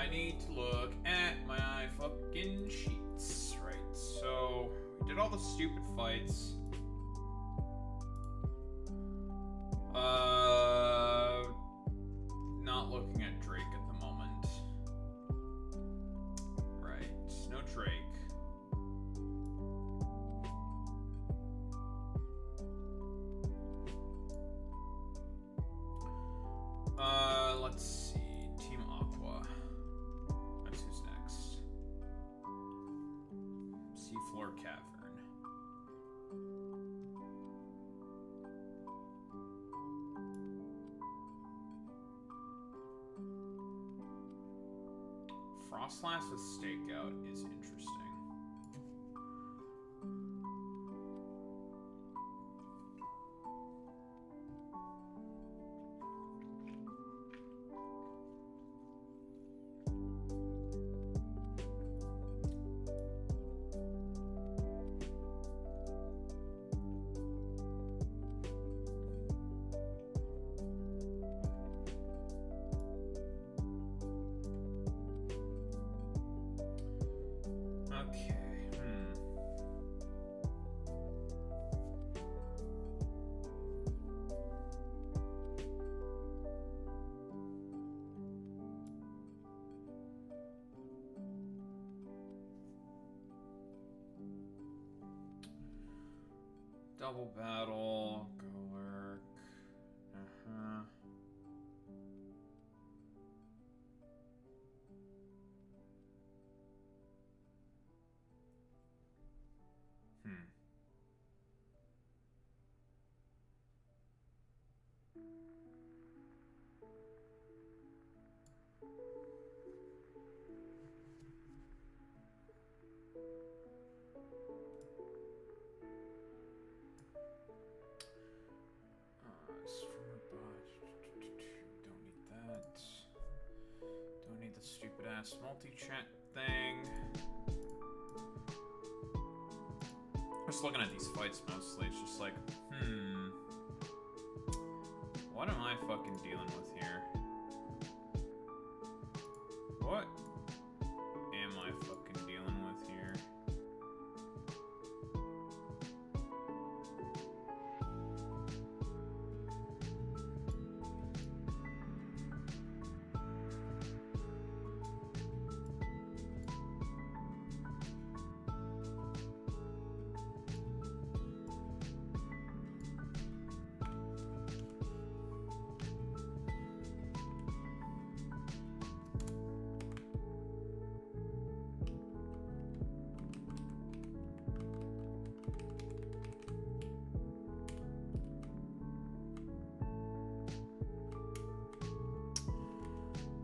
I need to look at my fucking sheets. Right, so we did all the stupid fights. Not looking at Drake at the moment. Right, no Drake. Let's see. Team Aqua. That's who's next. Seafloor cavern. Frostlass with stakeout is interesting. Double battle, go lurk. Don't need the stupid ass multi-chat thing. Just looking at these fights mostly, it's just like, what am I fucking dealing with here? What am I fucking dealing with here?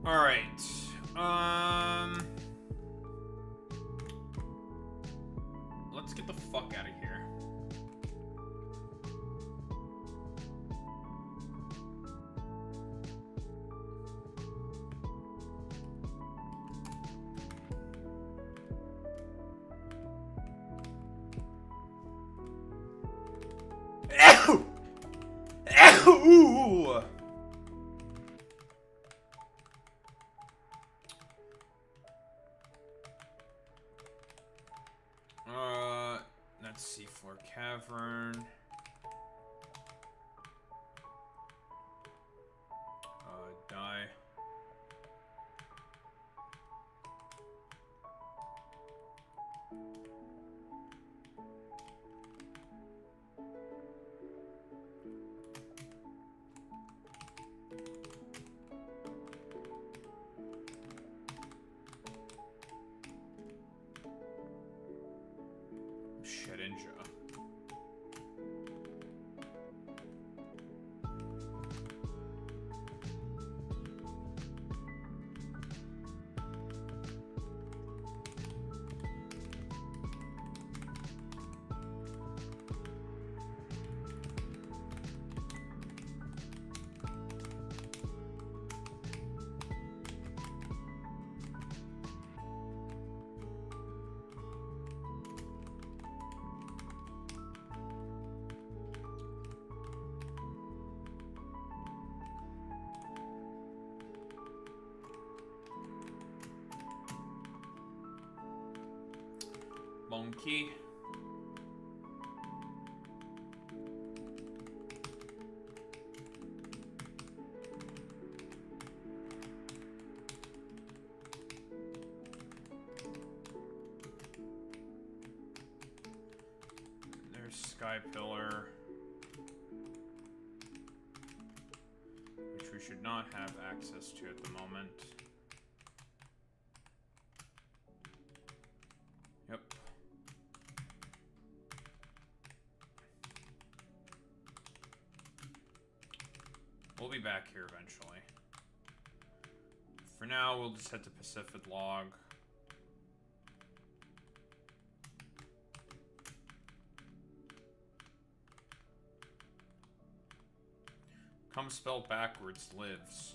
All right. Let's get the fuck out of here. Ow! Ow! That's seafloor cavern. Die. Shedinja. Okie. There's Sky Pillar, which we should not have access to at the moment. Yep. We'll be back here eventually. For now, we'll just head to Pacific Log. Come spelled backwards lives.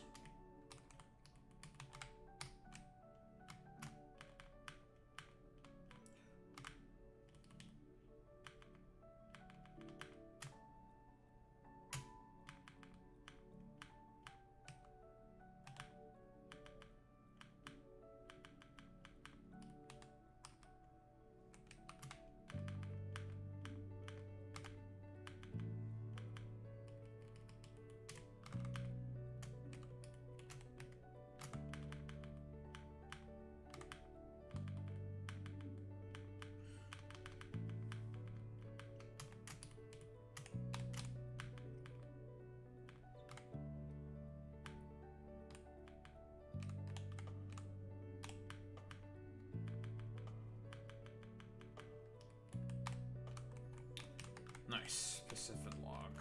Nice. Pacific Log.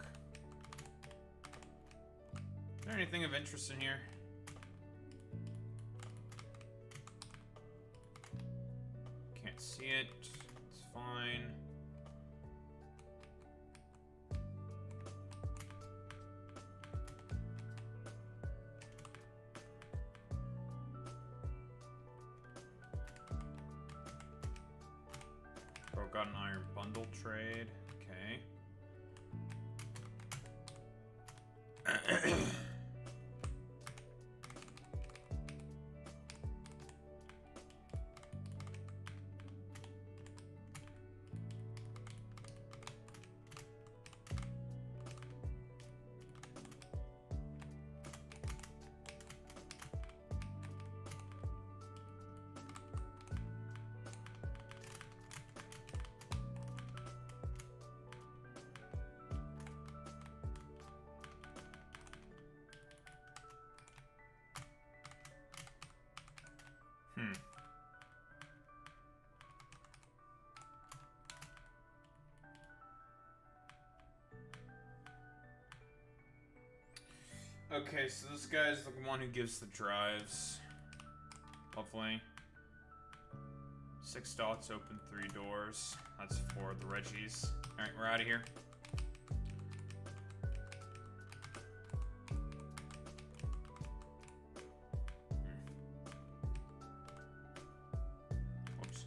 Is there anything of interest in here? Can't see it. It's fine. Got an iron bundle trade. Okay. Okay, so this guy's the one who gives the drives. Lovely. 6 dots, open 3 doors. That's for the Reggies. Alright, we're out of here. Whoops.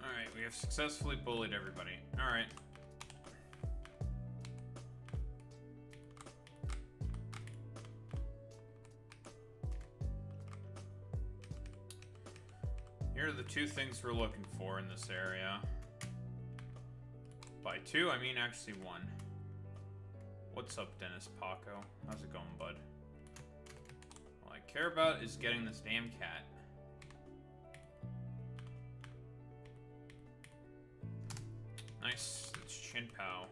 Alright, we have successfully bullied everybody. Alright. Here are the 2 things we're looking for in this area. By 2, I mean actually 1. What's up, Dennis Paco? How's it going, bud? All I care about is getting this damn cat. Nice. It's Chin Pao.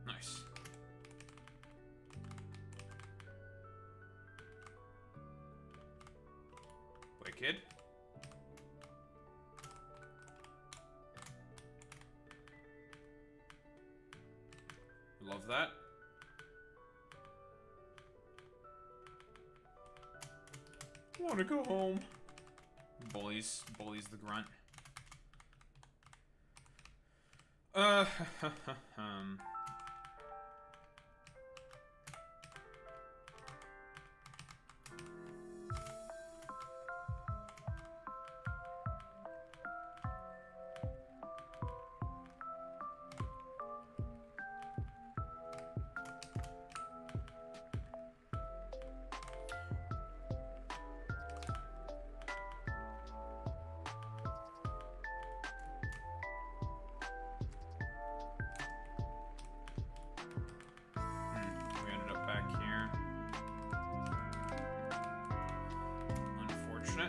Nice. Wicked. Love that. Want to go home. Bullies the grunt.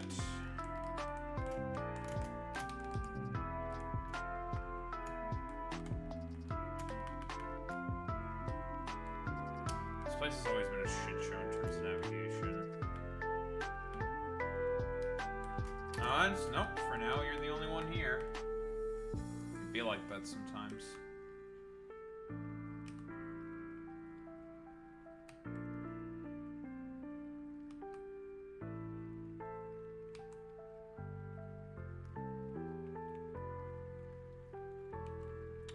that. This place has always been a shit show in terms of navigation. Nope, for now you're the only one here. It'd be like that sometimes.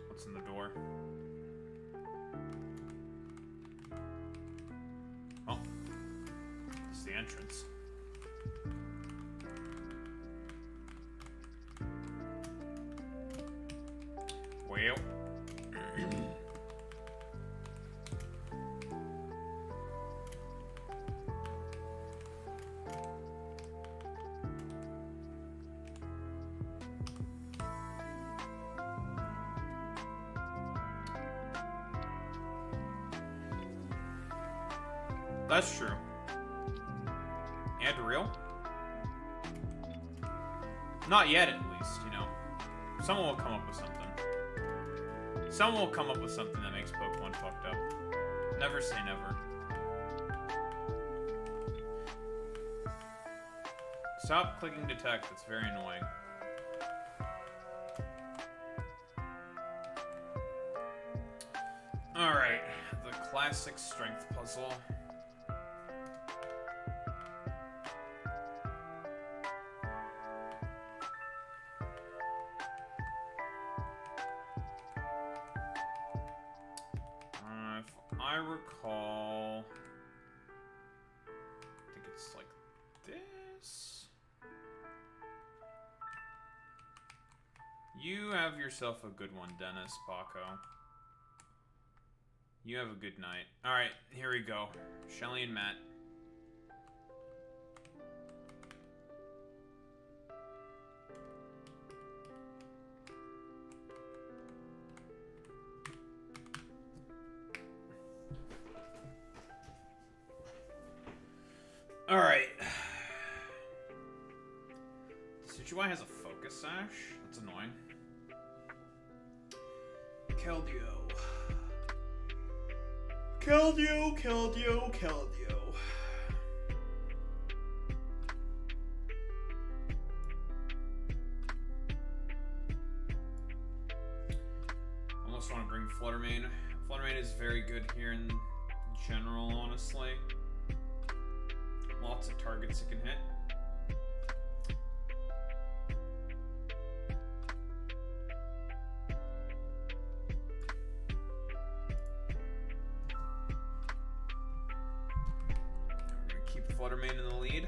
What's in the door? Oh, it's the entrance. Well. That's true. And real? Not yet, at least, you know. Someone will come up with something. Someone will come up with something that makes Pokemon fucked up. Never say never. Stop clicking detect, it's very annoying. Alright, the classic strength puzzle. I recall, I think it's like this. You have yourself a good one, Dennis, Paco. You have a good night. Alright, here we go. Shelly and Matt. Alright. Situai has a focus sash? That's annoying. Keldeo. Keldeo. Almost want to bring Fluttermane. Fluttermane is very good here in general, honestly. Lots of targets it can hit. We're going to keep Fluttermane in the lead.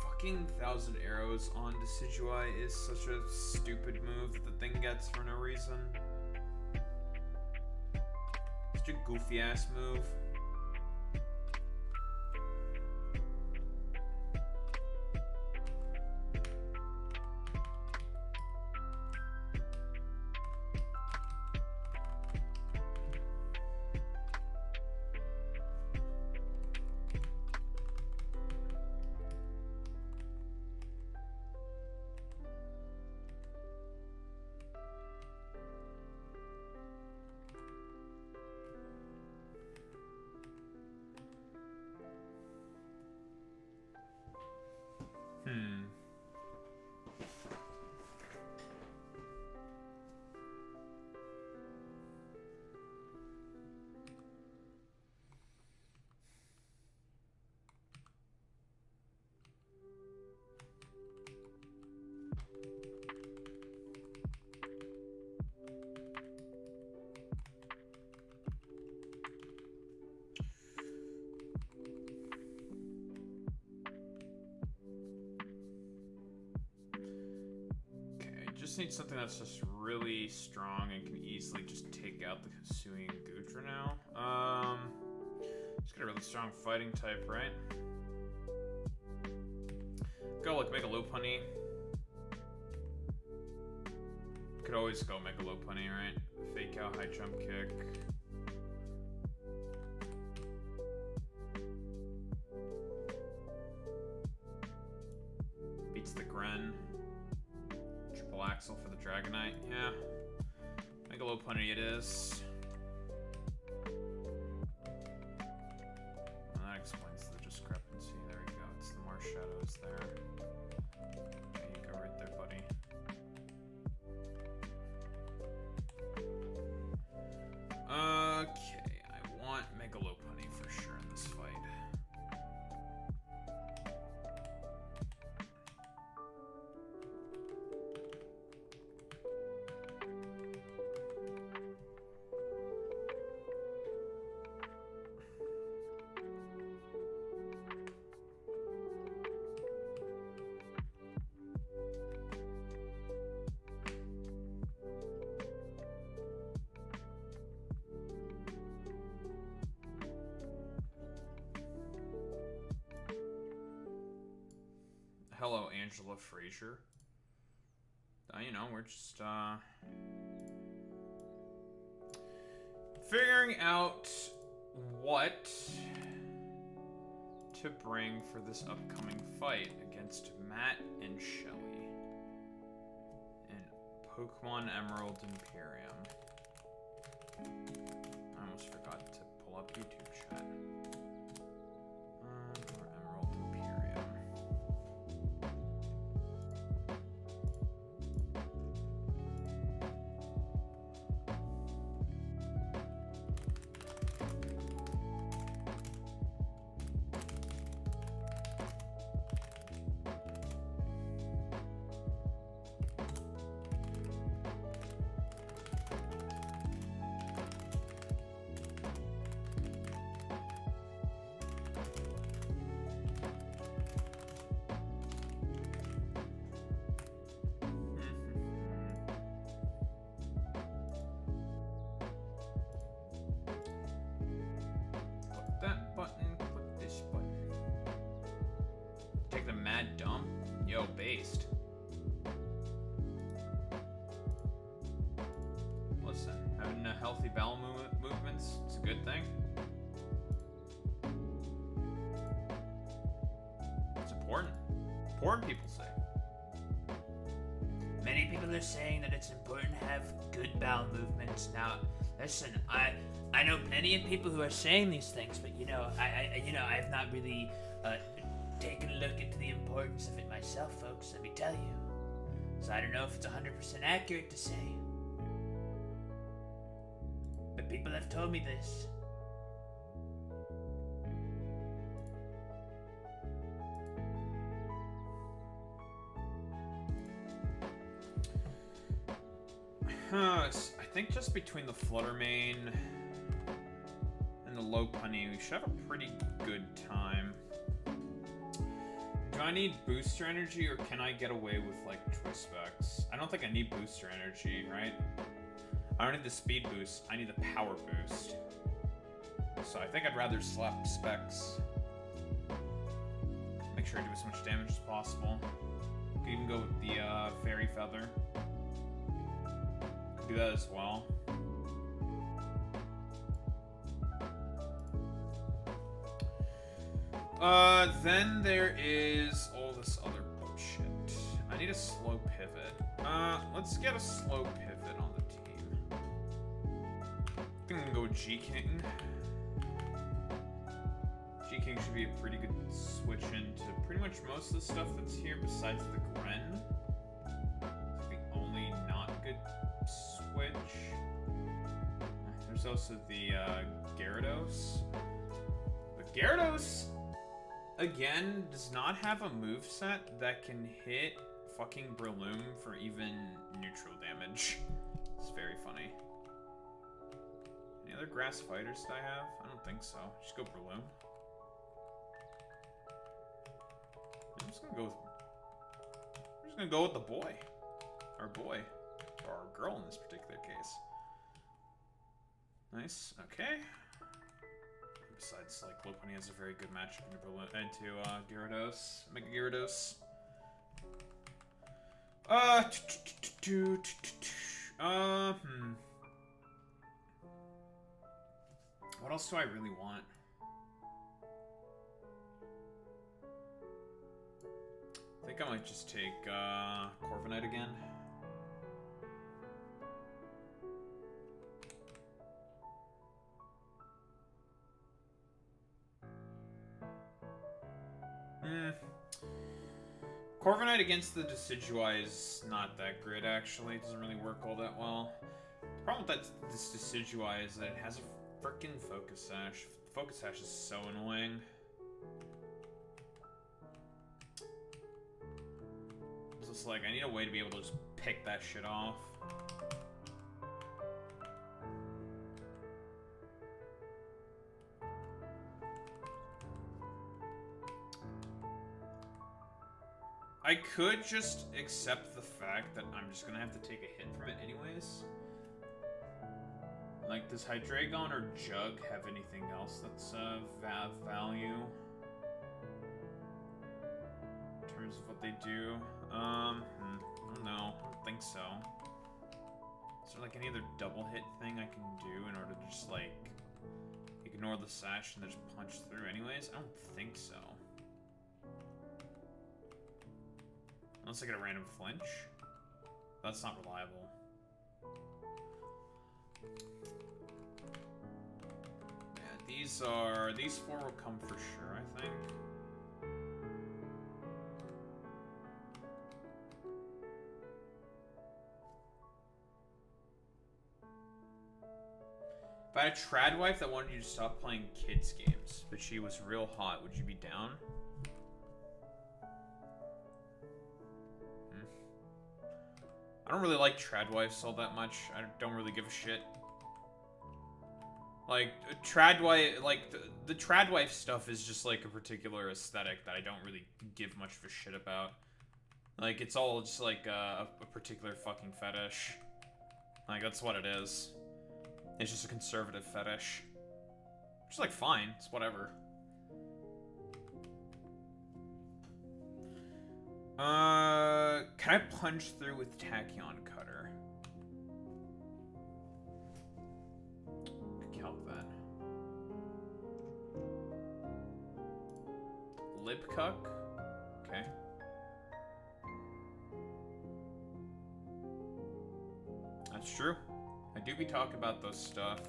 Fucking 1,000 arrows on Decidueye is such a stupid move that the thing gets for no reason. Such a goofy ass move. just need something that's just really strong and can easily just take out the Hisui and Gudra now. Just got a really strong fighting type, right? Go like Megalopunny. Could always go Megalopunny, right? Fake out, high jump kick. Beats the Gren. Triple Axle for the Dragonite. Yeah. Megalopunny it is. Well, that explains the discrepancy. There we go. It's the Marsh Shadows there. There you go right there, buddy. Okay, I want Megalopunny for sure in this fight. Hello, Angela Fraser. You know, we're just, figuring out what to bring for this upcoming fight against Matt and Shelly in Pokemon Emerald Imperium. I almost forgot to pull up YouTube chat. Emerald Imperium. That button, click this button. Take the mad dump? Yo, based. Listen, having a healthy bowel movements, it's a good thing. It's important. Important, people say. Many people are saying that it's important to have good bowel movements. Now, listen, I know plenty of people who are saying these things, but I've not really taken a look into the importance of it myself, folks. Let me tell you. So I don't know if it's 100% accurate to say, but people have told me this. I think just between the Fluttermane and the Lopunny, we should have a pretty good time. Do I need booster energy, or can I get away with, like, Twist Specs? I don't think I need booster energy, right? I don't need the speed boost, I need the power boost. So I think I'd rather slap Specs. Make sure I do as much damage as possible. Could even go with the Fairy Feather. Do that as well. Then there is all this other bullshit. I need a slow pivot. Let's get a slow pivot on the team. I think I'm gonna go with G-King. G-King should be a pretty good switch into pretty much most of the stuff that's here besides the Gren. It's the only not good switch. There's also the Gyarados. But Gyarados, again, does not have a moveset that can hit fucking Breloom for even neutral damage. It's very funny. Any other grass fighters that I have? I don't think so. Just go Breloom. I'm just gonna go with the boy. our boy. Or our girl in this particular case. Nice. Okay. Besides, like, Lopunny has a very good matchup into Gyarados. Mega Gyarados. What else do I really want? I think I might just take Corviknight again. Corviknight against the Decidueye is not that great, actually. It doesn't really work all that well. The problem with this Decidueye is that it has a freaking Focus Sash. Focus Sash is so annoying. It's just like, I need a way to be able to just pick that shit off. I could just accept the fact that I'm just gonna have to take a hit from it anyways. Like, does Hydreigon or Jug have anything else that's value? In terms of what they do? I don't know. I don't think so. Is there like any other double hit thing I can do in order to just like ignore the sash and then just punch through anyways? I don't think so. Unless I get a random flinch. That's not reliable. Yeah, these four will come for sure, I think. If I had a trad wife that wanted you to stop playing kids games, but she was real hot, would you be down? I don't really like tradwives all that much. I don't really give a shit. Like, tradwife, like, the tradwife stuff is just like a particular aesthetic that I don't really give much of a shit about. Like, it's all just like a particular fucking fetish. Like, that's what it is. It's just a conservative fetish. Which is like fine, it's whatever. Can I punch through with Tachyon Cutter? Calc that. Lipcuck? Okay. That's true. I do be talking about those stuff.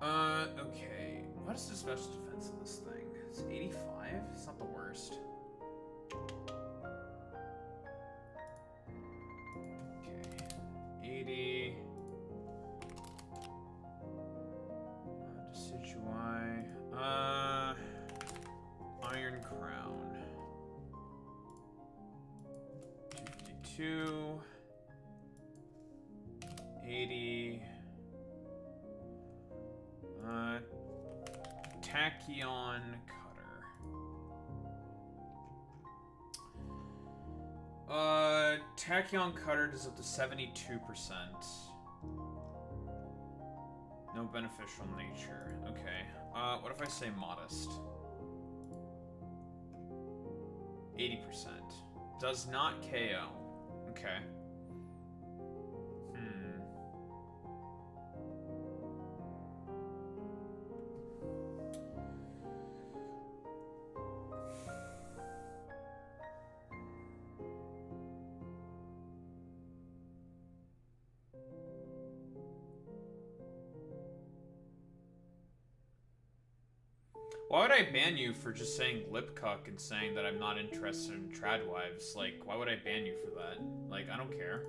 Okay. What is the special defense in this thing? It's 85? It's not the worst. Okay. 80. Decidueye. Iron Crown. 252. 80. Tachyon Cutter. Tachyon Cutter does up to 72%. No beneficial nature. Okay. What if I say modest? 80%. Does not KO. Okay. Why would I ban you for just saying lipcuck and saying that I'm not interested in tradwives? Like, why would I ban you for that? Like, I don't care.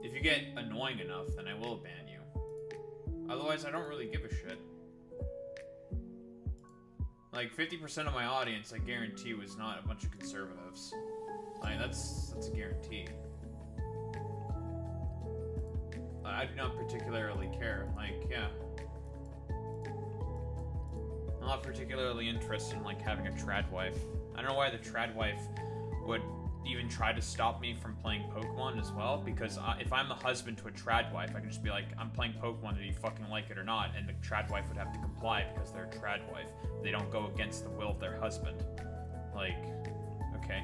If you get annoying enough, then I will ban you. Otherwise, I don't really give a shit. Like, 50% of my audience, I guarantee, was not a bunch of conservatives. Like, that's a guarantee. I do not particularly care. Like, yeah. I'm not particularly interested in, like, having a trad wife. I don't know why the trad wife would even try to stop me from playing Pokemon as well, because if I'm the husband to a trad wife, I can just be like, I'm playing Pokemon, do you fucking like it or not? And the trad wife would have to comply because they're a trad wife. They don't go against the will of their husband. Like, okay.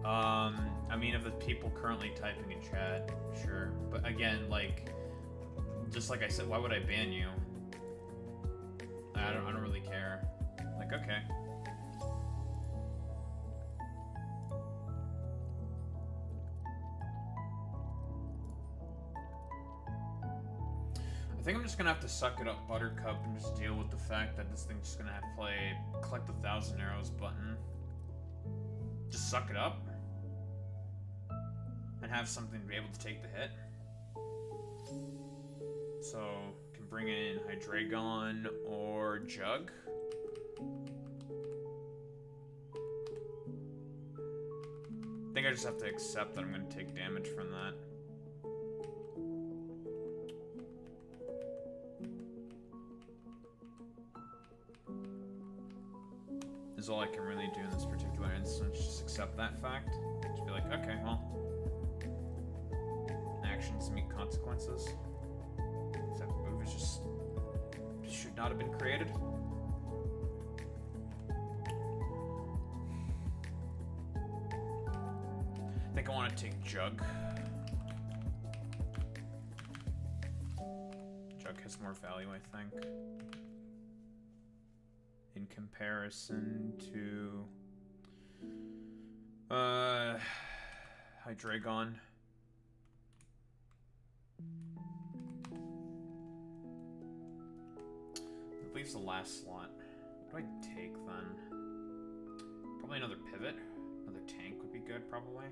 I mean, of the people currently typing in chat, sure. But again, like, just like I said, why would I ban you? I don't really care. Like, okay. I think I'm just gonna have to suck it up, Buttercup, and just deal with the fact that this thing's just gonna have to play collect 1,000 arrows button. Just suck it up. And have something to be able to take the hit. So, can bring in Hydreigon or Jug. I think I just have to accept that I'm going to take damage from that. Is all I can really do in this particular instance. Just accept that fact. Just be like, okay, well, actions meet consequences. That move is just should not have been created. I think I want to take Jug. Jug has more value, I think, in comparison to Hydreigon. It leaves the last slot. What do I take then? Probably another pivot. Another tank would be good, probably.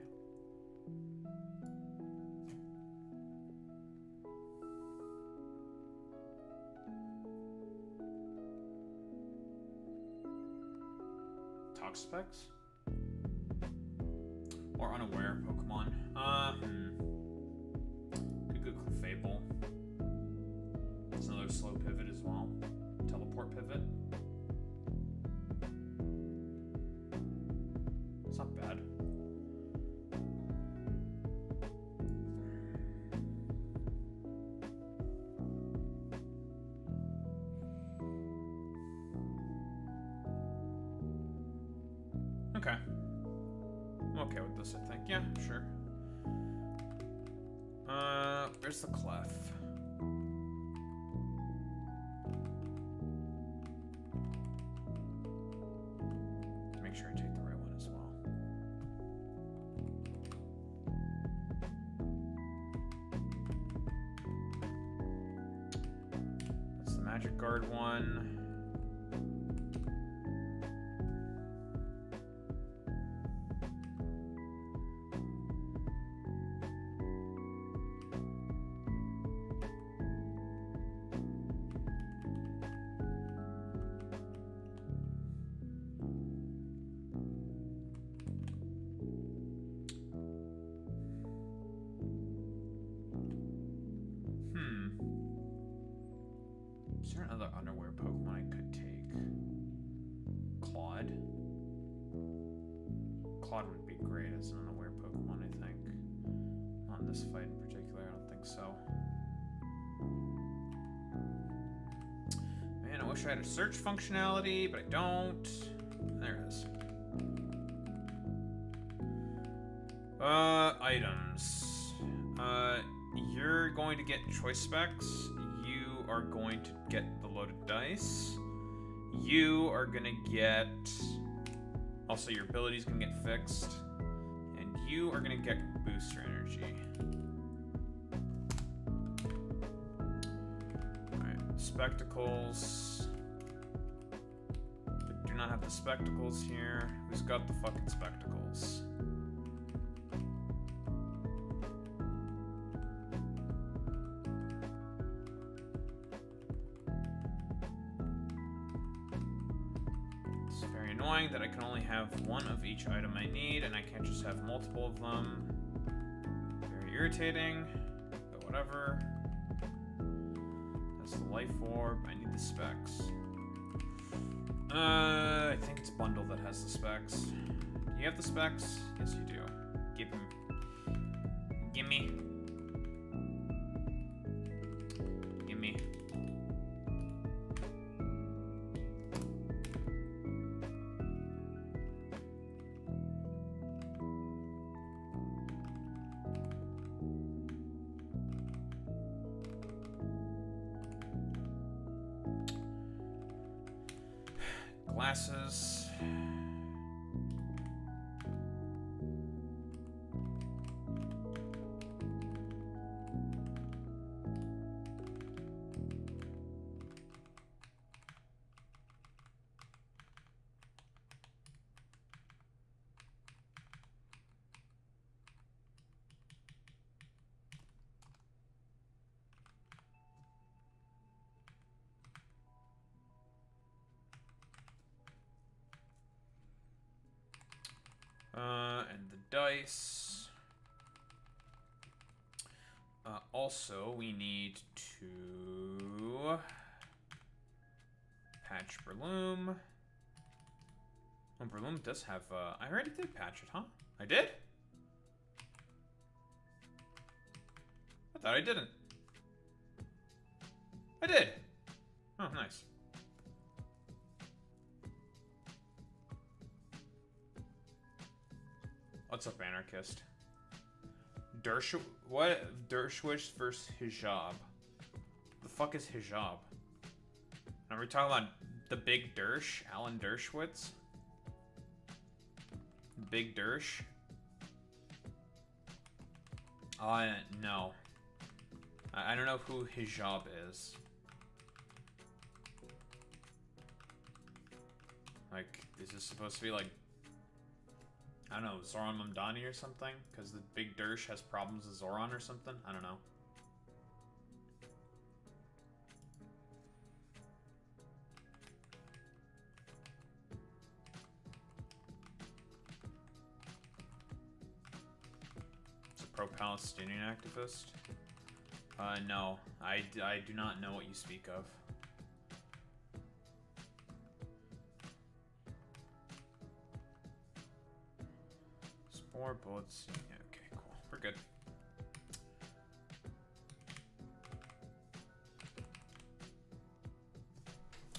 Toxapex? Or unaware Pokemon? Could go Clefable. It's another slow pivot as well. Teleport pivot. It's not bad. Okay. I'm okay with this, I think. Yeah, sure. Where's the Clef? Make sure I take the right one as well. That's the Magic Guard one. Is there another underwear Pokemon I could take? Claude? Claude would be great as an unaware Pokemon, I think. Not in this fight in particular, I don't think so. Man, I wish I had a search functionality, but I don't. There it is. Items. You're going to get choice specs. You are going to get the loaded dice. You are gonna get... Also, your ability's gonna get fixed. And you are gonna get booster energy. Alright, spectacles. We do not have the spectacles here. Who's got the fucking spectacles? Annoying that I can only have one of each item I need, and I can't just have multiple of them. Very irritating, but whatever. life orb. I need the specs. I think it's bundle that has the specs. Do you have the specs? Yes, you do. Give them. Gimme. Gimme. Glasses. And the dice. Also, we need to patch Breloom. Oh, Breloom does have, I already did patch it, huh? I did? I thought I didn't. I did. Oh, nice. What's up, Anarchist? Dershowitz versus Hijab. The fuck is Hijab? Are we talking about the Big Dersh? Alan Dershowitz? Big Dersh? No. I don't know who Hijab is. Like, is this supposed to be like, I don't know, Zoran Mamdani or something? Because the Big Dersh has problems with Zoran or something? I don't know. It's a pro-Palestinian activist? No. I do not know what you speak of. More bullets. Yeah, okay, cool. We're good.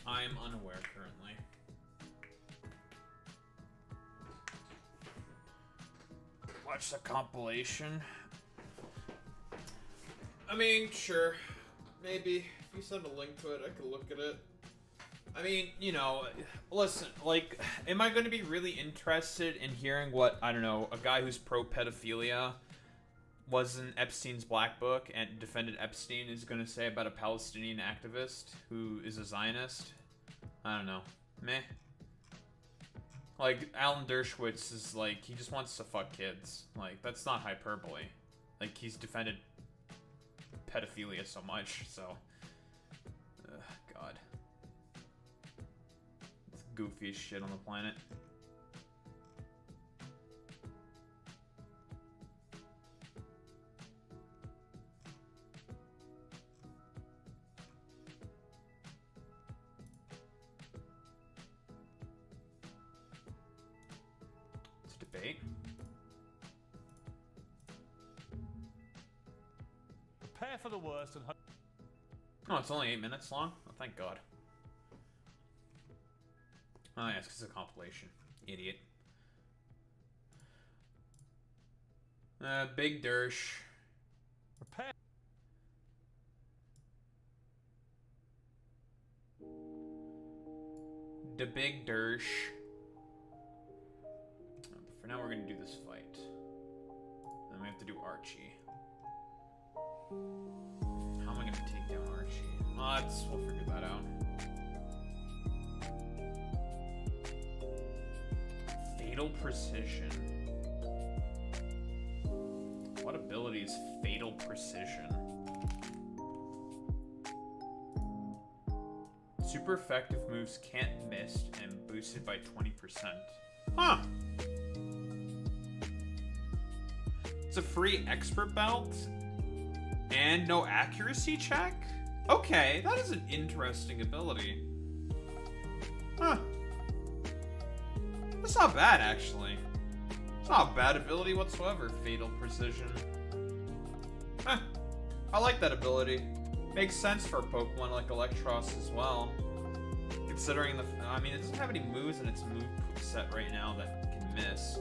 I'm unaware currently. Watch the compilation. I mean, sure. Maybe. If you send a link to it, I could look at it. I mean, you know, listen, like, am I going to be really interested in hearing what, I don't know, a guy who's pro-pedophilia was in Epstein's Black Book and defended Epstein is going to say about a Palestinian activist who is a Zionist? I don't know. Meh. Like, Alan Dershowitz is like, he just wants to fuck kids. Like, that's not hyperbole. Like, he's defended pedophilia so much, so... God. Goofiest shit on the planet. It's a debate. Prepare for the worst and hope. Oh, it's only 8 minutes long? Oh, thank God. Oh, yes, because it's a compilation. Idiot. Big Dersh. Prepare. The Big Dersh. But for now, we're going to do this fight. Then we have to do Archie. How am I going to take down Archie? We'll figure that out. Fatal Precision. What ability is Fatal Precision? Super effective moves can't miss and boosted by 20%. Huh. It's a free expert belt and no accuracy check? Okay, that is an interesting ability. Huh. That's not bad, actually. It's not a bad ability whatsoever. Fatal Precision. Huh. I like that ability. Makes sense for a Pokemon like Electros as well. Considering I mean, it doesn't have any moves in its move set right now that can miss.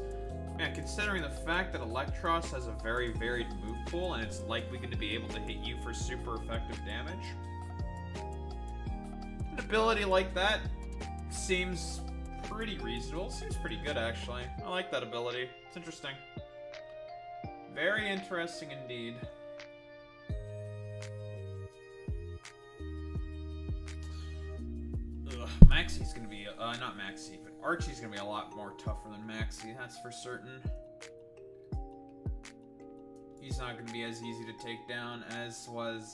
Yeah, considering the fact that Electros has a very varied move pool and it's likely going to be able to hit you for super effective damage. An ability like that seems pretty reasonable. Seems pretty good, actually. I like that ability. It's interesting. Very interesting indeed. Maxie's gonna be, not Maxie, but Archie's gonna be a lot more tougher than Maxie, that's for certain. He's not gonna be as easy to take down as was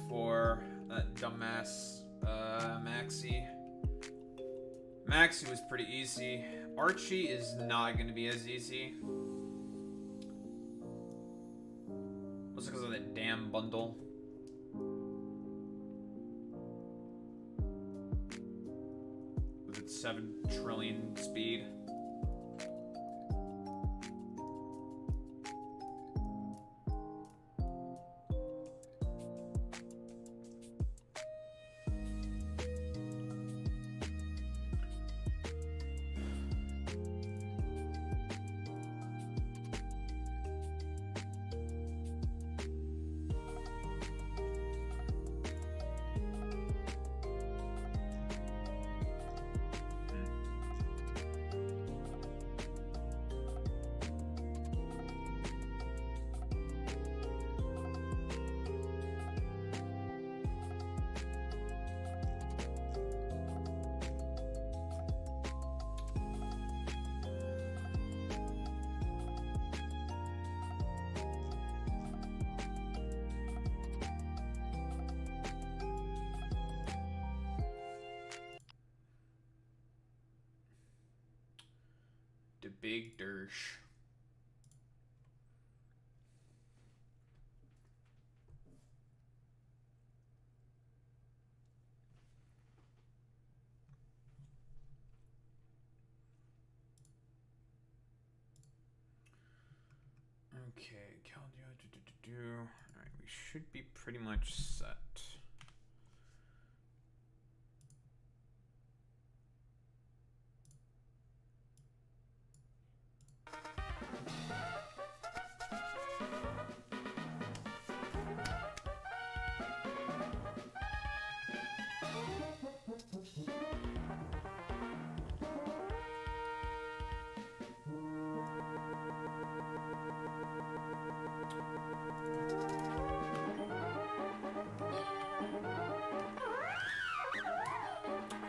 for that dumbass, Maxie. Maxie was pretty easy. Archie is not gonna be as easy. Mostly because of that damn bundle. With its 7 trillion speed. The big Dersh. Okay, Caldio. Alright, we should be pretty much set.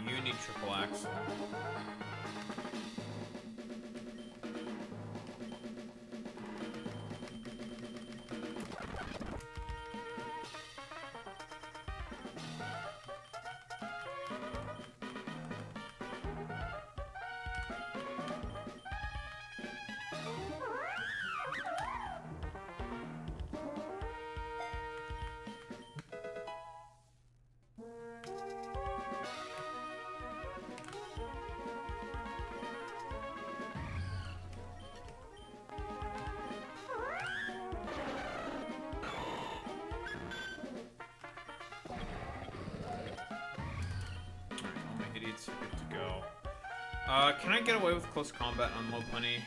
You need triple axle. Idiots are good to go. Can I get away with close combat on Lopunny?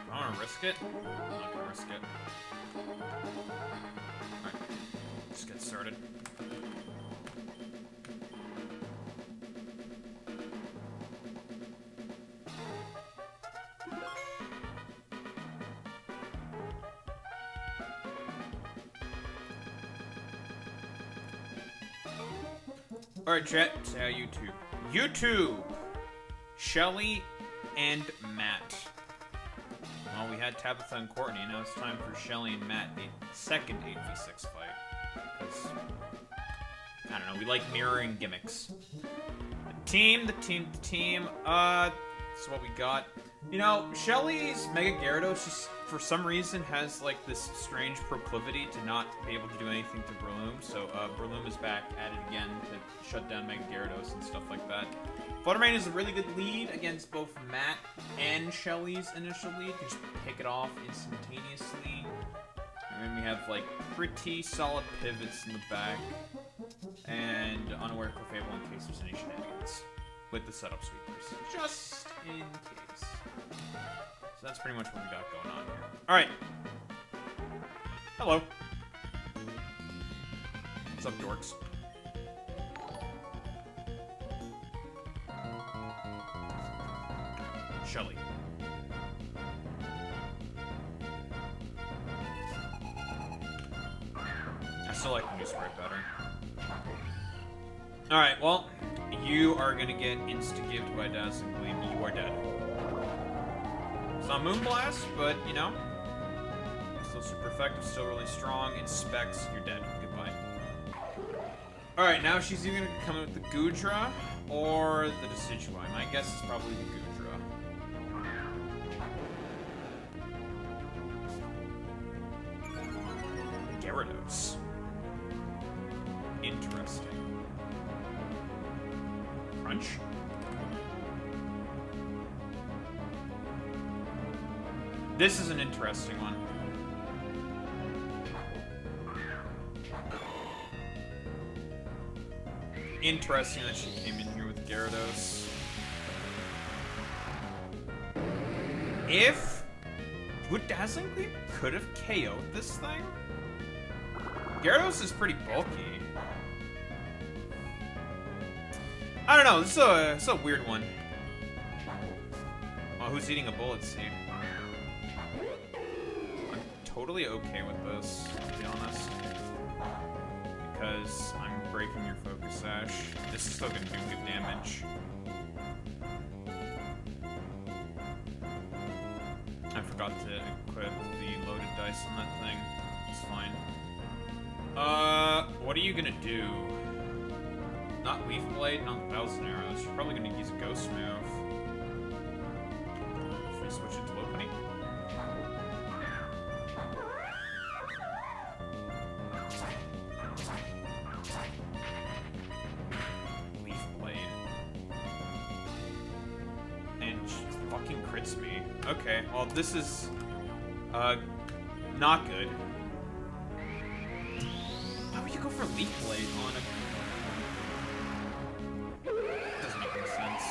I wanna risk it? I'm not gonna risk it. Alright, let's get started. Alright, chat, say hi YouTube. YouTube! Shelly and Matt. Tabitha and Courtney. Now it's time for Shelly and Matt, the second 8v6 fight. Because, I don't know, we like mirroring gimmicks. The team. This is what we got. You know, Shelly's Mega Gyarados just, for some reason, has, like, this strange proclivity to not be able to do anything to Breloom. So, Breloom is back at it again to shut down Mega Gyarados and stuff like that. Fluttermane is a really good lead against both Matt and Shelly's initial lead. You can just pick it off instantaneously. And then we have, like, pretty solid pivots in the back. And Unaware Clefable in case there's any shenanigans with the setup sweepers. Just in case. So that's pretty much what we got going on here. Alright. Hello. What's up, dorks? Shelly. I still like the new sprite better. Alright, well, you are gonna get insta-gived by Dazzling Gleam. You are dead. It's not Moonblast, but, you know, still super effective, still really strong. In specs, you're dead. Goodbye. Alright, now she's either gonna come in with the Goodra or the Decidueye. My guess is probably the Goodra. Gyarados. Interesting. Crunch. This is an interesting one. Interesting that she came in here with Gyarados. If... Would Dazzling Gleam could have KO'd this thing? Gyarados is pretty bulky. I don't know, this is a weird one. Oh, who's eating a bullet seed? I'm totally okay with this, to be honest. Because I'm breaking your Focus Sash. This is still gonna do good damage. I forgot to equip the loaded dice on that thing. It's fine. What are you gonna do? Not Leaf Blade, not Thousand Arrows. You're probably gonna use a Ghost move. Should we switch it to Lopunny? Leaf Blade. And she fucking crits me. Okay, well this is, not good. Why would you go for Leaf Blade on a... Doesn't make any sense.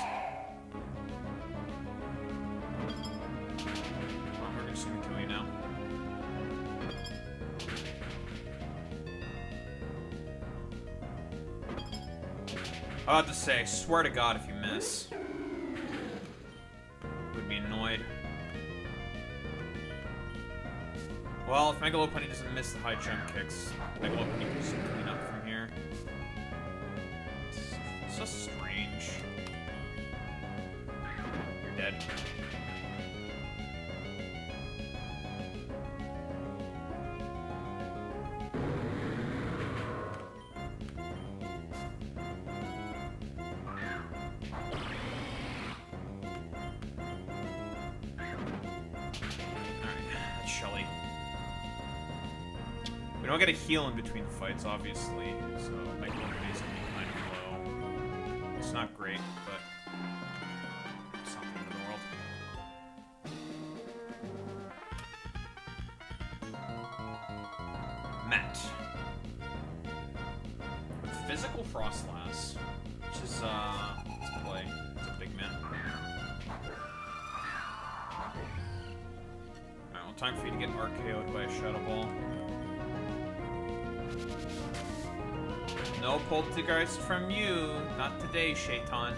Well, we're just gonna kill you now. I'll have to say, swear to God if you miss. Would be annoyed. Well, if Mega Lopunny doesn't miss the high jump kicks, Mega Lopunny can just clean up from here. It's so strange. You're dead. Alright, that's Shelly. We don't get a heal in between fights, obviously, so Mega Lopunny is gonna be kind of low. It's not great, but it's not the end of the world. Matt. With Physical Frostlass, which is, let's play. It's a big man. Alright, well, time for you to get RKO'd by a Shadow Ball. No Poltergeist from you. Not today, Shaitan.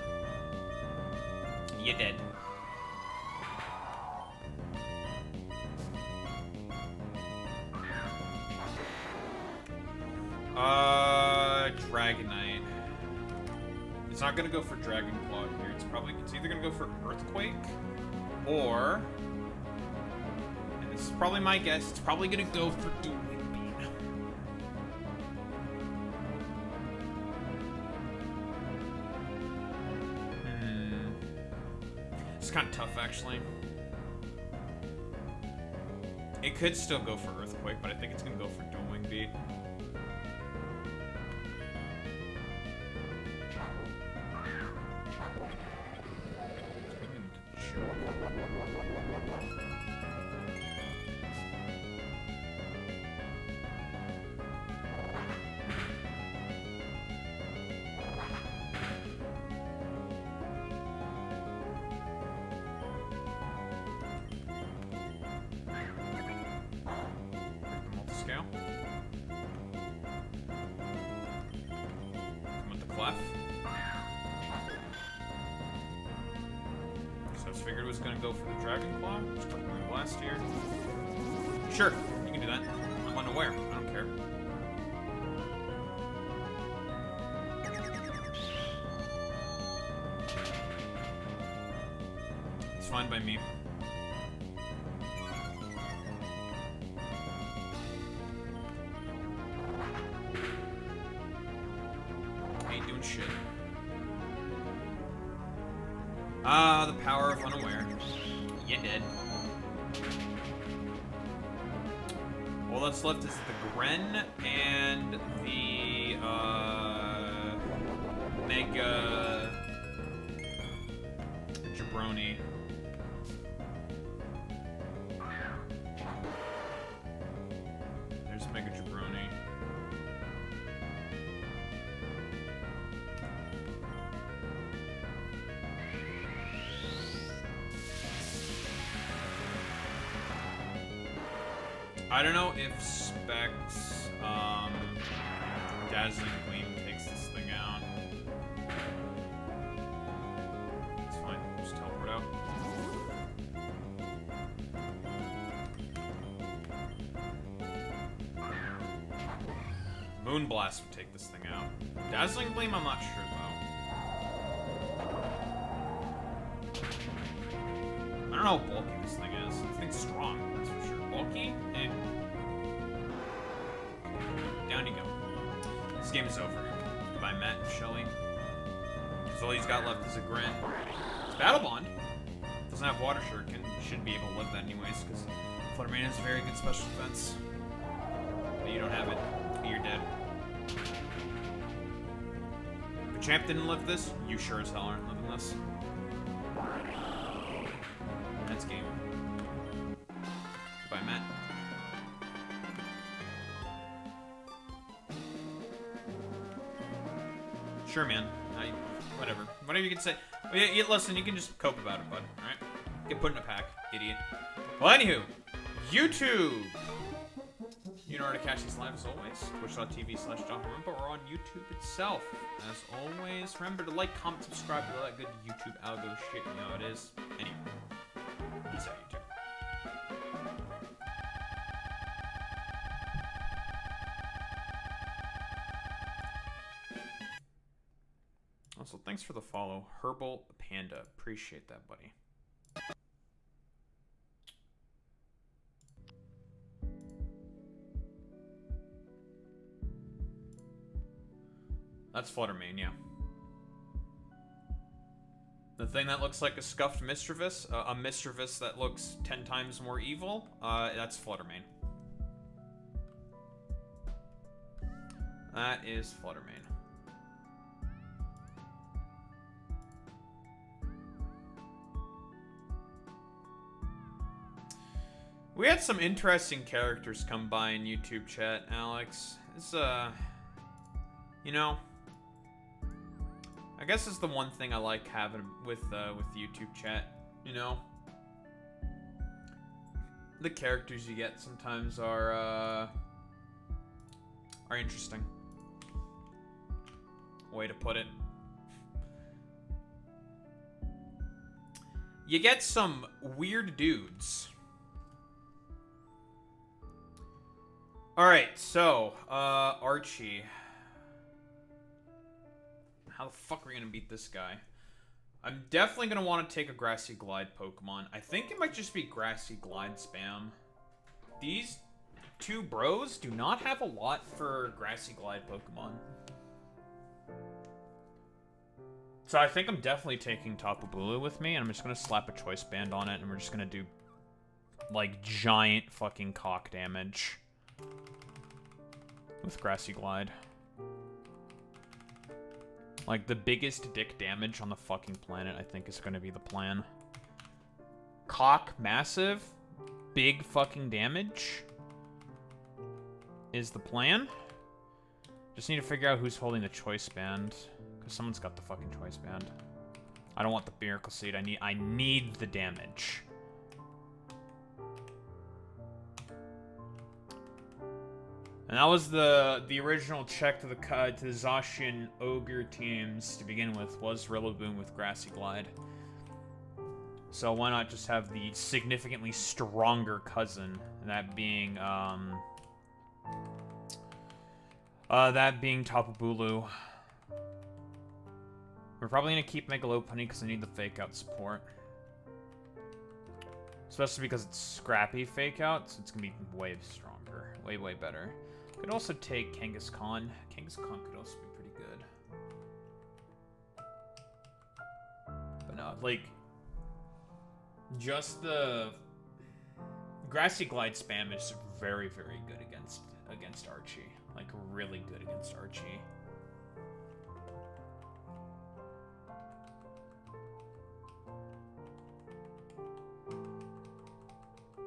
You're dead. Dragonite. It's not gonna go for Dragon Claw here. It's either gonna go for Earthquake or... This is probably my guess. It's probably gonna go for dueling bead. It's kind of tough, actually. It could still go for earthquake, but I think it's gonna go for dueling bead. Multiscale. Come with the clef. So I figured it was gonna go for the dragon claw. Just click my blast here. Sure, you can do that. I'm unaware. I don't care. It's fine by me. Ain't doing shit. Ah, the power of unaware. You did. All that's left is the Gren and the Mega Jabroni. There's Mega Jabroni. I don't know if Specs, Dazzling Gleam takes this thing out. It's fine, just teleport out. Moonblast would take this thing out. Dazzling Gleam, I'm not sure though. I don't know how bulky this thing is. This thing's strong, that's for sure. Bulky? Eh. Down you go. This game is over. Goodbye, Matt and Shelly. Because all he's got left is a Grin. It's Battle Bond. Doesn't have Water Shuriken. Should be able to live that anyways, because Fluttermane has very good special defense. But you don't have it. You're dead. If the champ didn't live this, you sure as hell aren't living this. That's game. Goodbye, Matt. Sure, man. Whatever. Whatever you can say. Listen, you can just cope about it, bud. Alright? Get put in a pack, idiot. Well, anywho. YouTube! You know where to catch these live as always. Twitch.tv/DrRumpa or on YouTube itself. As always, remember to like, comment, subscribe to all that good YouTube algo shit. You know how it is. Anyway. Peace out, YouTube. Also, thanks for the follow, Herbal Panda. Appreciate that, buddy. That's Fluttermane, yeah. The thing that looks like a scuffed Mischievous, a Mischievous that looks 10 times more evil, that's Fluttermane. That is Fluttermane. We had some interesting characters come by in YouTube chat, Alex. It's, you know, I guess it's the one thing I like having with YouTube chat, you know? The characters you get sometimes are interesting. Way to put it. You get some weird dudes. Alright, so, Archie. How the fuck are we gonna beat this guy? I'm definitely gonna want to take a Grassy Glide Pokemon. I think it might just be Grassy Glide spam. these two bros do not have a lot for Grassy Glide Pokemon. So I think I'm definitely taking Tapu Bulu with me, and I'm just gonna slap a Choice Band on it, and we're just gonna do, like, giant fucking cock damage with Grassy Glide. Like, the biggest dick damage on the fucking planet, I think, is gonna be the plan. Cock massive, big fucking damage is the plan. Just need to figure out who's holding the Choice Band, because someone's got the fucking Choice Band. I don't want the Miracle Seed. I need the damage. And that was the original check to the Zacian Ogre teams to begin with, was Rillaboom with Grassy Glide. So why not just have the significantly stronger cousin, that being Tapu Bulu. We're probably gonna keep Megalopunny because I need the fake out support. Especially because it's scrappy fake out, so it's gonna be way stronger. Way better. Could also take Kangaskhan. Kangaskhan could also be pretty good. But no, like, just the Grassy Glide spam is very good against Archie. Like, really good against Archie.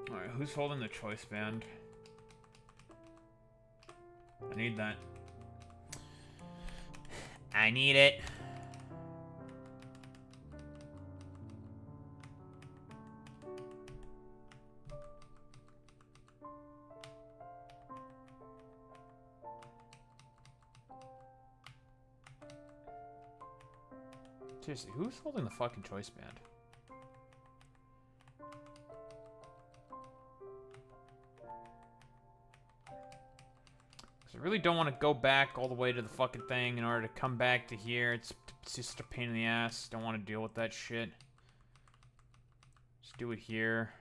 Alright, who's holding the Choice Band? I need that. I need it. Seriously, who's holding the fucking Choice Band? I really don't want to go back all the way to the fucking thing in order to come back to here. It's just a pain in the ass. Don't want to deal with that shit. Just do it here.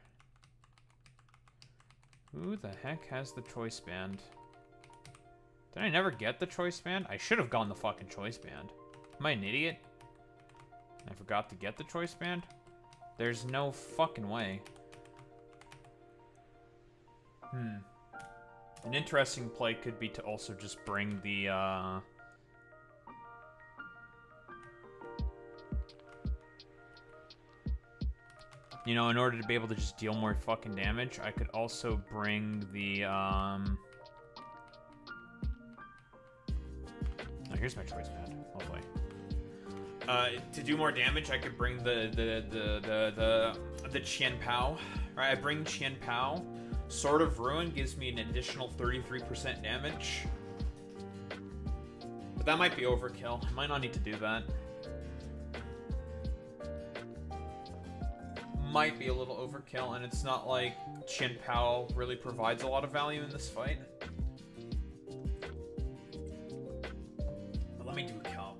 Who the heck has the Choice Band? Did I never get the Choice Band? I should have gotten the fucking Choice Band. Am I an idiot? I forgot to get the Choice Band? There's no fucking way. An interesting play could be to also just bring the, you know, in order to be able to just deal more fucking damage, I could also bring the, oh, here's my Choice Band. Lovely. To do more damage, I could bring the Qian Pao. Right, I bring Qian Pao. Sword of Ruin gives me an additional 33% damage. But that might be overkill. I might not need to do that. Might be a little overkill, and it's not like Qian Pao really provides a lot of value in this fight. But let me do a calc.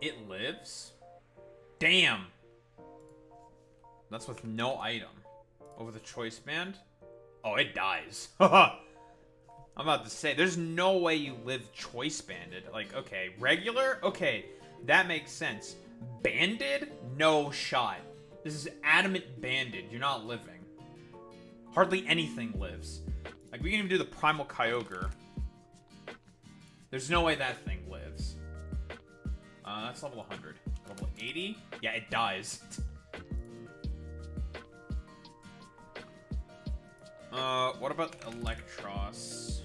It lives? Damn! That's with no item. Over the Choice Band? Oh, it dies. I'm about to say, there's no way you live Choice Banded. Like, okay, regular? Okay, that makes sense. Banded? No shot. This is adamant banded. You're not living. Hardly anything lives. Like, we can even do the Primal Kyogre. There's no way that thing lives. That's level 100. Level 80? Yeah, it dies. What about Electros?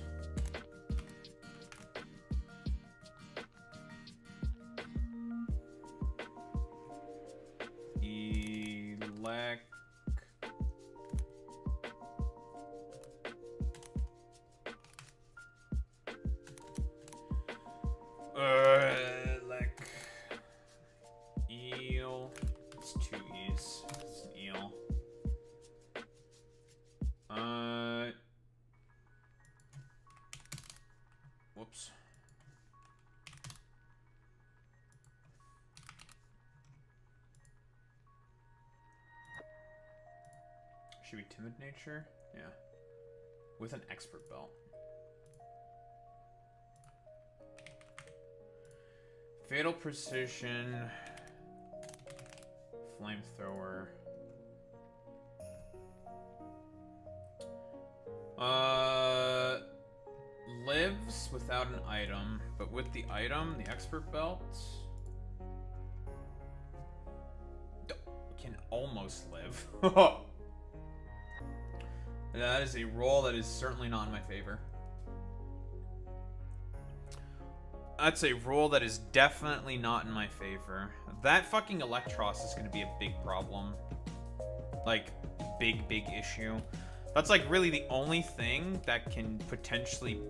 Should be timid nature? Yeah. With an expert belt. Fatal precision. Flamethrower. Lives without an item, but with the item, the expert belt can almost live. That is a roll that is certainly not in my favor. That's a roll that is definitely not in my favor. That fucking Electros is going to be a big problem. Like, big issue. That's like really the only thing that can potentially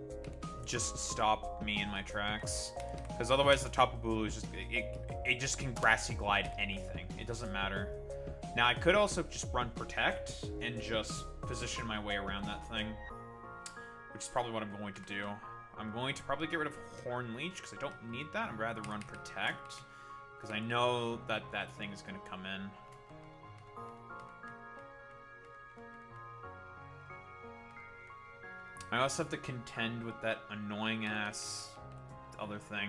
just stop me in my tracks. Because otherwise the Tapu Bulu is just, it just can grassy glide anything. It doesn't matter. Now I could also just run Protect and just position my way around that thing. Which is probably what I'm going to do. I'm going to probably get rid of Horn Leech because I don't need that. I'd rather run Protect. Because I know that that thing is going to come in. I also have to contend with that annoying ass other thing.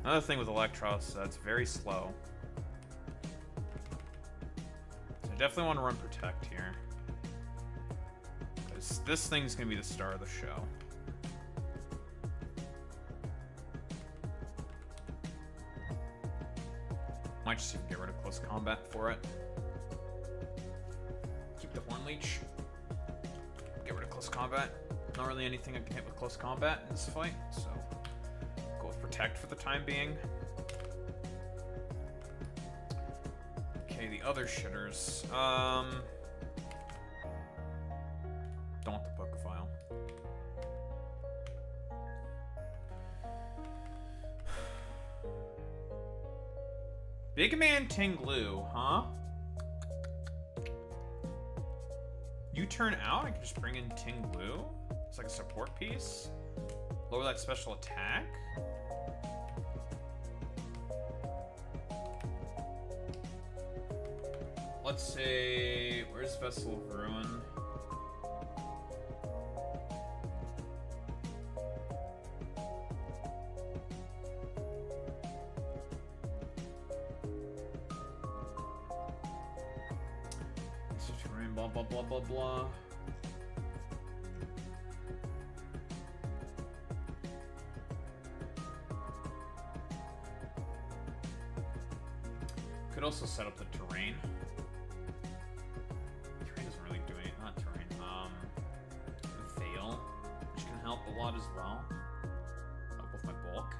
Another thing with Electros, it's very slow. So I definitely want to run Protect here. This thing's going to be the star of the show. Might just even get rid of Close Combat for it. Keep the Horn Leech. Get rid of Close Combat. Not really anything I can hit with Close Combat in this fight, so go with Protect for the time being. Okay, the other shitters. Don't want the Pokefile. Big Man Tinglu, huh? You turn out, I can just bring in Tinglu. It's like a support piece. Lower that special attack. Let's say, where's Vessel of Ruin? Blah, blah, blah. Could also set up the terrain. Terrain doesn't really do anything. Not terrain. Veil, which can help a lot as well. Help with my bulk.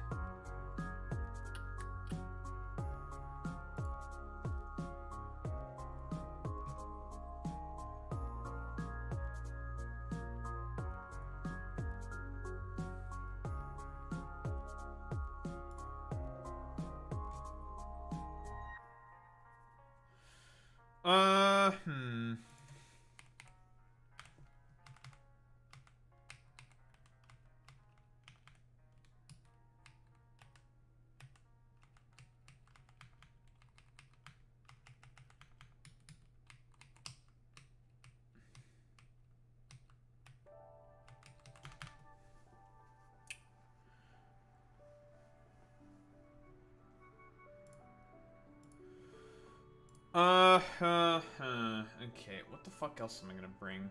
Okay, what the fuck else am I gonna bring?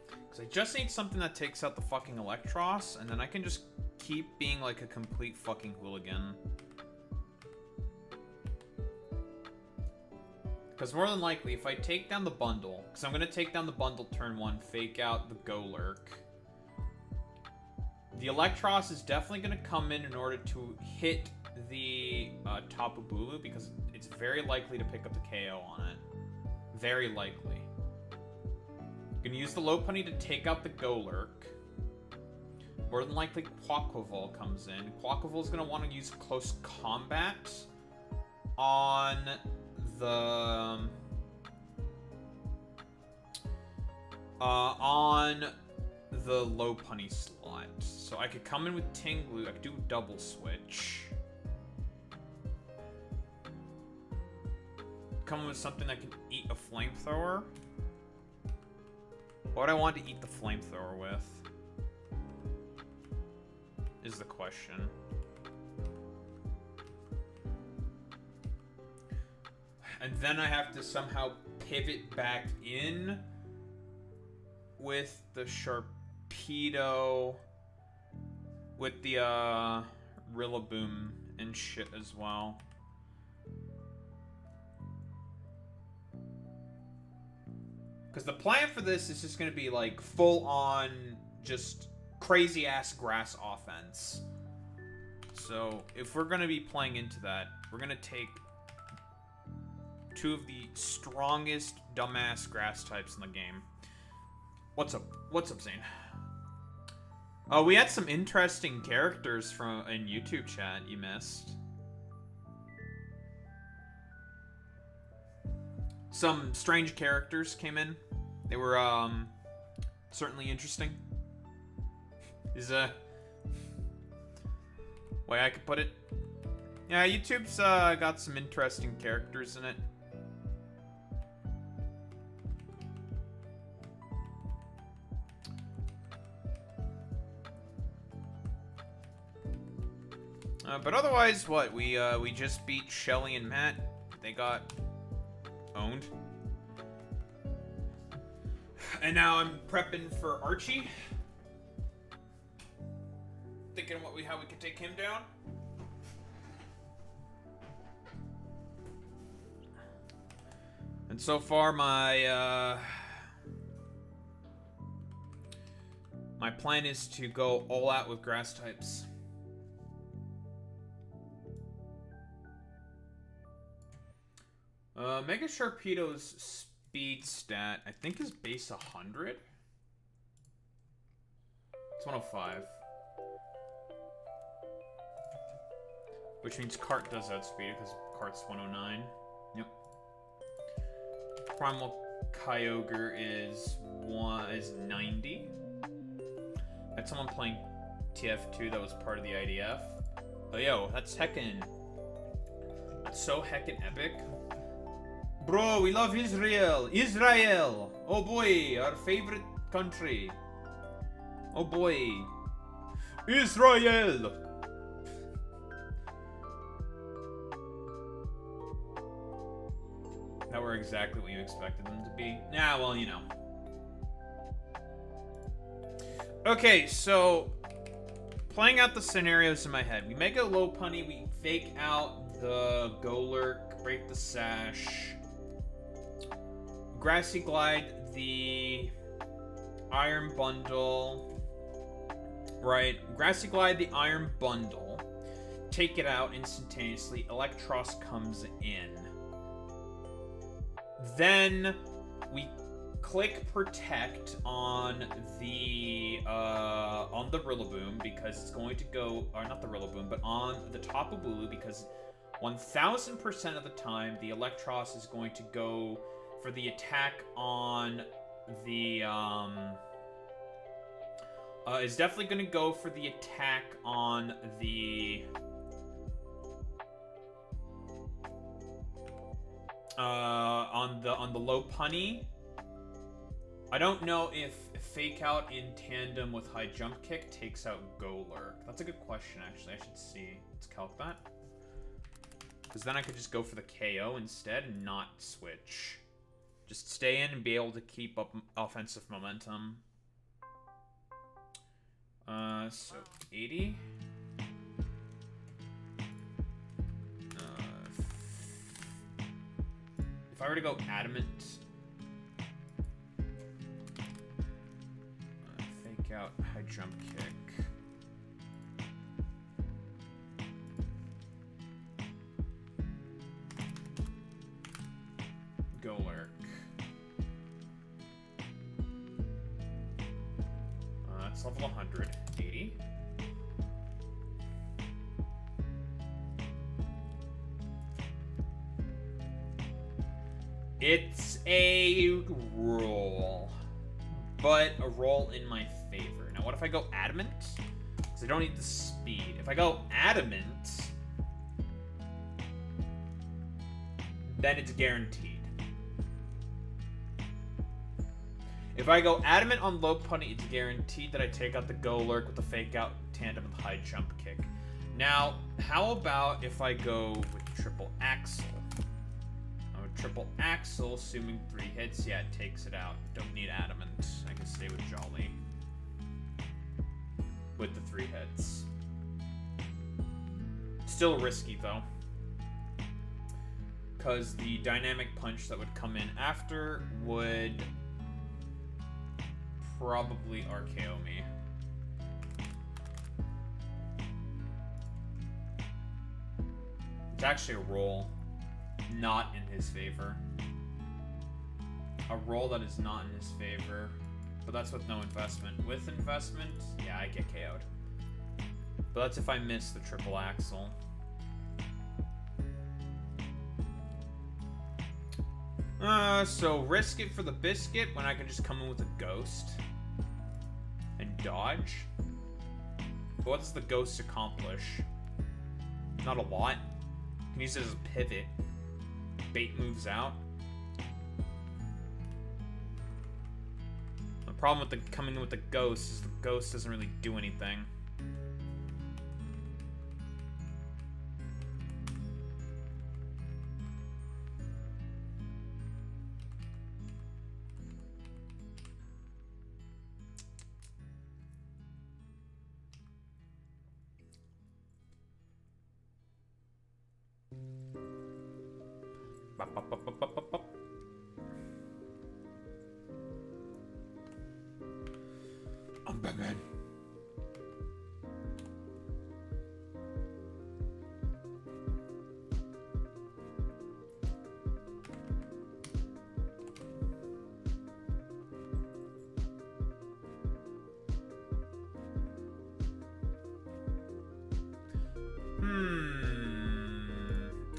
Because I just need something that takes out the fucking Electros, and then I can just keep being like a complete fucking hooligan. Because more than likely, if I take down the bundle, because I'm going to take down the bundle turn 1, fake out the Golurk, the Electros is definitely going to come in order to hit the Tapu Bulu, because it's very likely to pick up the KO on it. Very likely. You can use the Lopunny to take out the Golurk. More than likely, Quaquaval comes in. Quaquaval is going to want to use Close Combat on the on the low punny slot. So I could come in with Tinglu. I could do a double switch. Come in with something that can eat a flamethrower. What do I want to eat the flamethrower with? Is the question. And then I have to somehow pivot back in with the Sharpedo, with the Rillaboom and shit as well. Because the plan for this is just going to be like full on just crazy ass grass offense. So if we're going to be playing into that, we're going to take two of the strongest dumbass grass types in the game. What's up? What's up, Zane? Oh, we had some interesting characters from in YouTube chat you missed. Some strange characters came in. They were certainly interesting. Is a way I could put it. Yeah, YouTube's got some interesting characters in it. But otherwise, what? We just beat Shelly and Matt. They got owned. And now I'm prepping for Archie. Thinking how we could take him down. And so far, my plan is to go all out with grass types. Mega Sharpedo's speed stat, I think, is base 100. It's 105. Which means Cart does outspeed it, because Cart's 109. Yep. Primal Kyogre is 90. I had someone playing TF2 that was part of the IDF. Oh, yo, that's heckin'. That's so heckin' epic. Bro, we love Israel! Israel! Oh boy, our favorite country. Oh boy. Israel! That were exactly what you expected them to be. Nah, well, you know. Okay, so playing out the scenarios in my head. We make a low punny, we fake out the Golurk, break the sash. Grassy Glide the Iron Bundle. Right, Grassy Glide the Iron Bundle. Take it out instantaneously. Electros comes in. Then we click Protect on the Rillaboom because it's going to go, or not the Rillaboom, but on the Tapu Bulu because 1000% of the time the Electros is going to go for the attack on the is definitely going to go for the attack on the on the low punny. I don't know if Fake Out in tandem with High Jump Kick takes out Golurk. That's a good question, actually. I should see. Let's calc that. Because then I could just go for the KO instead and not switch. Just stay in and be able to keep up offensive momentum. So 80. If I were to go Adamant, fake out High Jump Kick. Golurk. That's level 100. 80. It's a roll. but a roll in my favor. Now, what if I go adamant? Because I don't need the speed. If I go adamant, then it's guaranteed. If I go adamant on low putty, it's guaranteed that I take out the go lurk with the fake out tandem with high jump kick. Now, how about if I go with triple axle? Triple axle, assuming 3 hits, yeah, it takes it out. Don't need adamant. I can stay with Jolly. With the 3 hits. Still risky, though. Because the dynamic punch that would come in after would probably RKO me. It's actually a roll. Not in his favor. A roll that is not in his favor. But that's with no investment. With investment, yeah, I get KO'd. But that's if I miss the triple axle. So risk it for the biscuit when I can just come in with a ghost. And dodge. But what does the ghost accomplish? Not a lot. You can use it as a pivot. Bait moves out. The problem with the coming in with the ghost is the ghost doesn't really do anything. I'm Batman.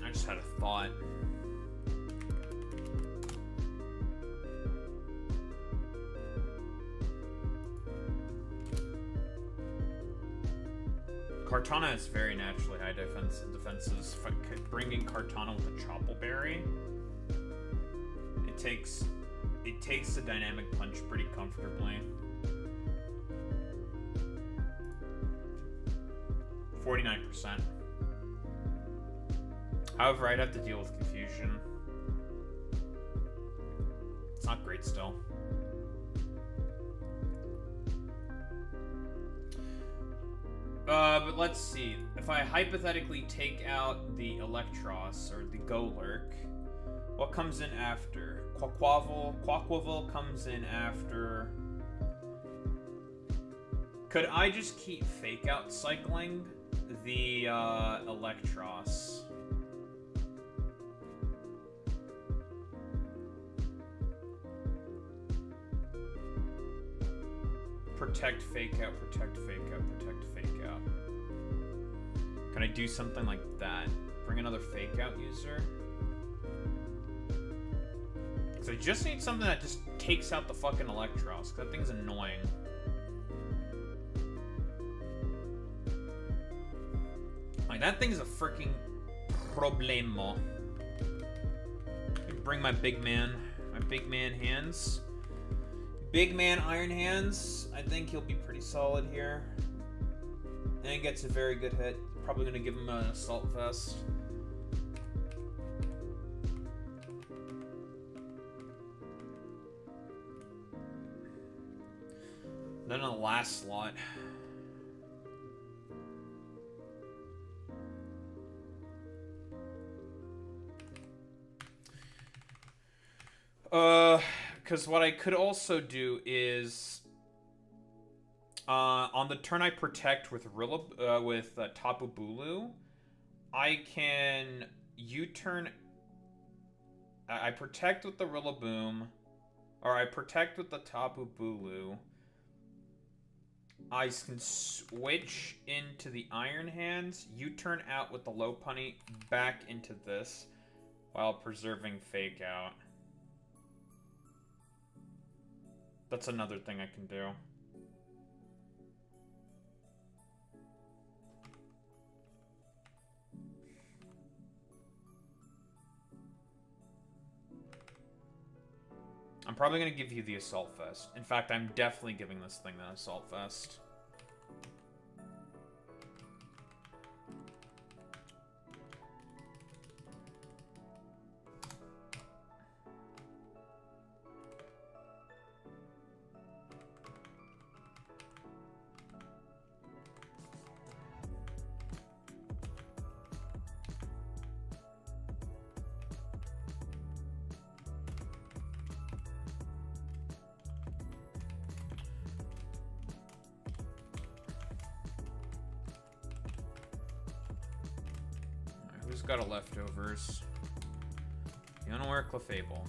I just had a thought. Kartana has very naturally high defenses. If I could bring in Kartana with a Choppleberry, it takes the dynamic punch pretty comfortably. 49%. However, I'd have to deal with confusion. It's not great still. But let's see. If I hypothetically take out the Electros, or the Golurk, what comes in after? Quaquaval comes in after... Could I just keep fake out cycling the Electros? Protect, fake out, protect, fake out, protect, fake out. Can I do something like that? Bring another fake out user? Because I just need something that just takes out the fucking Electros, because that thing's annoying. Like, that thing's a freaking problemo. Bring my big man hands. Big man Iron Hands. I think he'll be pretty solid here. And he gets a very good hit. Probably gonna give him an assault vest. Then in the last slot. Because what I could also do is, on the turn I protect with Tapu Bulu, I can U-turn. I protect with the Rillaboom, or I protect with the Tapu Bulu. I can switch into the Iron Hands, U-turn out with the Lopunny, back into this, while preserving Fake Out. That's another thing I can do. I'm probably going to give you the Assault Vest. In fact, I'm definitely giving this thing the Assault Vest. Who's got a leftovers? The Unaware Clefable.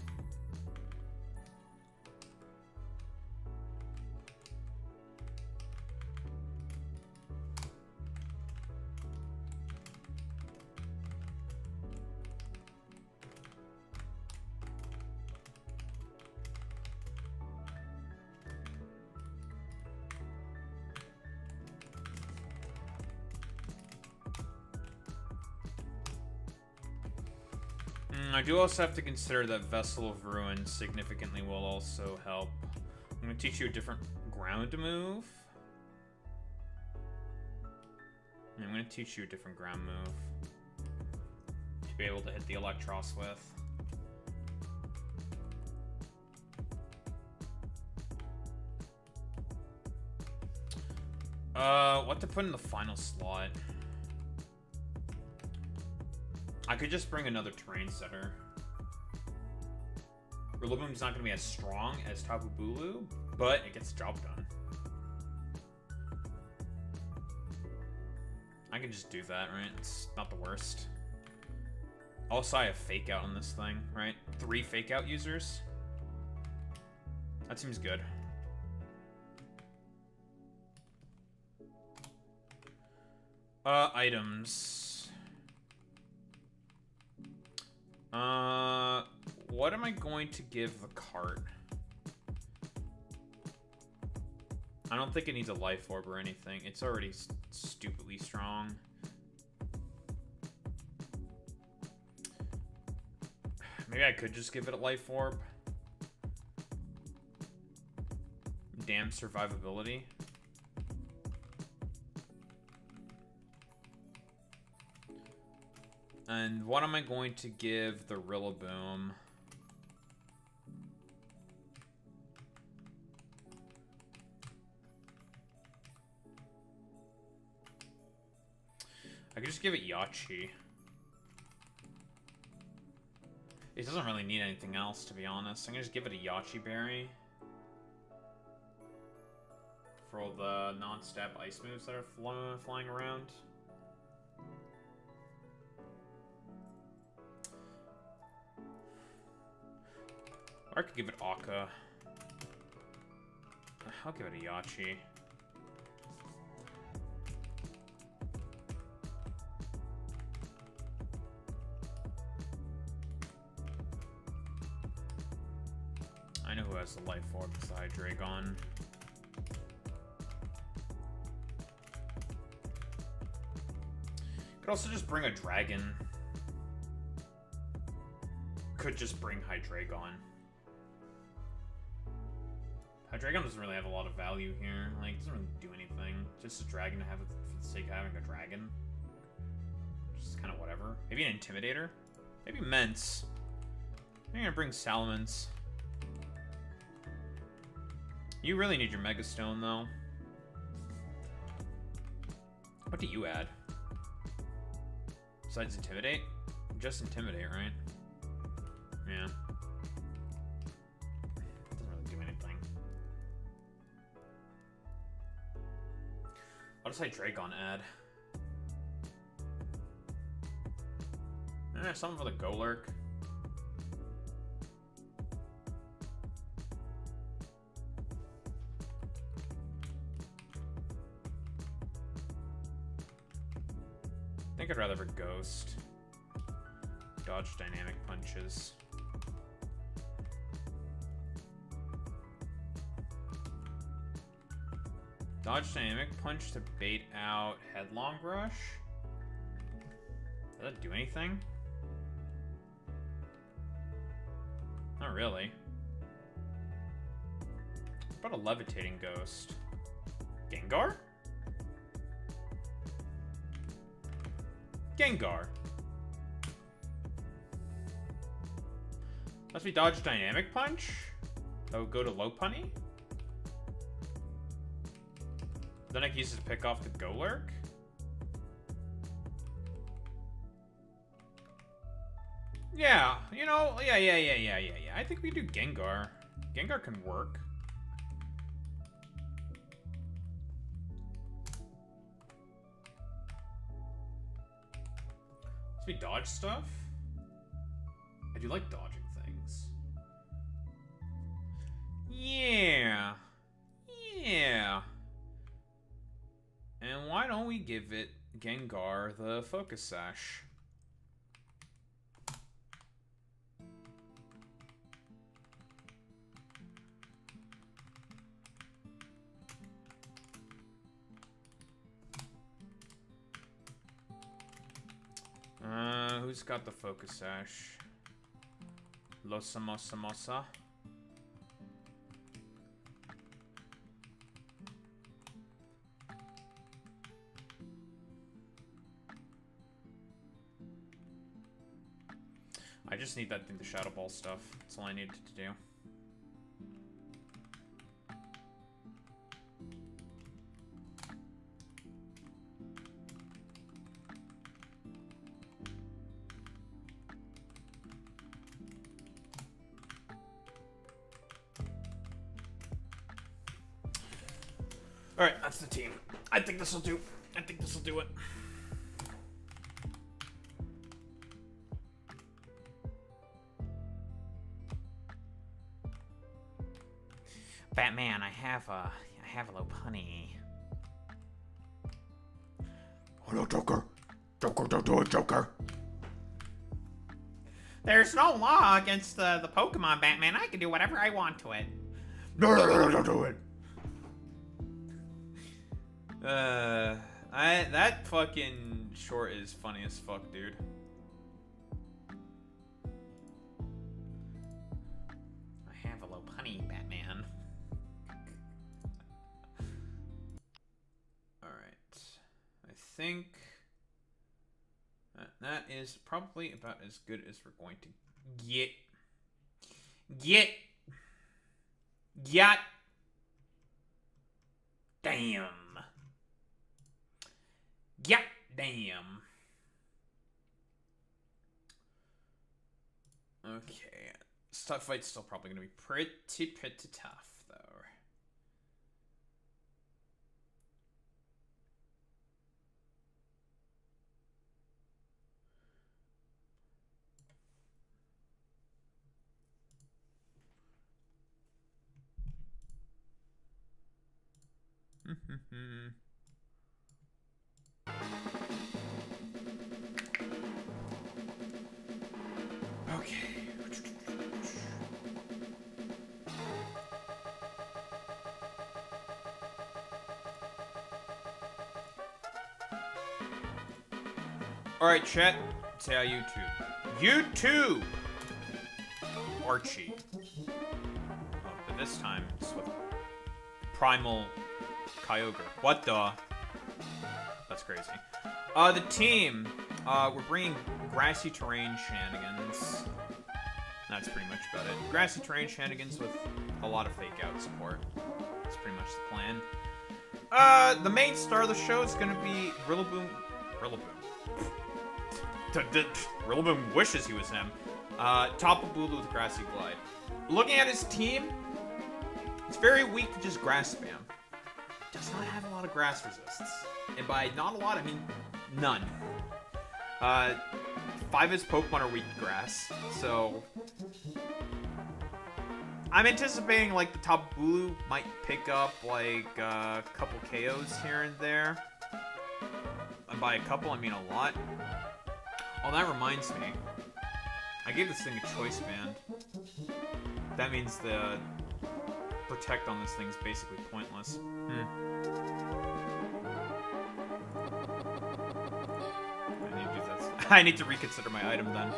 I do also have to consider that Vessel of Ruin significantly will also help. I'm going to teach you a different ground move. I'm going to teach you a different ground move to be able to hit the Electros with. What to put in the final slot? I could just bring another terrain setter. Rillaboom's not going to be as strong as Tapu Bulu, but it gets the job done. I can just do that, right? It's not the worst. Also, I have Fake Out on this thing, right? 3 Fake Out users. That seems good. Items. What am I going to give the cart? I don't think it needs a life orb or anything. It's already stupidly strong. Maybe I could just give it a life orb. Damn survivability. And what am I going to give the Rillaboom? I could just give it Yachi. It doesn't really need anything else, to be honest. I'm gonna just give it a Yachi Berry. For all the non-stab ice moves that are flying around. Or I could give it Akka. I'll give it a Yachi. I know who has the life orb beside Dragon. Could also just bring a dragon. Could just bring Hydreigon. Hydreigon doesn't really have a lot of value here. Like, it doesn't really do anything. Just a dragon to have it for the sake of having a dragon. Just kind of whatever. Maybe an Intimidator? Maybe Mence. I'm gonna bring Salamence. You really need your Mega Stone, though. What do you add? Besides Intimidate? Just Intimidate, right? Yeah. Doesn't really do anything. What does Hydreigon add? Something for the Golurk. I think I'd rather have a Ghost. Dodge Dynamic Punches. Dodge dynamic punch to bait out headlong rush. Does that do anything? Not really. What about a levitating ghost? Gengar? Gengar. Must be dodge dynamic punch? That would go to low punny? Then I can use it to pick off the Golurk? Yeah, you know, yeah. I think we do Gengar. Gengar can work. Does we dodge stuff? I do like dodging things. Yeah. And why don't we give it Gengar the Focus Sash? Who's got the Focus Sash? Losamosa. I just need that thing to Shadow Ball stuff. That's all I needed to do. Alright, that's the team. I think this'll do. I think this'll do it. Batman, I have a Lopunny. Hello, Joker. Joker, don't do it, Joker. There's no law against the Pokemon, Batman. I can do whatever I want to it. No, don't do it. That fucking short is funny as fuck, dude. I have a Lopunny, Batman. Alright. I think that is probably about as good as we're going to get. Damn. Yeah, damn. Okay. Stock fight's still probably gonna be pretty tough, though. Okay. Alright, chat. Say hi, YouTube. YouTube! Archie. Oh, but this time it's with Primal Kyogre. What the? That's crazy. The team. We're bringing grassy terrain shenanigans. That's pretty much about it. Grassy terrain shenanigans with a lot of fake out support. That's pretty much the plan. The main star of the show is gonna be Rillaboom. Rillaboom wishes he was him. Tapu Bulu with Grassy Glide. Looking at his team, it's very weak to just grass spam. Does not have a lot of grass resists. And by not a lot, I mean none. 5 of his Pokemon are weak to grass, so I'm anticipating like the Tapu Bulu might pick up like a couple KOs here and there. And by a couple, I mean a lot. Oh, that reminds me. I gave this thing a choice band. That means the protect on this thing is basically pointless. I need to do this. I need to reconsider my item then.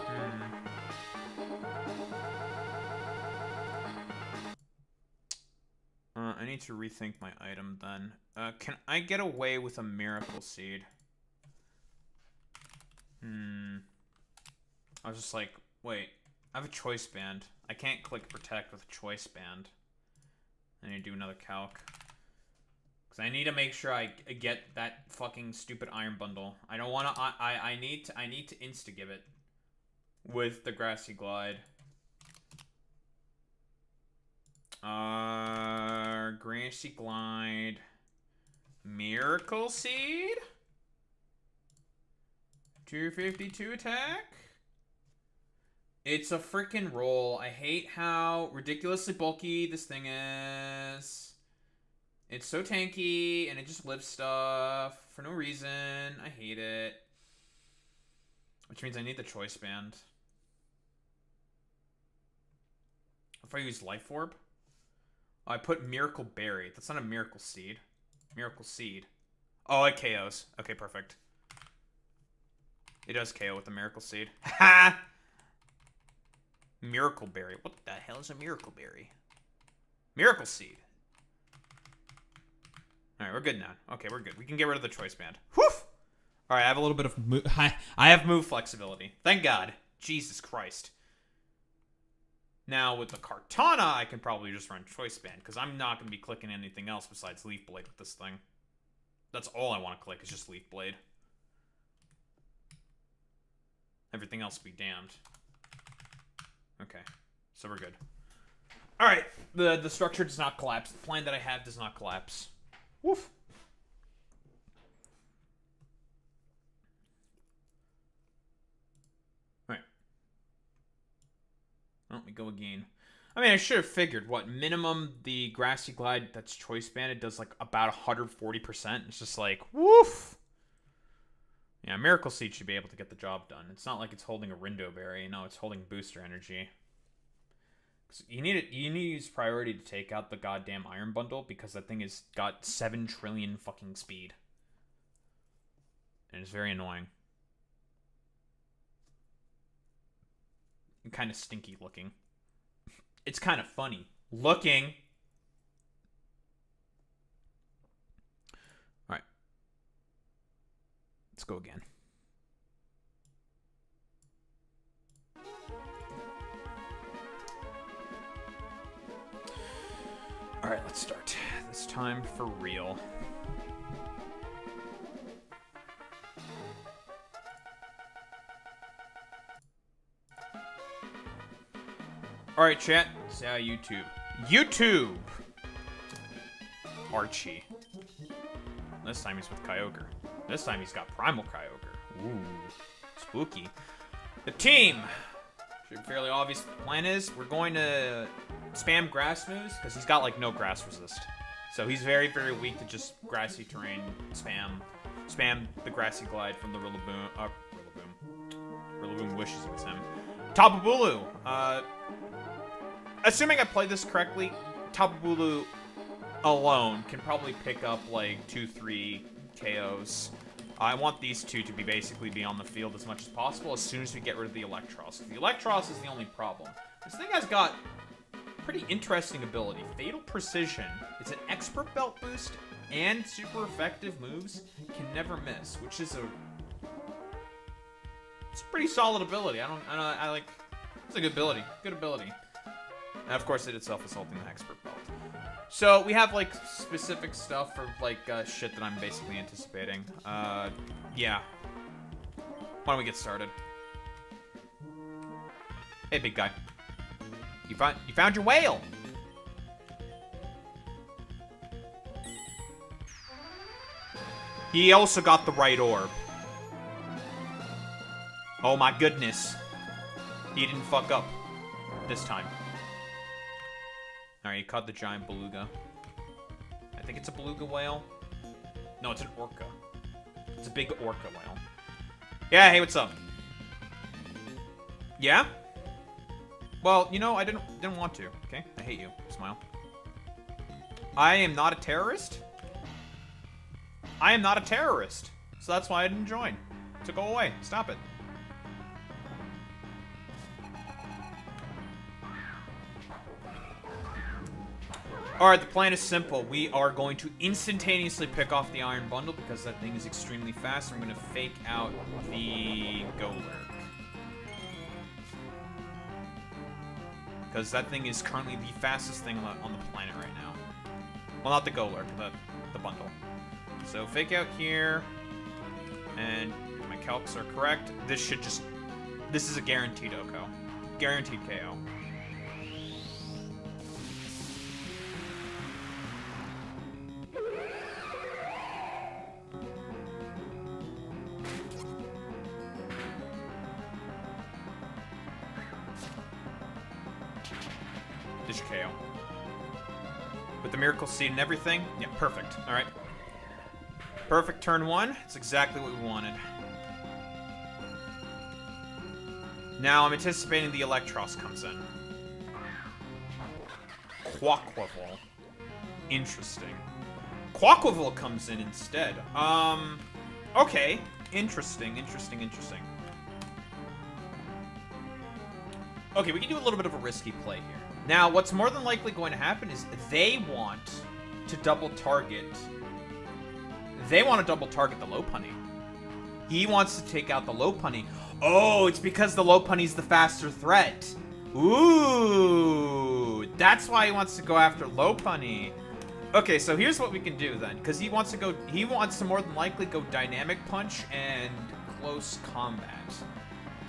I need to rethink my item then. Can I get away with a miracle seed? I was just like, wait, I have a choice band. I can't click protect with a choice band. I need to do another calc. Because I need to make sure I get that fucking stupid iron bundle. I don't want to, I need to insta-give it with the grassy glide. Grassy glide. Miracle seed? 252 attack? It's a freaking roll. I hate how ridiculously bulky this thing is. It's so tanky, and it just lifts stuff for no reason. I hate it. Which means I need the choice band. If I use Life Orb? Oh, I put Miracle Berry. That's not a Miracle Seed. Miracle Seed. Oh, it KOs. Okay, perfect. It does KO with the Miracle Seed. Ha! Miracle Berry. What the hell is a Miracle Berry? Miracle Seed. Alright, we're good now. Okay, we're good. We can get rid of the choice band. Whew! Alright, I have a little bit of I have move flexibility. Thank God. Jesus Christ. Now, with the Kartana, I can probably just run choice band, because I'm not going to be clicking anything else besides Leaf Blade with this thing. That's all I want to click, is just Leaf Blade. Everything else be damned. Okay, so we're good. Alright, the structure does not collapse. The plan that I have does not collapse. Woof. Alright. Let me go again. I mean, I should have figured what minimum the Grassy Glide that's choice banded does like about 140%. It's just like, woof. Yeah, Miracle Seed should be able to get the job done. It's not like it's holding a Rindo Berry. No, it's holding booster energy. You need to use priority to take out the goddamn iron bundle because that thing has got 7 trillion fucking speed. And it's very annoying. And kind of stinky looking. It's kind of funny looking. Alright. Let's go again. Alright, let's start. This time for real. Alright, chat. Say hi, YouTube. YouTube! Archie. This time he's with Kyogre. This time he's got Primal Kyogre. Ooh. Spooky. The team! Should be fairly obvious what the plan is. We're going to spam grass moves, because he's got, like, no grass resist. So he's very, very weak to just grassy terrain spam. Spam the Grassy Glide from the Rillaboom. Rillaboom wishes it was him. Tapu Bulu! Assuming I played this correctly, Tapu Bulu alone can probably pick up, like, 2-3 KOs. I want these two to basically be on the field as much as possible as soon as we get rid of the Electros. The Electros is the only problem. This thing has got pretty interesting ability. Fatal Precision. It's an expert belt boost and super effective moves can never miss, which is it's a pretty solid ability. I like, it's a good ability. Good ability. And of course it itself is holding the expert belt. So we have like specific stuff for like shit that I'm basically anticipating. Yeah. Why don't we get started? Hey, big guy. You found your whale. He also got the right orb. Oh my goodness. He didn't fuck up this time. Alright, he caught the giant beluga. I think it's a beluga whale. No, it's an orca. It's a big orca whale. Yeah, hey, what's up? Yeah? Well, you know, I didn't want to, okay? I hate you. Smile. I am not a terrorist. I am not a terrorist. So that's why I didn't join. So go away. Stop it. Alright, the plan is simple. We are going to instantaneously pick off the iron bundle because that thing is extremely fast. I'm going to fake out the Golurk. Because that thing is currently the fastest thing on the planet right now. Well, not the Golurk, the bundle. So fake out here. And if my calcs are correct, this should just... This is a guaranteed OKO. Guaranteed KO. This should KO. With the Miracle Seed and everything? Yeah, perfect. Alright. Perfect turn one. It's exactly what we wanted. Now I'm anticipating the Electros comes in. Quaquaval. Interesting. Quaquaval comes in instead. Okay. Interesting. Okay, we can do a little bit of a risky play here. Now, what's more than likely going to happen is they want to double target... They want to double target the Lopunny. He wants to take out the Lopunny. Oh, it's because the Lopunny's the faster threat. Ooh, that's why he wants to go after Lopunny. Okay, so here's what we can do then, because he wants to more than likely go Dynamic Punch and Close Combat.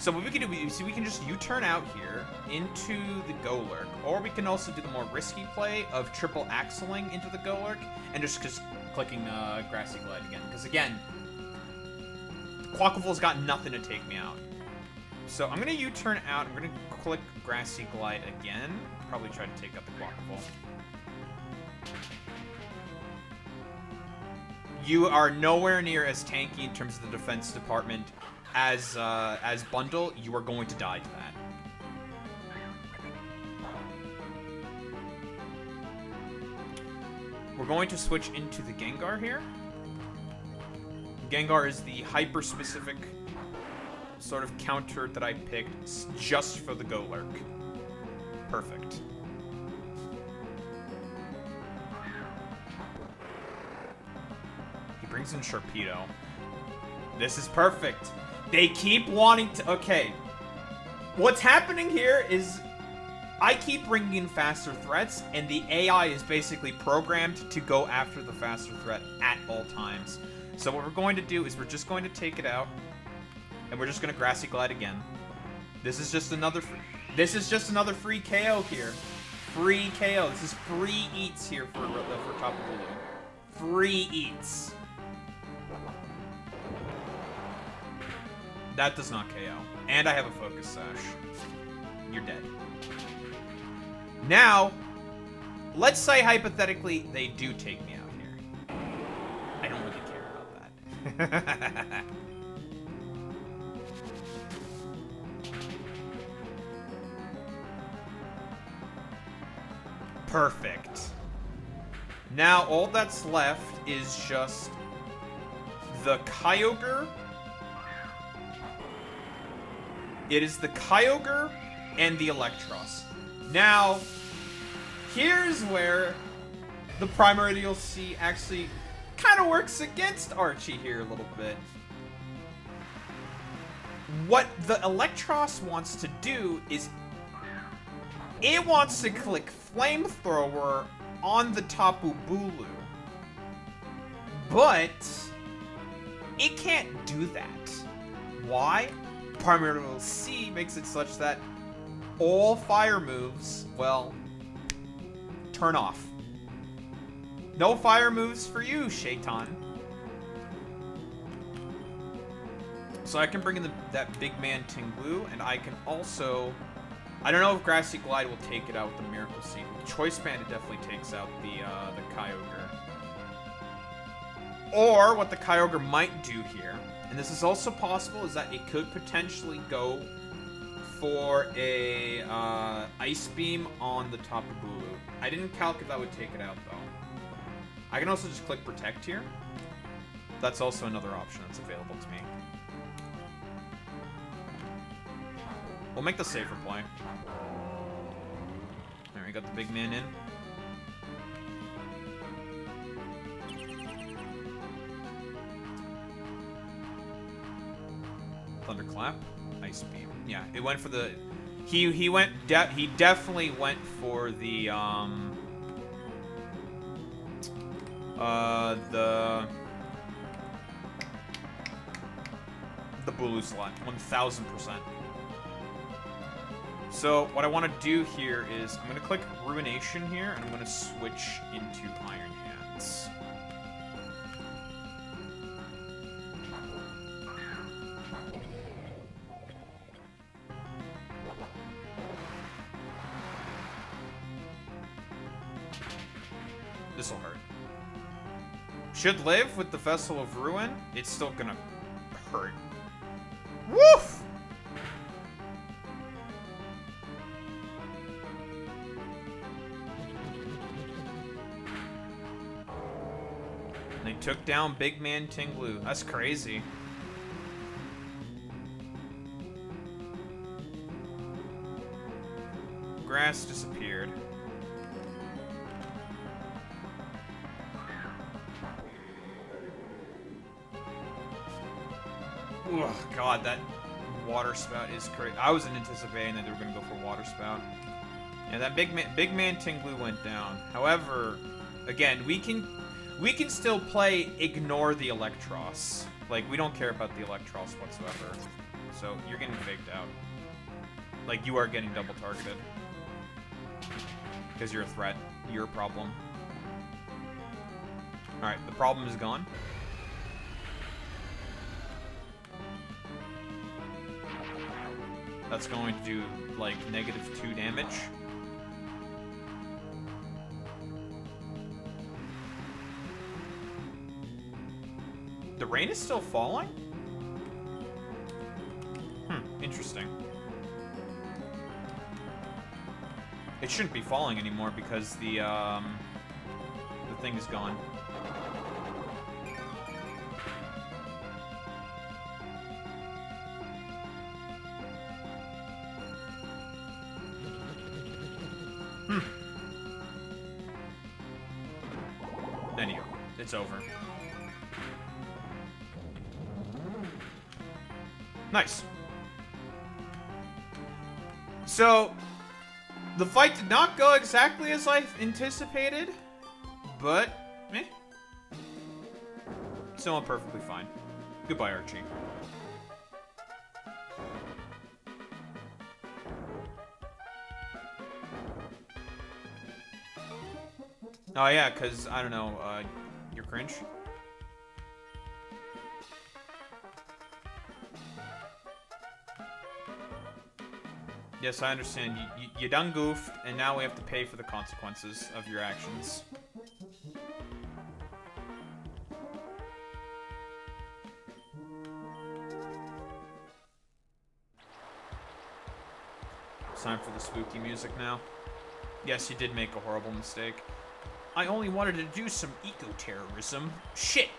So what we can do is we can just U-turn out here into the Golurk, or we can also do the more risky play of triple axling into the Golurk and just clicking Grassy Glide again. Because again, Quaquaval's got nothing to take me out. So I'm gonna U-turn out. I'm gonna click Grassy Glide again. Probably try to take out the Quaquaval. You are nowhere near as tanky in terms of the defense department as Bundle. You are going to die to that. We're going to switch into the Gengar here. Gengar is the hyper-specific sort of counter that I picked just for the Golurk. Perfect. He brings in Sharpedo. This is perfect. They keep wanting to... Okay. What's happening here is I keep bringing in faster threats, and the AI is basically programmed to go after the faster threat at all times. So what we're going to do is we're just going to take it out, and we're just going to Grassy Glide again. This is just another free KO here. Free KO. This is free eats here for Tapu Bulu. Free eats. That does not KO. And I have a Focus Sash. You're dead. Now, let's say hypothetically they do take me out here. I don't really care about that. Perfect. Now all that's left is just the Kyogre. It is the Kyogre and the Electros. Now, here's where the Primordial Sea actually kind of works against Archie here a little bit. What the Electros wants to do is it wants to click Flamethrower on the Tapu Bulu. But it can't do that. Why? Primordial Sea makes it such that all fire moves, well, turn off. No fire moves for you, Shaitan. So I can bring in that big man Tinglu, and I can also... I don't know if Grassy Glide will take it out with the Miracle Seed. With Choice Band, it definitely takes out the Kyogre. Or what the Kyogre might do here, and this is also possible, is that it could potentially go for a Ice Beam on the Tapu Bulu. I didn't calculate that would take it out, though. I can also just click protect here. That's also another option that's available to me. We'll make the safer play. There, we got the big man in. Thunderclap, ice beam. Yeah, it went for the. He definitely went for the Bulu slot, 1000%. So what I want to do here is I'm going to click Ruination here, and I'm going to switch into Iron Hands. This'll hurt. Should live with the Vessel of Ruin. It's still gonna hurt. Woof! They took down Big Man Tinglu. That's crazy. Grass disappeared. Oh god, that water spout is crazy. I wasn't anticipating that they were going to go for water spout. Yeah, that big man Tinglu went down. However, again, we can still play ignore the Electros. Like, we don't care about the Electros whatsoever. So you're getting faked out. Like, you are getting double targeted because you're a threat. You're a problem. All right, the problem is gone. That's going to do, like, -2 damage. The rain is still falling? Interesting. It shouldn't be falling anymore because the thing is gone. Anyway, it's over. Nice. So, the fight did not go exactly as I anticipated, but, still went perfectly fine. Goodbye, Archie. Oh yeah, because, I don't know, you're cringe? Yes, I understand. You done goofed, and now we have to pay for the consequences of your actions. It's time for the spooky music now. Yes, you did make a horrible mistake. I only wanted to do some eco-terrorism. Shit!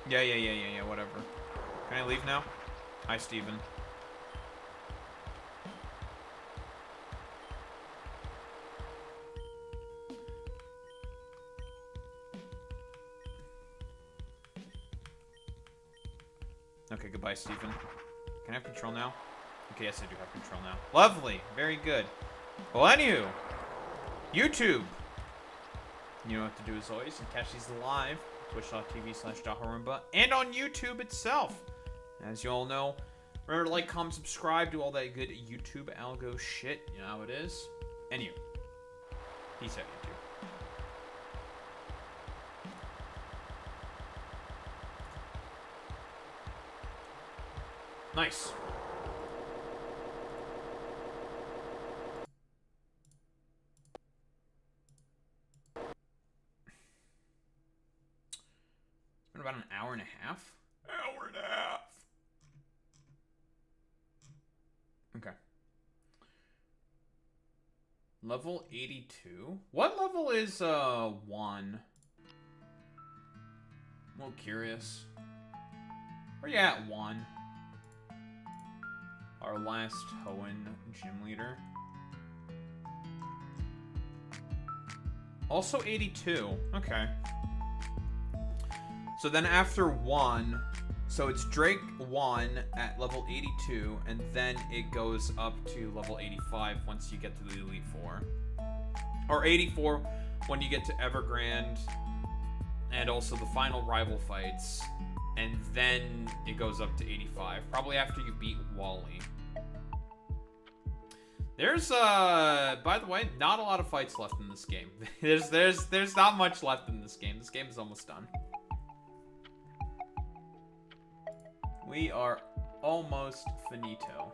Yeah, whatever. Can I leave now? Hi, Steven. Okay, goodbye, Steven. Can I have control now? Okay, yes, I do have control now. Lovely! Very good. Well, anywho, YouTube! You know what to do as always, and catch these live. Twitch.tv/Daharumba, and on YouTube itself. As you all know, remember to like, comment, subscribe, do all that good YouTube algo shit. You know how it is. Anyway, peace out, YouTube. Nice. About an hour and a half. Hour and a half. Okay. Level 82? What level is, 1? I'm a little curious. Where you at, 1? Our last Hoenn gym leader. Also 82. Okay. So then after 1, so it's Drake 1 at level 82, and then it goes up to level 85 once you get to the Elite Four. Or 84 when you get to Evergrande, and also the final rival fights, and then it goes up to 85, probably after you beat Wally. There's by the way, not a lot of fights left in this game. there's not much left in this game. This game is almost done. We are almost finito.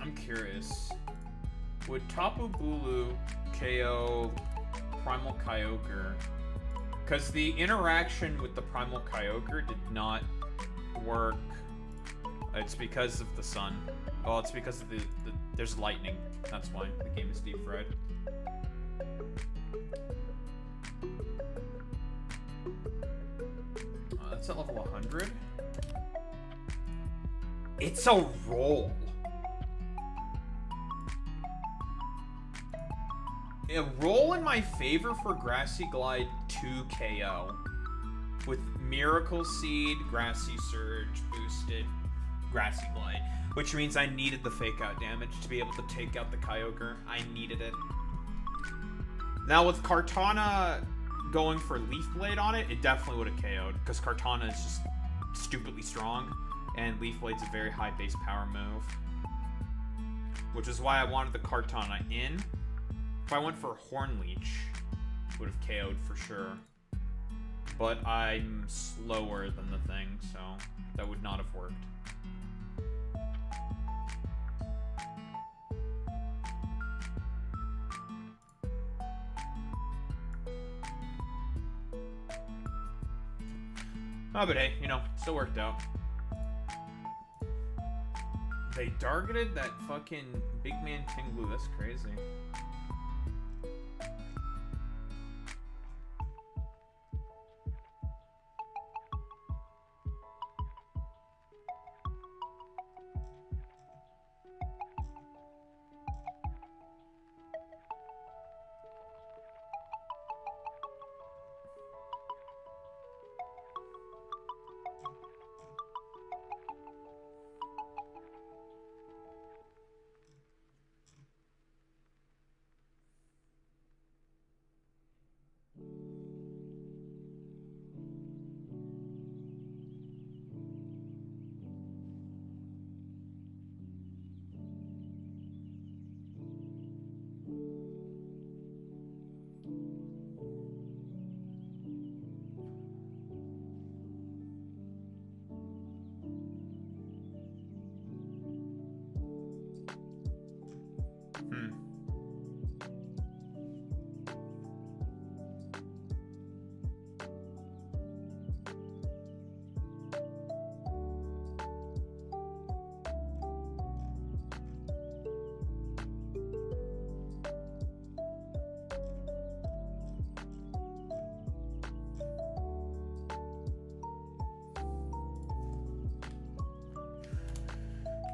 I'm curious. Would Tapu Bulu KO Primal Kyogre? Because the interaction with the Primal Kyogre did not work. It's because of the sun. Oh, it's because of the there's lightning. That's why the game is deep fried. That's at level 100. It's a roll. A roll in my favor for Grassy Glide 2 KO. With Miracle Seed, Grassy Surge, boosted Grassy Glide. Which means I needed the fake out damage to be able to take out the Kyogre. I needed it. Now with Kartana going for Leaf Blade on it, it definitely would have KO'd. Because Kartana is just stupidly strong. And Leaf Blade's a very high base power move. Which is why I wanted the Kartana in. If I went for Horn Leech, would have KO'd for sure. But I'm slower than the thing, so that would not have worked. Oh, but hey, you know, still worked out. They targeted that fucking big man Tinglu, that's crazy.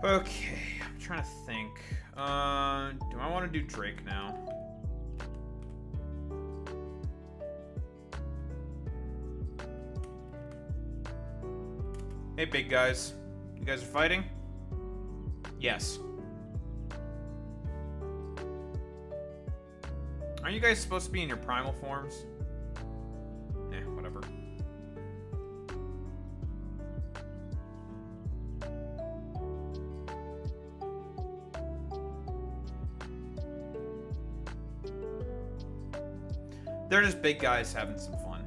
Okay, I'm trying to think. Do I want to do Drake now? Hey, big guys. You guys are fighting? Yes. Aren't you guys supposed to be in your primal forms? Eh, whatever. They're just big guys having some fun.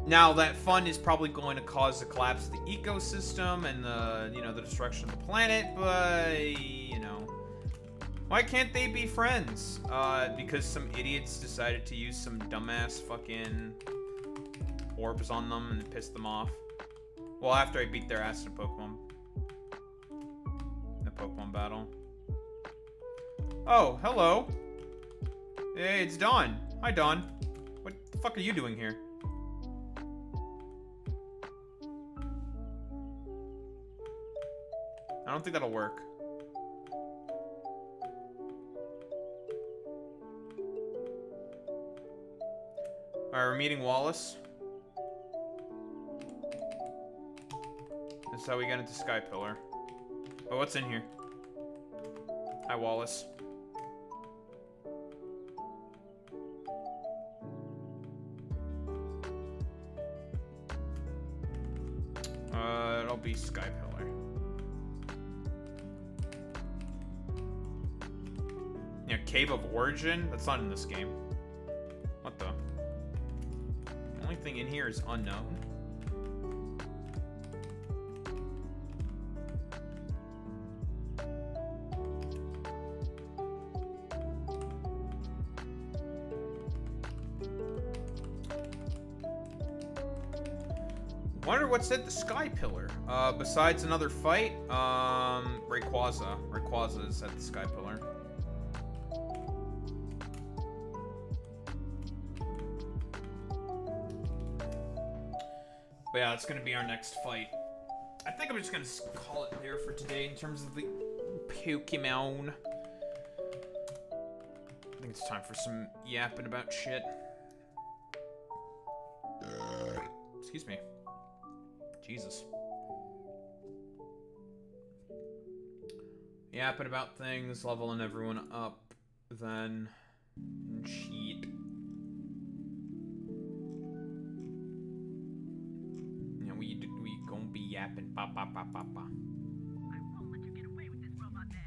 Now, that fun is probably going to cause the collapse of the ecosystem and the, you know, the destruction of the planet, but, you know, why can't they be friends? Because some idiots decided to use some dumbass fucking orbs on them and piss them off. Well, after I beat their ass in the Pokemon battle. Oh, hello. Hey, it's Dawn. Hi, Dawn. What the fuck are you doing here? I don't think that'll work. Alright, we're meeting Wallace. This is how we get into Sky Pillar. Oh, what's in here? Hi, Wallace. It'll be Sky Pillar. Yeah, Cave of Origin? That's not in this game. What the? The only thing in here is unknown. Wonder what's at the Sky Pillar. Besides another fight, Rayquaza. Rayquaza is at the Sky Pillar. But yeah, it's gonna be our next fight. I think I'm just gonna call it there for today in terms of the Pokemon. I think it's time for some yapping about shit. Excuse me. Jesus. Yapping about things, leveling everyone up, then cheat. Yeah, we gonna be yapping, ba ba ba ba ba. I won't let you get away with this, robot man.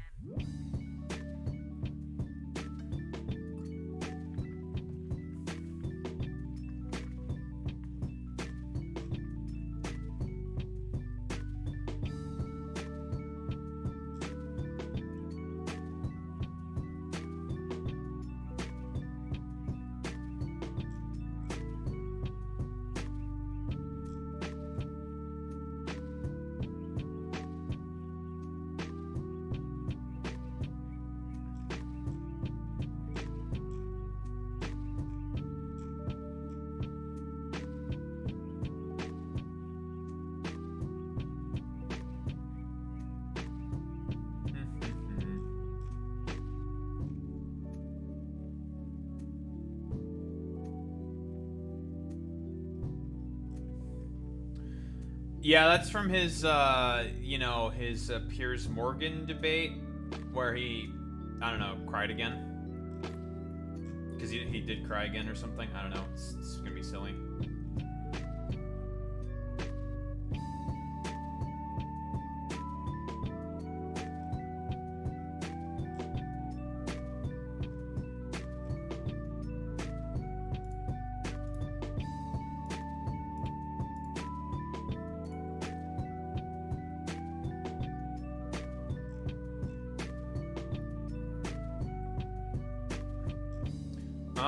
Yeah, that's from his, you know, his Piers Morgan debate, where he, I don't know, cried again. Because he did cry again or something. I don't know. It's gonna be silly.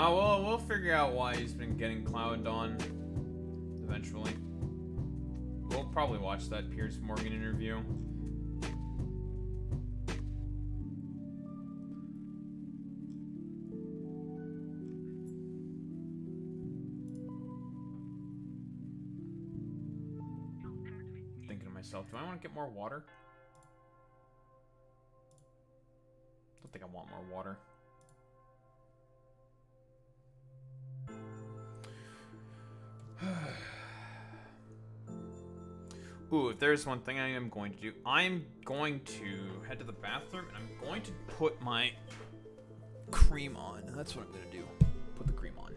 Well, we'll figure out why he's been getting clowned on eventually. We'll probably watch that Piers Morgan interview. Thinking to myself, do I want to get more water? Don't think I want more water. Ooh, if there's one thing I am going to do, I'm going to head to the bathroom and I'm going to put my cream on. That's what I'm going to do. Put the cream on.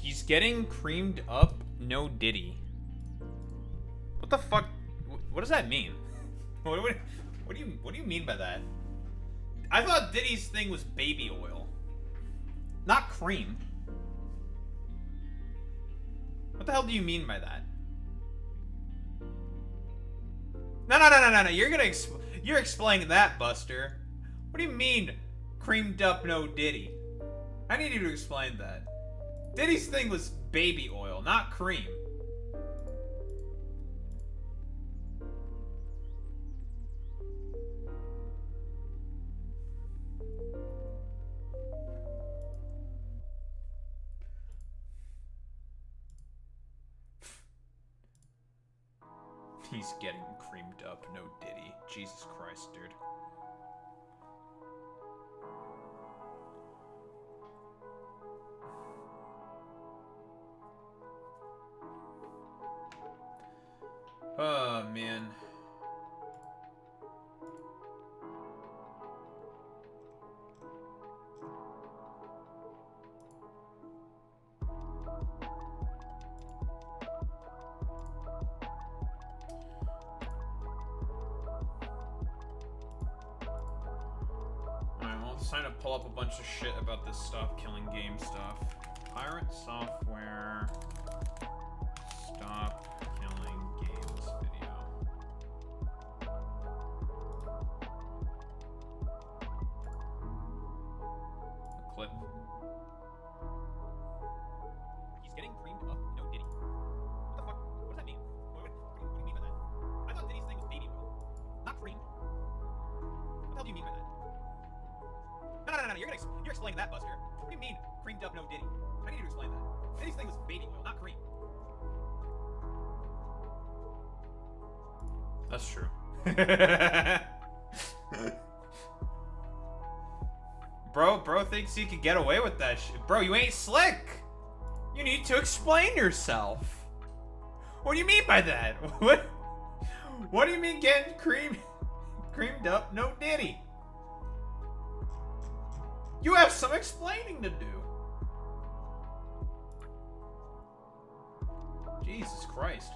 He's getting creamed up, no Diddy. What the fuck? What does that mean? What do you mean by that? I thought Diddy's thing was baby oil, not cream. What the hell do you mean by that? No. You're explaining that, Buster. What do you mean, creamed up, no Diddy? I need you to explain that. Diddy's thing was baby oil, not cream. He's getting creamed up, no Diddy. Jesus Christ, dude. Oh, man. Alright, well, it's time to pull up a bunch of shit about this stop killing game stuff. Pirate software. Stop killing games video. A clip. He's getting creamed up, no Diddy. What the fuck? What does that mean? What do you mean by that? I thought Diddy's thing was baby oil, not cream. What the hell do you mean by that? No. You're explaining that, Buster. What do you mean, creamed up, no Diddy? I need you to explain that. Diddy's thing was baby oil, not cream. That's true. Bro thinks he could get away with that shit. Bro, you ain't slick. You need to explain yourself. What do you mean by that? What do you mean getting creamed up, no Diddy? You have some explaining to do. Jesus Christ.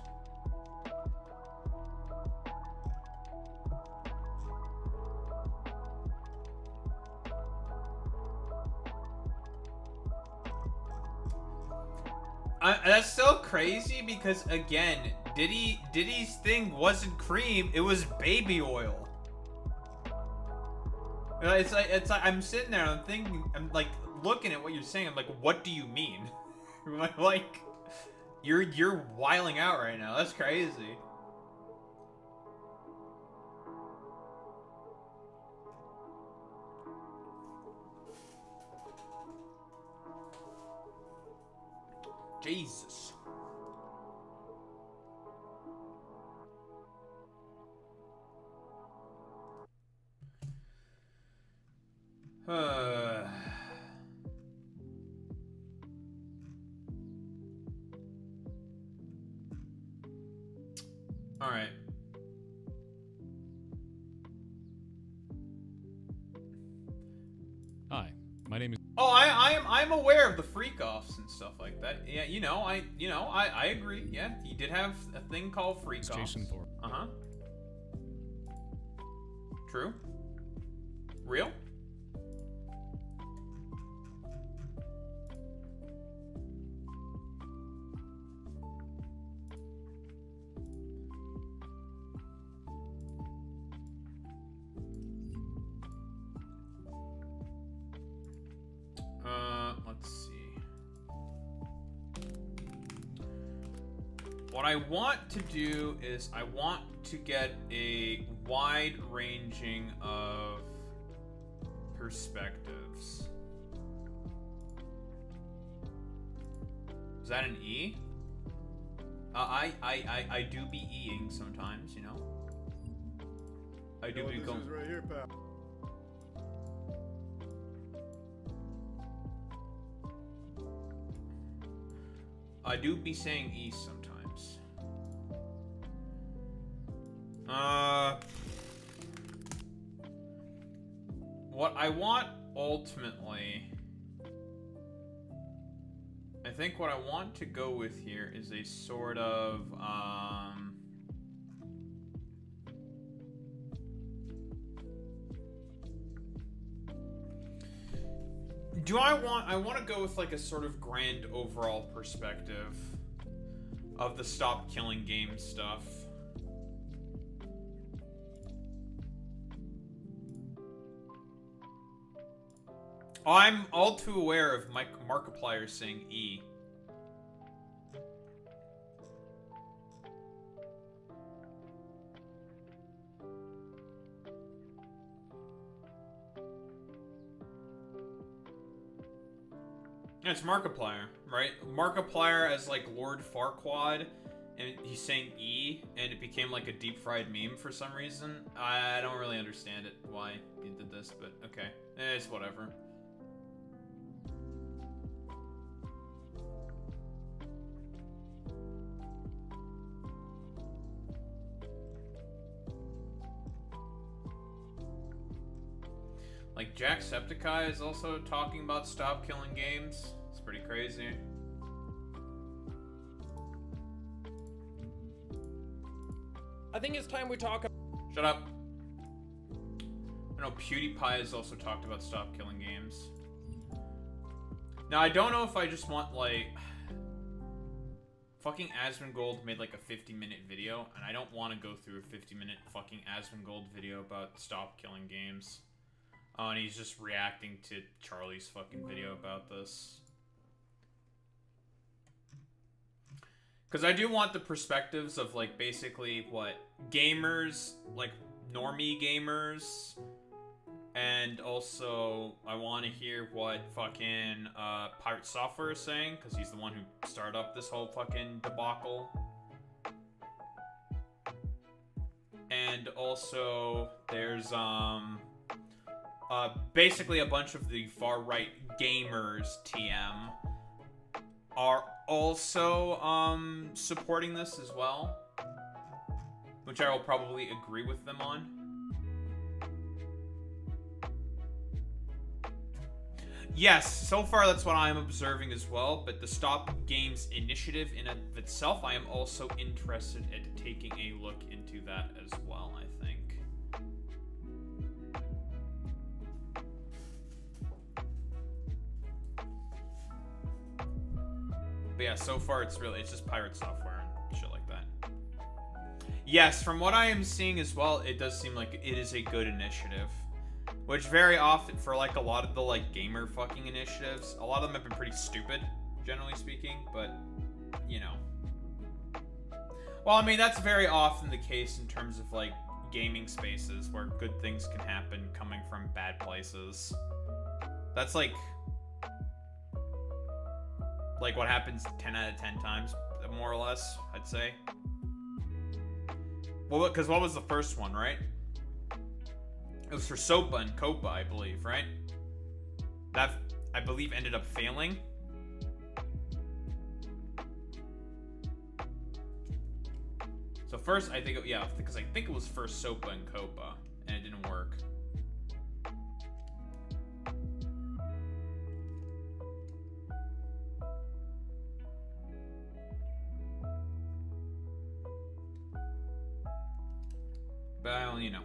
That's so crazy because again, Diddy's thing wasn't cream, it was baby oil. It's like I'm sitting there, I'm thinking, I'm like looking at what you're saying. I'm like, what do you mean? Like, you're wiling out right now. That's crazy. Jesus. All right. Hi, my name is Oh, I'm aware of the freak offs and stuff like that. Yeah, I agree. Yeah, he did have a thing called freak offs. Jason Thorpe. Uh-huh. True. Real? Let's see. What I want to do is I want to get a wide ranging of perspectives. Is that an E? I do be E-ing sometimes, you know. I do be going. Right here, pal. I do be saying E sometimes. What I want ultimately, I think what I want to go with here is a sort of, I want to go with like a sort of grand overall perspective of the stop killing game stuff. I'm all too aware of Markiplier saying E. It's Markiplier, right? Markiplier as like Lord Farquaad, and he's saying E, and it became like a deep fried meme for some reason. I don't really understand it, why he did this, but okay. It's whatever. Like, Jacksepticeye is also talking about stop killing games. It's pretty crazy. I think it's time we talk. Shut up. I know PewDiePie has also talked about stop killing games. Now, I don't know if I just want, like... Fucking Asmongold made, like, a 50-minute video, and I don't want to go through a 50-minute fucking Asmongold video about stop killing games. Oh, and he's just reacting to Charlie's fucking video about this. Because I do want the perspectives of, like, basically, what, gamers, like, normie gamers, and also I want to hear what fucking Pirate Software is saying, because he's the one who started up this whole fucking debacle. And also, there's, basically a bunch of the far-right gamers, TM, are also, supporting this as well. Which I will probably agree with them on. Yes, so far that's what I am observing as well, but the Stop Games initiative in of itself, I am also interested in taking a look into that as well, I think. But yeah, so far it's just Pirate Software and shit like that. Yes, from what I am seeing as well, it does seem like it is a good initiative. Which very often, for like a lot of the like gamer fucking initiatives, a lot of them have been pretty stupid, generally speaking, but, you know. Well, I mean, that's very often the case in terms of like gaming spaces where good things can happen coming from bad places. That's like what happens 10 out of 10 times, more or less, I'd say. Well, because what was the first one, right? It was for SOPA and COPA, I believe, right? That, I believe, ended up failing. So first, I think, yeah, because I think it was first SOPA and COPA, and it didn't work. Well, you know.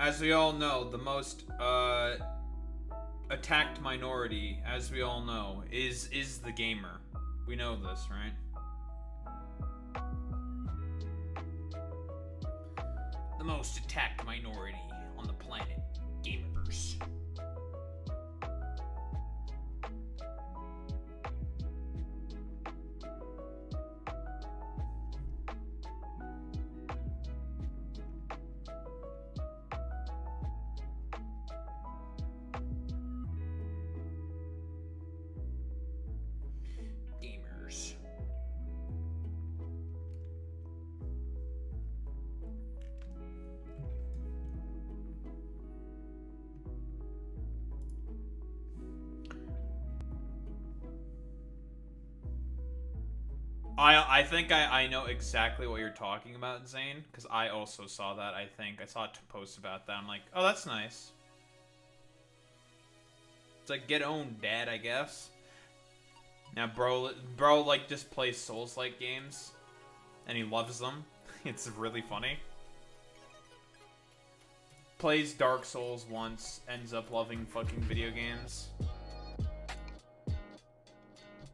As we all know, the most attacked minority, as we all know, is the gamer. We know this, right? The most attacked minority on the planet, gamers. I think I know exactly what you're talking about, Zane, because I also saw that, I think. I saw a post about that. I'm like, oh, that's nice. It's like, get owned, Dad, I guess. Now, bro, like, just plays Souls-like games, and he loves them. It's really funny. Plays Dark Souls once, ends up loving fucking video games.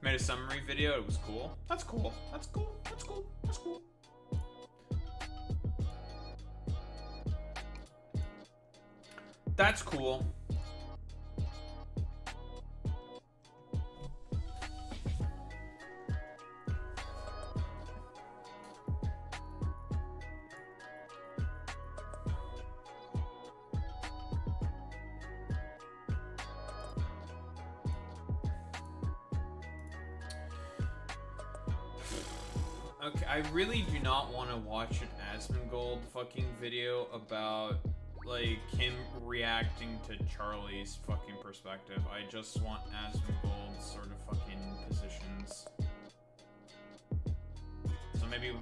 Made a summary video, it was cool. That's cool. That's cool. That's cool. That's cool. That's cool. Okay, I really do not want to watch an Asmongold fucking video about, like, him reacting to Charlie's fucking perspective. I just want Asmongold's sort of fucking positions. So maybe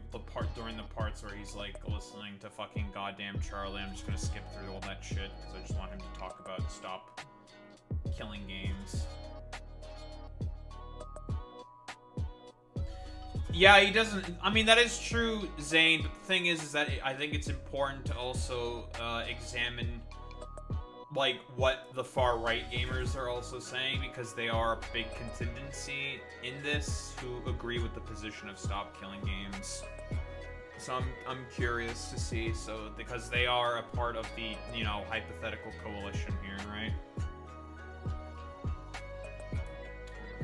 during the parts where he's, like, listening to fucking goddamn Charlie, I'm just gonna skip through all that shit, because I just want him to talk about stop killing games. Yeah, he doesn't. I mean, that is true, Zane. But the thing is that I think it's important to also examine, like, what the far right gamers are also saying, because they are a big contingency in this who agree with the position of stop killing games. So I'm curious to see. So because they are a part of the, you know, hypothetical coalition here, right?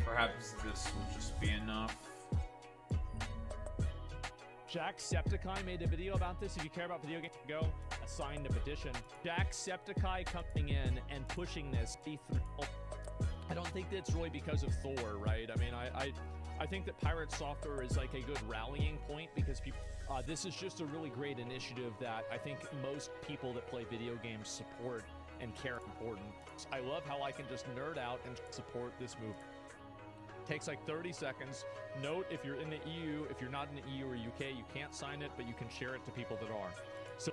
Perhaps this will just be enough. Jacksepticeye made a video about this. If you care about video games, go sign the petition. Jacksepticeye coming in and pushing this through. I don't think that's really because of Thor, right? I mean, I think that Pirate Software is like a good rallying point because people. This is just a really great initiative that I think most people that play video games support and care important. I love how I can just nerd out and support this movement. Takes like 30 seconds. Note, if you're in the EU, if you're not in the EU or UK, you can't sign it, but you can share it to people that are. So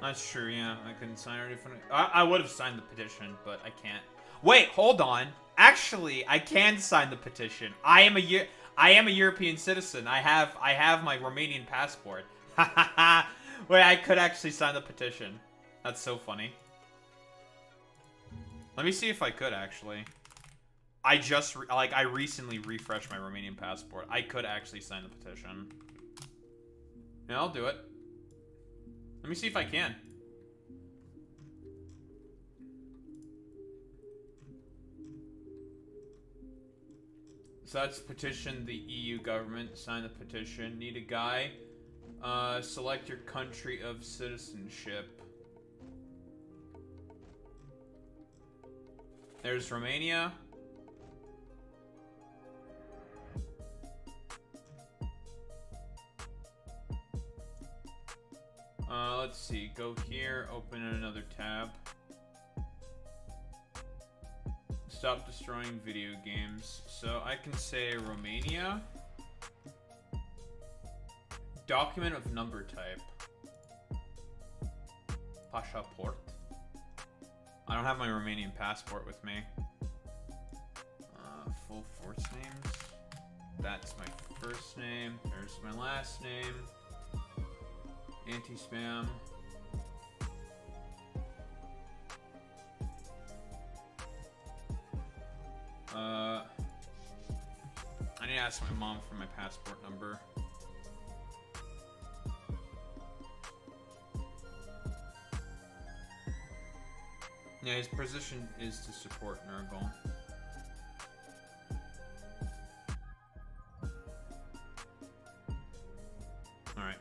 that's true, yeah. I can sign it if I would have signed the petition, but I can't. Wait, hold on. Actually, I can sign the petition. I am a European citizen. I have my Romanian passport. Wait, I could actually sign the petition. That's so funny. Let me see if I could actually. I recently refreshed my Romanian passport. I could actually sign the petition. Yeah, I'll do it. Let me see if I can. So that's petition the EU government. Sign the petition. Need a guy. Select your country of citizenship. There's Romania. Let's see. Go here, open another tab. Stop destroying video games. So I can say Romania. Document of number type. Passport. I don't have my Romanian passport with me. Full first names. That's my first name. There's my last name. Anti-spam. I need to ask my mom for my passport number. Yeah, his position is to support Nurgle. Alright.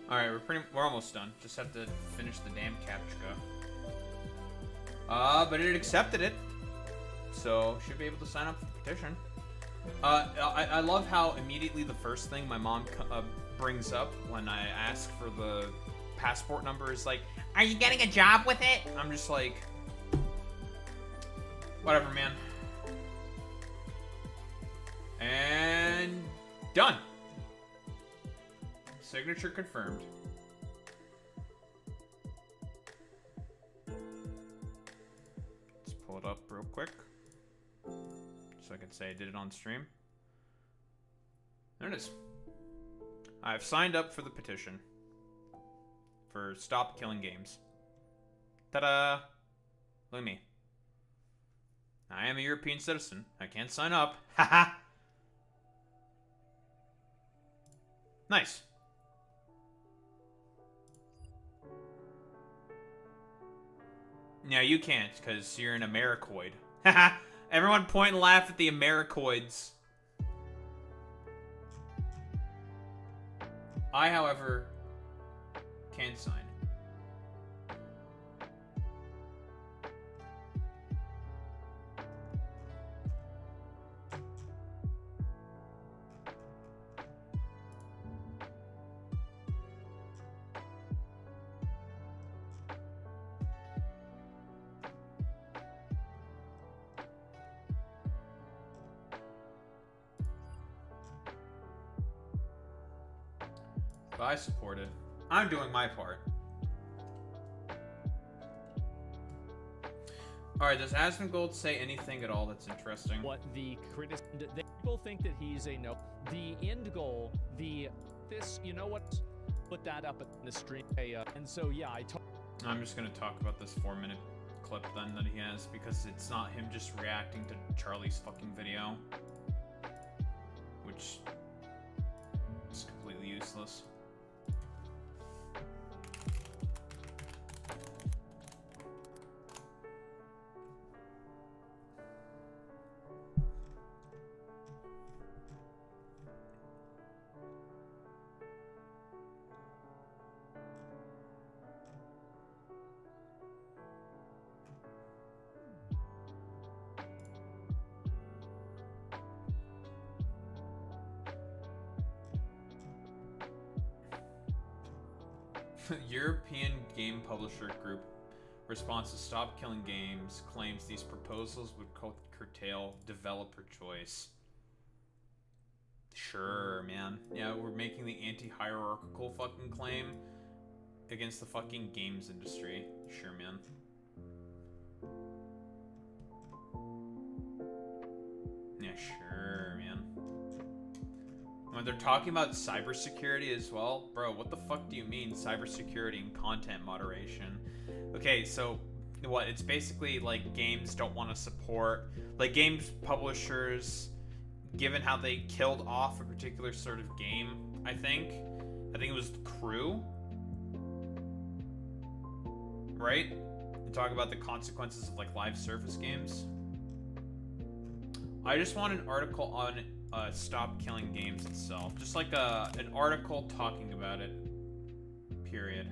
Alright, we're almost done. Just have to finish the damn captcha. But it accepted it. So, should be able to sign up for the petition. I love how immediately the first thing my mom brings up when I ask for the passport number is like, are you getting a job with it? I'm just like, whatever, man. And done. Signature confirmed. Let's pull it up real quick so I can say I did it on stream. There it is. I've signed up for the petition for Stop Killing Games. Ta-da! Look at me. I am a European citizen. I can't sign up. Haha! Nice. No, you can't, because you're an Americoid. Haha! Everyone point and laugh at the Americoids. I, however, can sign. But I support it. I'm doing my part. Alright, does Asmongold say anything at all that's interesting? What the people think that he's a no. The end goal, this, you know what? Put that up in the stream. And so, yeah, I'm just gonna talk about this 4-minute clip then that he has, because it's not him just reacting to Charlie's fucking video. Which is completely useless. European Game Publisher Group response to Stop Killing Games claims these proposals would curtail developer choice. Sure, man. Yeah, we're making the anti-hierarchical fucking claim against the fucking games industry. Sure, man. Yeah, sure, man. When they're talking about cybersecurity as well, bro, what the fuck do you mean cybersecurity and content moderation? Okay, so what? It's basically like games don't want to support, like games publishers, given how they killed off a particular sort of game, I think it was Crew, right? They talk about the consequences of like live service games. I just want an article on Stop Killing Games itself. Just like an article talking about it. Period.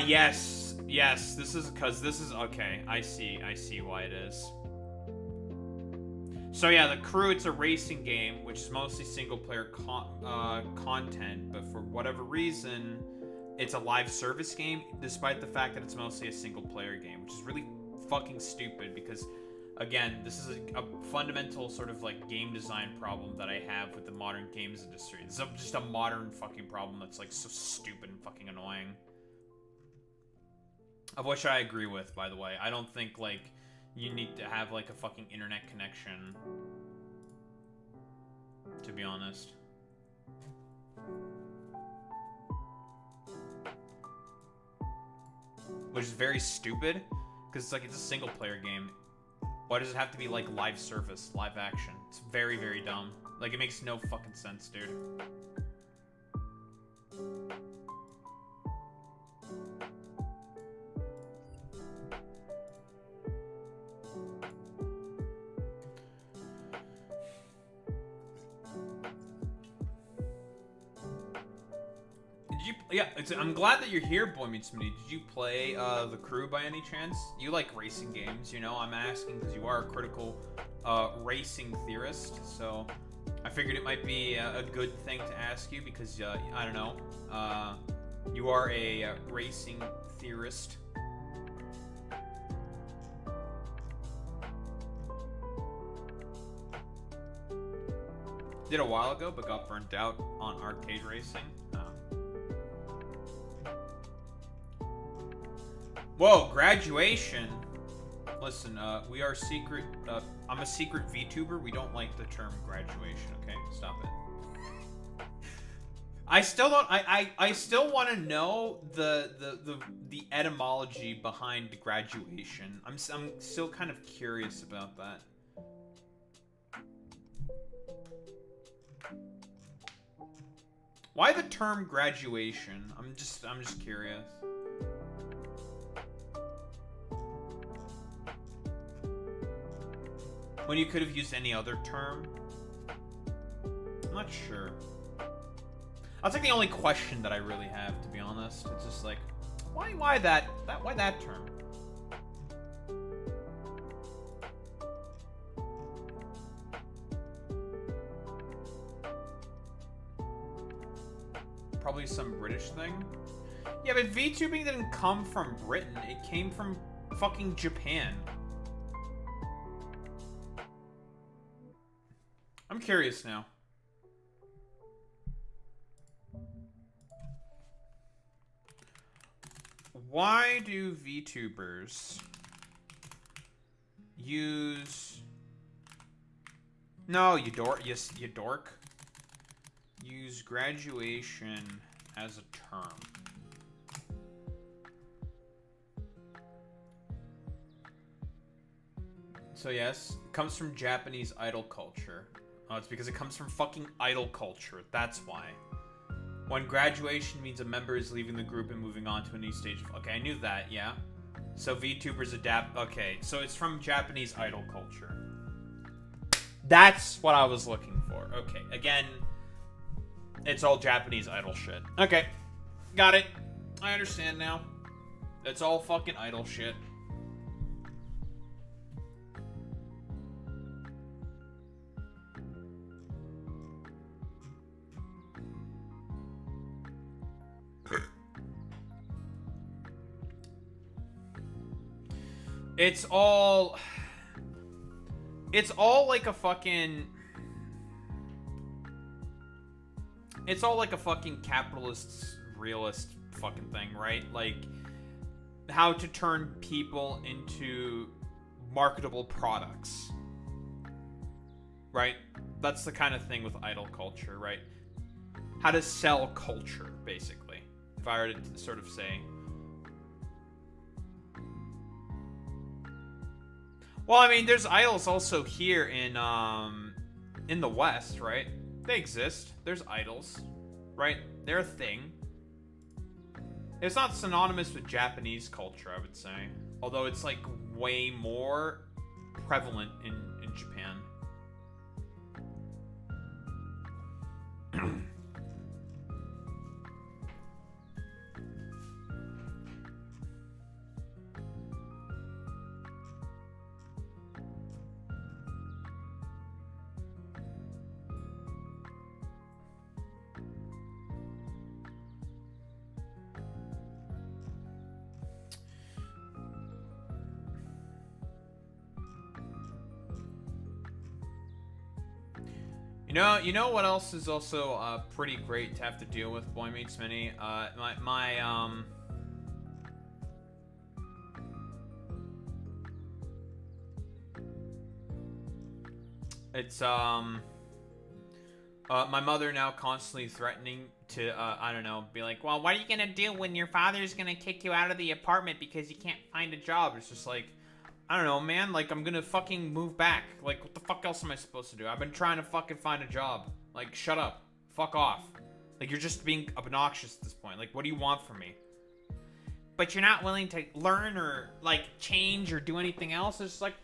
Yes. Yes, this is because this is okay. I see why it is. So yeah, the Crew, it's a racing game, which is mostly single player content, but for whatever reason, it's a live service game, despite the fact that it's mostly a single player game, which is really fucking stupid because, again, this is a fundamental sort of like game design problem that I have with the modern games industry. This is just a modern fucking problem that's like so stupid and fucking annoying. Of which I agree with, by the way. I don't think, like, you need to have, like, a fucking internet connection. To be honest. Which is very stupid, Because it's like, it's a single player game. Why does it have to be like live service, live action? It's very, very dumb. Like, it makes no fucking sense, dude. Yeah, I'm glad that you're here, Boy Meets Mini. Did you play The Crew by any chance? You like racing games, you know? I'm asking because you are a critical racing theorist, so I figured it might be a good thing to ask you because, I don't know, you are a racing theorist. Did a while ago, but got burnt out on arcade racing. Whoa, graduation. Listen, we are secret. I'm a secret VTuber. We don't like the term graduation. Okay, stop it. I still don't. I still want to know the etymology behind graduation. I'm still kind of curious about that. Why the term graduation? I'm just curious. When you could have used any other term? I'm not sure. That's like the only question that I really have, to be honest. It's just like, why that term? Probably some British thing. Yeah, but VTubing didn't come from Britain. It came from fucking Japan. I'm curious now. Why do VTubers use... No, you dork. Yes, you dork. Use graduation as a term. So yes, it comes from Japanese idol culture. Oh, it's because it comes from fucking idol culture. That's why. When graduation means a member is leaving the group and moving on to a new stage of... Okay, I knew that, yeah. So VTubers adapt... Okay, so it's from Japanese idol culture. That's what I was looking for. Okay, again, it's all Japanese idol shit. Okay, got it. I understand now. It's all fucking idol shit. It's all like a fucking... It's all like a fucking capitalist, realist fucking thing, right? Like, how to turn people into marketable products. Right? That's the kind of thing with idol culture, right? How to sell culture, basically. If I were to sort of say... Well, I mean, there's idols also here in the West, right? They exist. There's idols, right? They're a thing. It's not synonymous with Japanese culture, I would say. Although it's, like, way more prevalent in Japan. You know what else is also pretty great to have to deal with, Boy Meets Mini? It's My mother now constantly threatening to, I don't know, be like, well, what are you gonna do when your father's gonna kick you out of the apartment because you can't find a job? It's just like, I don't know, man. Like, I'm gonna fucking move back. Like, what the fuck else am I supposed to do? I've been trying to fucking find a job. Like, shut up. Fuck off. Like, you're just being obnoxious at this point. Like, what do you want from me? But you're not willing to learn or, like, change or do anything else? It's just like,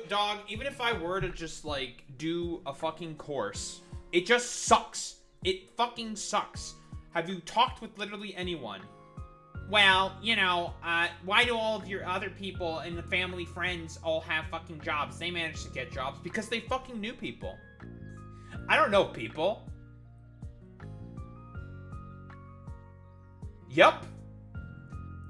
dog, even if I were to just, like, do a fucking course, it just sucks. It fucking sucks. Have you talked with literally anyone? Well, you know, why do all of your other people and the family friends all have fucking jobs? They managed to get jobs because they fucking knew people. I don't know people. Yup.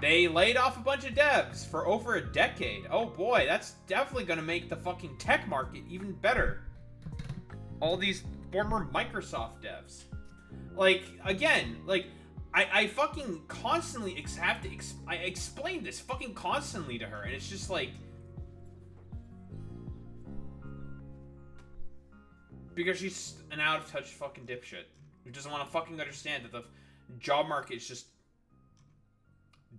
They laid off a bunch of devs for over a decade. Oh boy, that's definitely gonna make the fucking tech market even better. All these former Microsoft devs. Like, again, like, I fucking constantly have to I explain this fucking constantly to her, and it's just like, because she's an out of touch fucking dipshit who doesn't want to fucking understand that the job market is just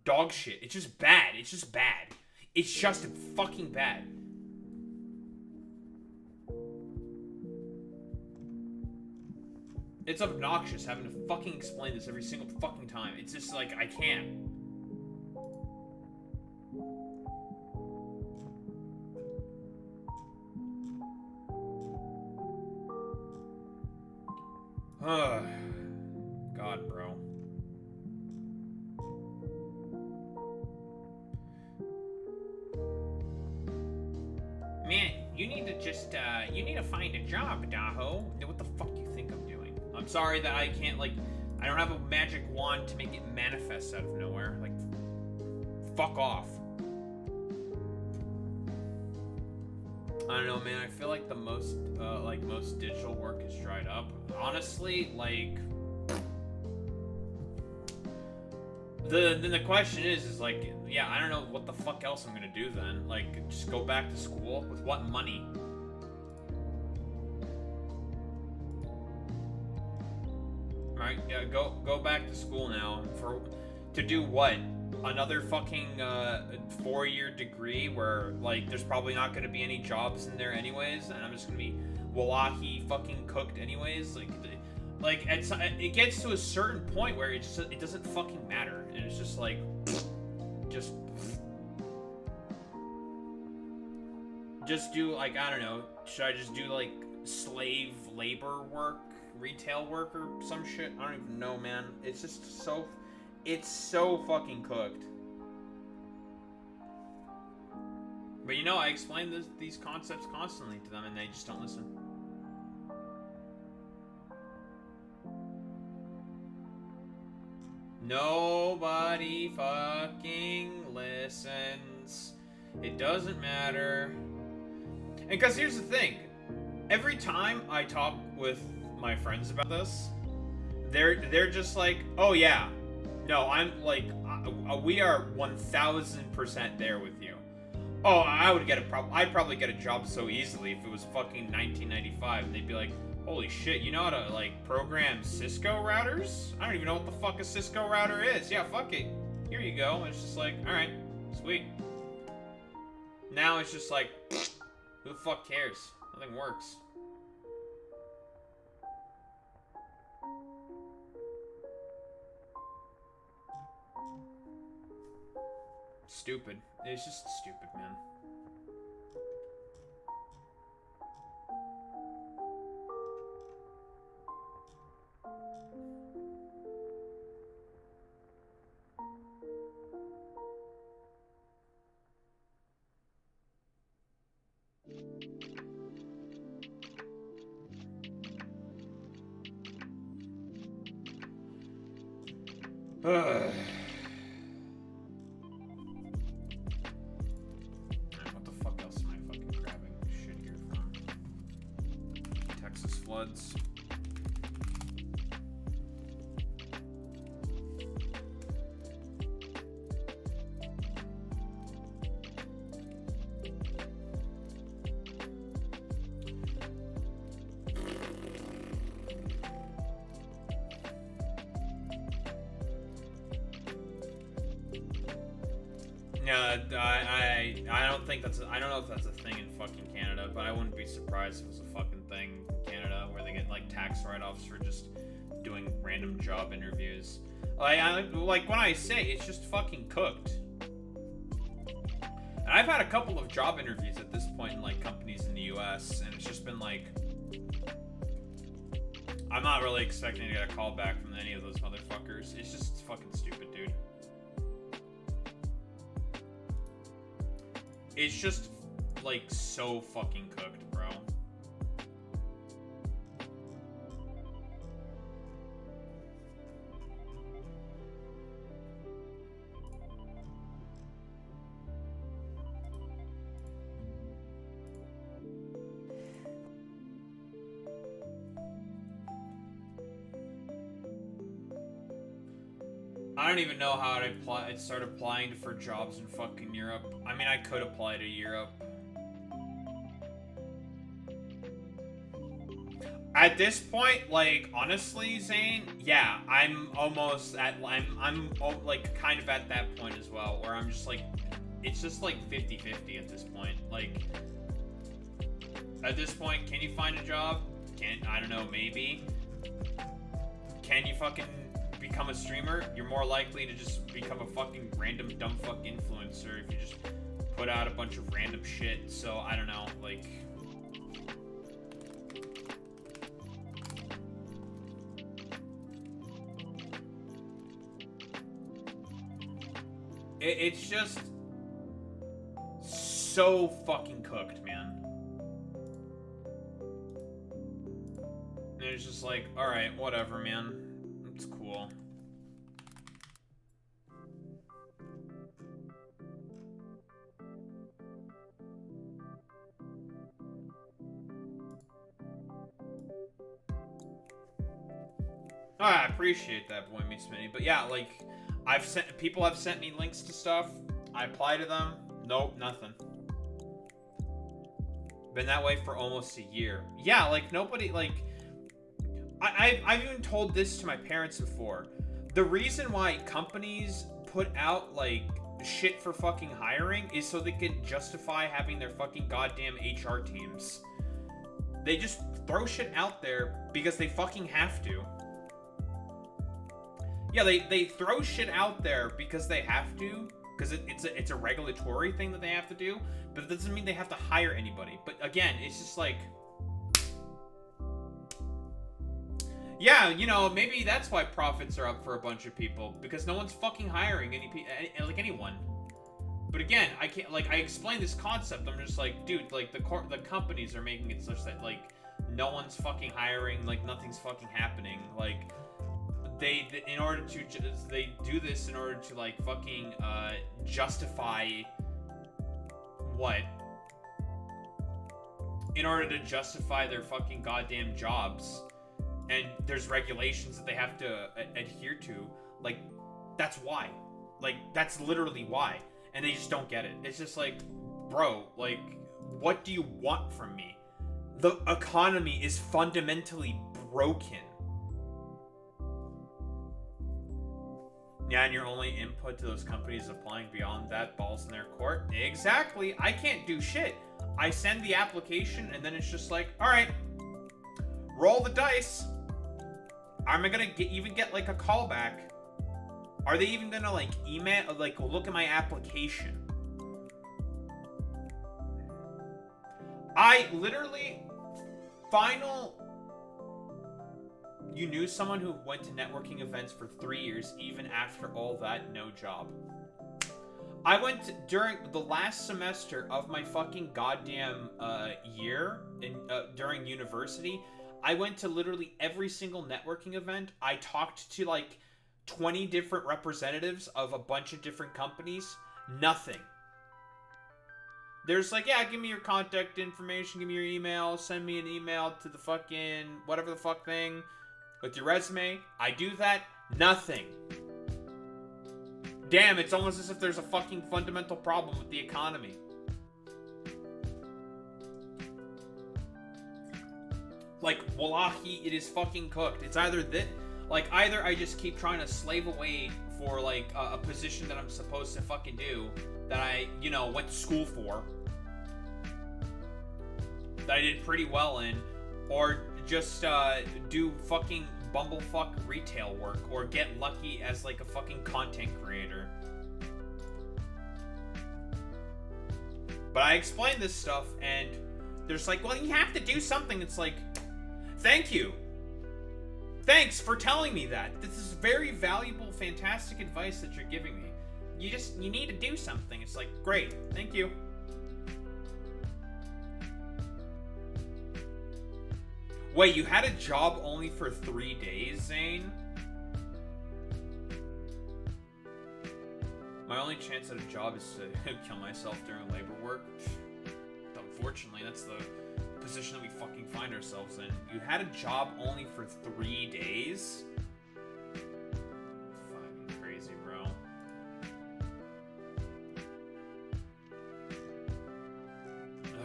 dog shit. It's just bad. It's just bad. It's just fucking bad. It's obnoxious having to fucking explain this every single fucking time. It's just like, I can't. God, bro. Man, you need to just, you need to find a job, Daho. What the fuck do you think I'm doing? I'm sorry that I can't, like, I don't have a magic wand to make it manifest out of nowhere. Like, fuck off. I don't know, man. I feel like the most, most digital work is dried up. Honestly, like, then the question is like, yeah, I don't know what the fuck else I'm gonna do then. Like, just go back to school with what money? Right? Yeah, go back to school now to do what? Another fucking 4-year degree where, like, there's probably not gonna be any jobs in there anyways, and I'm just gonna be wallahi fucking cooked anyways. Like it gets to a certain point where it doesn't fucking matter, and it's just like, just do, like, I don't know, should I just do like slave labor work, retail work, or some shit? I don't even know, man. It's just so, it's so fucking cooked. But you know, I explain these concepts constantly to them, and they just don't listen. Nobody fucking listens. It doesn't matter. And because here's the thing. Every time I talk with my friends about this, they're just like, oh yeah. No, I'm like, we are 1000% there with you. Oh, I'd probably get a job so easily if it was fucking 1995. And they'd be like, holy shit, you know how to, like, program Cisco routers? I don't even know what the fuck a Cisco router is. Yeah, fuck it. Here you go. And it's just like, alright, sweet. Now it's just like, who the fuck cares? Nothing works. Stupid. It's just stupid, man. What the fuck else am I fucking grabbing shit here from? Texas floods. Yeah, I don't think that's I don't know if that's a thing in fucking Canada, but I wouldn't be surprised if it was a fucking thing in Canada where they get like tax write-offs for just doing random job interviews. Like when I say it's just fucking cooked. And I've had a couple of job interviews at this point in like companies in the US, and it's just been like, I'm not really expecting to get a call back from any of those motherfuckers. It's just fucking stupid, dude. It's just like so fucking cooked, bro. I don't even know how I'd start applying for jobs in fucking Europe. I mean, I could apply to Europe. At this point, like, honestly, Zane, yeah, I'm almost at, I'm like, kind of at that point as well, where I'm just like, it's just like 50-50 at this point. Like, at this point, can you find a job? I don't know, maybe. Can you fucking become a streamer? You're more likely to just become a fucking random dumb fuck influencer if you just put out a bunch of random shit. So I don't know, like, it's just so fucking cooked, man. And it's just like, all right, whatever, man. It's cool. Oh, I appreciate that, Boy Meets Mini. But yeah, like, people have sent me links to stuff. I apply to them. Nope, nothing. Been that way for almost a year. Yeah, like, nobody, like, I've even told this to my parents before. The reason why companies put out, like, shit for fucking hiring is so they can justify having their fucking goddamn HR teams. They just throw shit out there because they fucking have to. Yeah, they throw shit out there because they have to, because it's a regulatory thing that they have to do, but it doesn't mean they have to hire anybody. But again, it's just like, yeah, you know, maybe that's why profits are up for a bunch of people, because no one's fucking hiring anyone. But again, I can't, like, I explained this concept. I'm just like, dude, like, the companies are making it such that, like, no one's fucking hiring, like, nothing's fucking happening. Like, they do this in order to, like, fucking justify what? In order to justify their fucking goddamn jobs. And there's regulations that they have to adhere to. Like, that's why. Like, that's literally why. And they just don't get it. It's just like, bro, like, what do you want from me? The economy is fundamentally broken. Yeah, and your only input to those companies is applying beyond that, balls in their court. Exactly. I can't do shit. I send the application, and then it's just like, all right, roll the dice. Am I gonna even get like a callback? Are they even gonna like email, like look at my application? I literally, you knew someone who went to networking events for 3 years, even after all that, no job. I went during the last semester of my fucking goddamn year during university. I went to literally every single networking event. I talked to like 20 different representatives of a bunch of different companies. Nothing. There's like, yeah, give me your contact information, give me your email, send me an email to the fucking whatever the fuck thing with your resume. I do that. Nothing. Damn, it's almost as if there's a fucking fundamental problem with the economy. Like, wallahi, it is fucking cooked. It's either this, like, either I just keep trying to slave away for like a position that I'm supposed to fucking do, that I, you know, went to school for, that I did pretty well in, or just do fucking bumblefuck retail work, or get lucky as like a fucking content creator. But I explained this stuff, and they're just like, well, you have to do something. It's like, thank you. Thanks for telling me that. This is very valuable, fantastic advice that you're giving me. You need to do something. It's like, great, thank you. Wait, you had a job only for 3 days, Zane? My only chance at a job is to kill myself during labor work. Unfortunately, that's the position that we fucking find ourselves in. You had a job only for 3 days? Fucking crazy, bro.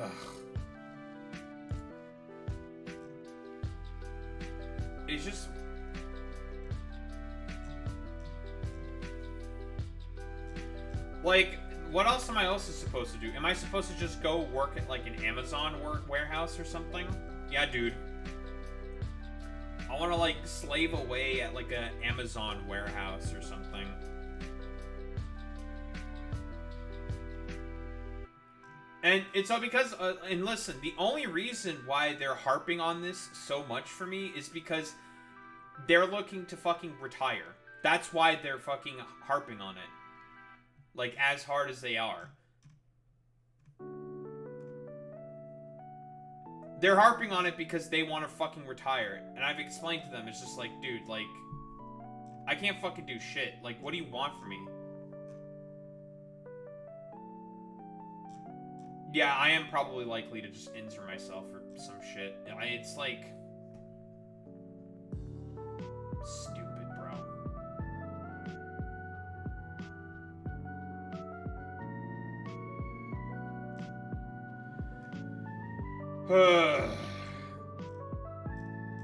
Ugh. It's just... like, what else am I also supposed to do? Am I supposed to just go work at, like, an Amazon warehouse or something? Yeah, dude. I want to, like, slave away at, like, an Amazon warehouse or something. And it's all because, and listen, the only reason why they're harping on this so much for me is because they're looking to fucking retire. That's why they're fucking harping on it. Like, as hard as they are. They're harping on it because they want to fucking retire. And I've explained to them, it's just like, dude, like, I can't fucking do shit. Like, what do you want from me? Yeah, I am probably likely to just injure myself or some shit. It's like... stupid, bro.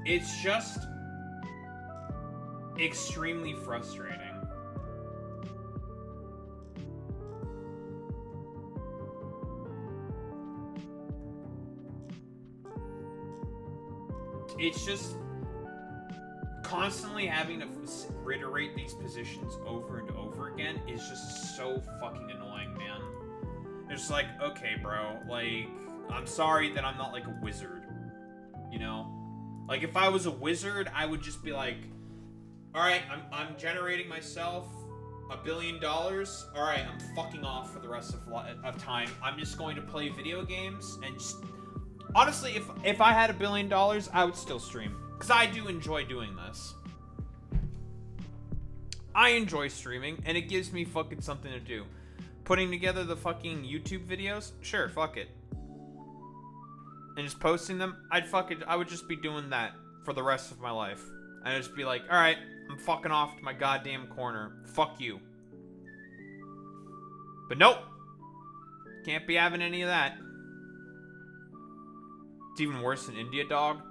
It's just... extremely frustrating. It's just constantly having to reiterate these positions over and over again is just so fucking annoying, man. It's like, okay, bro, like, I'm sorry that I'm not like a wizard, you know? Like, if I was a wizard, I would just be like, alright, I'm generating myself $1 billion. Alright, I'm fucking off for the rest of time. I'm just going to play video games and just... honestly, if I had $1 billion, I would still stream. Because I do enjoy doing this. I enjoy streaming, and it gives me fucking something to do. Putting together the fucking YouTube videos? Sure, fuck it. And just posting them? I would just be doing that for the rest of my life. I'd just be like, alright, I'm fucking off to my goddamn corner. Fuck you. But nope. Can't be having any of that. It's even worse than India, dog.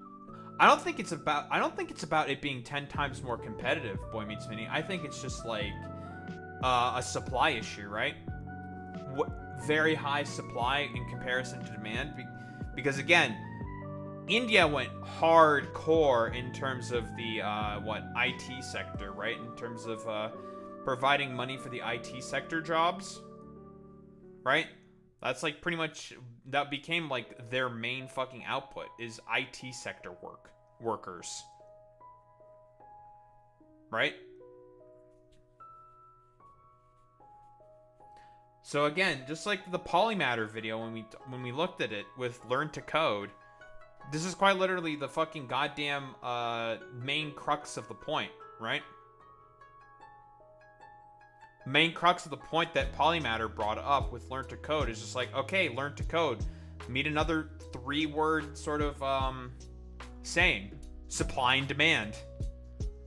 I don't think it's about it being 10 times more competitive, Boy Meets Mini. I think it's just like a supply issue, right? Very high supply in comparison to demand. Because again, India went hardcore in terms of the IT sector, right? In terms of providing money for the IT sector jobs, right? That's like pretty much, that became like their main fucking output is IT sector workers. Right? So again, just like the Polymatter video when we looked at it with Learn to Code, this is quite literally the fucking goddamn main crux of the point, right? Main crux of the point that Polymatter brought up with Learn to Code is just like, okay, Learn to Code, meet another 3-word sort of saying, supply and demand.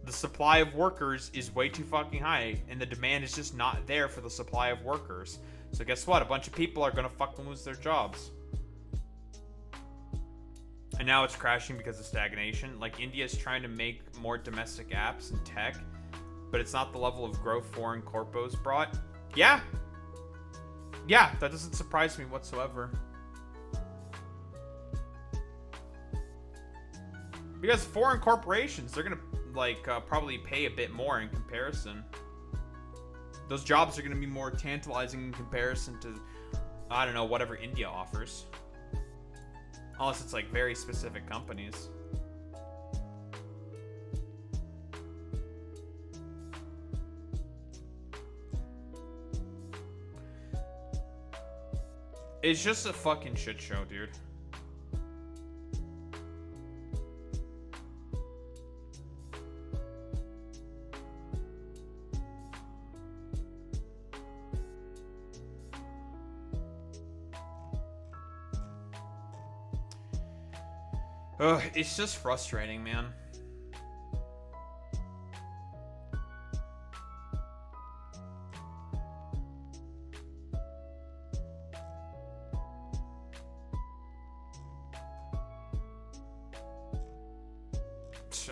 The supply of workers is way too fucking high, and the demand is just not there for the supply of workers. So guess what? A bunch of people are gonna fucking lose their jobs. And now it's crashing because of stagnation. Like, India's trying to make more domestic apps and tech, but it's not the level of growth foreign corpos brought. Yeah. Yeah, that doesn't surprise me whatsoever. Because foreign corporations, they're gonna like probably pay a bit more in comparison. Those jobs are gonna be more tantalizing in comparison to, I don't know, whatever India offers. Unless it's like very specific companies. It's just a fucking shit show, dude. Ugh, it's just frustrating, man.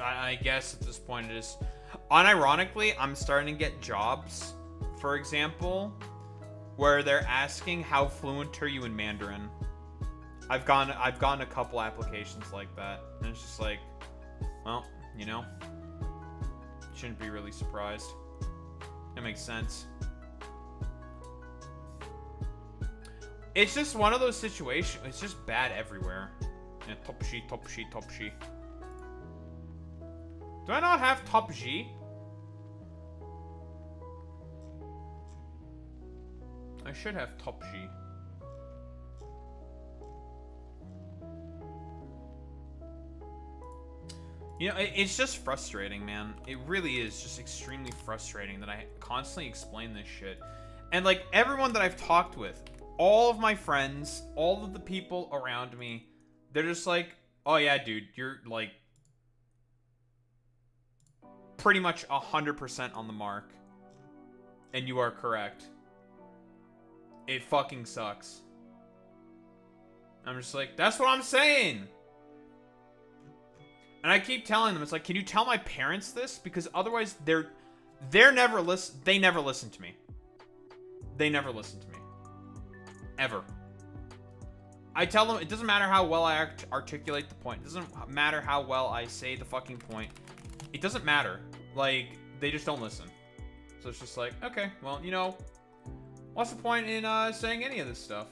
I guess at this point it is. Unironically, I'm starting to get jobs, for example, where they're asking how fluent are you in Mandarin. I've gotten a couple applications like that, and it's just like, well, you know, shouldn't be really surprised. It makes sense. It's just one of those situations. It's just bad everywhere. Yeah, top G, top G, top G. Do I not have top G? I should have top G. You know, it's just frustrating, man. It really is just extremely frustrating that I constantly explain this shit. And, like, everyone that I've talked with, all of my friends, all of the people around me, they're just like, oh yeah, dude, you're, like, pretty much 100% on the mark. And you are correct. It fucking sucks. I'm just like, that's what I'm saying! And I keep telling them, it's like, can you tell my parents this? Because otherwise, they never listen to me. They never listen to me. Ever. I tell them, it doesn't matter how well I articulate the point. It doesn't matter how well I say the fucking point. It doesn't matter. Like, they just don't listen. So it's just like, okay, well, you know, what's the point in saying any of this stuff?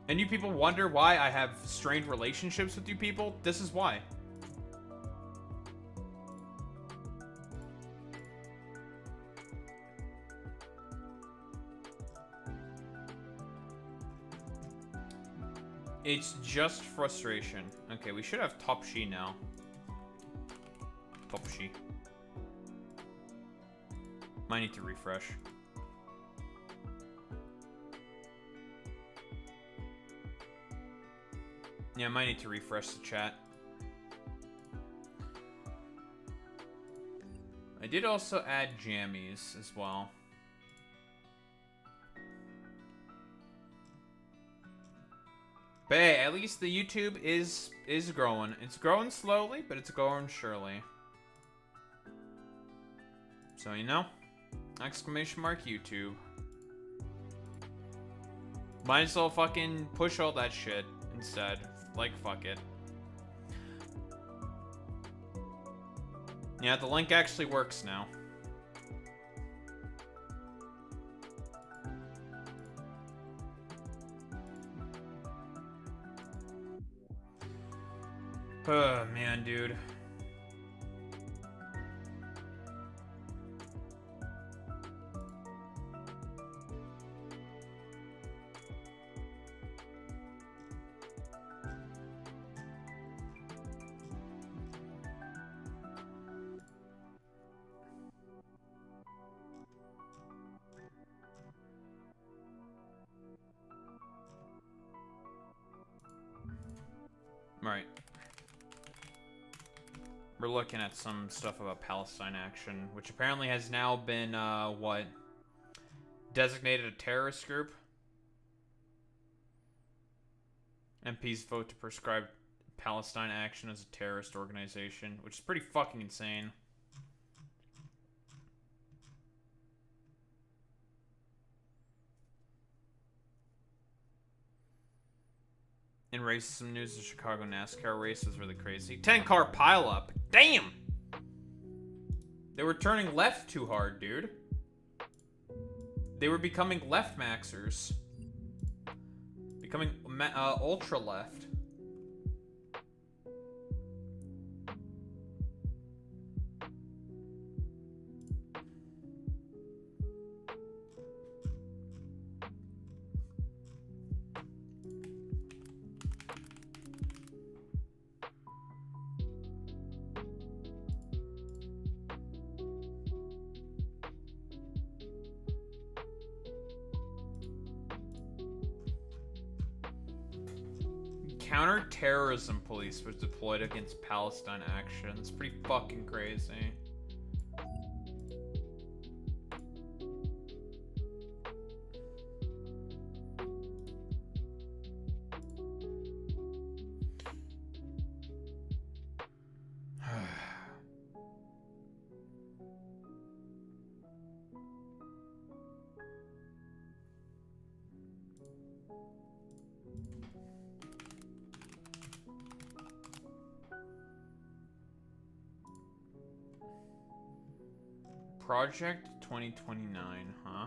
And you people wonder why I have strained relationships with you people? This is why. It's just frustration. Okay, we should have top she now. Top she. Might need to refresh. Yeah, I might need to refresh the chat. I did also add jammies as well. But hey, at least the YouTube is growing. It's growing slowly, but it's growing surely. So, you know, exclamation mark YouTube. Might as well fucking push all that shit instead. Like, fuck it. Yeah, the link actually works now. Oh, man, dude. Right. We're looking at some stuff about Palestine action, which apparently has now been, what? Designated a terrorist group? MPs vote to prescribe Palestine Action as a terrorist organization, which is pretty fucking insane. In racism news, the Chicago NASCAR race was really crazy. 10-car pileup. Damn! They were turning left too hard, dude. They were becoming left maxers. Becoming ultra left. Counter-terrorism police was deployed against Palestine Action. It's pretty fucking crazy. Project 2029, huh?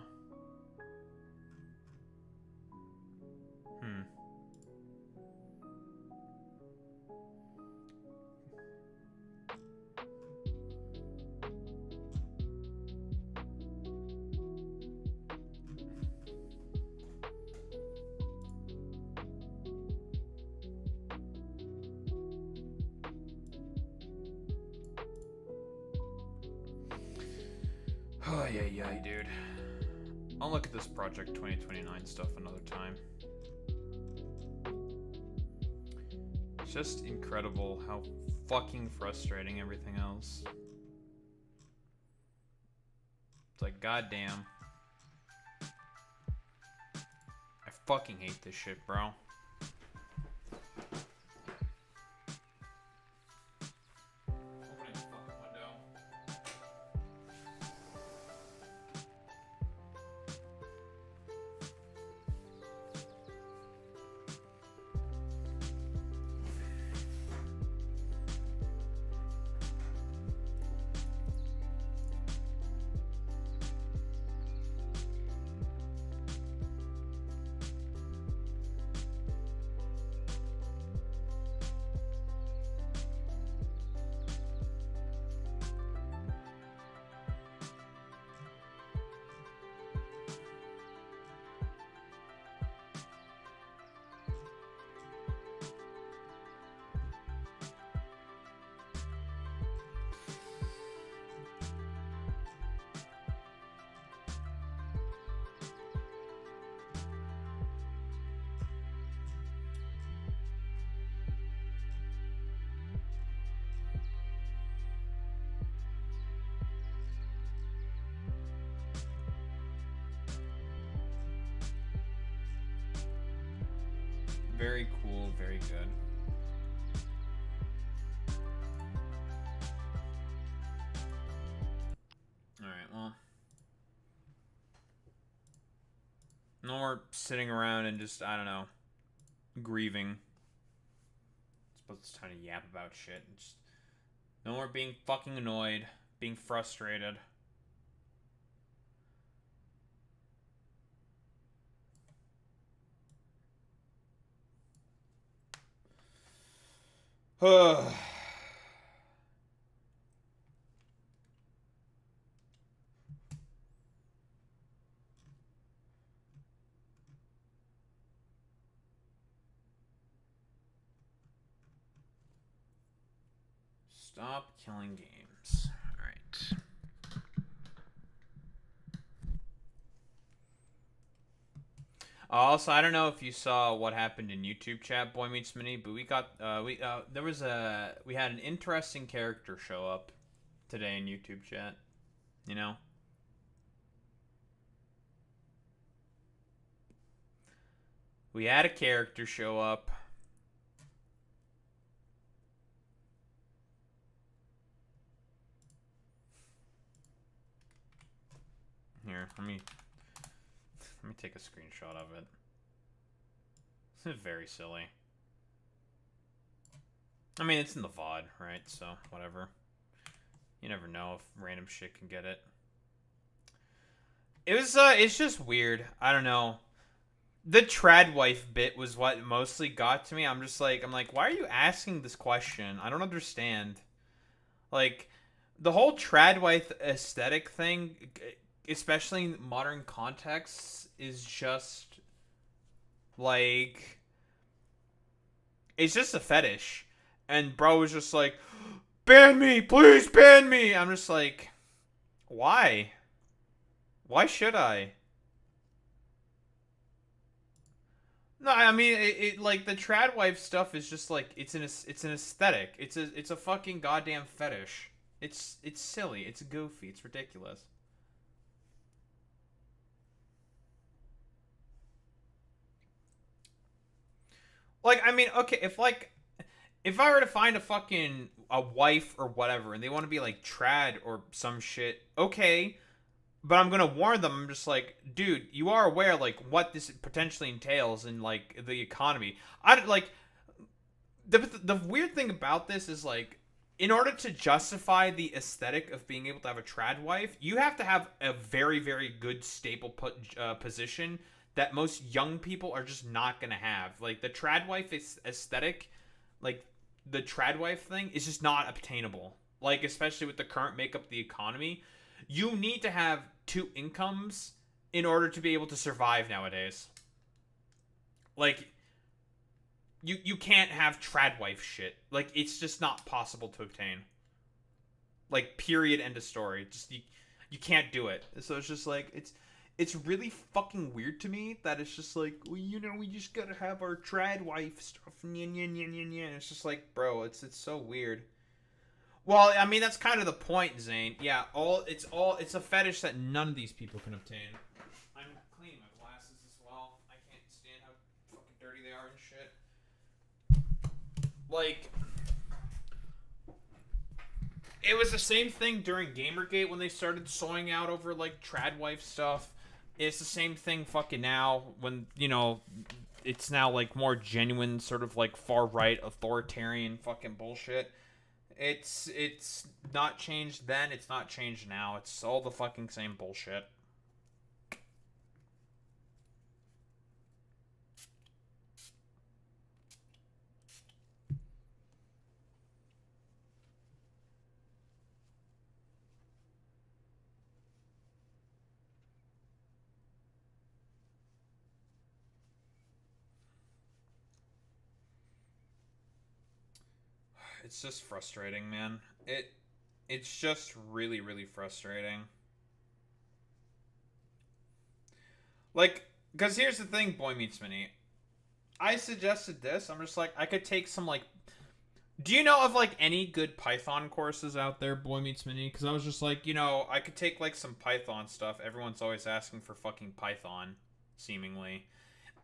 Oh, yeah, dude. I'll look at this Project 2029 stuff another time. It's just incredible how fucking frustrating everything else. It's like, goddamn. I fucking hate this shit, bro. Opening the fucking window. Very cool, very good. Alright, well. No more sitting around and just, I don't know, grieving. I suppose it's time to yap about shit. Just, no more being fucking annoyed, being frustrated. Stop killing games. Alright. Also, I don't know if you saw what happened in YouTube chat, Boy Meets Mini, but we got we had an interesting character show up today in YouTube chat. You know? We had a character show up. Let me take a screenshot of it. This is very silly. I mean, it's in the VOD, right? So, whatever. You never know if random shit can get it. It's just weird. I don't know. The trad wife bit was what mostly got to me. I'm like, why are you asking this question? I don't understand. Like, the whole trad wife aesthetic thing, especially in modern contexts, is just like, it's just a fetish. And bro was just like, ban me, please ban me. I'm just like, why? Why should I? No, I mean, it like the trad wife stuff is just like it's an aesthetic. It's a fucking goddamn fetish. It's silly. It's goofy. It's ridiculous. Like, I mean, okay, if I were to find a wife or whatever, and they want to be like trad or some shit, okay. But I'm gonna warn them. I'm just like, dude, you are aware like what this potentially entails in like the economy. I like the weird thing about this is like, in order to justify the aesthetic of being able to have a trad wife, you have to have a very very good staple position that most young people are just not gonna have. Like the trad wife aesthetic, like the trad wife thing, is just not obtainable. Like especially with the current makeup of the economy. You need to have 2 incomes in order to be able to survive nowadays. Like, you can't have trad wife shit. Like, it's just not possible to obtain. Like, period, end of story. Just, you can't do it. So it's just like, it's really fucking weird to me that it's just like, well, you know, we just gotta have our trad wife stuff. It's just like, bro, it's so weird. Well, I mean, that's kind of the point, Zane. Yeah, it's a fetish that none of these people can obtain. I'm cleaning my glasses as well. I can't stand how fucking dirty they are and shit. Like, it was the same thing during Gamergate when they started sawing out over, like, trad wife stuff. It's the same thing fucking now when, you know, it's now, like, more genuine sort of, like, far-right authoritarian fucking bullshit. It's not changed then, it's not changed now. It's all the fucking same bullshit. It's just frustrating, man. It's just really, really frustrating. Like, because here's the thing, Boy Meets Mini. I suggested this. I'm just like, I could take some, like... Do you know of, like, any good Python courses out there, Boy Meets Mini? Because I was just like, you know, I could take, like, some Python stuff. Everyone's always asking for fucking Python, seemingly.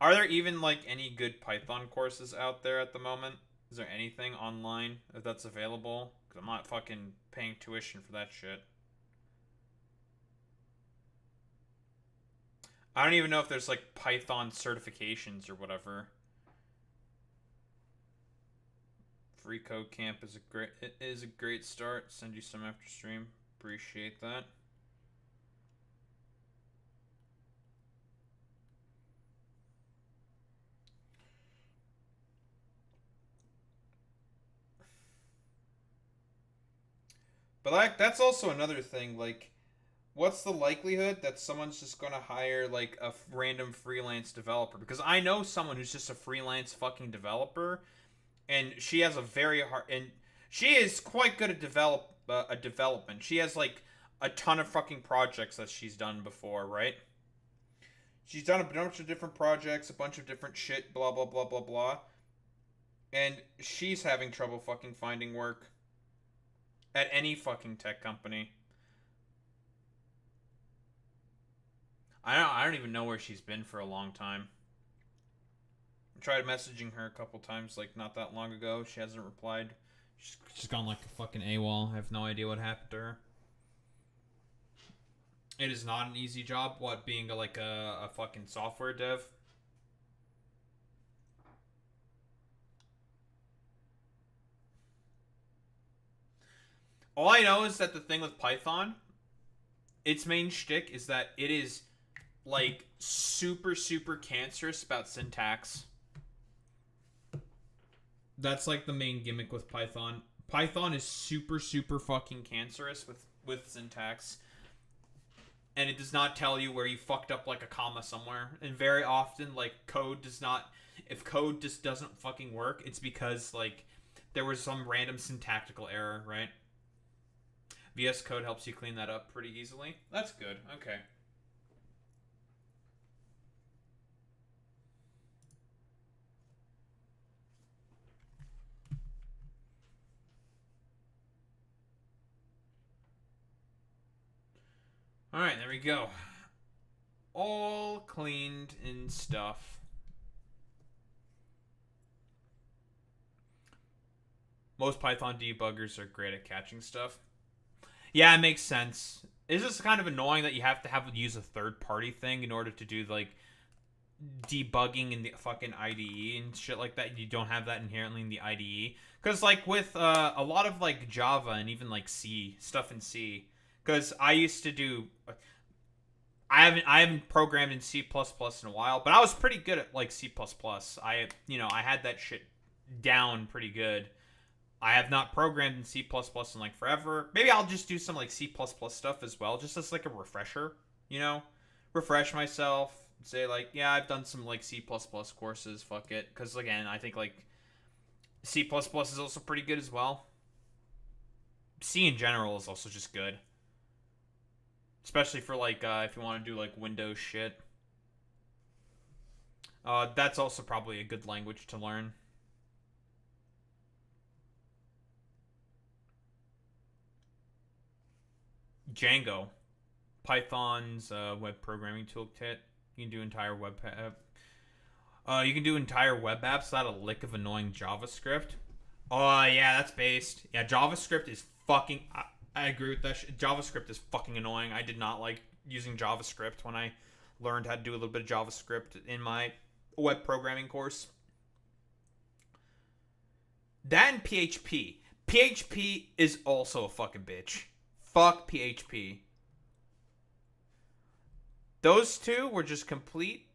Are there even, like, any good Python courses out there at the moment? Is there anything online that's available? Because I'm not fucking paying tuition for that shit. I don't even know if there's like Python certifications or whatever. Free Code Camp is a great start. Send you some after stream. Appreciate that. But like, that's also another thing. Like, what's the likelihood that someone's just gonna hire like a random freelance developer? Because I know someone who's just a freelance fucking developer, and she has a very hard, and she is quite good at development. She has like a ton of fucking projects that she's done before, right? She's done a bunch of different projects, a bunch of different shit, blah blah blah blah blah, and she's having trouble fucking finding work at any fucking tech company. I don't even know where she's been for a long time. I tried messaging her a couple times, like, not that long ago. She hasn't replied. She's gone like a fucking AWOL. I have no idea what happened to her. It is not an easy job. What, being a fucking software dev? All I know is that the thing with Python, its main shtick is that it is like super, super cancerous about syntax. That's like the main gimmick with Python. Python is super, super fucking cancerous with syntax. And it does not tell you where you fucked up like a comma somewhere. And very often, like, code does not... If code just doesn't fucking work, it's because, like, there was some random syntactical error, right? VS Code helps you clean that up pretty easily. That's good. Okay. Alright, there we go. All cleaned and stuff. Most Python debuggers are great at catching stuff. Yeah, it makes sense. It's just kind of annoying that you have to use a third-party thing in order to do, like, debugging in the fucking IDE and shit like that. You don't have that inherently in the IDE. Because, like, with a lot of, like, Java and even, like, C, stuff in C. Because I used to do... I haven't programmed in C++ in a while, but I was pretty good at, like, C++. I had that shit down pretty good. I have not programmed in C++ in, like, forever. Maybe I'll just do some, like, C++ stuff as well, just as, like, a refresher, you know? Refresh myself, say, like, yeah, I've done some, like, C++ courses, fuck it. Because, again, I think, like, C++ is also pretty good as well. C in general is also just good. Especially for, like, if you want to do, like, Windows shit. That's also probably a good language to learn. Django. Python's web programming toolkit. You can do entire web apps without a lick of annoying JavaScript. Oh, yeah, that's based. Yeah, JavaScript is fucking... I agree with that shit. JavaScript is fucking annoying. I did not like using JavaScript when I learned how to do a little bit of JavaScript in my web programming course. That and PHP. PHP is also a fucking bitch. Fuck PHP. Those two were just complete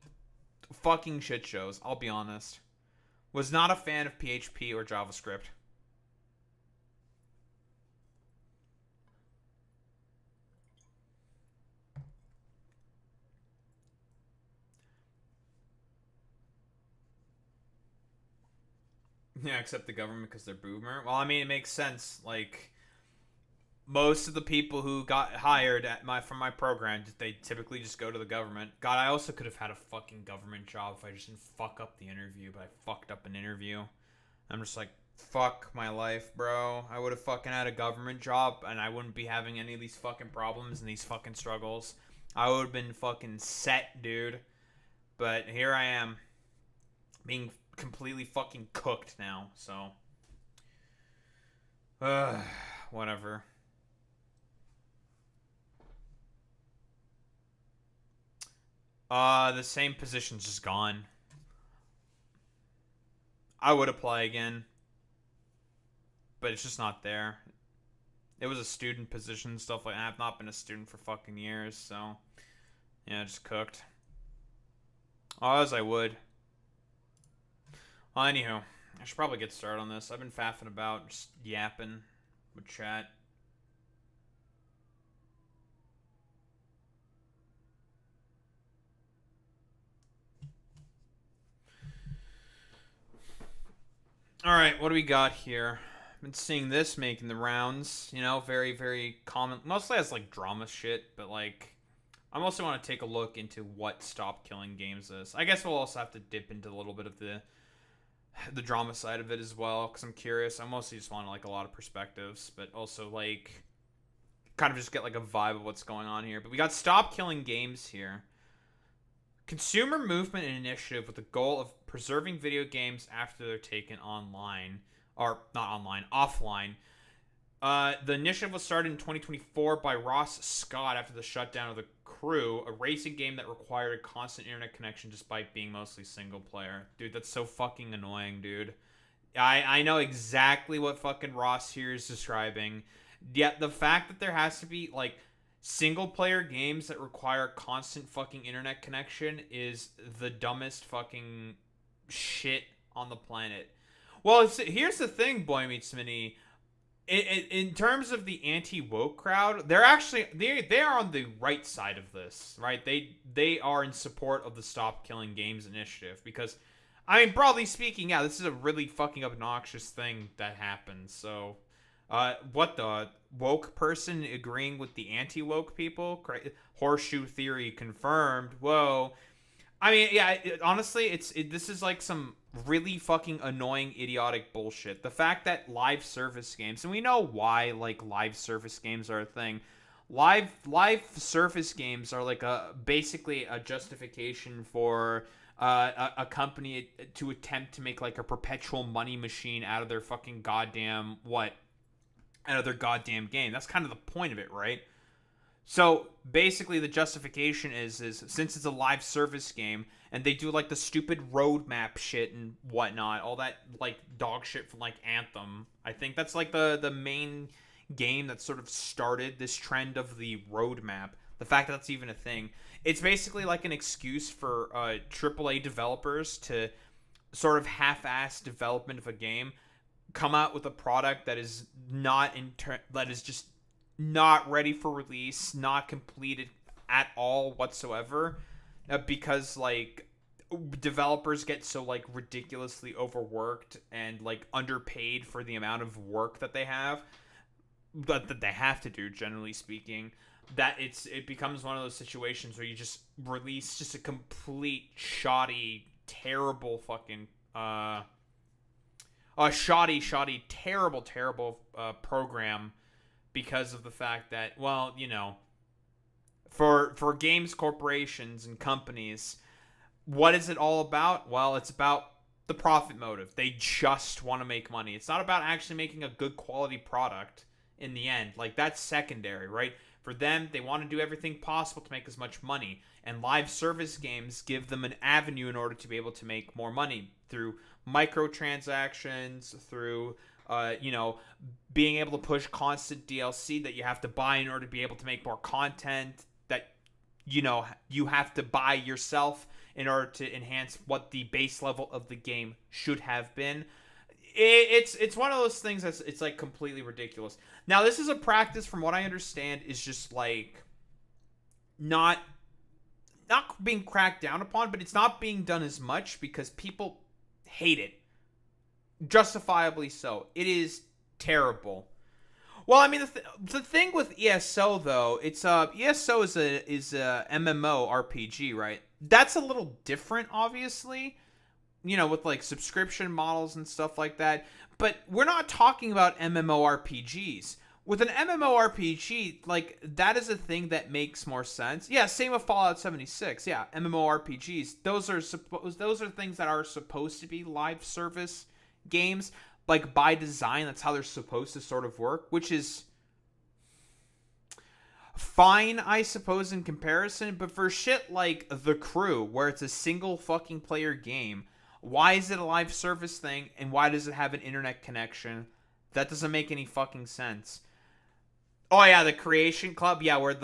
fucking shit shows, I'll be honest. Was not a fan of PHP or JavaScript. Yeah, except the government because they're boomer. Well, I mean, it makes sense. Like, most of the people who got hired from my program, they typically just go to the government. God, I also could have had a fucking government job if I just didn't fuck up the interview, but I fucked up an interview. I'm just like, fuck my life, bro. I would have fucking had a government job, and I wouldn't be having any of these fucking problems and these fucking struggles. I would have been fucking set, dude. But here I am, being completely fucking cooked now, so. Whatever. The same position's just gone. I would apply again, but it's just not there. It was a student position, stuff like that. I've not been a student for fucking years, so yeah, just cooked. Oh, as I would. Well, anywho, I should probably get started on this. I've been faffing about, just yapping with chat. Alright, what do we got here? I've been seeing this making the rounds, you know, very, very common. Mostly as, like, drama shit, but, like, I also want to take a look into what Stop Killing Games is. I guess we'll also have to dip into a little bit of the drama side of it as well, because I'm curious. I mostly just want, like, a lot of perspectives, but also, like, kind of just get, like, a vibe of what's going on here. But we got Stop Killing Games here. Consumer movement and initiative with the goal of preserving video games after they're taken online, or not online, offline. The initiative was started in 2024 by Ross Scott after the shutdown of The Crew, a racing game that required a constant internet connection despite being mostly single player. Dude, that's so fucking annoying, dude. I know exactly what fucking Ross here is describing. Yet the fact that there has to be, like, single player games that require constant fucking internet connection is the dumbest fucking shit on the planet. Well, here's the thing, Boy Meets Mini. In terms of the anti-woke crowd, they're actually they are on the right side of this, right? They are in support of the Stop Killing Games initiative because, I mean, broadly speaking, yeah, this is a really fucking obnoxious thing that happens. So, what the woke person agreeing with the anti-woke people? Horseshoe theory confirmed. Whoa. I mean, yeah, honestly, this is like some really fucking annoying, idiotic bullshit. The fact that live service games, and we know why, like, live service games are a thing. Live service games are like basically a justification for a company to attempt to make like a perpetual money machine out of their fucking goddamn out of their goddamn game. That's kind of the point of it, right? So basically the justification is since it's a live service game and they do like the stupid roadmap shit and whatnot, all that like dog shit from like Anthem. I think that's like the main game that sort of started this trend of the roadmap. The fact that that's even a thing. It's basically like an excuse for AAA developers to sort of half-ass development of a game, come out with a product that is just not ready for release, not completed at all whatsoever, because like developers get so like ridiculously overworked and like underpaid for the amount of work that they have, but that they have to do, generally speaking, that it becomes one of those situations where you just release just a complete shoddy, terrible fucking terrible program, because of the fact that, well, you know, for games corporations and companies, what is it all about? Well, it's about the profit motive. They just want to make money. It's not about actually making a good quality product in the end. Like, that's secondary, right? For them, they want to do everything possible to make as much money. And live service games give them an avenue in order to be able to make more money through microtransactions, through being able to push constant DLC that you have to buy in order to be able to make more content that, you know, you have to buy yourself in order to enhance what the base level of the game should have been. It's one of those things that's, it's like completely ridiculous. Now, this is a practice, from what I understand, is just like not being cracked down upon, but it's not being done as much because people hate it. Justifiably so. It is terrible. Well, I mean, the thing with ESO though, it's ESO is a MMO RPG, right? That's a little different, obviously, you know, with like subscription models and stuff like that. But we're not talking about MMORPGs. With an MMORPG, like, that is a thing that makes more sense. Yeah, same with Fallout 76. Yeah, MMORPGs. Those are things that are supposed to be live service games, like, by design. That's how they're supposed to sort of work, which is fine, I suppose, in comparison. But for shit like The Crew, where it's a single fucking player game, why is it a live service thing, and why does it have an internet connection? That doesn't make any fucking sense. Oh yeah, the Creation Club, yeah, where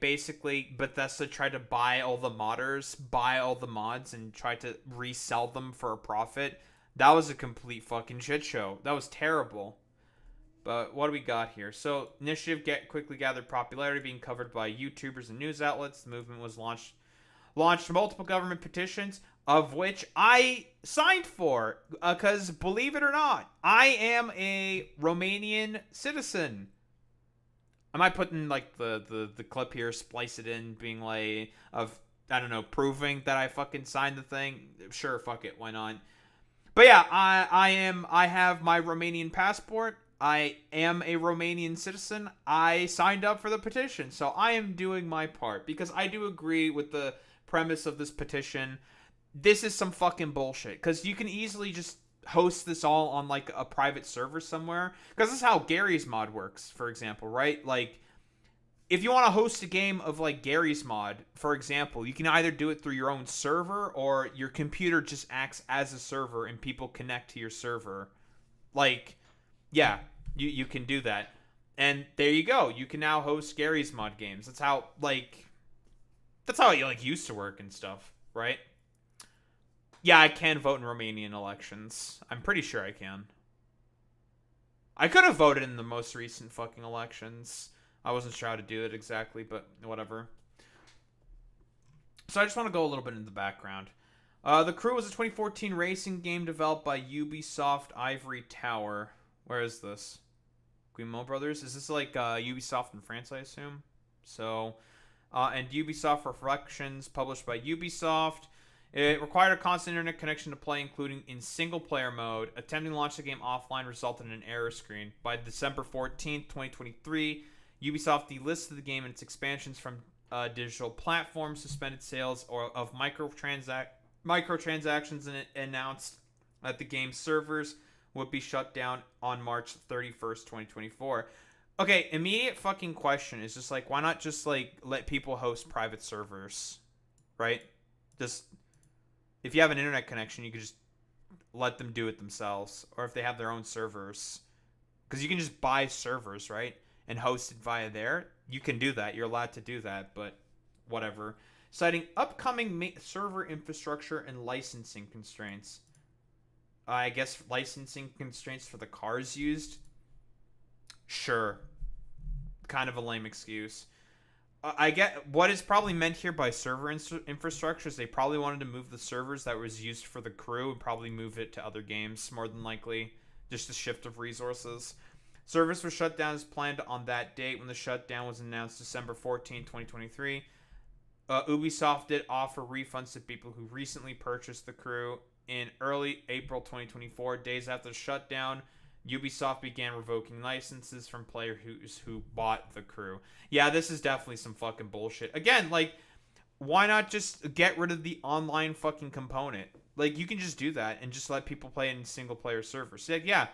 basically Bethesda tried to buy all the modders, buy all the mods, and try to resell them for a profit. That was a complete fucking shit show. That was terrible. But what do we got here? So, initiative quickly gathered popularity, being covered by YouTubers and news outlets. The movement was launched multiple government petitions, of which I signed for, because believe it or not, I am a Romanian citizen. I might put in like the clip here, splice it in, being like, I don't know, proving that I fucking signed the thing. Sure, fuck it, why not? But yeah, I have my Romanian passport. I am a Romanian citizen. I signed up for the petition, so I am doing my part, because I do agree with the premise of this petition. This is some fucking bullshit, because you can easily just host this all on like a private server somewhere, because this is how Gary's mod works, for example, right? Like, if you want to host a game of like Gary's mod, for example, you can either do it through your own server, or your computer just acts as a server and people connect to your server. Like, yeah, you can do that. And there you go. You can now host Gary's mod games. That's how it like used to work and stuff, right? Yeah, I can vote in Romanian elections. I'm pretty sure I can. I could have voted in the most recent fucking elections. I wasn't sure how to do it exactly, but whatever. So I just want to go a little bit into the background. The Crew was a 2014 racing game developed by Ubisoft Ivory Tower. Where is this? Guillemot Brothers? Is this like Ubisoft in France, I assume? So, and Ubisoft Reflections, published by Ubisoft. It required a constant internet connection to play, including in single-player mode. Attempting to launch the game offline resulted in an error screen. By December 14th, 2023, Ubisoft delisted the game and its expansions from digital platforms, suspended sales of microtransactions, and it announced that the game's servers would be shut down on March 31st, 2024. Okay, immediate fucking question is just like, why not just like let people host private servers, right? Just, if you have an internet connection, you could just let them do it themselves. Or if they have their own servers. Because you can just buy servers, right? And host it via there. You can do that. You're allowed to do that, but whatever. Citing upcoming server infrastructure and licensing constraints. I guess licensing constraints for the cars used? Sure. Kind of a lame excuse. I get what is probably meant here by server infrastructure is they probably wanted to move the servers that was used for the Crew and probably move it to other games, more than likely. Just a shift of resources. Servers were shut down as planned on that date when the shutdown was announced December 14, 2023. Ubisoft did offer refunds to people who recently purchased the Crew. In early April 2024, days after the shutdown, Ubisoft began revoking licenses from players who bought the Crew. Yeah, this is definitely some fucking bullshit. Again, like, why not just get rid of the online fucking component? Like, you can just do that and just let people play in single-player servers. Yeah.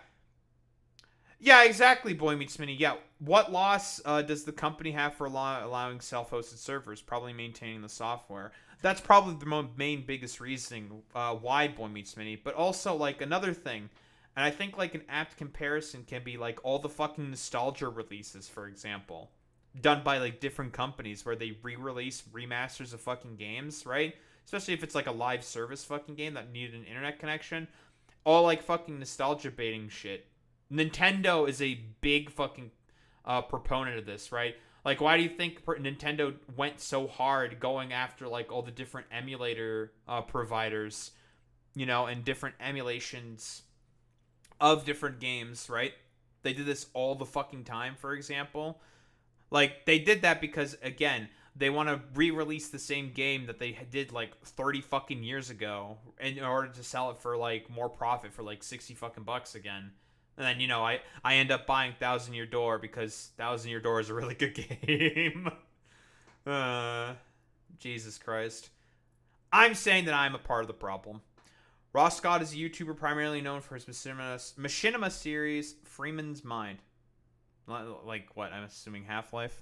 Yeah, exactly, Boy Meets Mini. Yeah, what loss does the company have for allowing self-hosted servers? Probably maintaining the software. That's probably the main biggest reason why Boy Meets Mini. But also, like, another thing, and I think, like, an apt comparison can be, like, all the fucking nostalgia releases, for example, done by, like, different companies where they re-release remasters of fucking games, right? Especially if it's, like, a live service fucking game that needed an internet connection. All, like, fucking nostalgia baiting shit. Nintendo is a big fucking proponent of this, right? Like, why do you think Nintendo went so hard going after, like, all the different emulator providers, you know, and different emulations of different games, right? They did this all the fucking time, for example. Like, they did that because, again, they want to re-release the same game that they did, like, 30 fucking years ago in order to sell it for, like, more profit for, like, 60 fucking bucks again. And then, you know, I end up buying Thousand Year Door because Thousand Year Door is a really good game. Jesus Christ. I'm saying that I'm a part of the problem. Ross Scott is a YouTuber primarily known for his machinima series, Freeman's Mind. Like, what? I'm assuming Half-Life?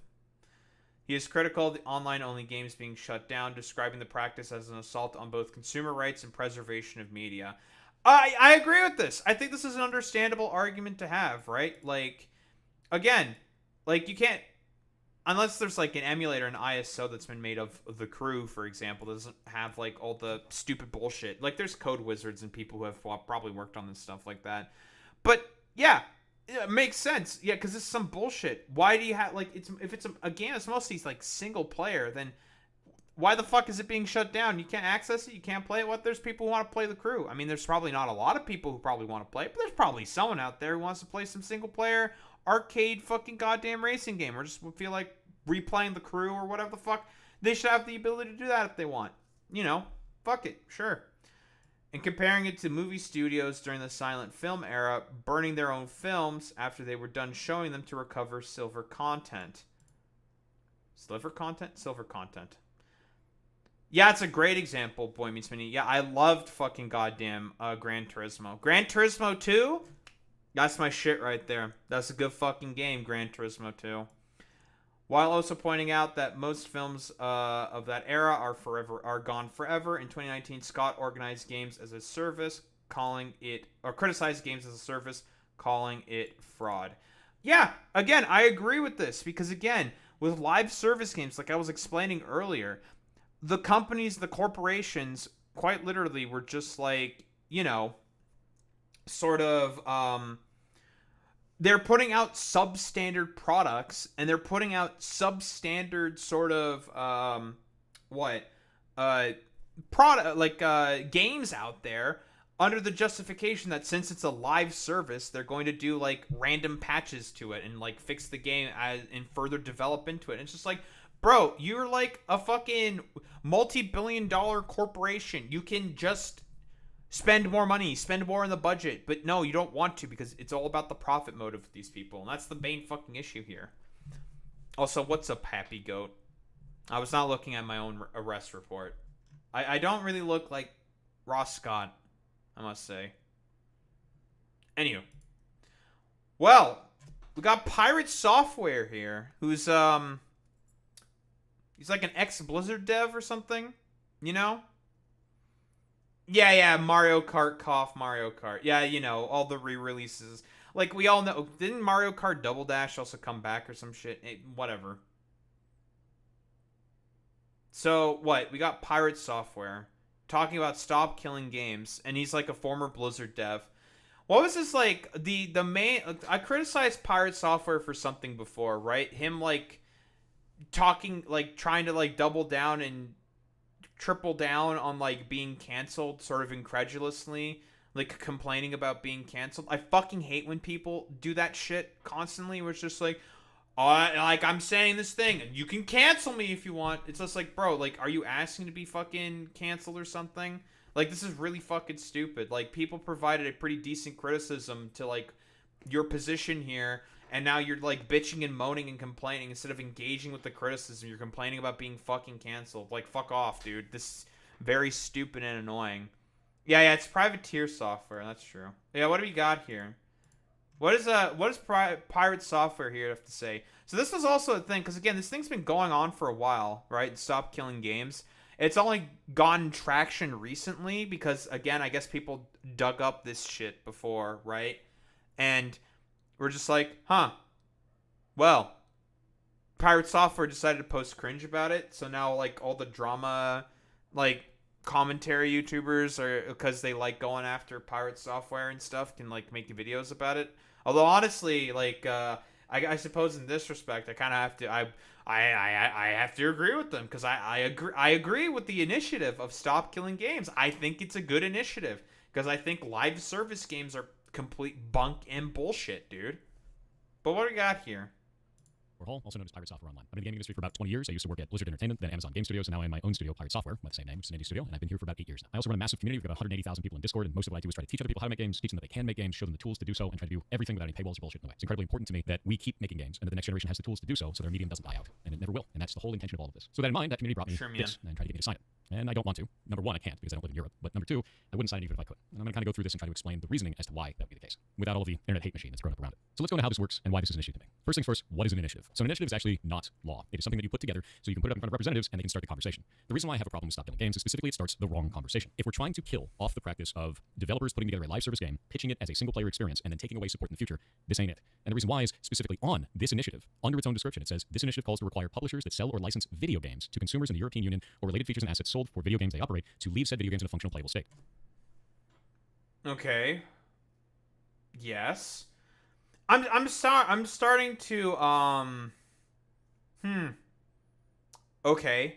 He is critical of the online-only games being shut down, describing the practice as an assault on both consumer rights and preservation of media. I agree with this. I think this is an understandable argument to have, right? Like, again, like, you can't, unless there's, like, an emulator, an ISO that's been made of the Crew, for example, that doesn't have, like, all the stupid bullshit. Like, there's code wizards and people who have probably worked on this stuff like that. But, yeah, it makes sense. Yeah, because this is some bullshit. Why do you have, like, if it's a game that's mostly, like, single player, then why the fuck is it being shut down? You can't access it. You can't play it. What? There's people who want to play the Crew. I mean, there's probably not a lot of people who probably want to play it, but there's probably someone out there who wants to play some single player arcade fucking goddamn racing game, or just feel like replaying the Crew or whatever the fuck. They should have the ability to do that if they want. You know, fuck it, sure. And comparing it to movie studios during the silent film era, burning their own films after they were done showing them to recover silver content. Silver content? Silver content. Yeah, it's a great example, Boy Meets Mini. Yeah, I loved fucking goddamn Gran Turismo. Gran Turismo 2? That's my shit right there. That's a good fucking game, Gran Turismo 2. While also pointing out that most films of that era are gone forever. In 2019, Scott organized games as a service, criticized games as a service, calling it fraud. Yeah, again, I agree with this because again, with live service games, like I was explaining earlier, the companies, the corporations, quite literally were just like, sort of they're putting out substandard products and they're putting out substandard sort of games out there under the justification that since it's a live service, they're going to do like random patches to it and like fix the game and further develop into it. And it's just like, bro, you're like a fucking multi-billion-dollar corporation. You can just spend more money, spend more in the budget. But no, you don't want to because it's all about the profit motive with these people. And that's the main fucking issue here. Also, what's up, Happy Goat? I was not looking at my own arrest report. I don't really look like Ross Scott, I must say. Anywho. Well, we got Pirate Software here, who's, he's like an ex-Blizzard dev or something, Yeah, Mario Kart, Mario Kart. Yeah, all the re-releases. Like, we all know, didn't Mario Kart Double Dash also come back or some shit? Whatever. So, what? We got Pirate Software talking about stop killing games, and he's like a former Blizzard dev. What was this like, the main... I criticized Pirate Software for something before, right? Him, like, talking, like, trying to, like, double down and triple down on, like, being canceled sort of incredulously, like, complaining about being canceled. I fucking hate when people do that shit constantly, where it's just like, I'm saying this thing, and you can cancel me if you want. It's just like, bro, like, are you asking to be fucking canceled or something? Like, this is really fucking stupid. Like, people provided a pretty decent criticism to, like, your position here, and now you're, like, bitching and moaning and complaining instead of engaging with the criticism. You're complaining about being fucking canceled. Like, fuck off, dude. This is very stupid and annoying. Yeah, it's privateer software. That's true. Yeah, what do we got here? What is Pirate Software here have to say? So this was also a thing, because again, this thing's been going on for a while, right? Stop killing games. It's only gotten traction recently because, again, I guess people dug up this shit before, right? And we're just like, well, Pirate Software decided to post cringe about it, so now, like, all the drama, like, commentary YouTubers, are because they like going after Pirate Software and stuff, can, like, make videos about it. Although, honestly, like, I suppose in this respect, I kind of have to, I have to agree with them, because I agree with the initiative of Stop Killing Games. I think it's a good initiative, because I think live service games are complete bunk and bullshit, dude. But what do we got here? Hall, also known as Pirate Software Online. I've been in the gaming industry for about 20 years. I used to work at Blizzard Entertainment, then Amazon Game Studios, and now I'm in my own studio, Pirate Software, by the same name. It's an indie studio, and I've been here for about 8 years now. I also run a massive community. We've got 180,000 people in Discord, and most of what I do is try to teach other people how to make games, teach them that they can make games, show them the tools to do so, and try to do everything without any paywalls or bullshit in the way. It's incredibly important to me that we keep making games, and that the next generation has the tools to do so their medium doesn't die out. And it never will. And that's the whole intention of all of this. So that in mind, that community brought me this, and tried to get me to sign it. And I don't want to. Number one, I can't, because I don't live in Europe. But number two, I wouldn't sign it even if I could. And I'm going to kind of go through this and try to explain the reasoning as to why that would be the case, without all of the internet hate machine that's grown up around it. So let's go into how this works and why this is an issue to me. First things first, what is an initiative? So an initiative is actually not law. It is something that you put together so you can put it up in front of representatives and they can start the conversation. The reason why I have a problem with Stop Killing Games is specifically it starts the wrong conversation. If we're trying to kill off the practice of developers putting together a live service game, pitching it as a single player experience, and then taking away support in the future, this ain't it. And the reason why is specifically on this initiative, under its own description, it says this initiative calls to require publishers that sell or license video games to consumers in the European Union or related features and assets sold for video games they operate to leave said video games in a functional playable state. Okay. Yes. I'm starting to Okay.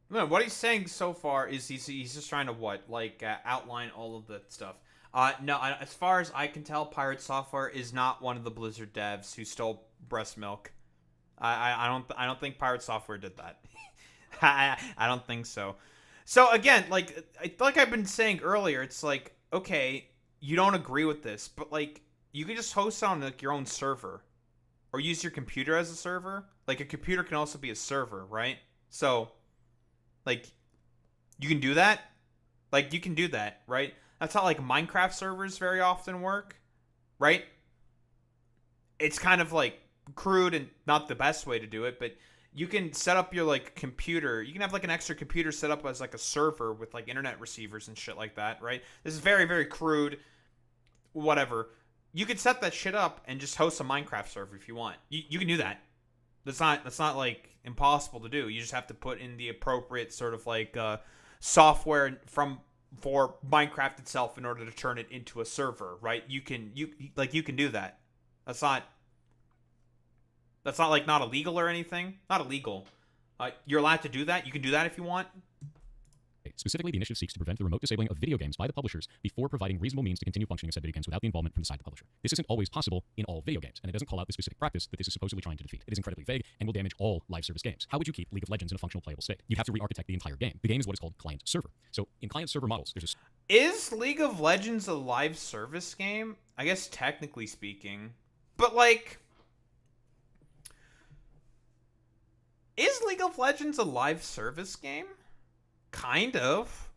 No, what he's saying so far is he's just trying to what? Like outline all of the stuff. No, as far as I can tell, Pirate Software is not one of the Blizzard devs who stole breast milk. I don't think Pirate Software did that. I don't think so. So again, like I've been saying earlier, it's like, okay, you don't agree with this, but like you can just host on like your own server or use your computer as a server. Like a computer can also be a server, right? So like You can do that. Like, you can do that, right? That's how, like, Minecraft servers very often work, right? It's kind of, like, crude and not the best way to do it, but you can set up your, like, computer. You can have, like, an extra computer set up as, like, a server with, like, internet receivers and shit like that, right? This is very, very crude, whatever. You could set that shit up and just host a Minecraft server if you want. You can do that. That's not, like, impossible to do. You just have to put in the appropriate sort of, like, software for Minecraft itself in order to turn it into a server, right? You can do that. That's not like not illegal or anything. Not illegal. You're allowed to do that. You can do that if you want. Specifically, the initiative seeks to prevent the remote disabling of video games by the publishers before providing reasonable means to continue functioning of said video games without the involvement from the side of the publisher. This isn't always possible in all video games, and it doesn't call out the specific practice that this is supposedly trying to defeat. It is incredibly vague and will damage all live service games. How would you keep League of Legends in a functional playable state? You'd have to re-architect the entire game. The game is what is called client-server. So in client-server models, there's a... Is League of Legends a live service game? I guess technically speaking. But, like... Is League of Legends a live service game? Kind of.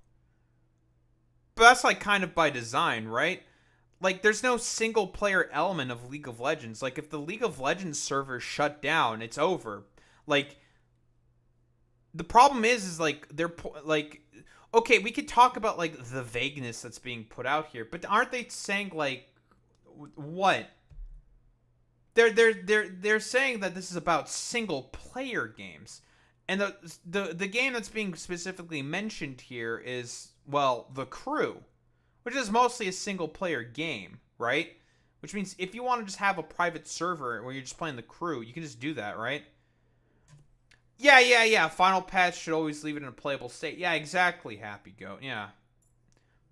But that's, like, kind of by design, right? Like, there's no single-player element of League of Legends. Like, if the League of Legends server shut down, it's over. Like, the problem is like, they're, like... Okay, we could talk about, like, the vagueness that's being put out here, but aren't they saying, like... What? They're saying that this is about single-player games. And the game that's being specifically mentioned here is, well, The Crew, which is mostly a single-player game, right? Which means if you want to just have a private server where you're just playing The Crew, you can just do that, right? Yeah. Final patch should always leave it in a playable state. Yeah, exactly, Happy Goat. Yeah.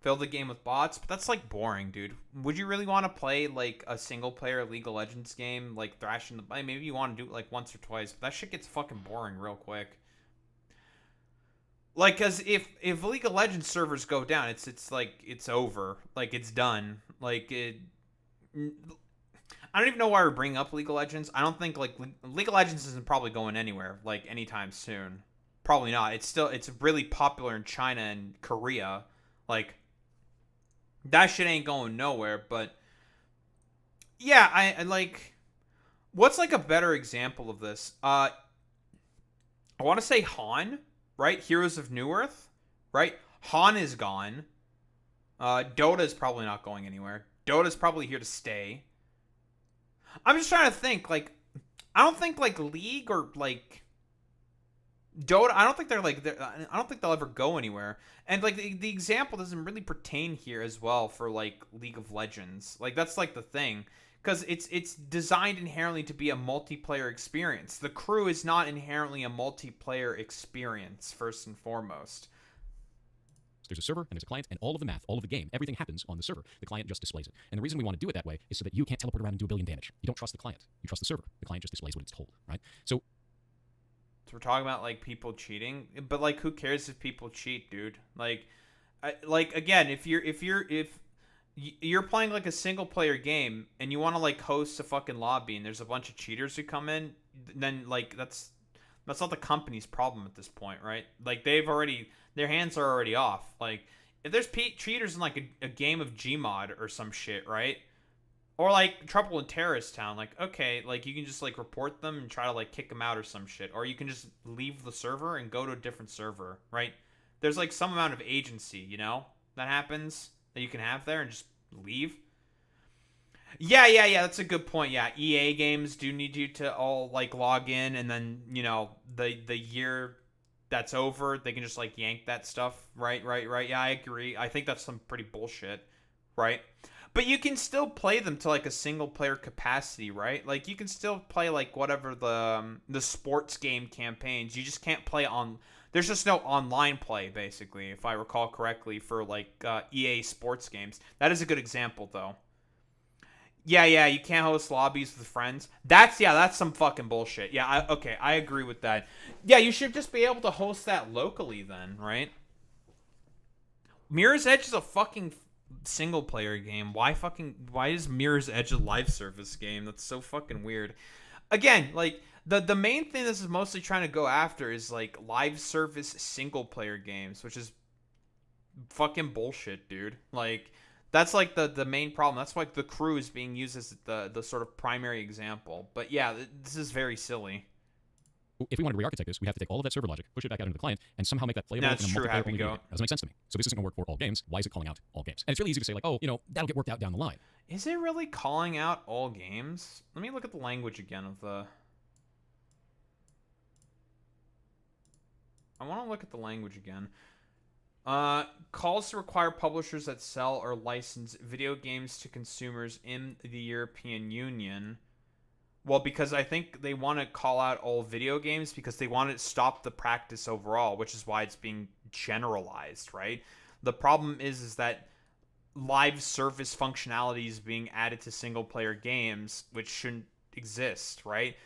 Fill the game with bots, but that's, like, boring, dude. Would you really want to play, like, a single-player League of Legends game, like, thrashing the... Maybe you want to do it, like, once or twice, but that shit gets fucking boring real quick. Like, because if League of Legends servers go down, it's like, it's over. Like, it's done. Like, I don't even know why we're bringing up League of Legends. I don't think, like, League of Legends isn't probably going anywhere, like, anytime soon. Probably not. It's really popular in China and Korea. Like... That shit ain't going nowhere, but... Yeah, I like... What's, like, a better example of this? I want to say Han, right? Heroes of New Earth, right? Han is gone. Dota is probably not going anywhere. Dota's probably here to stay. I'm just trying to think, like... I don't think, like, League or, like... Dota, I don't think I don't think they'll ever go anywhere. And, like, the example doesn't really pertain here as well for, like, League of Legends. Like, that's, like, the thing. Because it's designed inherently to be a multiplayer experience. The Crew is not inherently a multiplayer experience, first and foremost. There's a server, and there's a client, and all of the math, all of the game, everything happens on the server. The client just displays it. And the reason we want to do it that way is so that you can't teleport around and do a billion damage. You don't trust the client. You trust the server. The client just displays what it's told, right? So we're talking about, like, people cheating, but, like, who cares if people cheat, dude? Like, again, if you're playing, like, a single player game and you want to, like, host a fucking lobby and there's a bunch of cheaters who come in, then, like, that's not the company's problem at this point, right? Like, their hands are already off. Like, if there's cheaters in, like, a game of Gmod or some shit, right? Or, like, Trouble in Terrorist Town, like, okay, like, you can just, like, report them and try to, like, kick them out or some shit. Or you can just leave the server and go to a different server, right? There's, like, some amount of agency, you know, that happens that you can have there and just leave. Yeah, that's a good point. Yeah, EA games do need you to all, like, log in, and then, you know, the year that's over, they can just, like, yank that stuff. Right. Yeah, I agree. I think that's some pretty bullshit, right? But you can still play them to, like, a single-player capacity, right? Like, you can still play, like, whatever the sports game campaigns. You just can't play on... There's just no online play, basically, if I recall correctly, for, like, EA sports games. That is a good example, though. Yeah, you can't host lobbies with friends. That's some fucking bullshit. Yeah, I agree with that. Yeah, you should just be able to host that locally, then, right? Mirror's Edge is a fucking... single player game. Why is Mirror's Edge a live service game? That's so fucking weird. Again, like, The main thing this is mostly trying to go after is like live service single player games, which is fucking bullshit, dude. Like that's like the main problem. That's why the crew is being used as the sort of primary example. But yeah, this is very silly. If we want to re-architect this, we have to take all of that server logic, push it back out into the client, and somehow make that playable That's in a true, multiplayer Happy only Goat. video game. Doesn't make sense to me. So this isn't going to work for all games. Why is it calling out all games? And it's really easy to say like, oh, that'll get worked out down the line. Is it really calling out all games? Let me look at the language again of the... I want to look at the language again. Calls to require publishers that sell or license video games to consumers in the European Union. Well, because I think they want to call out all video games because they want to stop the practice overall, which is why it's being generalized, right? The problem is that live service functionality is being added to single player games, which shouldn't exist, right?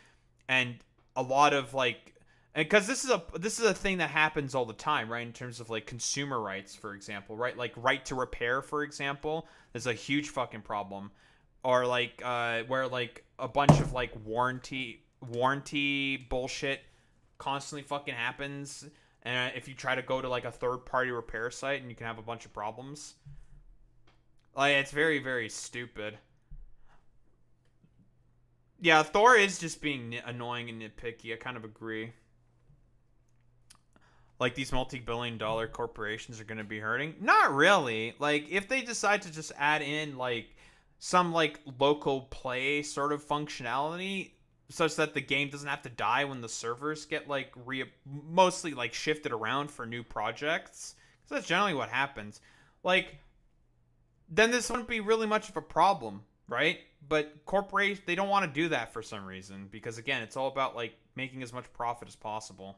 And a lot of like, because this is a thing that happens all the time, right? In terms of like consumer rights, for example, right? Like right to repair, for example, is a huge fucking problem. Or like where like a bunch of like warranty bullshit constantly fucking happens, and if you try to go to like a third party repair site and you can have a bunch of problems. Like it's very, very stupid. Yeah, Thor is just being annoying and nitpicky. I kind of agree. Like these multi-billion-dollar corporations are going to be hurting? Not really. Like if they decide to just add in like some like local play sort of functionality such that the game doesn't have to die when the servers get like mostly like shifted around for new projects, because that's generally what happens, like then this wouldn't be really much of a problem, right? But corporations, they don't want to do that for some reason, because again, it's all about like making as much profit as possible.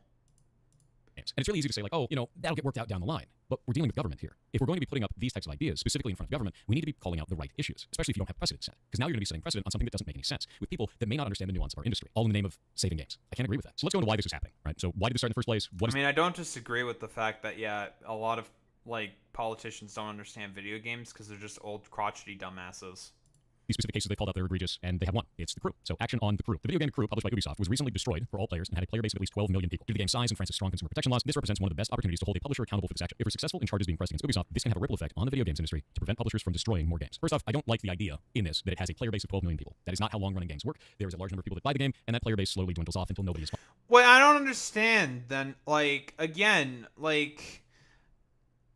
And it's really easy to say like, oh, that'll get worked out down the line. But we're dealing with government here. If we're going to be putting up these types of ideas specifically in front of government, we need to be calling out the right issues, especially if you don't have precedent set. Because now you're going to be setting precedent on something that doesn't make any sense with people that may not understand the nuance of our industry, all in the name of saving games. I can't agree with that. So let's go into why this is happening, right? So why did this start in the first place? I mean, I don't disagree with the fact that, yeah, a lot of like politicians don't understand video games because they're just old crotchety dumbasses. These specific cases they called out, they're egregious, and they have one. It's The Crew. So action on The Crew. The video game The Crew, published by Ubisoft, was recently destroyed for all players and had a player base of at least 12 million people. Due to the game's size and France's strong consumer protection laws, this represents one of the best opportunities to hold a publisher accountable for this action. If we're successful in charges being pressed against Ubisoft, this can have a ripple effect on the video games industry to prevent publishers from destroying more games. First off, I don't like the idea in this that it has a player base of 12 million people. That is not how long-running games work. There is a large number of people that buy the game, and that player base slowly dwindles off until nobody is. Wait, I don't understand then. Like, again, like,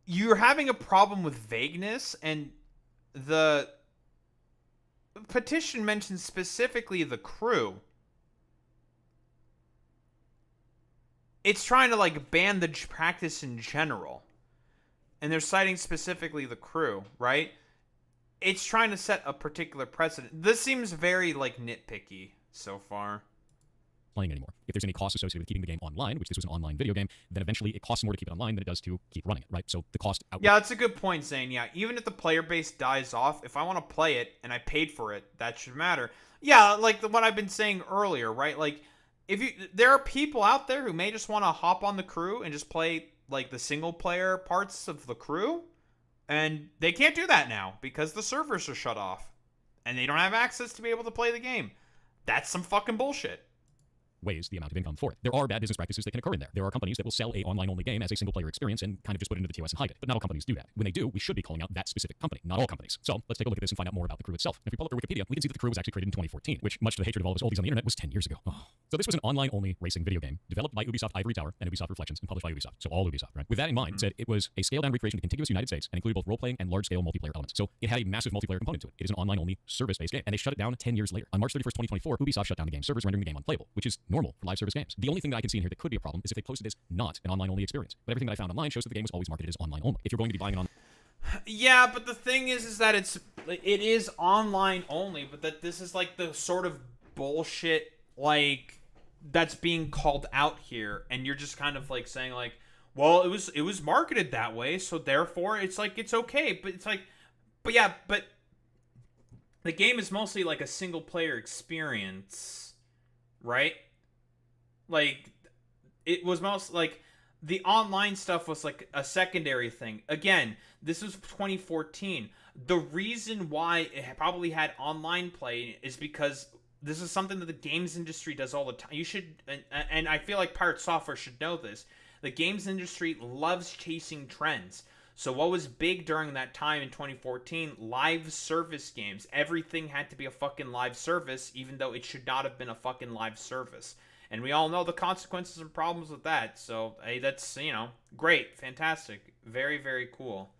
you're having a problem with vagueness, and the petition mentions specifically The Crew. It's trying to like ban the practice in general, and they're citing specifically The Crew, right? It's trying to set a particular precedent. This seems very like nitpicky so far. Playing anymore. If there's any cost associated with keeping the game online, which this was an online video game, then eventually it costs more to keep it online than it does to keep running it, right? So the cost outweighs. Yeah, that's a good point, Zane. Yeah, even if the player base dies off, if I want to play it and I paid for it, that should matter. Yeah, like what I've been saying earlier, right? Like, there are people out there who may just want to hop on The Crew and just play like the single player parts of The Crew, and they can't do that now because the servers are shut off and they don't have access to be able to play the game. That's some fucking bullshit. Weighs the amount of income for it. There are bad business practices that can occur in there. There are companies that will sell a online-only game as a single-player experience and kind of just put it into the TOS and hide it. But not all companies do that. When they do, we should be calling out that specific company, not all companies. So let's take a look at this and find out more about The Crew itself. And if we pull up their Wikipedia, we can see that The Crew was actually created in 2014, which, much to the hatred of all of us oldies on the internet, was 10 years ago. Oh. So this was an online-only racing video game developed by Ubisoft Ivory Tower and Ubisoft Reflections and published by Ubisoft. So all Ubisoft, right? With that in mind, said it was a scaled-down recreation of the contiguous United States and included both role-playing and large-scale multiplayer elements. So it had a massive multiplayer component to it. It is an online-only service-based game, and they shut it down 10 years later. On March 31st, 2024, Ubisoft shut down the game's servers, rendering the game unplayable, which is normal for live service games. The only thing that I can see in here that could be a problem is if they posted this not an online-only experience. But everything that I found online shows that the game was always marketed as online-only. If you're going to be buying it on... Yeah, but the thing is that it is online only, but that this is like the sort of bullshit like that's being called out here, and you're just kind of like saying like, well, it was marketed that way, so therefore it's like it's okay. But it's like, but yeah, but the game is mostly like a single player experience, right? Like, it was most like the online stuff was like a secondary thing. Again, this was 2014. The reason why it probably had online play is because this is something that the games industry does all the time. You should, and I feel like Pirate Software should know this. The games industry loves chasing trends. So what was big during that time in 2014? Live service games. Everything had to be a fucking live service, even though it should not have been a fucking live service. And we all know the consequences and problems with that. So, hey, that's, great, fantastic, very, very cool.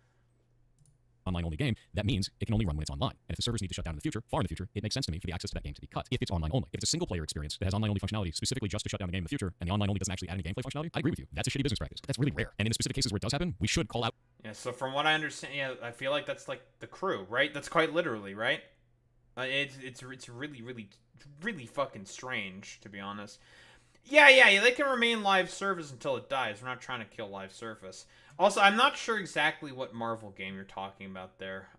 Online-only game, that means it can only run when it's online. And if the servers need to shut down in the future, far in the future, it makes sense to me for the access to that game to be cut if it's online-only. If it's a single-player experience that has online-only functionality specifically just to shut down the game in the future, and the online-only doesn't actually add any gameplay functionality, I agree with you. That's a shitty business practice. That's really rare. And in the specific cases where it does happen, we should call out. Yeah, so from what I understand, I feel like that's like the crew, right? That's quite literally, right? It's really, really, really fucking strange, to be honest. Yeah, they can remain live service until it dies. We're not trying to kill live service. Also, I'm not sure exactly what Marvel game you're talking about there,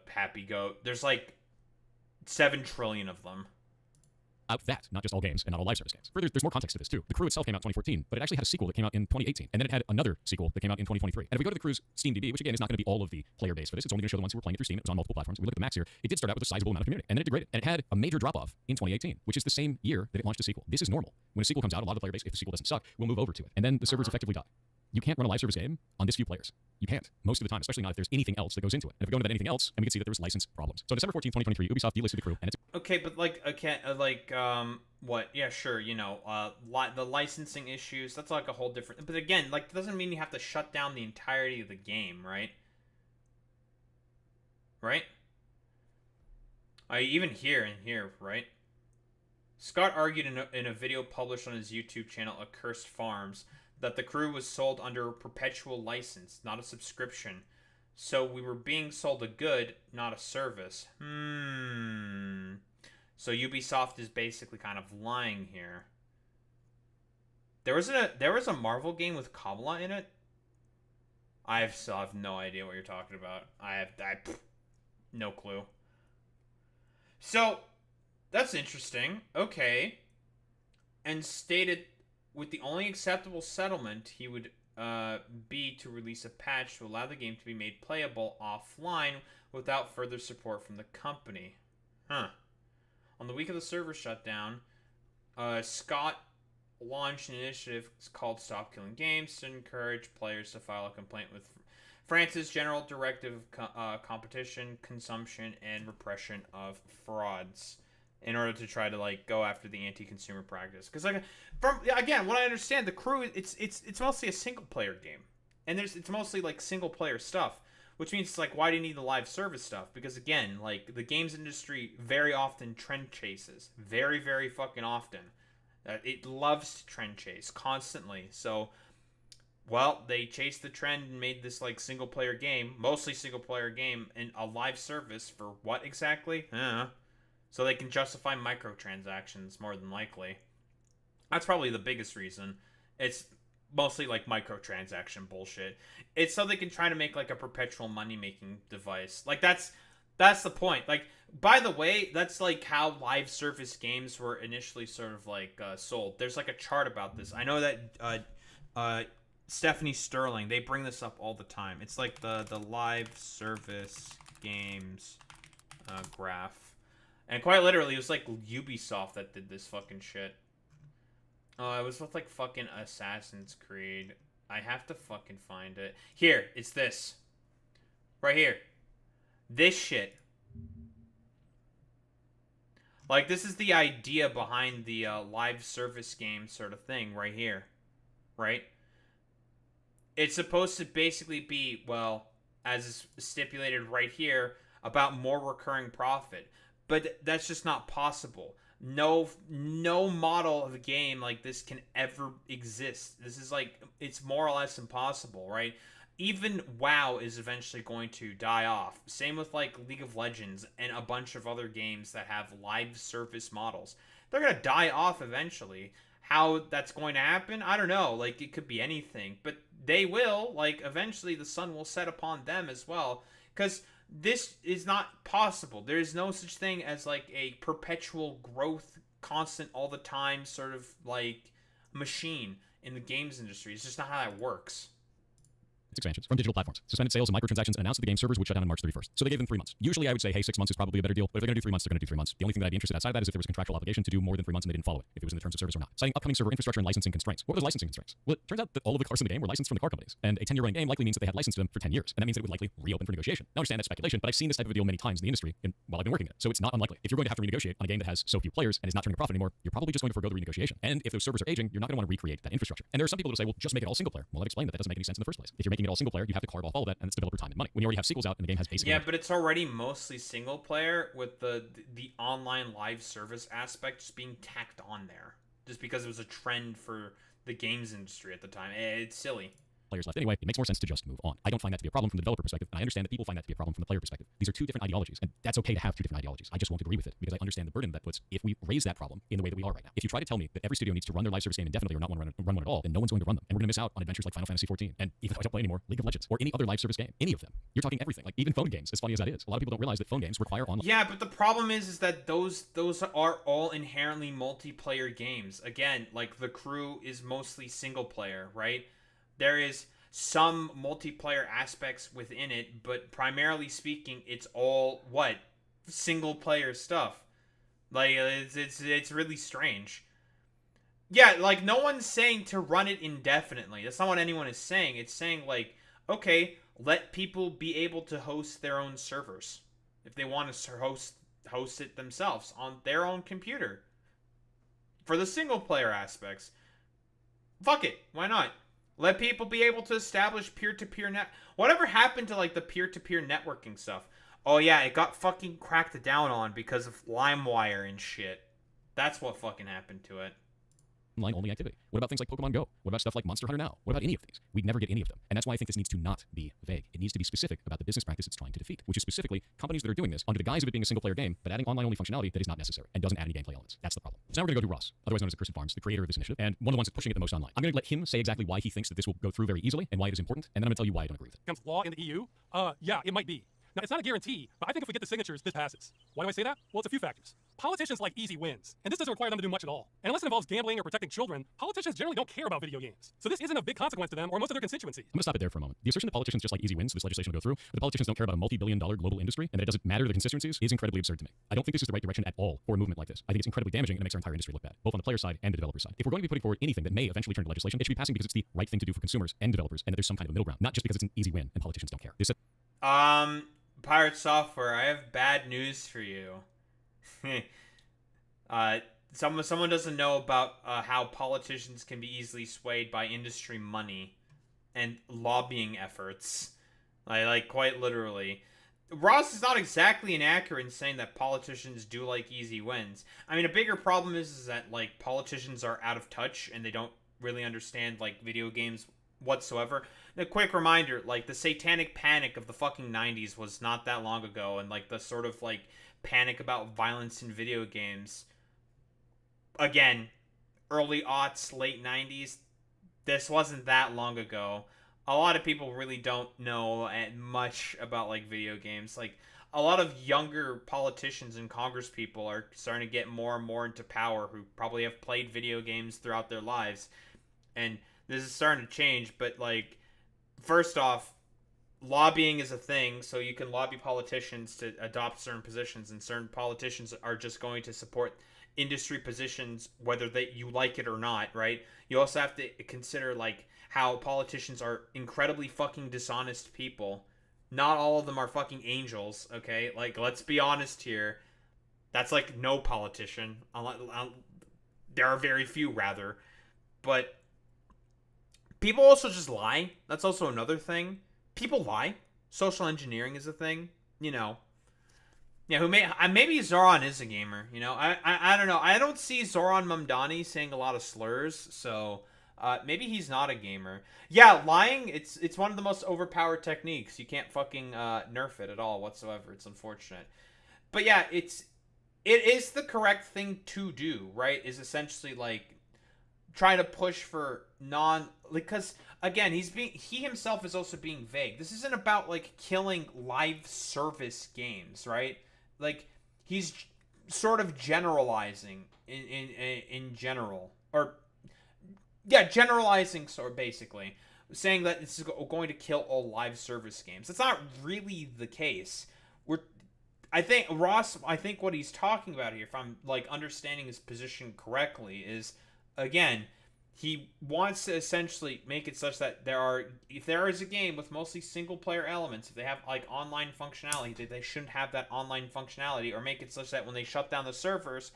Happy Goat. There's like 7 trillion of them. Out that, not just all games and not all live service games. Further, there's more context to this too. The Crew itself came out in 2014, but it actually had a sequel that came out in 2018, and then it had another sequel that came out in 2023. And if we go to the Crew's SteamDB, which again is not going to be all of the player base for this, it's only going to show the ones who were playing it through Steam. It was on multiple platforms. We look at the max here. It did start out with a sizable amount of community, and then it degraded, and it had a major drop-off in 2018, which is the same year that it launched a sequel. This is normal. When a sequel comes out, a lot of the player base, if the sequel doesn't suck, will move over to it, and then the servers effectively die. You can't run a live service game on this few players. You can't, most of the time, especially not if there's anything else that goes into it. And if we go into that anything else, and we can see that there was license problems. So December 14th, 2023, Ubisoft delisted the Crew, and it's... Okay, but what? Yeah, sure, the licensing issues, that's like a whole different... But again, it doesn't mean you have to shut down the entirety of the game, right? Right? Even here, right? Scott argued in a video published on his YouTube channel, Accursed Farms, that the Crew was sold under a perpetual license, not a subscription. So we were being sold a good, not a service. So Ubisoft is basically kind of lying here. There was a Marvel game with Kamala in it. I still have no idea what you're talking about. I no clue. So that's interesting. Okay. And stated with the only acceptable settlement he would be to release a patch to allow the game to be made playable offline without further support from the company. On the week of the server shutdown, Scott launched an initiative called Stop Killing Games to encourage players to file a complaint with France's General Directive of Competition, Consumption, and Repression of Frauds, in order to try to go after the anti-consumer practice. Because again, what I understand, the Crew, it's mostly a single player game, and it's mostly single player stuff, which means it's why do you need the live service stuff? Because again, the games industry very often trend chases, very, very fucking often. It loves to trend chase constantly. So, well, they chased the trend and made this single player game, mostly single player game, and a live service for what exactly? So they can justify microtransactions, more than likely. That's probably the biggest reason. It's mostly microtransaction bullshit. It's so they can try to make a perpetual money-making device. That's the point. By the way, that's how live service games were initially sort of sold. There's a chart about this. I know that Stephanie Sterling, they bring this up all the time. It's the live service games graph. And quite literally, it was Ubisoft that did this fucking shit. It was with fucking Assassin's Creed. I have to fucking find it. Here, it's this. Right here. This shit. This is the idea behind the live service game sort of thing right here. Right? It's supposed to basically be, well, as is stipulated right here, about more recurring profit. But that's just not possible. No model of a game like this can ever exist. This is it's more or less impossible, right? Even WoW is eventually going to die off. Same with League of Legends and a bunch of other games that have live service models. They're going to die off eventually. How that's going to happen, I don't know. It could be anything. But they will. Eventually the sun will set upon them as well. Because this is not possible. There is no such thing as a perpetual growth, constant all the time sort of machine in the games industry. It's just not how that works. its expansions from digital platforms, suspended sales and microtransactions, and announced that the game servers would shut down on March 31st. So they gave them 3 months. Usually I would say, hey, 6 months is probably a better deal, but if they're going to do 3 months, they're going to do 3 months. The only thing that I'd be interested outside of that is if there was a contractual obligation to do more than 3 months and they didn't follow it, if it was in the terms of service or not. Citing upcoming server infrastructure and licensing constraints. What were those licensing constraints? Well, it turns out that all of the cars in the game were licensed from the car companies, and a 10-year running game likely means that they had licensed them for 10 years, and that means that it would likely reopen for negotiation. Now, I understand that's speculation, but I've seen this type of a deal many times in the industry while I've been working in it, so it's not unlikely. If you're going to have to renegotiate on a game that has so few players and is not turning a profit anymore, you're probably just going to forego the renegotiation. And if those servers are aging, you're not going to want to recreate that infrastructure. And there are some people who say, well, just make it all single player. Well, I've explained that doesn't make any sense in the first place. If you're making it all single player, you have to carve off all of that, and it's developer time and money. When you already have sequels out and the game has basically But it's already mostly single player with the online live service aspect just being tacked on there, just because it was a trend for the games industry at the time. It's silly. players left anyway, it makes more sense to just move on. I don't find that to be a problem from the developer perspective, and I understand that people find that to be a problem from the player perspective. These are two different ideologies, and that's okay to have two different ideologies. I just won't agree with it because I understand the burden that puts if we raise that problem in the way that we are right now. If you try to tell me that every studio needs to run their live service game indefinitely or not want to run one at all, then no one's going to run them, and we're going to miss out on adventures like Final Fantasy XIV, and even though I don't play anymore, League of Legends, or any other live service game, any of them. You're talking everything, like even phone games, as funny as that is. A lot of people don't realize that phone games require online. Yeah, but the problem is that those are all inherently multiplayer games. Again, like The Crew is mostly single player, right? There is some multiplayer aspects within it, but primarily speaking, it's all single player stuff. Like it's really strange. Yeah, like no one's saying to run it indefinitely. That's not what anyone is saying. It's saying like, okay, let people be able to host their own servers if they want to host it themselves on their own computer. For the single player aspects, fuck it, why not? Let people be able to establish peer-to-peer whatever happened to like the peer-to-peer networking stuff? Oh yeah, it got fucking cracked down on because of LimeWire and shit. That's what fucking happened to it. Online only activity. What about things like Pokemon Go? What about stuff like Monster Hunter Now? What about any of these? We'd never get any of them. And that's why I think this needs to not be vague. It needs to be specific about the business practice it's trying to defeat, which is specifically companies that are doing this under the guise of it being a single-player game, but adding online-only functionality that is not necessary and doesn't add any gameplay elements. That's the problem. So now we're going to go to Ross, otherwise known as the Cursed Farms, the creator of this initiative, and one of the ones that's pushing it the most online. I'm going to let him say exactly why he thinks that this will go through very easily and why it is important, and then I'm going to tell you why I don't agree with it. Becomes law in the EU? Yeah, it might be. Now, it's not a guarantee, but I think if we get the signatures, this passes. Why do I say that? Well, it's a few factors. Politicians like easy wins, and this doesn't require them to do much at all. And unless it involves gambling or protecting children, politicians generally don't care about video games. So this isn't of big consequence to them or most of their constituency. I'm going to stop it there for a moment. The assertion that politicians just like easy wins, so this legislation will go through, but the politicians don't care about a multi-billion-dollar global industry, and that it doesn't matter to the constituencies is incredibly absurd to me. I don't think this is the right direction at all for a movement like this. I think it's incredibly damaging and it makes our entire industry look bad, both on the player side and the developer side. If we're going to be putting forward anything that may eventually turn to legislation, it should be passing because it's the right thing to do for consumers and developers, and that there's some kind of middle ground, not just because it's an easy win and politicians don't care. Pirate Software, I have bad news for you. Someone doesn't know about how politicians can be easily swayed by industry money and lobbying efforts. Like quite literally. Ross is not exactly inaccurate in saying that politicians do like easy wins. I mean, a bigger problem is that like politicians are out of touch and they don't really understand like video games whatsoever. A quick reminder, like the satanic panic of the fucking 90s was not that long ago, and like the sort of like panic about violence in video games, again, early aughts, late 90s, this wasn't that long ago. A lot of people really don't know much about like video games. Like a lot of younger politicians and congresspeople are starting to get more and more into power who probably have played video games throughout their lives, and this is starting to change. But like, first off, lobbying is a thing, so you can lobby politicians to adopt certain positions, and certain politicians are just going to support industry positions whether you like it or not, right? You also have to consider like how politicians are incredibly fucking dishonest people. Not all of them are fucking angels, okay? Like, let's be honest here. That's like no politician. There are very few, rather. But people also just lie. That's also another thing. People lie. Social engineering is a thing. You know. Yeah, maybe Zoran is a gamer. You know, I don't know. I don't see Zoran Mamdani saying a lot of slurs, so maybe he's not a gamer. Yeah, lying. It's one of the most overpowered techniques. You can't fucking nerf it at all whatsoever. It's unfortunate, but yeah, it is the correct thing to do. Right? Is essentially like trying to push for because again, he himself is also being vague. This isn't about like killing live service games, right? Like he's sort of generalizing in general, or yeah, generalizing sort of basically. saying that this is going to kill all live service games. That's not really the case. I think what he's talking about here, if I'm like understanding his position correctly, is again, he wants to essentially make it such that if there is a game with mostly single player elements, if they have like online functionality, they shouldn't have that online functionality, or make it such that when they shut down the servers,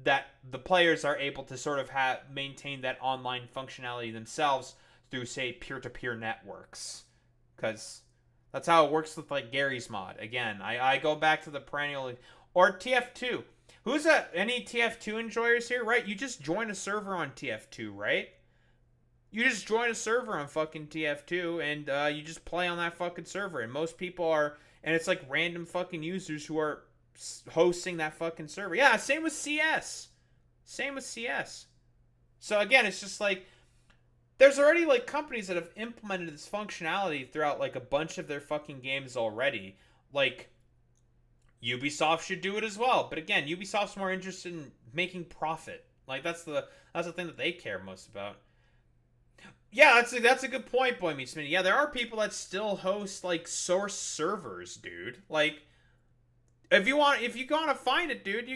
that the players are able to sort of maintain that online functionality themselves through, say, peer-to-peer networks. Because that's how it works with like Gary's mod. Again, I go back to the perennial, or TF2. Who's any TF2 enjoyers here, right? You just join a server on TF2, right? You just join a server on fucking TF2, and you just play on that fucking server. And most people are, and it's like random fucking users who are hosting that fucking server. Yeah, same with CS. So again, it's just like, there's already like companies that have implemented this functionality throughout like a bunch of their fucking games already. Like, Ubisoft should do it as well. But again, Ubisoft's more interested in making profit. Like, that's the thing that they care most about. Yeah, that's a good point, Boy Meets Mini. Yeah, there are people that still host like source servers, dude. Like, if you want to find it, dude,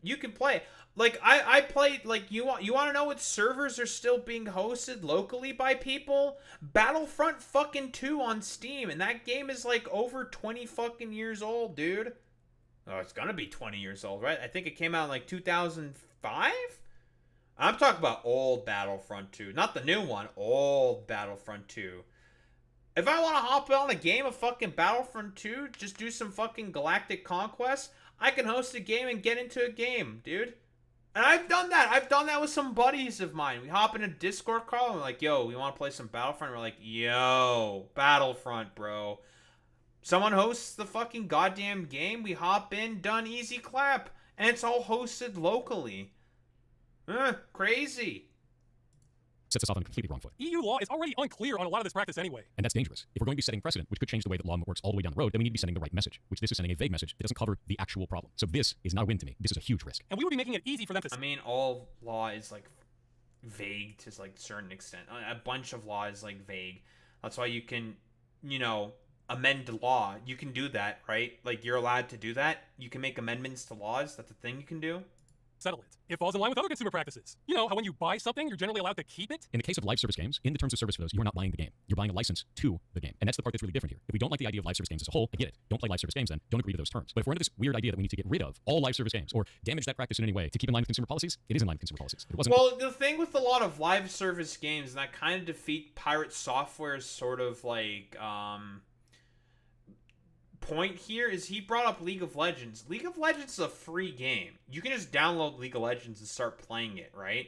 you can play. Like, I played, like, you want to know what servers are still being hosted locally by people? Battlefront fucking 2 on Steam, and that game is like over 20 fucking years old, dude. Oh, it's gonna be 20 years old, right? I think it came out in like 2005? I'm talking about old Battlefront 2, not the new one, old Battlefront 2. If I want to hop on a game of fucking Battlefront 2, just do some fucking Galactic Conquest, I can host a game and get into a game, dude. And I've done that. I've done that with some buddies of mine. We hop in a Discord call and we're like, yo, we want to play some Battlefront? We're like, yo, Battlefront, bro. Someone hosts the fucking goddamn game. We hop in, done, easy clap. And it's all hosted locally. Crazy. Sets us off on a completely wrong foot. EU law is already unclear on a lot of this practice anyway. And that's dangerous. If we're going to be setting precedent, which could change the way that law works all the way down the road, then we need to be sending the right message, which this is sending a vague message that doesn't cover the actual problem. So this is not a win to me. This is a huge risk. And we would be making it easy for them to... I mean, all law is like vague to like a certain extent. A bunch of law is like vague. That's why you can, amend the law. You can do that, right? Like, you're allowed to do that. You can make amendments to laws. That's a thing you can do. settle it. It falls in line with other consumer practices. You know how when you buy something, you're generally allowed to keep it? In the case of live service games, in the terms of service for those, you are not buying the game. You're buying a license to the game. And that's the part that's really different here. If we don't like the idea of live service games as a whole, I get it. Don't play live service games then. Don't agree to those terms. But if we're into this weird idea that we need to get rid of all live service games or damage that practice in any way to keep in line with consumer policies, it is in line with consumer policies. It wasn't. Well, the thing with a lot of live service games, and that kind of defeat Pirate Software's sort of like point here, is he brought up League of Legends. League of Legends is a free game. You can just download League of Legends and start playing it, right?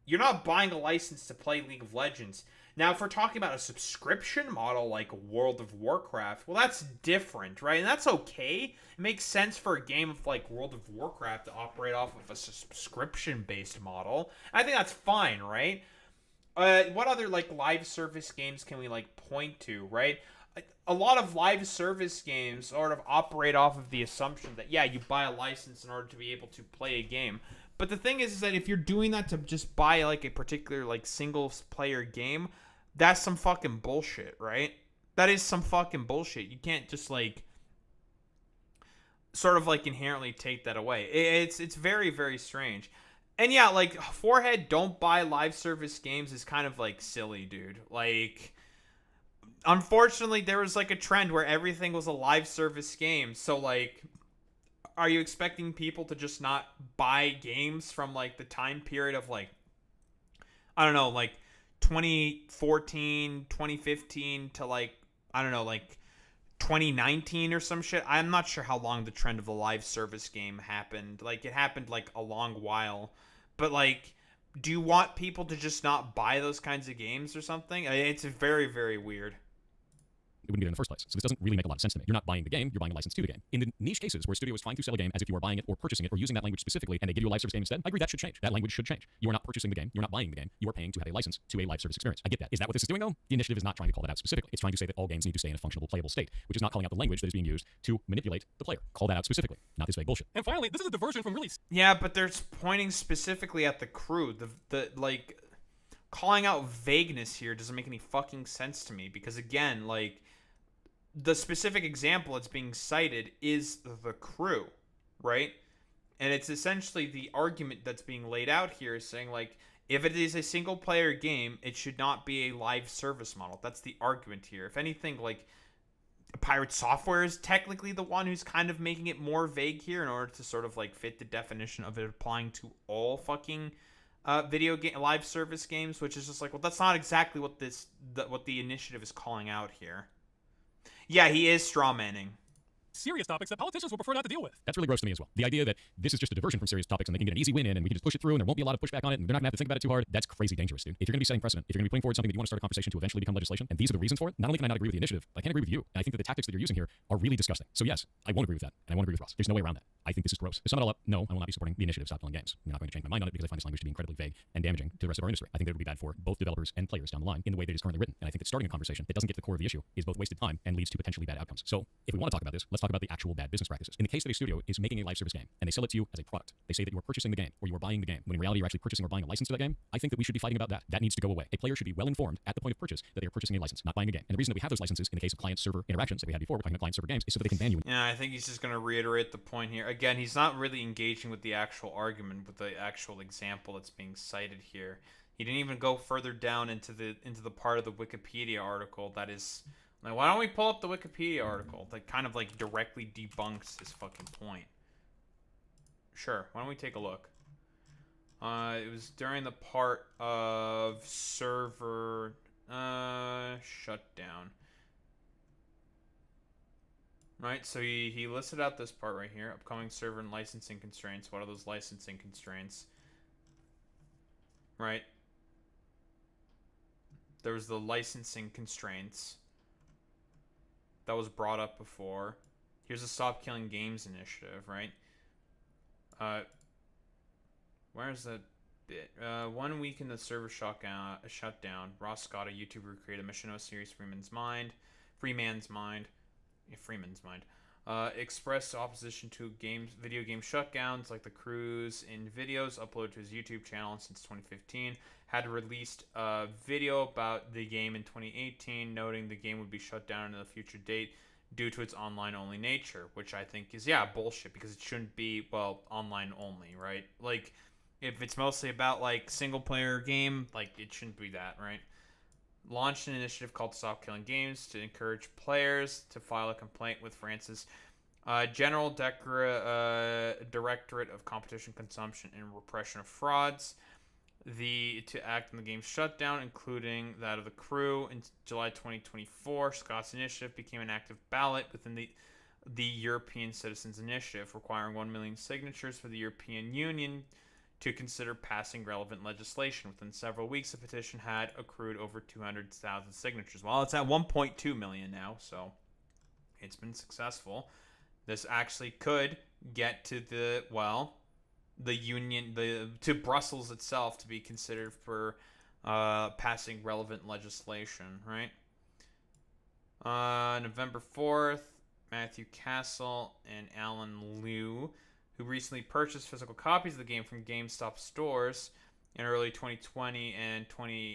You're not buying a license to play League of Legends. Now, if we're talking about a subscription model like World of Warcraft, well, that's different, right? And that's okay. It makes sense for a game of like World of Warcraft to operate off of a subscription-based model. I think that's fine, right? What other like live service games can we like point to, right? A lot of live service games sort of operate off of the assumption that, yeah, you buy a license in order to be able to play a game. But the thing is that if you're doing that to just buy like a particular like single player game, that's some fucking bullshit, right? That is some fucking bullshit. You can't just like sort of like inherently take that away. It's very, very strange. And yeah, like Forehead don't buy live service games is kind of like silly, dude. Like, unfortunately, there was like a trend where everything was a live service game. So like, are you expecting people to just not buy games from like the time period of like, I don't know, like 2014, 2015 to like, I don't know, like 2019 or some shit? I'm not sure how long the trend of the live service game happened. Like, it happened like a long while. But like, do you want people to just not buy those kinds of games or something? It's very, very weird. It wouldn't be there in the first place. So this doesn't really make a lot of sense to me. You're not buying the game, you're buying a license to the game. In the niche cases where a studio is trying to sell a game as if you are buying it or purchasing it or using that language specifically and they give you a live service game instead, I agree that should change. That language should change. You are not purchasing the game, you're not buying the game, you are paying to have a license to a live service experience. I get that. Is that what this is doing though? The initiative is not trying to call that out specifically. It's trying to say that all games need to stay in a functional, playable state, which is not calling out the language that is being used to manipulate the player. Call that out specifically, not this vague bullshit. And finally, this is a diversion from really... Yeah, but they're pointing specifically at the crew. The like... calling out vagueness here doesn't make any fucking sense to me, because again, like, the specific example that's being cited is the crew, right? And it's essentially the argument that's being laid out here is saying, like, if it is a single player game, it should not be a live service model. That's the argument here. If anything, like, Pirate Software is technically the one who's kind of making it more vague here in order to sort of, like, fit the definition of it applying to all fucking video game live service games, which is just like, well, that's not exactly what what the initiative is calling out here. Yeah, he is strawmanning. Serious topics that politicians will prefer not to deal with. That's really gross to me as well. The idea that this is just a diversion from serious topics and they can get an easy win in and we can just push it through and there won't be a lot of pushback on it and they're not going to have to think about it too hard, that's crazy dangerous, dude. If you're going to be setting precedent, if you're going to be putting forward something that you want to start a conversation to eventually become legislation, and these are the reasons for it, not only can I not agree with the initiative, but I can't agree with you. And I think that the tactics that you're using here are really disgusting. So yes, I won't agree with that, and I won't agree with Ross. There's no way around that. I think this is gross. To sum it all up, no, I will not be supporting the initiative Stop Killing Games. I'm not going to change my mind on it because I find this language to be incredibly vague and damaging to the rest of our industry. I think that it would be bad for both developers and players down the line in the way that it is currently written. And I think that starting a conversation that doesn't get to the core of the issue is both wasted time and leads to potentially bad outcomes. So if we want to talk about this, let's talk about the actual bad business practices. In the case that a studio is making a live service game and they sell it to you as a product, they say that you are purchasing the game or you are buying the game, when in reality you're actually purchasing or buying a license to that game. I think that we should be fighting about that. That needs to go away. A player should be well informed at the point of purchase that they are purchasing a license, not buying a game. And the reason that we have those licenses in the case of client-server interactions that we had before, we're talking about client-server games, is so that they can ban you. Yeah, I think he's just going to reiterate the point here. Again, he's not really engaging with the actual argument, with the actual example that's being cited here. He didn't even go further down into the part of the Wikipedia article that is... Like, why don't we pull up the Wikipedia article that kind of, like, directly debunks his fucking point? Sure, why don't we take a look? It was during the part of server shutdown. Right, so he listed out this part right here. Upcoming server and licensing constraints. What are those licensing constraints? Right. There was the licensing constraints that was brought up before. Here's a Stop Killing Games initiative, right? Where's that bit? 1 week in the server shutdown. Ross Scott, a YouTuber, created a Machino series, Freeman's Mind. Expressed opposition to video game shutdowns like the cruise in videos uploaded to his YouTube channel since 2015. Had released a video about the game in 2018, noting the game would be shut down at a future date due to its online-only nature, which I think is, yeah, bullshit, because it shouldn't be, well, online-only, right? Like, if it's mostly about, like, single-player game, like, it shouldn't be that, right? Launched an initiative called Stop Killing Games to encourage players to file a complaint with France's General Directorate of Competition, Consumption, and Repression of Frauds to act on the game's shutdown, including that of the crew. In July 2024, Scott's initiative became an active ballot within the European Citizens Initiative, requiring 1 million signatures for the European Union to consider passing relevant legislation. Within several weeks, the petition had accrued over 200,000 signatures. Well, it's at 1.2 million now, so it's been successful. This actually could get to the union, to Brussels itself to be considered for passing relevant legislation, right? November 4th, Matthew Castle and Alan Liu, who recently purchased physical copies of the game from GameStop stores in early 2020 and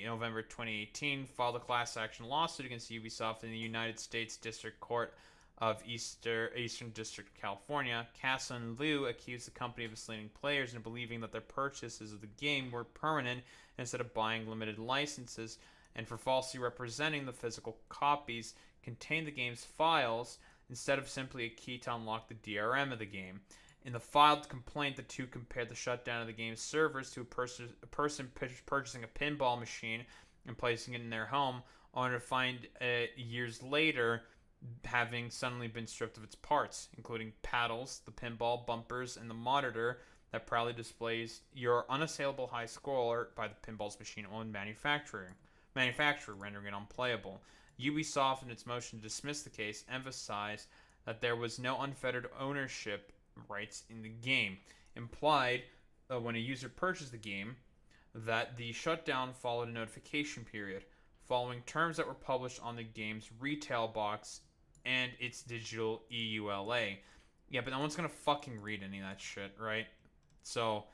November 2018, filed a class action lawsuit against Ubisoft in the United States District Court of Eastern District of California. Castle and Liu accused the company of misleading players into believing that their purchases of the game were permanent instead of buying limited licenses, and for falsely representing the physical copies contained the game's files instead of simply a key to unlock the DRM of the game. In the filed complaint, the two compared the shutdown of the game's servers to a person purchasing a pinball machine and placing it in their home, only to find years later having suddenly been stripped of its parts, including paddles, the pinball bumpers, and the monitor that proudly displays your unassailable high score by the pinball's machine-owned manufacturer, rendering it unplayable. Ubisoft, in its motion to dismiss the case, emphasized that there was no unfettered ownership rights in the game, implied when a user purchased the game that the shutdown followed a notification period following terms that were published on the game's retail box and its digital EULA. Yeah, but no one's gonna fucking read any of that shit, right? So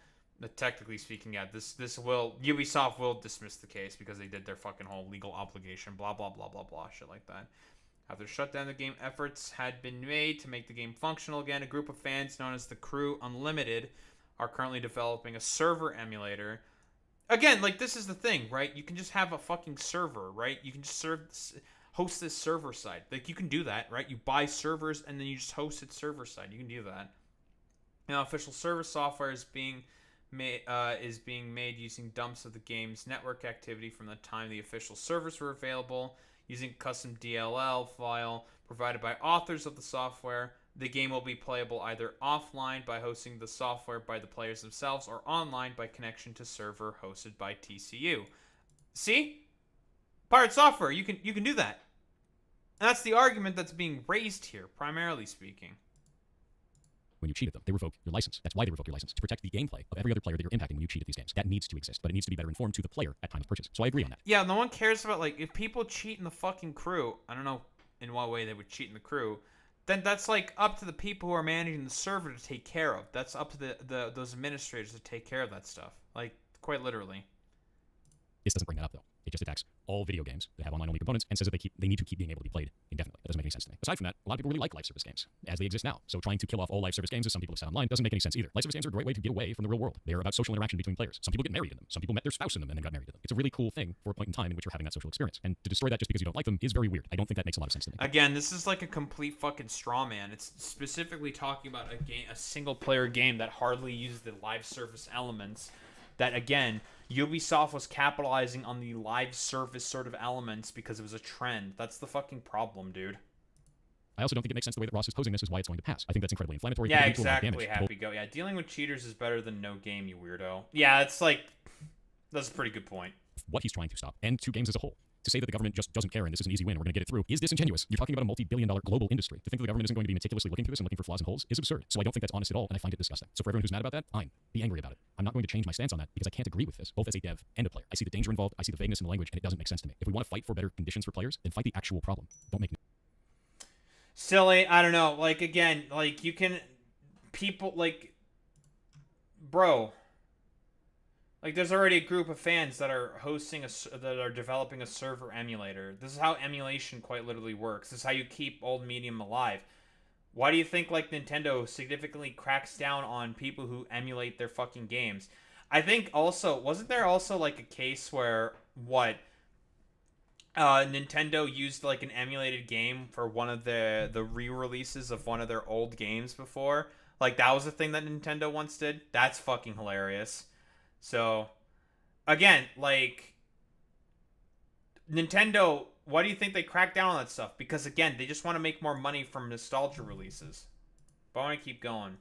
Technically speaking, yeah, this will Ubisoft will dismiss the case because they did their fucking whole legal obligation, blah blah blah blah blah, shit like that. After shutdown the game, efforts had been made to make the game functional again. A group of fans known as the Crew Unlimited are currently developing a server emulator. Again, like, this is the thing, right? You can just have a fucking server, right? You can just host this server side. Like, you can do that, right? You buy servers and then you just host it server side. You can do that. Now, official server software is being made using dumps of the game's network activity from the time the official servers were available. Using custom DLL file provided by authors of the software, the game will be playable either offline by hosting the software by the players themselves or online by connection to server hosted by TCU. See? Pirate software, you can do that. And that's the argument that's being raised here, primarily speaking. When you cheat at them, they revoke your license. That's why they revoke your license, to protect the gameplay of every other player that you're impacting when you cheat at these games. That needs to exist, but it needs to be better informed to the player at time of purchase. So I agree on that. Yeah, no one cares about, like, if people cheat in the fucking Crew, I don't know in what way they would cheat in the Crew, then that's, like, up to the people who are managing the server to take care of. That's up to those administrators to take care of that stuff. Like, quite literally. This doesn't bring that up, though. It just attacks all video games that have online-only components and says that they need to keep being able to be played indefinitely. That doesn't make any sense to me. Aside from that, a lot of people really like live service games, as they exist now. So trying to kill off all live service games, as some people have said online, doesn't make any sense either. Live service games are a great way to get away from the real world. They are about social interaction between players. Some people get married in them. Some people met their spouse in them and then got married in them. It's a really cool thing for a point in time in which you're having that social experience. And to destroy that just because you don't like them is very weird. I don't think that makes a lot of sense to me. Again, this is like a complete fucking straw man. It's specifically talking about a single-player game that hardly uses the live service elements. That, again, Ubisoft was capitalizing on the live service sort of elements because it was a trend. That's the fucking problem, dude. I also don't think it makes sense the way that Ross is posing this is why it's going to pass. I think that's incredibly inflammatory. Yeah, exactly, Happy Go. Yeah, dealing with cheaters is better than no game, you weirdo. Yeah, it's like, that's a pretty good point. What he's trying to stop, and to games as a whole. To say that the government just doesn't care and this is an easy win, we're going to get it through, is disingenuous. You're talking about a multi-billion-dollar global industry. To think that the government isn't going to be meticulously looking through this and looking for flaws and holes is absurd. So I don't think that's honest at all, and I find it disgusting. So for everyone who's mad about that, fine. Be angry about it. I'm not going to change my stance on that because I can't agree with this, both as a dev and a player. I see the danger involved, I see the vagueness in the language, and it doesn't make sense to me. If we want to fight for better conditions for players, then fight the actual problem. Don't make silly, I don't know. Like, again, like, you can... People, like... Bro... Like, there's already a group of fans that are developing a server emulator. This is how emulation quite literally works. This is how you keep old medium alive. Why do you think, like, Nintendo significantly cracks down on people who emulate their fucking games? I think also, wasn't there also, like, a case where, Nintendo used, like, an emulated game for one of the re-releases of one of their old games before? Like, that was a thing that Nintendo once did? That's fucking hilarious. So, again, like, Nintendo, why do you think they crack down on that stuff? Because, again, they just want to make more money from nostalgia releases. But I want to keep going.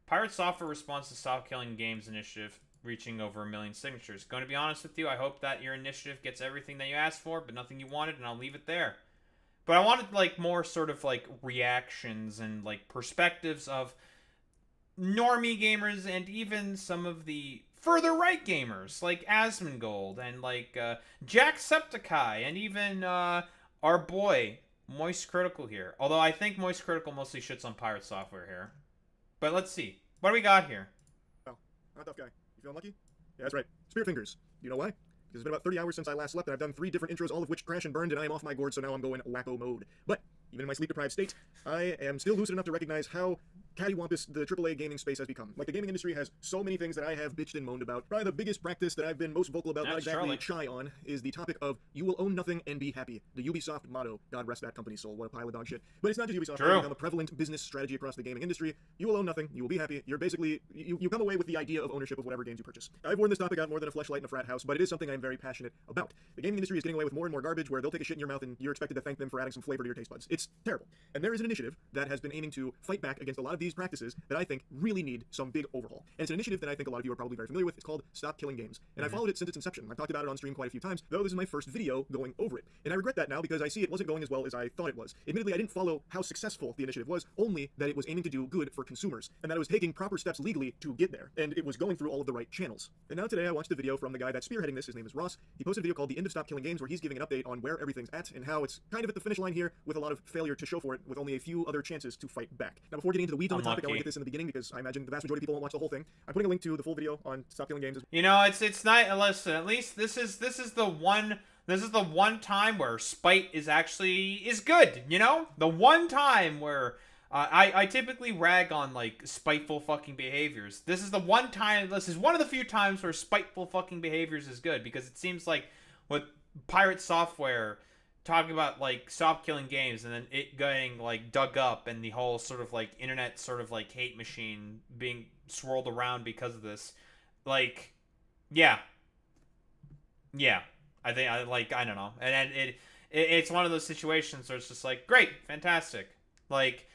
Pirate Software response to Stop Killing Games initiative reaching over 1 million signatures. Going to be honest with you, I hope that your initiative gets everything that you asked for, but nothing you wanted, and I'll leave it there. But I wanted, like, more sort of, like, reactions and, like, perspectives of normie gamers and even some of the further right gamers like Asmongold and like Jacksepticeye and even our boy Moist Critical here. Although I think Moist Critical mostly shits on Pirate Software here. But let's see. What do we got here? Oh, I'm a tough guy. You feeling lucky? Yeah, that's right. Spirit Fingers. Do you know why? Because it's been about 30 hours since I last slept and I've done 3 different intros, all of which crash and burned, and I am off my gourd, so now I'm going wacko mode. But even in my sleep-deprived state, I am still lucid enough to recognize how cattywampus the AAA gaming space has become. Like, the gaming industry has so many things that I have bitched and moaned about. Probably the biggest practice that I've been most vocal about, not exactly shy on, is the topic of you will own nothing and be happy. The Ubisoft motto. God rest that company's soul. What a pile of dog shit. But it's not just Ubisoft. It's become a prevalent business strategy across the gaming industry. You will own nothing. You will be happy. You're basically... You come away with the idea of ownership of whatever games you purchase. I've worn this topic out more than a fleshlight in a frat house, but it is something I'm very passionate about. The gaming industry is getting away with more and more garbage where they'll take a shit in your mouth and you're expected to thank them for adding some flavor to your taste buds. It's terrible. And there is an initiative that has been aiming to fight back against a lot of these practices that I think really need some big overhaul. And it's an initiative that I think a lot of you are probably very familiar with. It's called Stop Killing Games. And I followed it since its inception. I've talked about it on stream quite a few times, though this is my first video going over it. And I regret that now because I see it wasn't going as well as I thought it was. Admittedly, I didn't follow how successful the initiative was, only that it was aiming to do good for consumers, and that it was taking proper steps legally to get there, and it was going through all of the right channels. And now today I watched a video from the guy that's spearheading this. His name is Ross. He posted a video called The End of Stop Killing Games, where he's giving an update on where everything's at and how it's kind of at the finish line here with a lot of failure to show for it with only a few other chances to fight back. Now, before getting into the weeds detailed the topic, I want to Unlucky. get this in the beginning because I imagine the vast majority of people won't watch the whole thing. I'm putting a link to the full video on Stop Killing Games. You know, it's not. Listen, at least this is the one time where spite is good. You know, the one time where I typically rag on like spiteful fucking behaviors. This is the one time. This is one of the few times where spiteful fucking behaviors is good, because it seems like with Pirate Software talking about like Stop Killing Games and then it getting like dug up and the whole sort of like internet sort of like hate machine being swirled around because of this, like, yeah, I think I don't know, and it's one of those situations where it's just like, great, fantastic, like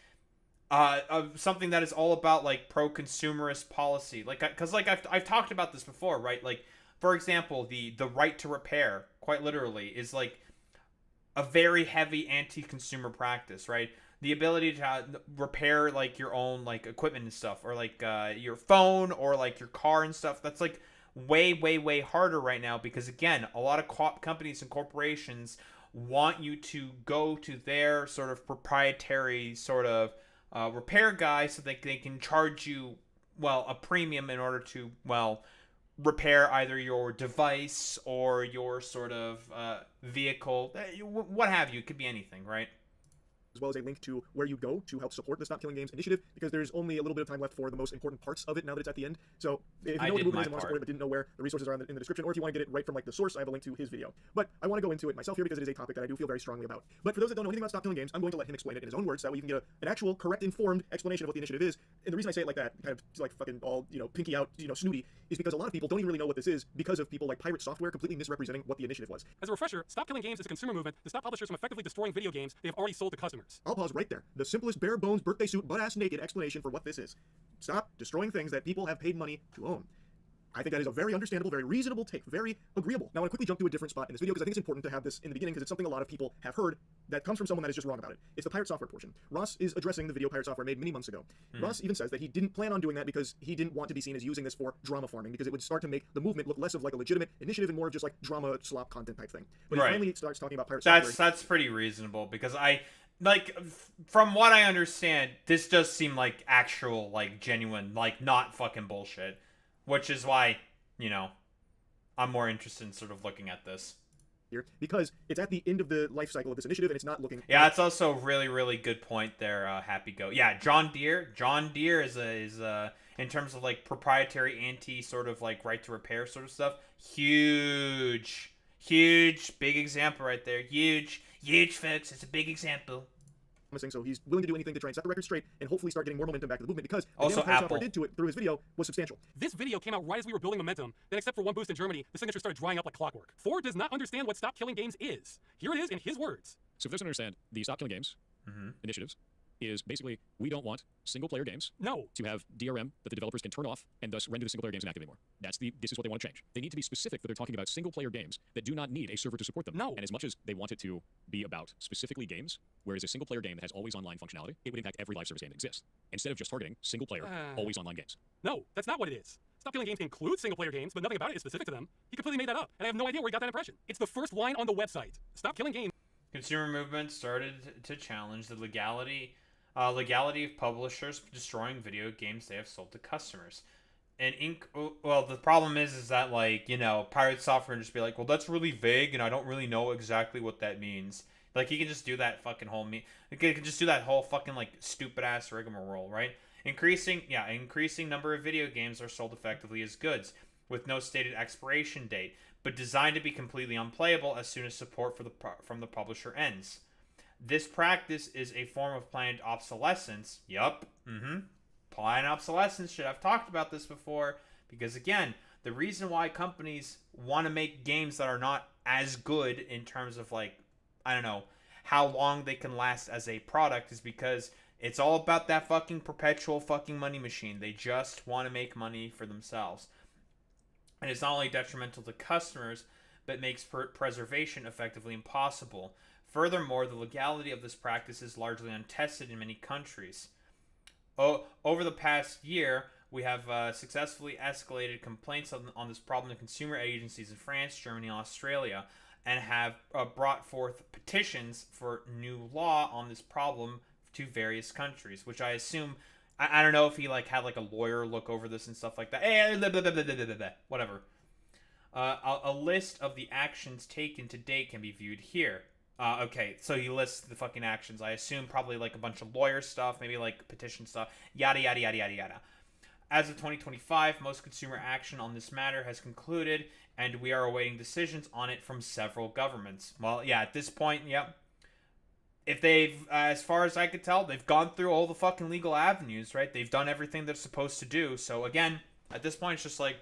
something that is all about like pro-consumerist policy, like, because like I've talked about this before, right? Like, for example, the right to repair, quite literally, is like a very heavy anti-consumer practice, right? The ability to repair like your own like equipment and stuff, or like your phone or like your car and stuff. That's like way harder right now, because again, a lot of companies and corporations want you to go to their sort of proprietary sort of repair guy, so they can charge you, well, a premium in order to, well, repair either your device or your sort of vehicle, what have you. It could be anything, right? As well as a link to where you go to help support the Stop Killing Games initiative, because there's only a little bit of time left for the most important parts of it now that it's at the end. So if you know what the movement is and want to support it but didn't know where, the resources are in the description, or if you want to get it right from like the source, I have a link to his video. But I want to go into it myself here because it is a topic that I do feel very strongly about. But for those that don't know anything about Stop Killing Games, I'm going to let him explain it in his own words, so that way you can get an actual, correct, informed explanation of what the initiative is. And the reason I say it like that, kind of like fucking all, pinky out, snooty, is because a lot of people don't even really know what this is because of people like Pirate Software completely misrepresenting what the initiative was. As a refresher, Stop Killing Games is a consumer movement to stop publishers from effectively destroying video games they have already sold to customers. I'll pause right there. The simplest bare bones birthday suit butt-ass naked explanation for what this is. Stop destroying things that people have paid money to own. I think that is a very understandable, very reasonable take, very agreeable. Now I want to quickly jump to a different spot in this video because I think it's important to have this in the beginning because it's something a lot of people have heard that comes from someone that is just wrong about it. It's the Pirate Software portion. Ross is addressing the video Pirate Software made many months ago. Ross even says that he didn't plan on doing that because he didn't want to be seen as using this for drama farming, because it would start to make the movement look less of like a legitimate initiative and more of just like drama slop content type thing. But he finally starts talking about Pirate Software. That's pretty reasonable, because from what I understand, this does seem like actual, like, genuine, like, not fucking bullshit. Which is why, I'm more interested in sort of looking at this. Here, because it's at the end of the life cycle of this initiative and it's not looking... Yeah, that's also a really good point there, Happy Go. Yeah, John Deere is in terms of, like, proprietary anti sort of, like, right to repair sort of stuff, huge, big example right there. Huge, folks. It's a big example. So he's willing to do anything to try and set the record straight and hopefully start getting more momentum back to the movement, because the also damage Pirate Software did to it through his video was substantial. This video came out right as we were building momentum, then except for one boost in Germany, the signature started drying up like clockwork. Ford does not understand what Stop Killing Games is. Here it is in his words. So if those don't understand, the Stop Killing Games initiatives is basically, we don't want single-player games to have DRM that the developers can turn off and thus render the single-player games inactive anymore. This is what they want to change. They need to be specific that they're talking about single-player games that do not need a server to support them. And as much as they want it to be about specifically games, whereas a single-player game that has always online functionality, it would impact every live service game that exists, instead of just targeting single-player, always online games. No, that's not what it is. Stop Killing Games includes single-player games, but nothing about it is specific to them. He completely made that up, and I have no idea where he got that impression. It's the first line on the website. Stop Killing Games. Consumer movement started to challenge the legality of publishers destroying video games they have sold to customers. And the problem is that, like, Pirate Software just be like, well, that's really vague and I don't really know exactly what that means. Like, you can just do that fucking whole you can just do that whole fucking, like, stupid ass rigmarole, right? Increasing number of video games are sold effectively as goods with no stated expiration date, but designed to be completely unplayable as soon as support from the publisher ends. This practice is a form of planned obsolescence. Yup. Planned obsolescence. Should have talked about this before, because again, the reason why companies want to make games that are not as good in terms of, like, I don't know, how long they can last as a product is because it's all about that fucking perpetual fucking money machine. They just want to make money for themselves. And it's not only detrimental to customers, but makes preservation effectively impossible. Furthermore, the legality of this practice is largely untested in many countries. Over the past year, we have successfully escalated complaints on this problem to consumer agencies in France, Germany, and Australia, and have brought forth petitions for new law on this problem to various countries, which I assume I don't know if he like had like a lawyer look over this and stuff like that. Blah, blah, blah, blah, blah, blah, blah, whatever. A list of the actions taken to date can be viewed here. Okay, so he lists the fucking actions. I assume probably like a bunch of lawyer stuff, maybe like petition stuff, yada yada yada yada yada. As of 2025, most consumer action on this matter has concluded, and we are awaiting decisions on it from several governments. Well, yeah, at this point, yep. If they've, as far as I could tell, they've gone through all the fucking legal avenues, right? They've done everything they're supposed to do. So again, at this point, it's just like,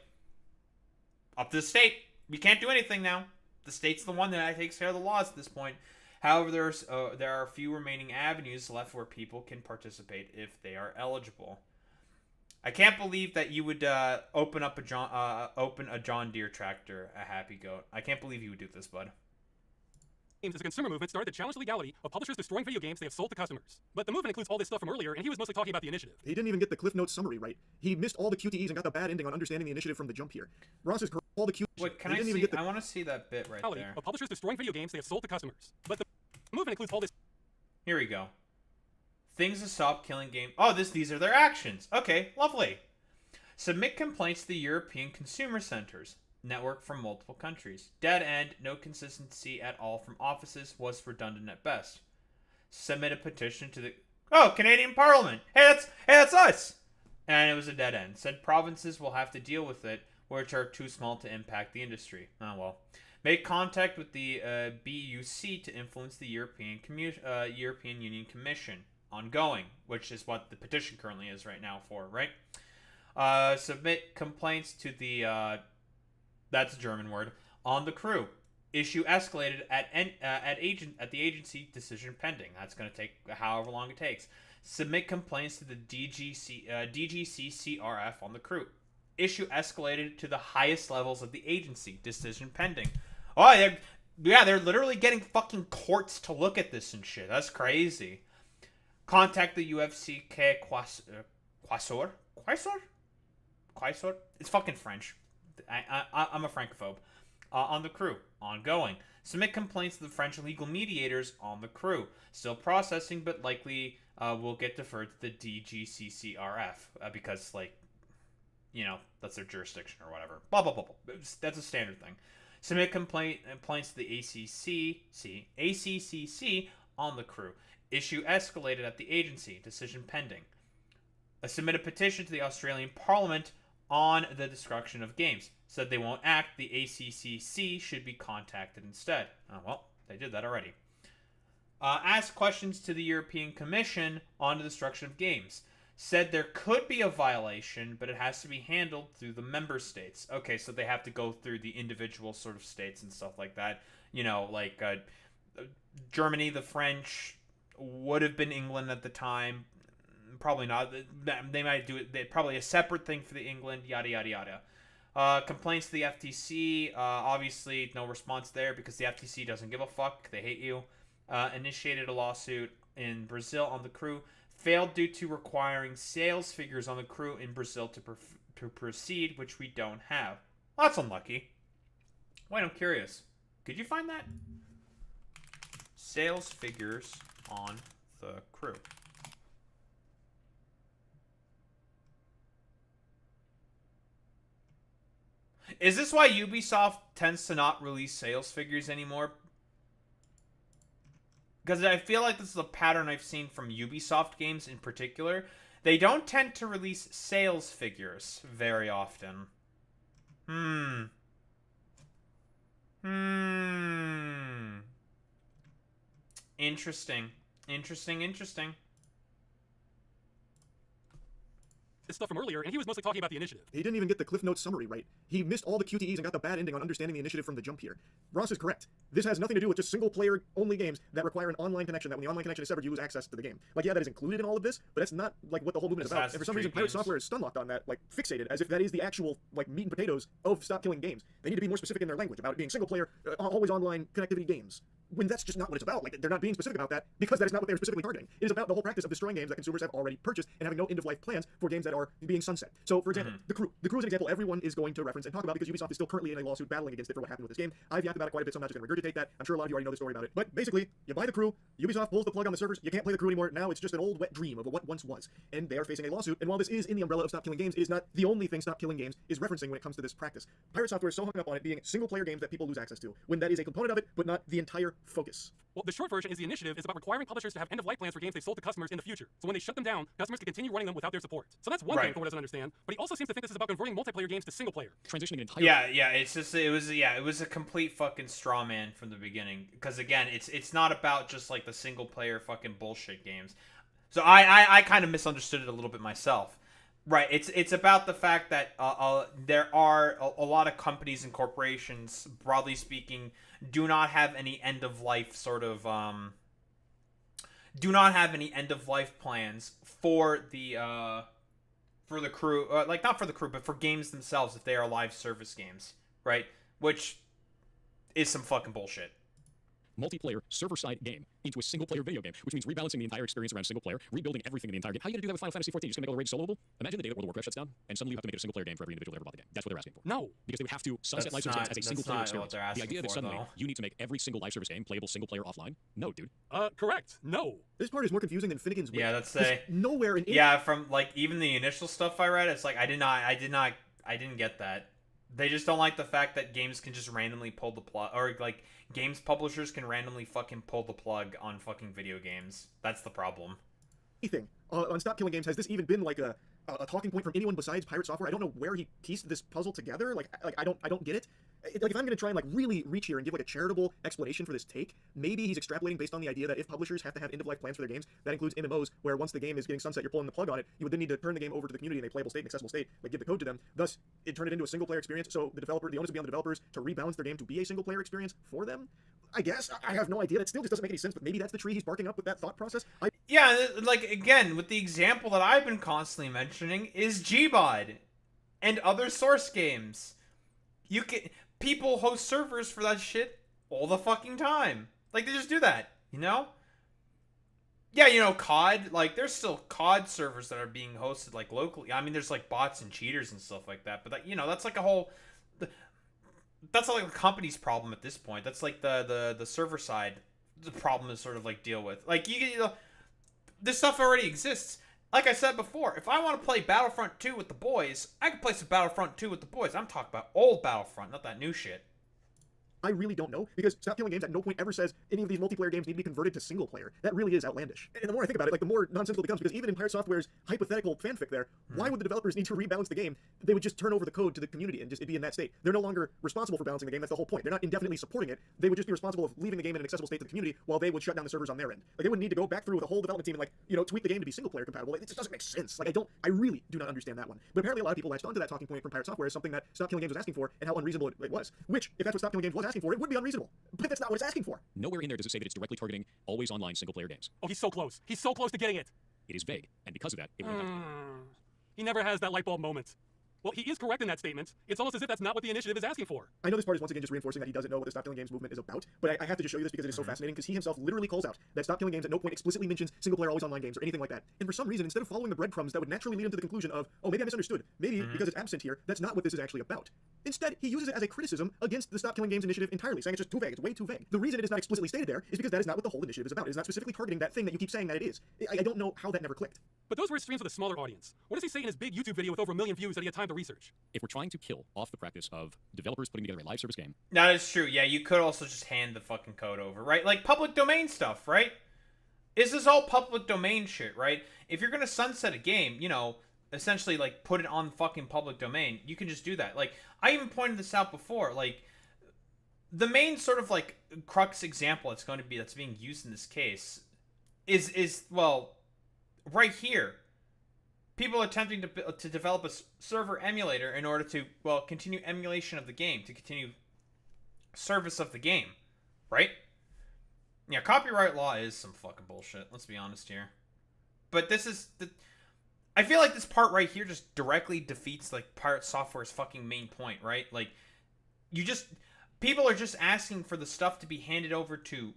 up to the state. We can't do anything now. The state's the one that takes care of the laws at this point. However, there are a few remaining avenues left where people can participate if they are eligible. I can't believe that you would open a John Deere tractor, a Happy Goat. I can't believe you would do this, bud. Games as a consumer movement started to challenge the legality of publishers destroying video games they have sold to customers. But the movement includes all this stuff from earlier, and he was mostly talking about the initiative. He didn't even get the Cliff Notes summary right. He missed all the QTEs and got the bad ending on understanding the initiative from the jump here. Ross is correct. All the QTEs. Wait, can I see? I want to see that bit right there. Of publishers destroying video games they have sold to customers. But the movement includes all this. Here we go. Things to stop killing game. Oh, these are their actions. Okay, lovely. Submit complaints to the European Consumer Centers network from multiple countries. Dead end, no consistency at all from offices, was redundant at best. Submit a petition to the Canadian Parliament. Hey, that's us. And it was a dead end. Said provinces will have to deal with it, which are too small to impact the industry. Oh well. Make contact with the BUC to influence the European Union Commission. Ongoing, which is what the petition currently is right now for, right? Submit complaints to the that's a German word, on the crew. Issue escalated at the agency, decision pending. That's going to take however long it takes. Submit complaints to the DGCCRF on the crew. Issue escalated to the highest levels of the agency, decision pending. Oh, they're literally getting fucking courts to look at this and shit. That's crazy. Contact the UFCK Quaisor? It's fucking French. I'm a francophobe. On the crew. Ongoing. Submit complaints to the French legal mediators on the crew. Still processing, but likely will get deferred to the DGCCRF because, like, you know, that's their jurisdiction or whatever. Blah, blah, blah, blah. That's a standard thing. Submit complaints to the ACCC on the crew. Issue escalated at the agency. Decision pending. Submit a petition to the Australian Parliament on the destruction of games. Said they won't act. The ACCC should be contacted instead. Oh, well, they did that already. Ask questions to the European Commission on the destruction of games. Said there could be a violation, but it has to be handled through the member states. Okay, so they have to go through the individual sort of states and stuff like that. You know, like Germany, the French, would have been England at the time. Probably not. They might do it. Probably a separate thing for the England. Yada yada yada. Complaints to the FTC. Obviously, no response there because the FTC doesn't give a fuck. They hate you. Initiated a lawsuit in Brazil on the crew. Failed due to requiring sales figures on the crew in Brazil to proceed, which we don't have. Well, that's unlucky. Wait, I'm curious. Could you find that? Sales figures on the crew. Is this why Ubisoft tends to not release sales figures anymore? Because I feel like this is a pattern I've seen from Ubisoft games in particular. They don't tend to release sales figures very often. Interesting. Interesting. This stuff from earlier, and he was mostly talking about the initiative. He didn't even get the Cliff Notes summary right. He missed all the QTEs and got the bad ending on understanding the initiative from the jump here. Ross is correct. This has nothing to do with just single-player only games that require an online connection, that when the online connection is severed, you lose access to the game. Like, yeah, that is included in all of this, but that's not, like, what the whole movement is about. And for some reason, Pirate Software is stun-locked on that, like, fixated, as if that is the actual, like, meat and potatoes of stop killing games. They need to be more specific in their language about it being single-player, always online connectivity games. when that's just not what it's about. Like, they're not being specific about that because that is not what they're specifically targeting. It is about the whole practice of destroying games that consumers have already purchased and having no end-of-life plans for games that are being sunset. So, for example, The Crew. The Crew is an example everyone is going to reference and talk about because Ubisoft is still currently in a lawsuit battling against it for what happened with this game. I've yapped about it quite a bit, so I'm not just going to regurgitate that. I'm sure a lot of you already know the story about it. But basically, you buy The Crew, Ubisoft pulls the plug on the servers, you can't play The Crew anymore. Now it's just an old, wet dream of what once was. And they are facing a lawsuit, and while this is in the umbrella of Stop Killing Games, it is not the only thing Stop Killing Games is referencing when it comes to this practice. Pirate Software is so hung up on it being single-player games that people lose access to, when that is a component of it, but not the entire focus. Well, the short version is the initiative is about requiring publishers to have end-of-life plans for games they've sold to customers in the future. So when they shut them down, customers can continue running them without their support. So that's one thing Thor doesn't understand, but he also seems to think this is about converting multiplayer games to single-player. Transitioning entirely. Yeah, it's just it was a complete fucking straw man from the beginning. Because again, it's not about just like the single-player fucking bullshit games. So I kind of misunderstood it a little bit myself. Right, it's about the fact that there are a lot of companies and corporations, broadly speaking, do not have any end-of-life sort of do not have any end-of-life plans for the crew, like not for the crew, but for games themselves if they are live service games, right? Which is some fucking bullshit. Multiplayer server-side game into a single-player video game, which means rebalancing the entire experience around single-player, rebuilding everything in the entire game. How are you gonna do that with Final Fantasy XIV? You're just gonna make all the raids soloable? Imagine the day that World of Warcraft shuts down, and suddenly you have to make it a single-player game for every individual that ever bought the game. That's what they're asking for. No. Because they would have to sunset live service games as a single-player experience. The idea that suddenly you need to make every single live service game playable single-player offline? No, dude. Correct. No. This part is more confusing than Finnegan's Wake. Yeah, that's a nowhere in from like even the initial stuff I read, it's like I didn't get that. They just don't like the fact that games can just randomly pull the plug, or like games publishers can randomly fucking pull the plug on fucking video games. That's the problem. Anything on Stop Killing Games, has this even been like a talking point from anyone besides Pirate Software? I don't know where he pieced this puzzle together. Like I don't get it. Like, if I'm gonna try and like really reach here and give like a charitable explanation for this take, maybe he's extrapolating based on the idea that if publishers have to have end-of-life plans for their games, that includes MMOs, where once the game is getting sunset, you're pulling the plug on it, you would then need to turn the game over to the community in a playable state, an accessible state, like give the code to them. Thus, it turned it into a single-player experience. So the onus would be on the developers to rebalance their game to be a single-player experience for them. I guess I have no idea. That still just doesn't make any sense. But maybe that's the tree he's barking up with that thought process. Yeah, like again with the example that I've been constantly mentioning is Gbod and other source games. You can. People host servers for that shit all the fucking time. Like, they just do that, you know? Yeah, you know, COD, like, there's still COD servers that are being hosted, like, locally. I mean, there's, like, bots and cheaters and stuff like that. But, that, you know, that's, like, a whole... That's, like, a company's problem at this point. That's, like, the server side the problem to sort of, like, deal with. Like, you know, this stuff already exists. Like I said before, if I want to play Battlefront 2 with the boys, I can play some Battlefront 2 with the boys. I'm talking about old Battlefront, not that new shit. I really don't know, because Stop Killing Games at no point ever says any of these multiplayer games need to be converted to single player. That really is outlandish. And the more I think about it, like, the more nonsensical it becomes, because even in Pirate Software's hypothetical fanfic there, why would the developers need to rebalance the game? They would just turn over the code to the community and just it'd be in that state. They're no longer responsible for balancing the game. That's the whole point. They're not indefinitely supporting it. They would just be responsible of leaving the game in an accessible state to the community while they would shut down the servers on their end. Like, they wouldn't need to go back through with a whole development team and, like, you know, tweak the game to be single player compatible. Like, it just doesn't make sense. Like, I really do not understand that one. But apparently a lot of people latched onto that talking point from Pirate Software as something that Stop Killing Games was asking for and how unreasonable it was. Which, if that's what Stop Killing Games was asking for, it would be unreasonable. But that's not what it's asking for. Nowhere in there does it say that it's directly targeting always online single-player games. Oh, he's so close. He's so close to getting it. It is vague, and because of that, it will not. He never has that light bulb moment. Well, he is correct in that statement. It's almost as if that's not what the initiative is asking for. I know this part is once again just reinforcing that he doesn't know what the Stop Killing Games movement is about, but I have to just show you this because it is so fascinating, because he himself literally calls out that Stop Killing Games at no point explicitly mentions single-player always online games or anything like that. And for some reason, instead of following the breadcrumbs that would naturally lead him to the conclusion of, oh, maybe I misunderstood, maybe because it's absent here, that's not what this is actually about. Instead, he uses it as a criticism against the Stop Killing Games initiative entirely, saying it's just too vague, it's way too vague. The reason it is not explicitly stated there is because that is not what the whole initiative is about. It is not specifically targeting that thing that you keep saying that it is. I don't know how that never clicked. But those were his streams with a smaller audience. What does he say in his big YouTube video with over 1 million views that he had time to research? If we're trying to kill off the practice of developers putting together a live service game... That is true. Yeah, you could also just hand the fucking code over, right? Like public domain stuff, right? This is all public domain shit, right? If you're gonna sunset a game, you know, essentially like put it on fucking public domain, you can just do that. Like, I even pointed this out before, like, the main sort of like crux example that's being used in this case is well, right here. People attempting to develop a server emulator in order to, well, continue emulation of the game, to continue service of the game, right? Yeah, copyright law is some fucking bullshit, let's be honest here. But this is... I feel like this part right here just directly defeats, like, Pirate Software's fucking main point, right? Like, people are just asking for the stuff to be handed over to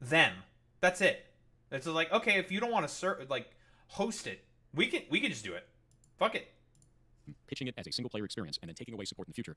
them. That's it. It's like, okay, if you don't want to host it, we can just do it. Fuck it. Pitching it as a single-player experience and then taking away support in the future.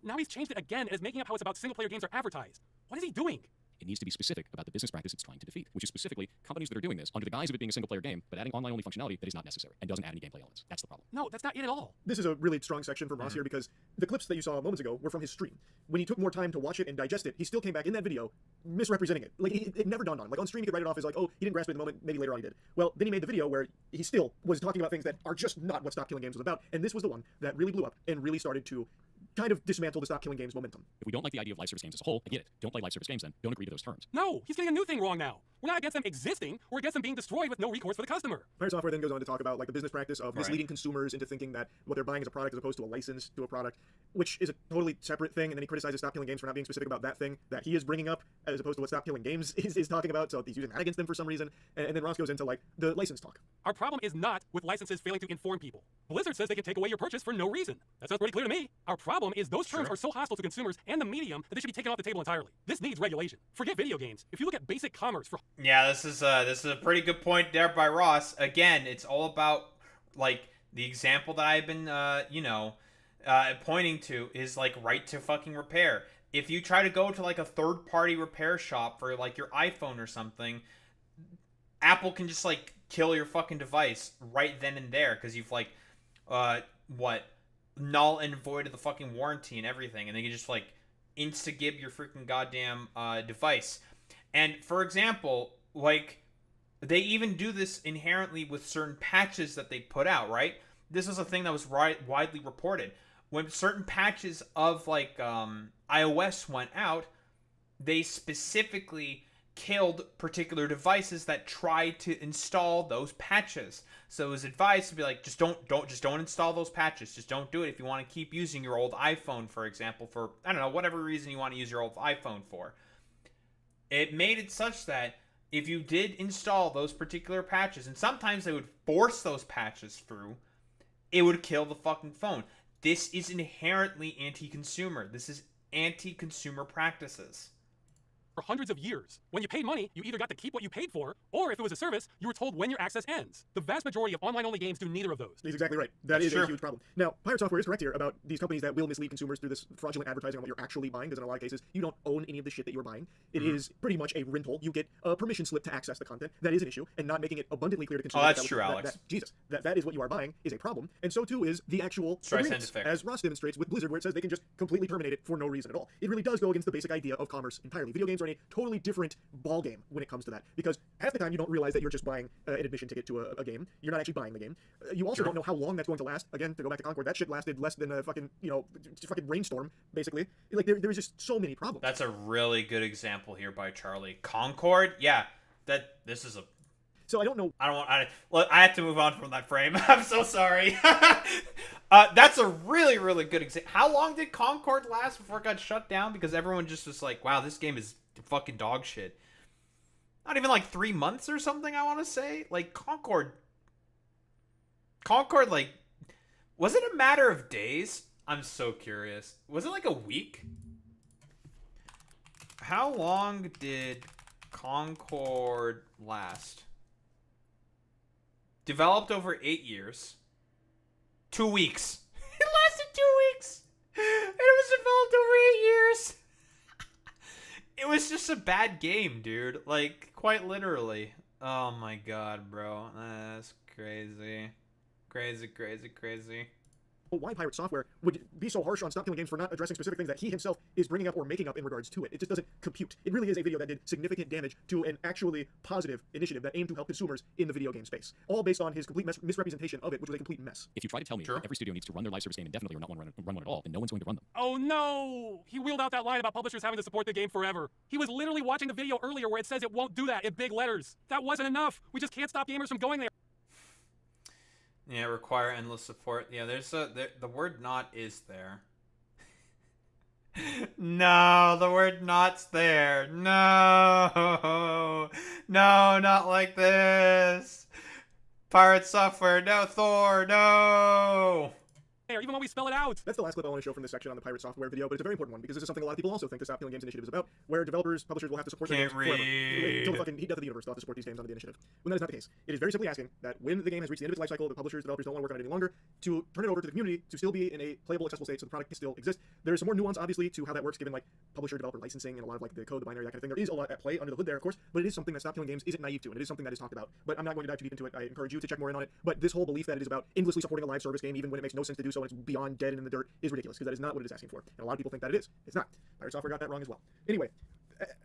Now he's changed it again and is making up how it's about single-player games are advertised. What is he doing? It needs to be specific about the business practice it's trying to defeat, which is specifically companies that are doing this under the guise of it being a single-player game, but adding online-only functionality that is not necessary and doesn't add any gameplay elements. That's the problem. No, that's not it at all. This is a really strong section from Ross here because the clips that you saw moments ago were from his stream. When he took more time to watch it and digest it, he still came back in that video misrepresenting it. Like, it never dawned on him. Like, on stream, he could write it off as like, oh, he didn't grasp it in the moment, maybe later on he did. Well, then he made the video where he still was talking about things that are just not what Stop Killing Games was about, and this was the one that really blew up and really started to kind of dismantle the Stop Killing Games momentum. If we don't like the idea of live service games as a whole, I get it. Don't play live service games then. Don't agree to those terms. No, he's getting a new thing wrong now. We're not against them existing, we're against them being destroyed with no recourse for the customer. Pirate Software then goes on to talk about like the business practice of misleading consumers into thinking that what they're buying is a product as opposed to a license to a product, which is a totally separate thing. And then he criticizes Stop Killing Games for not being specific about that thing that he is bringing up as opposed to what Stop Killing Games is talking about. So he's using that against them for some reason. And then Ross goes into like the license talk. Our problem is not with licenses failing to inform people. Blizzard says they can take away your purchase for no reason. That sounds pretty clear to me. Our problem is those terms are so hostile to consumers and the medium that they should be taken off the table entirely. This needs regulation. Forget video games. If you look at basic commerce for Yeah, this is a pretty good point there by Ross. Again, it's all about like the example that I've been pointing to is like right to fucking repair. If you try to go to like a third-party repair shop for like your iPhone or something, Apple can just like kill your fucking device right then and there because you've like null and voided the fucking warranty and everything, and they can just like insta-gib your freaking goddamn device. And for example, like they even do this inherently with certain patches that they put out, right? This is a thing that was widely reported. When certain patches of like iOS went out, they specifically killed particular devices that tried to install those patches. So it was advised to be like, just don't install those patches. Just don't do it if you want to keep using your old iPhone, for example, for I don't know, whatever reason you want to use your old iPhone for. It made it such that if you did install those particular patches, and sometimes they would force those patches through, it would kill the fucking phone. This is inherently anti-consumer. This is anti-consumer practices. hundreds of years. When you paid money, you either got to keep what you paid for, or if it was a service, you were told when your access ends. The vast majority of online-only games do neither of those. He's exactly right. That is a huge problem. Now, Pirate Software is correct here about these companies that will mislead consumers through this fraudulent advertising on what you're actually buying, because in a lot of cases, you don't own any of the shit that you're buying. It is pretty much a rental. You get a permission slip to access the content. That is an issue, and not making it abundantly clear to consumers. Oh, that's true, Alex. That is what you are buying is a problem, and so too is the actual agreements, as Ross demonstrates with Blizzard, where it says they can just completely terminate it for no reason at all. It really does go against the basic idea of commerce entirely. Video games are a totally different ball game when it comes to that, because half the time you don't realize that you're just buying an admission ticket to a game. You're not actually buying the game. You also don't know how long that's going to last. Again, to go back to Concord, that shit lasted less than a fucking fucking rainstorm, basically. Like there's just so many problems. That's a really good example here by Charlie. Concord, yeah, this is a. So I don't know. I have to move on from that frame. I'm so sorry. That's a really, really good example. How long did Concord last before it got shut down? Because everyone just was like, wow, this game is fucking dog shit. Not even like 3 months or something, I want to say. Like, Concord, like, was it a matter of days? I'm so curious. Was it like a week? How long did Concord last? Developed over 8 years. 2 weeks. It lasted 2 weeks. And it was developed over 8 years. It was just a bad game, dude. Like, quite literally. Oh my god, bro. That's crazy. Crazy. Why Pirate Software would be so harsh on Stop Killing Games for not addressing specific things that he himself is bringing up or making up in regards to it. It just doesn't compute. It really is a video that did significant damage to an actually positive initiative that aimed to help consumers in the video game space. All based on his complete misrepresentation of it, which was a complete mess. If you try to tell me that every studio needs to run their live service game indefinitely or not run one at all, then no one's going to run them. Oh no! He wheeled out that line about publishers having to support the game forever. He was literally watching the video earlier where it says it won't do that in big letters. That wasn't enough. We just can't stop gamers from going there. Yeah, require endless support. Yeah, the word not is there. No, the word not's there. No, not like this. Pirate Software, no, Thor, no. there, even when we spell it out. That's the last clip I want to show from this section on the pirate software video, but it's a very important one because this is something a lot of people also think the Stop Killing Games initiative is about, where developers, publishers will have to support their games forever. Until the fucking heat death of the universe, they'll have to support these games under the initiative. When that is not the case. It is very simply asking that when the game has reached the end of its life cycle, the publishers, developers don't want to work on it any longer, to turn it over to the community to still be in a playable, accessible state so the product can still exist. There's some more nuance, obviously, to how that works, given like publisher developer licensing and a lot of like the code, the binary, that kind of thing. There is a lot at play under the hood there, of course, but it is something that Stop Killing Games isn't naive to, and it is something that is talked about. But I'm not going to dive too deep into it. I encourage you to check more in on it. But this whole belief that it is about endlessly supporting a live service game, even when it makes no sense to do so and it's beyond dead and in the dirt, is ridiculous, because that is not what it is asking for. And a lot of people think that it is. It's not. Pirate Software got that wrong as well. Anyway,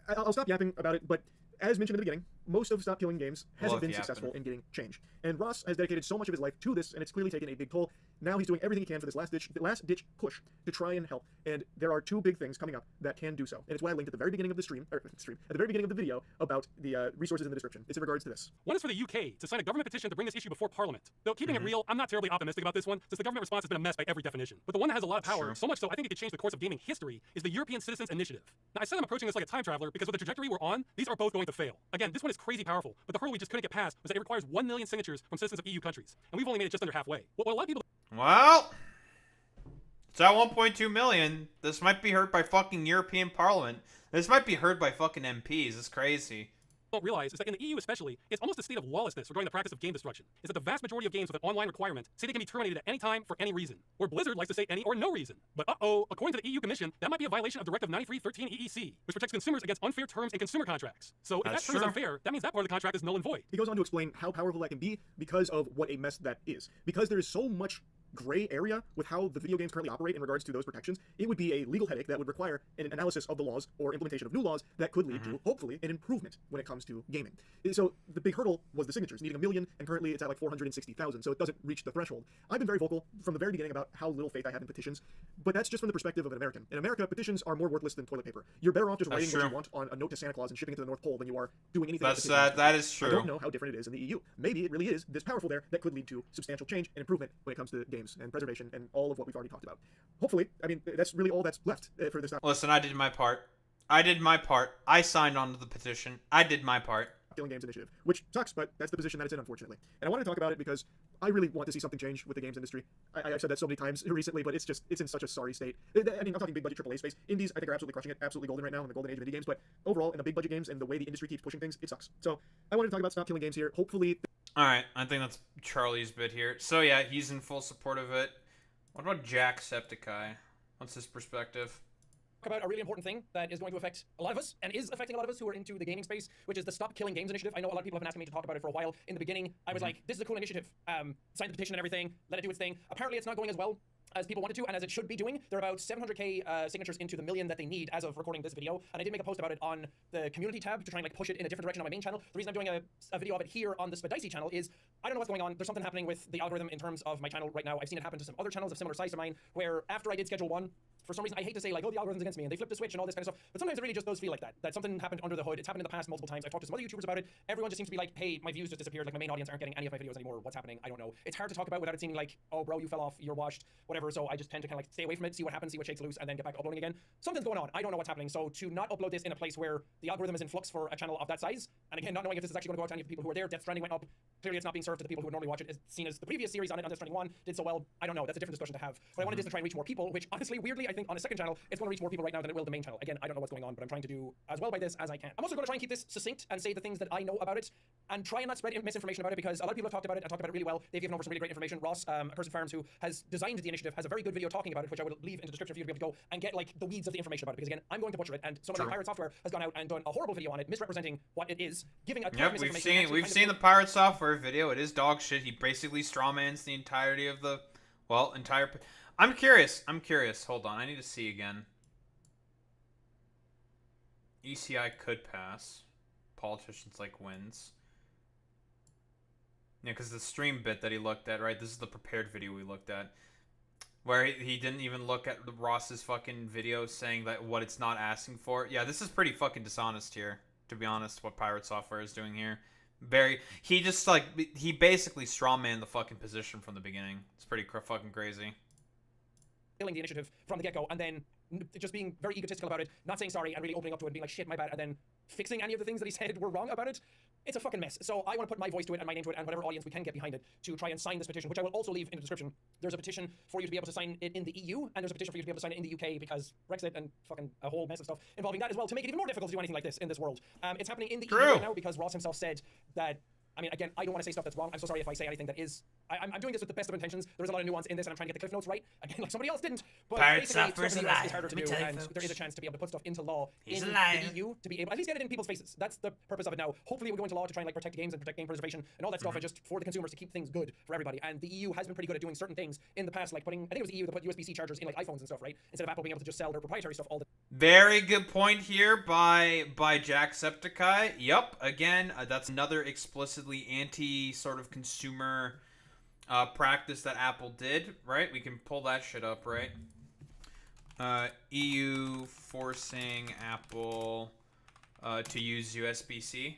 I'll stop yapping about it, but as mentioned in the beginning, most of Stop Killing Games hasn't been successful in getting change. And Ross has dedicated so much of his life to this, and it's clearly taken a big toll. Now he's doing everything he can for this last-ditch push to try and help. And there are two big things coming up that can do so. And it's why I linked at the very beginning of the at the very beginning of the video about the resources in the description. It's in regards to this. One is for the UK to sign a government petition to bring this issue before Parliament. Though keeping it real, I'm not terribly optimistic about this one, since the government response has been a mess by every definition. But the one that has a lot of power, so much so I think it could change the course of gaming history, is the European Citizens Initiative. Now I said I'm approaching this like a time traveler because with the trajectory we're on, these are both going to fail. Again, this one is crazy powerful, but the hurdle we just couldn't get past was that it requires 1 million signatures from citizens of EU countries, and we've only made it just under halfway. What a lot of people Well, it's at 1.2 million. This might be heard by fucking European Parliament. This might be heard by fucking MPs. It's crazy. don't realize is that in the EU especially, it's almost a state of lawlessness regarding the practice of game destruction. Is that the vast majority of games with an online requirement say they can be terminated at any time for any reason, where Blizzard likes to say any or no reason. But according to the EU Commission, that might be a violation of Directive 93/13 EEC, which protects consumers against unfair terms in consumer contracts. So if that term is unfair, that means that part of the contract is null and void. He goes on to explain how powerful that can be because of what a mess that is. Because there is so much gray area with how the video games currently operate in regards to those protections, it would be a legal headache that would require an analysis of the laws or implementation of new laws that could lead to, hopefully, an improvement when it comes to gaming. So the big hurdle was the signatures, needing 1 million, and currently it's at like 460,000, so it doesn't reach the threshold. I've been very vocal from the very beginning about how little faith I have in petitions, but that's just from the perspective of an American. In America, petitions are more worthless than toilet paper. You're better off just writing what you want on a note to Santa Claus and shipping it to the North Pole than you are doing anything. That is true. I don't know how different it is in the EU. Maybe it really is this powerful there that could lead to substantial change and improvement when it comes to games and preservation and all of what we've already talked about. Hopefully, I mean, that's really all that's left for this. Listen, I did my part. I signed on to the petition. I did my part. Killing Games Initiative, which sucks, but that's the position that it's in, unfortunately. And I want to talk about it because I really want to see something change with the games industry. I've said that so many times recently, but it's in such a sorry state. I mean, I'm talking big budget AAA space. Indies, I think, are absolutely crushing it, absolutely golden right now in the golden age of indie games, but overall, in the big budget games and the way the industry keeps pushing things, it sucks. So I wanted to talk about Stop Killing Games here. Hopefully... Alright, I think that's Charlie's bit here. So yeah, he's in full support of it. What about Jacksepticeye? What's his perspective? About a really important thing that is going to affect a lot of us, and is affecting a lot of us who are into the gaming space, which is the Stop Killing Games initiative. I know a lot of people have been asking me to talk about it for a while. In the beginning, I was like, this is a cool initiative. Sign the petition and everything, let it do its thing. Apparently it's not going as well as people wanted to, and as it should be doing. They're about 700k signatures into the 1 million that they need as of recording this video, and I did make a post about it on the community tab to try and like push it in a different direction on my main channel. The reason I'm doing a video of it here on the Spadicy channel is I don't know what's going on. There's something happening with the algorithm in terms of my channel right now. I've seen it happen to some other channels of similar size to mine, where after I did schedule one, for some reason, I hate to say like, oh, the algorithm's against me, and they flipped the switch and all this kind of stuff, but sometimes it really just does feel like that something happened under the hood. It's happened in the past multiple times. I've talked to some other YouTubers about it. Everyone just seems to be like, hey, my views just disappeared, like my main audience aren't getting any of my videos anymore. What's happening? I don't know. It's hard to talk about without it seeming like, oh, bro, you fell off, you're washed, whatever, so I just tend to kind of like stay away from it, see what happens, see what shakes loose, and then get back uploading again. Something's going on. I don't know what's happening, so to not upload this in a place where the algorithm is in flux for a channel of that size, and again, not knowing if this is actually going to go out to any of the people who are there. Death Stranding went up. Clearly it's not being served to the people who would normally watch it, as seen as the previous series on it, on Death Stranding 1, did so well. I don't know. That's a different discussion to have. But I wanted this to try and reach more people, which honestly, weirdly, I think on a second channel, it's going to reach more people right now than it will the main channel. Again, I don't know what's going on, but I'm trying to do as well by this as I can. I'm also going to try and keep this succinct and say the things that I know about it, and try and not spread misinformation about it, because a lot of people have talked about it and talked about it really well. They've given over some really great information. Ross, a person Farms, who has designed the initiative, has a very good video talking about it, which I will leave in the description for you to be able to go and get like the weeds of the information about it, because again, I'm going to butcher it, and someone like Pirate Software has gone out and done a horrible video on it, misrepresenting what it is, giving a ton of misinformation. We've seen the Pirate Software video. It is dog shit. He basically strawmans the entirety of the, entire. I'm curious. Hold on, I need to see again. ECI could pass. Politicians like wins. Yeah, because the stream bit that he looked at, right? This is the prepared video we looked at. Where he didn't even look at Ross's fucking video saying that what it's not asking for. Yeah, this is pretty fucking dishonest here, to be honest, what Pirate Software is doing here. He just, like, he basically strawmanned the fucking position from the beginning. It's pretty fucking crazy. Killing the initiative from the get-go, and then just being very egotistical about it, not saying sorry, and really opening up to it and being like, shit, my bad, and then fixing any of the things that he said were wrong about it. It's a fucking mess. So I want to put my voice to it and my name to it and whatever audience we can get behind it to try and sign this petition, which I will also leave in the description. There's a petition for you to be able to sign it in the EU, and there's a petition for you to be able to sign it in the UK because Brexit and fucking a whole mess of stuff involving that as well to make it even more difficult to do anything like this in this world. It's happening in the EU right now because Ross himself said that. I mean, again, I don't want to say stuff that's wrong. I'm so sorry if I say anything that is. I'm doing this with the best of intentions. There is a lot of nuance in this, and I'm trying to get the cliff notes right. Again, like somebody else didn't. But Pirate basically, Software's stuff in a the US liar. is harder to Let me do, tell you, and folks. there is a chance to be able to put stuff into law He's in a liar. the EU to be able at least get it in people's faces. That's the purpose of it now. Hopefully, we'll go into law to try and like protect games and protect game preservation and all that stuff, and just for the consumers to keep things good for everybody. And the EU has been pretty good at doing certain things in the past, like putting. I think it was the EU that put USB-C chargers in like iPhones and stuff, right? Instead of Apple being able to just sell their proprietary stuff all the. Very good point here by Jacksepticeye. Yup, again, that's another explicitly anti sort of consumer practice that Apple did, right? We can pull that shit up, right? EU forcing Apple to use USB-C.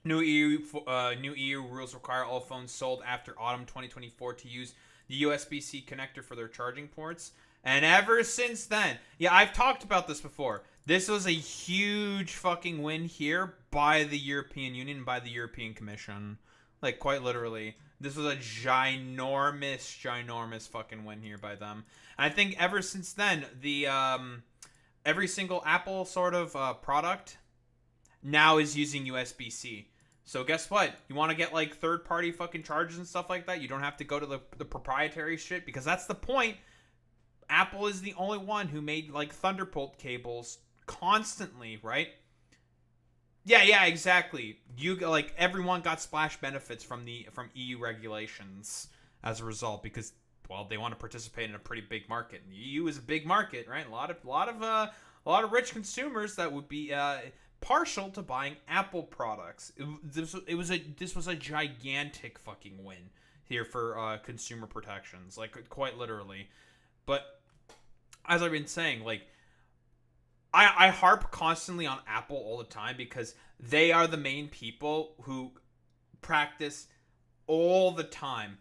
New EU rules require all phones sold after autumn 2024 to use the USB-C connector for their charging ports. And ever since then, yeah, I've talked about this before. This was a huge fucking win here by the European Union, by the European Commission. Like, quite literally. This was a ginormous fucking win here by them. And I think ever since then, the every single Apple sort of product now is using USB-C. So guess what? You want to get like third-party fucking chargers and stuff like that? You don't have to go to the proprietary shit, because that's the point. Apple is the only one who made like Thunderbolt cables constantly, right? Yeah, exactly. You like everyone got splash benefits from EU regulations as a result, because well, they want to participate in a pretty big market. And the EU is a big market, right? A lot of rich consumers that would be partial to buying Apple products. This was a gigantic fucking win here for consumer protections, like quite literally. But as I've been saying, like I harp constantly on Apple all the time because they are the main people who practice all the time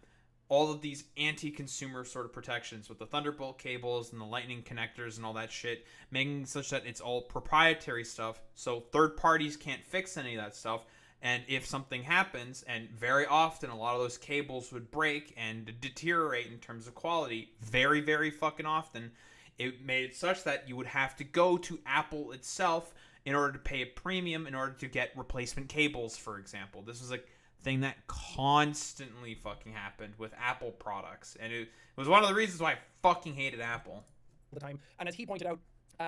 all of these anti-consumer sort of protections with the Thunderbolt cables and the lightning connectors and all that shit, making such that it's all proprietary stuff, so third parties can't fix any of that stuff. And if something happens, and very often a lot of those cables would break and deteriorate in terms of quality, very, very fucking often, it made it such that you would have to go to Apple itself in order to pay a premium in order to get replacement cables, for example. This was a thing that constantly fucking happened with Apple products, and it was one of the reasons why I fucking hated Apple. The time, and as he pointed out,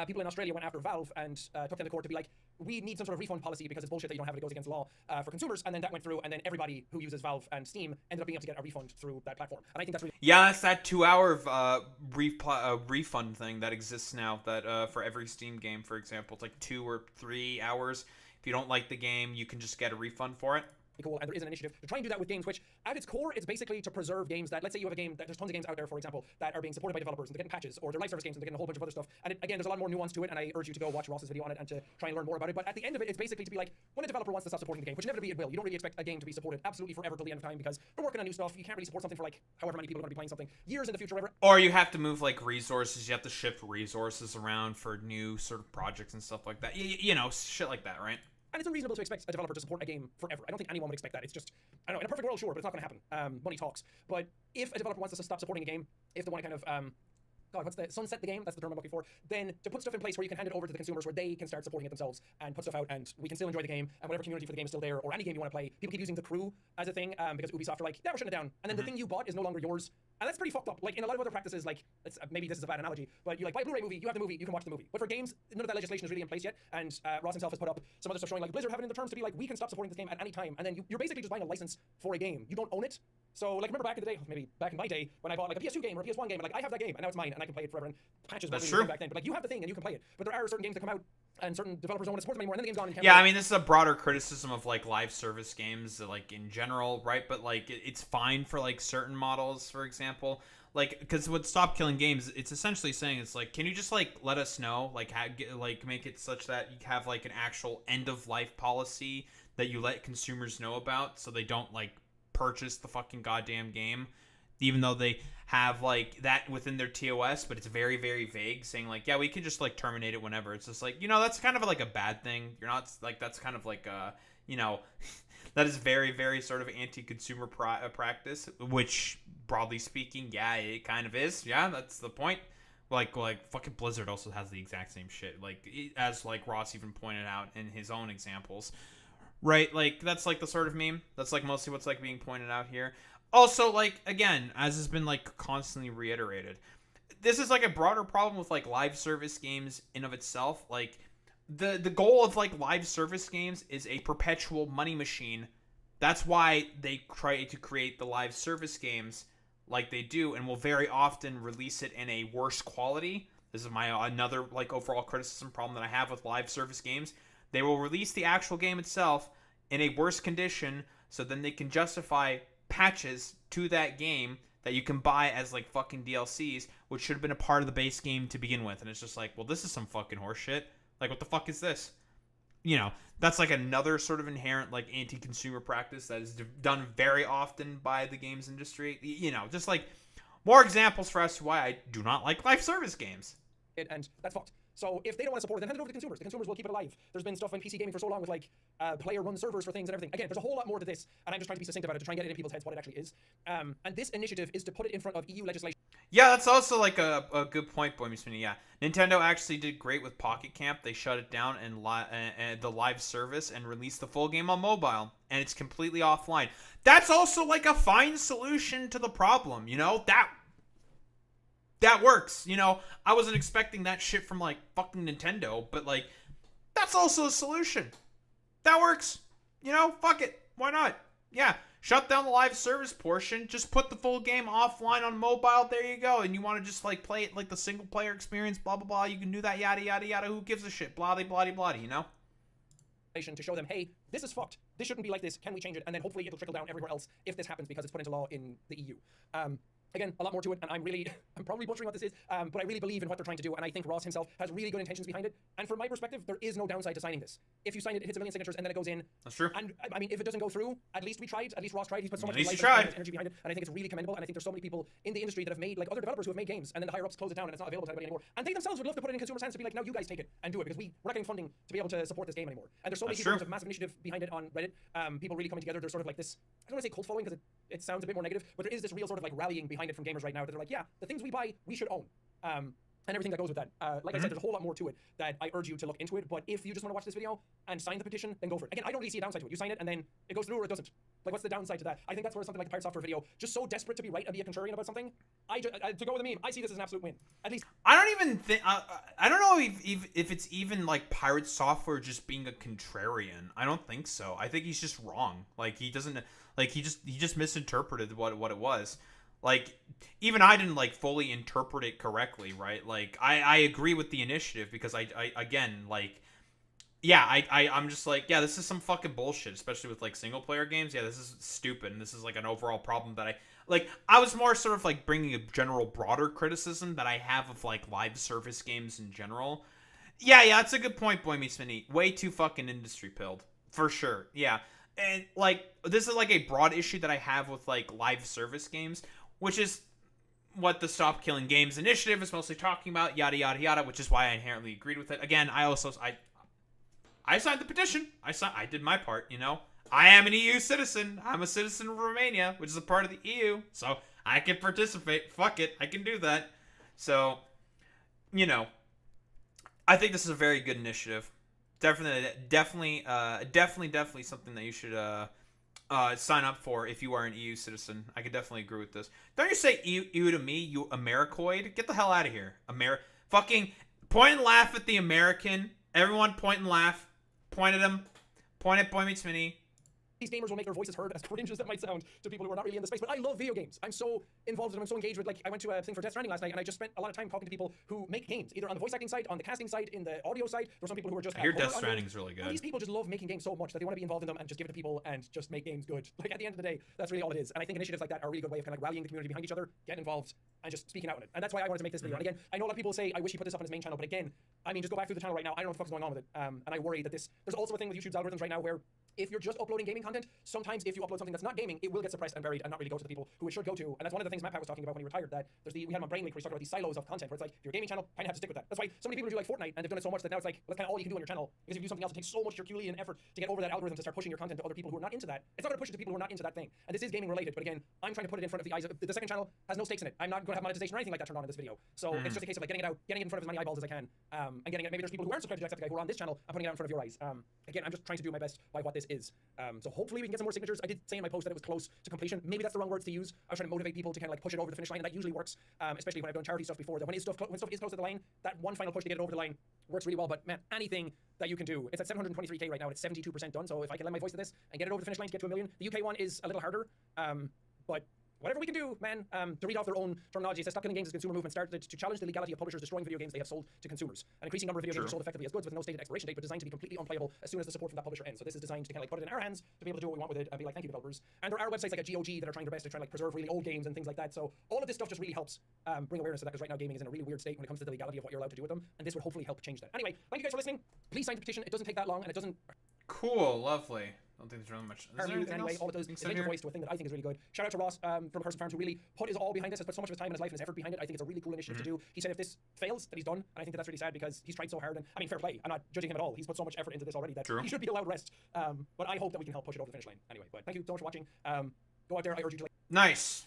people in Australia went after Valve and took them to court to be like, we need some sort of refund policy because it's bullshit that you don't have it. It goes against law for consumers. And then that went through, and then everybody who uses Valve and Steam ended up being able to get a refund through that platform. And I think that's really that's that 2-hour refund thing that exists now. That for every Steam game, for example, it's like 2 or 3 hours. If you don't like the game, you can just get a refund for it. Cool, and there is an initiative to try and do that with games, which at its core, it's basically to preserve games that, let's say you have a game that there's tons of games out there, for example, that are being supported by developers and they're getting patches, or they're live service games and they're getting a whole bunch of other stuff. And again, there's a lot more nuance to it, and I urge you to go watch Ross's video on it and to try and learn more about it. But at the end of it, it's basically to be like, when a developer wants to stop supporting the game, which inevitably it will, you don't really expect a game to be supported absolutely forever till the end of time because they're working on new stuff. You can't really support something for like however many people are going to be playing something years in the future, whatever. Or you have to move like resources, you have to shift resources around for new sort of projects and stuff like that. You know, shit like that, right? And it's unreasonable to expect a developer to support a game forever. I don't think anyone would expect that. It's just, I don't know, in a perfect world, sure, but it's not going to happen. Money talks. But if a developer wants to stop supporting a game, if they want to kind of, sunset the game, that's the term I'm looking for, then to put stuff in place where you can hand it over to the consumers where they can start supporting it themselves and put stuff out and we can still enjoy the game and whatever community for the game is still there, or any game you want to play. People keep using The Crew as a thing because Ubisoft are like, yeah, we're shutting it down. And then the thing you bought is no longer yours. And that's pretty fucked up. Like in a lot of other practices, like maybe this is a bad analogy, but you like buy a Blu-ray movie, you have the movie, you can watch the movie. But for games, none of that legislation is really in place yet. And Ross himself has put up some other stuff showing like Blizzard having in the terms to be like, we can stop supporting this game at any time. And then you're basically just buying a license for a game. You don't own it. So like remember back in the day, maybe back in my day, when I bought like a PS2 game or a PS1 game, and like I have that game and now it's mine and I can play it forever. And patches That's true. true. Back then, but like you have the thing and you can play it. But there are certain games that come out and certain developers don't want to support them anymore, and then the game's gone. And Yeah, I mean, this is a broader criticism of like live service games, like in general, right? But like it's fine for like certain models, for example. Like, because with Stop Killing Games, it's essentially saying it's like, can you just like let us know, like make it such that you have like an actual end of life policy that you let consumers know about, so they don't like purchase the fucking goddamn game, even though they have like that within their TOS, but it's very, very vague, saying like, yeah, we can just like terminate it whenever. It's just like, that's kind of like a bad thing. You're not like, that's kind of like that is very, very sort of anti-consumer practice, which broadly speaking, yeah, it kind of is. Yeah, that's the point. Like fucking Blizzard also has the exact same shit. Like, as like Ross even pointed out in his own examples, right? Like, that's like the sort of meme. That's like mostly what's like being pointed out here. Also, like, again, as has been like constantly reiterated, this is like a broader problem with like live service games in of itself. Like, the goal of like live service games is a perpetual money machine. That's why they try to create the live service games like they do, and will very often release it in a worse quality. This is my another like overall criticism problem that I have with live service games. They will release the actual game itself in a worse condition, so then they can justify patches to that game that you can buy as like fucking DLCs, which should have been a part of the base game to begin with. And it's just like, well, this is some fucking horseshit. Like, what the fuck is this? That's like another sort of inherent like anti-consumer practice that is done very often by the games industry. Just like more examples for us why I do not like live service games. And that's fucked. So if they don't want to support it, then hand it over to the consumers. The consumers will keep it alive. There's been stuff in PC gaming for so long with like player-run servers for things and everything. Again, there's a whole lot more to this, and I'm just trying to be succinct about it to try and get it in people's heads what it actually is. And this initiative is to put it in front of EU legislation. Yeah, that's also like a good point, Boy Meets Mini. Yeah, Nintendo actually did great with Pocket Camp. They shut it down and the live service and released the full game on mobile, and it's completely offline. That's also like a fine solution to the problem. That works. I wasn't expecting that shit from like fucking Nintendo, but like that's also a solution. That works. Fuck it. Why not? Yeah. Shut down the live service portion. Just put the full game offline on mobile. There you go. And you want to just like play it like the single player experience, blah, blah, blah. You can do that, yada, yada, yada. Who gives a shit? Blah, blah, blah, blah, To show them, hey, this is fucked. This shouldn't be like this. Can we change it? And then hopefully it'll trickle down everywhere else if this happens because it's put into law in the EU. Again, a lot more to it, and I'm probably butchering what this is, but I really believe in what they're trying to do, and I think Ross himself has really good intentions behind it. And from my perspective, there is no downside to signing this. If you sign it, it hits 1 million signatures, and then it goes in. That's true. And I mean, if it doesn't go through, at least we tried. At least Ross tried. He's put so much life and energy behind it, and I think it's really commendable. And I think there's so many people in the industry that have made, like other developers who have made games, and then the higher ups close it down, and it's not available to anybody anymore. And they themselves would love to put it in consumers' hands to be like, now you guys take it and do it, because we're not getting funding to be able to support this game anymore. And there's so many people who have a massive initiative behind it on Reddit. People really coming together. There's sort of like this, I don't want to say cult following because it sounds a bit more negative, but there is this real sort of like rallying behind it from gamers right now that they're like, yeah, the things we buy, we should own. And everything that goes with that. Like I said, there's a whole lot more to it that I urge you to look into it, but if you just want to watch this video and sign the petition, then go for it. Again, I don't really see a downside to it. You sign it and then it goes through or it doesn't. Like, what's the downside to that? I think that's where something like the Pirate Software video, just so desperate to be right and be a contrarian about something, to go with the meme, I see this as an absolute win. At least. I don't even think, I don't know if it's even like Pirate Software just being a contrarian. I don't think so. I think he's just wrong. Like, he doesn't, like, he just misinterpreted what it was. Like, even I didn't like fully interpret it correctly, right? Like, I agree with the initiative because I again, like, yeah, I'm just like, yeah, this is some fucking bullshit, especially with like single player games. Yeah, this is stupid, and this is like an overall problem that I was more sort of like bringing a general broader criticism that I have of like live service games in general. Yeah, that's a good point, Boy Meets Mini. Way too fucking industry pilled, for sure. Yeah, and like this is like a broad issue that I have with like live service games, which is what the Stop Killing Games initiative is mostly talking about, yada, yada, yada, which is why I inherently agreed with it. Again, I signed the petition. I did my part, I am an EU citizen. I'm a citizen of Romania, which is a part of the EU, so I can participate. Fuck it, I can do that. So, I think this is a very good initiative. Definitely something that you should sign up for if you are an EU citizen. I could definitely agree with this. Don't you say EU to me, you Americoid? Get the hell out of here. Fucking point and laugh at the American. Everyone point and laugh. Point at him. Point at Boy Meets Mini. These gamers will make their voices heard, as cringe as that might sound to people who are not really in the space. But I love video games. I'm so involved in them. I'm so engaged with, like, I went to a thing for Death Stranding last night, and I just spent a lot of time talking to people who make games, either on the voice acting side, on the casting side, in the audio side. There's some people who are just. I hear Death Stranding is really good. And these people just love making games so much that they want to be involved in them and just give it to people and just make games good. Like, at the end of the day, that's really all it is. And I think initiatives like that are a really good way of kind of like rallying the community behind each other, getting involved, and just speaking out on it. And that's why I wanted to make this video. And again, I know a lot of people say, I wish he put this up on his main channel, but again, I mean, just go back through the channel right now. I don't know what the fuck's going on with it. And I worry that there's also a thing with YouTube's algorithms right now where if you're just uploading gaming content, sometimes if you upload something that's not gaming, it will get suppressed and buried and not really go to the people who it should go to. And that's one of the things Matt Pat was talking about when he retired, that we had him on Brain Leak where he's talking about these silos of content, where it's like, if you're a gaming channel, kind of have to stick with that. That's why so many people do like Fortnite, and they've done it so much that now it's like, well, that's kind of all you can do on your channel. Because if you do something else, it takes so much Herculean effort to get over that algorithm to start pushing your content to other people who are not into that. It's not going to push it to people who are not into that thing. And this is gaming related, but again, I'm trying to put it in front of the eyes of the second channel has no stakes in it. I'm not going to have monetization or anything like that turned on in this video. So it's just a case of like getting it out, getting it in front of as many eyeballs as I can, and getting it. Maybe there's people who aren't subscribed to Jacksepticeye who are on this channel and putting it out in front of your eyes. Again, I'm just trying to do my best by what this is. So hopefully we can get some more signatures. I did say in my post that it was close to completion. Maybe that's the wrong words to use. I was trying to motivate people to kind of like push it over the finish line, and that usually works. Especially when I've done charity stuff before. That when stuff is close to the line, that one final push to get it over the line works really well. But man, anything that you can do, it's at 723k right now, and it's 72% done. So if I can lend my voice to this and get it over the finish line to get to 1 million, the UK one is a little harder. But whatever we can do, man, to read off their own terminology, it says Stop Killing Games' consumer movement started to challenge the legality of publishers destroying video games they have sold to consumers. An increasing number of video games are sold effectively as goods with no stated expiration date, but designed to be completely unplayable as soon as the support from that publisher ends. So this is designed to kind of like put it in our hands to be able to do what we want with it and be like, thank you, developers. And there are websites like a GOG that are trying their best to try and like preserve really old games and things like that. So all of this stuff just really helps bring awareness to that, because right now gaming is in a really weird state when it comes to the legality of what you're allowed to do with them, and this would hopefully help change that. Anyway, thank you guys for listening. Please sign the petition. It doesn't take that long, and it doesn't Cool, lovely. I don't think there's really much. Is there harm you in anything any way. else? All it does is link your voice to a thing that I think is really good. Shout out to Ross from Person Farms, who really put his all behind this, has put so much of his time and his life and his effort behind it. I think it's a really cool initiative to do. He said if this fails, that he's done, and I think that that's really sad because he's tried so hard. And I mean, fair play. I'm not judging him at all. He's put so much effort into this already that he should be allowed rest. But I hope that we can help push it over the finish line. Anyway, but thank you so much for watching. Go out there. I urge you to like. Nice.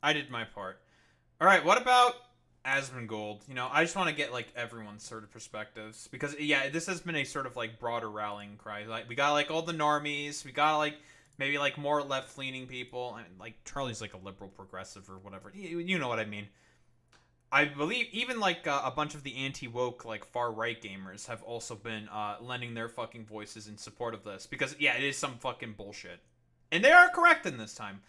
I did my part. All right, what about Asmongold? You know, I just want to get like everyone's sort of perspectives, because yeah, this has been a sort of like broader rallying cry. Like we got like all the normies, we got like maybe like more left-leaning people. I mean, like Charlie's like a liberal progressive or whatever. You know what I mean. I believe even like a bunch of the anti-woke like far-right gamers have also been lending their fucking voices in support of this, because yeah, it is some fucking bullshit, and they are correct in this time.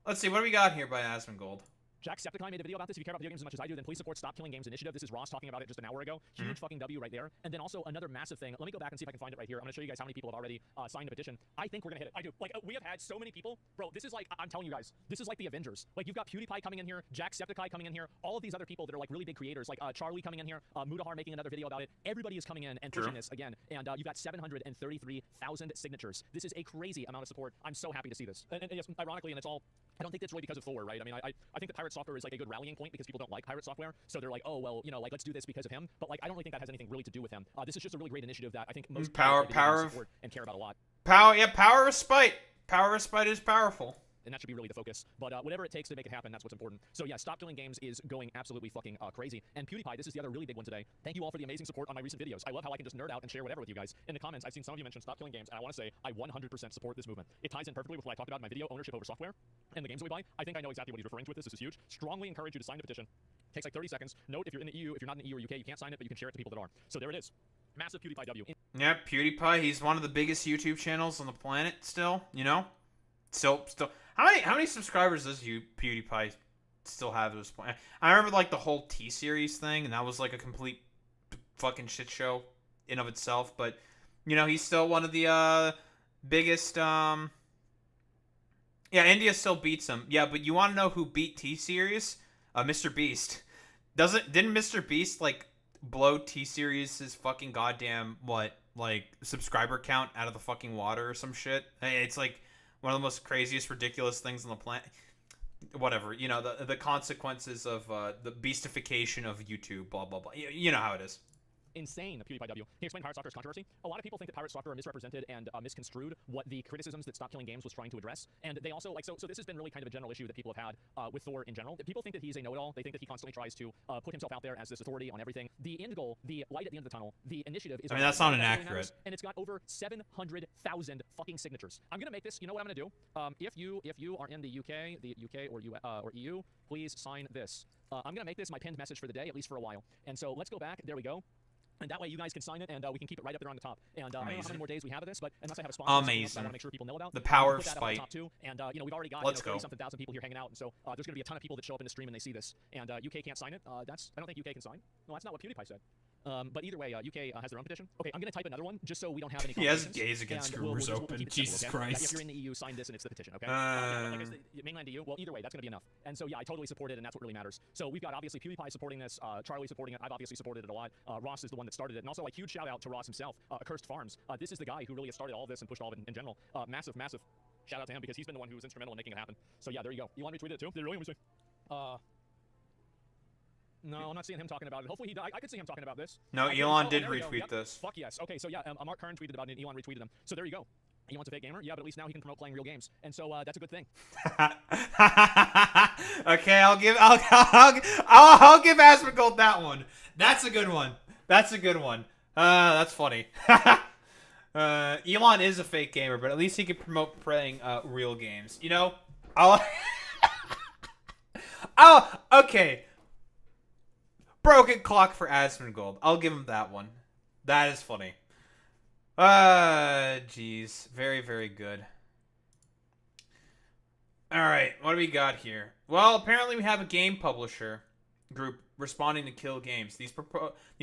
Let's see, what do we got here by Asmongold? Jacksepticeye made a video about this. If you care about video games as much as I do, then please support Stop Killing Games initiative. This is Ross talking about it just an hour ago. Huge fucking W right there. And then also another massive thing. Let me go back and see if I can find it right here. I'm going to show you guys how many people have already signed the petition. I think we're going to hit it. I do. Like, we have had so many people. Bro, this is like, I'm telling you guys, this is like the Avengers. Like, you've got PewDiePie coming in here, Jacksepticeye coming in here, all of these other people that are like really big creators, like Charlie coming in here, Mudahar making another video about it. Everybody is coming in and pushing this again. And you've got 733,000 signatures. This is a crazy amount of support. I'm so happy to see this. And yes, ironically, and it's all, I don't think that's really because of Thor, right? I mean, I think that Pirate Software is like a good rallying point because people don't like Pirate Software, so they're like, oh well, you know, like let's do this because of him. But like, I don't really think that has anything really to do with him. This is just a really great initiative that I think most people support and care about a lot. Power of spite. Power of spite is powerful. And that should be really the focus. But whatever it takes to make it happen, that's what's important. So yeah, Stop Killing Games is going absolutely fucking crazy. And PewDiePie, this is the other really big one today. Thank you all for the amazing support on my recent videos. I love how I can just nerd out and share whatever with you guys. In the comments, I've seen some of you mention Stop Killing Games, and I want to say I 100% support this movement. It ties in perfectly with what I talked about in my video, ownership over software, and the games that we buy. I think I know exactly what he's referring to with this. This is huge. Strongly encourage you to sign the petition. Takes like 30 seconds. Note, if you're in the EU, if you're not in the EU or UK, you can't sign it, but you can share it to people that are. So there it is. Massive PewDiePie W. Yeah, PewDiePie, he's one of the biggest YouTube channels on the planet still, you know? Still. How many subscribers does PewDiePie still have at this point? I remember like the whole T-Series thing, and that was like a complete fucking shit show in of itself, but you know, he's still one of the biggest yeah, India still beats him. Yeah, but you want to know who beat T-Series? Mr. Beast. Didn't Mr. Beast like blow T-Series' fucking goddamn like subscriber count out of the fucking water or some shit? It's like one of the most craziest, ridiculous things on the planet. Whatever, you know, the consequences of the beastification of YouTube, blah, blah, blah. You know how it is. Insane, the PewDiePie W. He explained Pirate Software's controversy. A lot of people think that Pirate Software misrepresented and misconstrued what the criticisms that Stop Killing Games was trying to address. And they also, like, so this has been really kind of a general issue that people have had with Thor in general. People think that he's a know-it-all. They think that he constantly tries to put himself out there as this authority on everything. The end goal, the light at the end of the tunnel, the initiative is... I mean, that's not inaccurate. And it's got over 700,000 fucking signatures. I'm going to make this, you know what I'm going to do? If you are in the UK or EU, please sign this. I'm going to make this my pinned message for the day, at least for a while. And so let's go back. There we go. And that way you guys can sign it, and we can keep it right up there on the top. And I don't know how many more days we have of this, but unless I have a sponsor, I want to make sure people know about the power of spite. spite. Top too. And you know, we've already got 30-something thousand people here hanging out, and so there's going to be a ton of people that show up in the stream and they see this. And UK can't sign it. I don't think UK can sign. No, that's not what PewDiePie said. But either way, UK has their own petition. Okay, I'm gonna type another one just so we don't have any. He has complications, gays against and we'll groomers just- we'll open. keep it Jesus simple, okay? Christ. If you're in the EU, sign this and it's the petition, okay? Like I said, mainland EU. Well, either way, that's gonna be enough. And so yeah, I totally support it, and that's what really matters. So we've got obviously PewDiePie supporting this, Charlie supporting it. I've obviously supported it a lot. Ross is the one that started it, and also like huge shout out to Ross himself, Accursed Farms. This is the guy who really has started all of this and pushed all of it in general. Massive shout out to him because he's been the one who was instrumental in making it happen. So yeah, there you go. Elon retweeted it too. Did he really? Let me see. No, I'm not seeing him talking about it. Hopefully I could see him talking about this. No, I Elon oh, did there we go. retweet Yep. this. Fuck yes. Okay, so yeah, Mark Kern tweeted about it and Elon retweeted him. So there you go. Elon's a fake gamer? Yeah, but at least now he can promote playing real games. And so that's a good thing. Okay, I'll give Asmongold that one. That's a good one. That's a good one. That's funny. Elon is a fake gamer, but at least he can promote playing real games. You know, okay. Broken clock for Asmongold. I'll give him that one. That is funny. Jeez. Very, very good. Alright, what do we got here? Well, apparently we have a game publisher group responding to Kill Games. These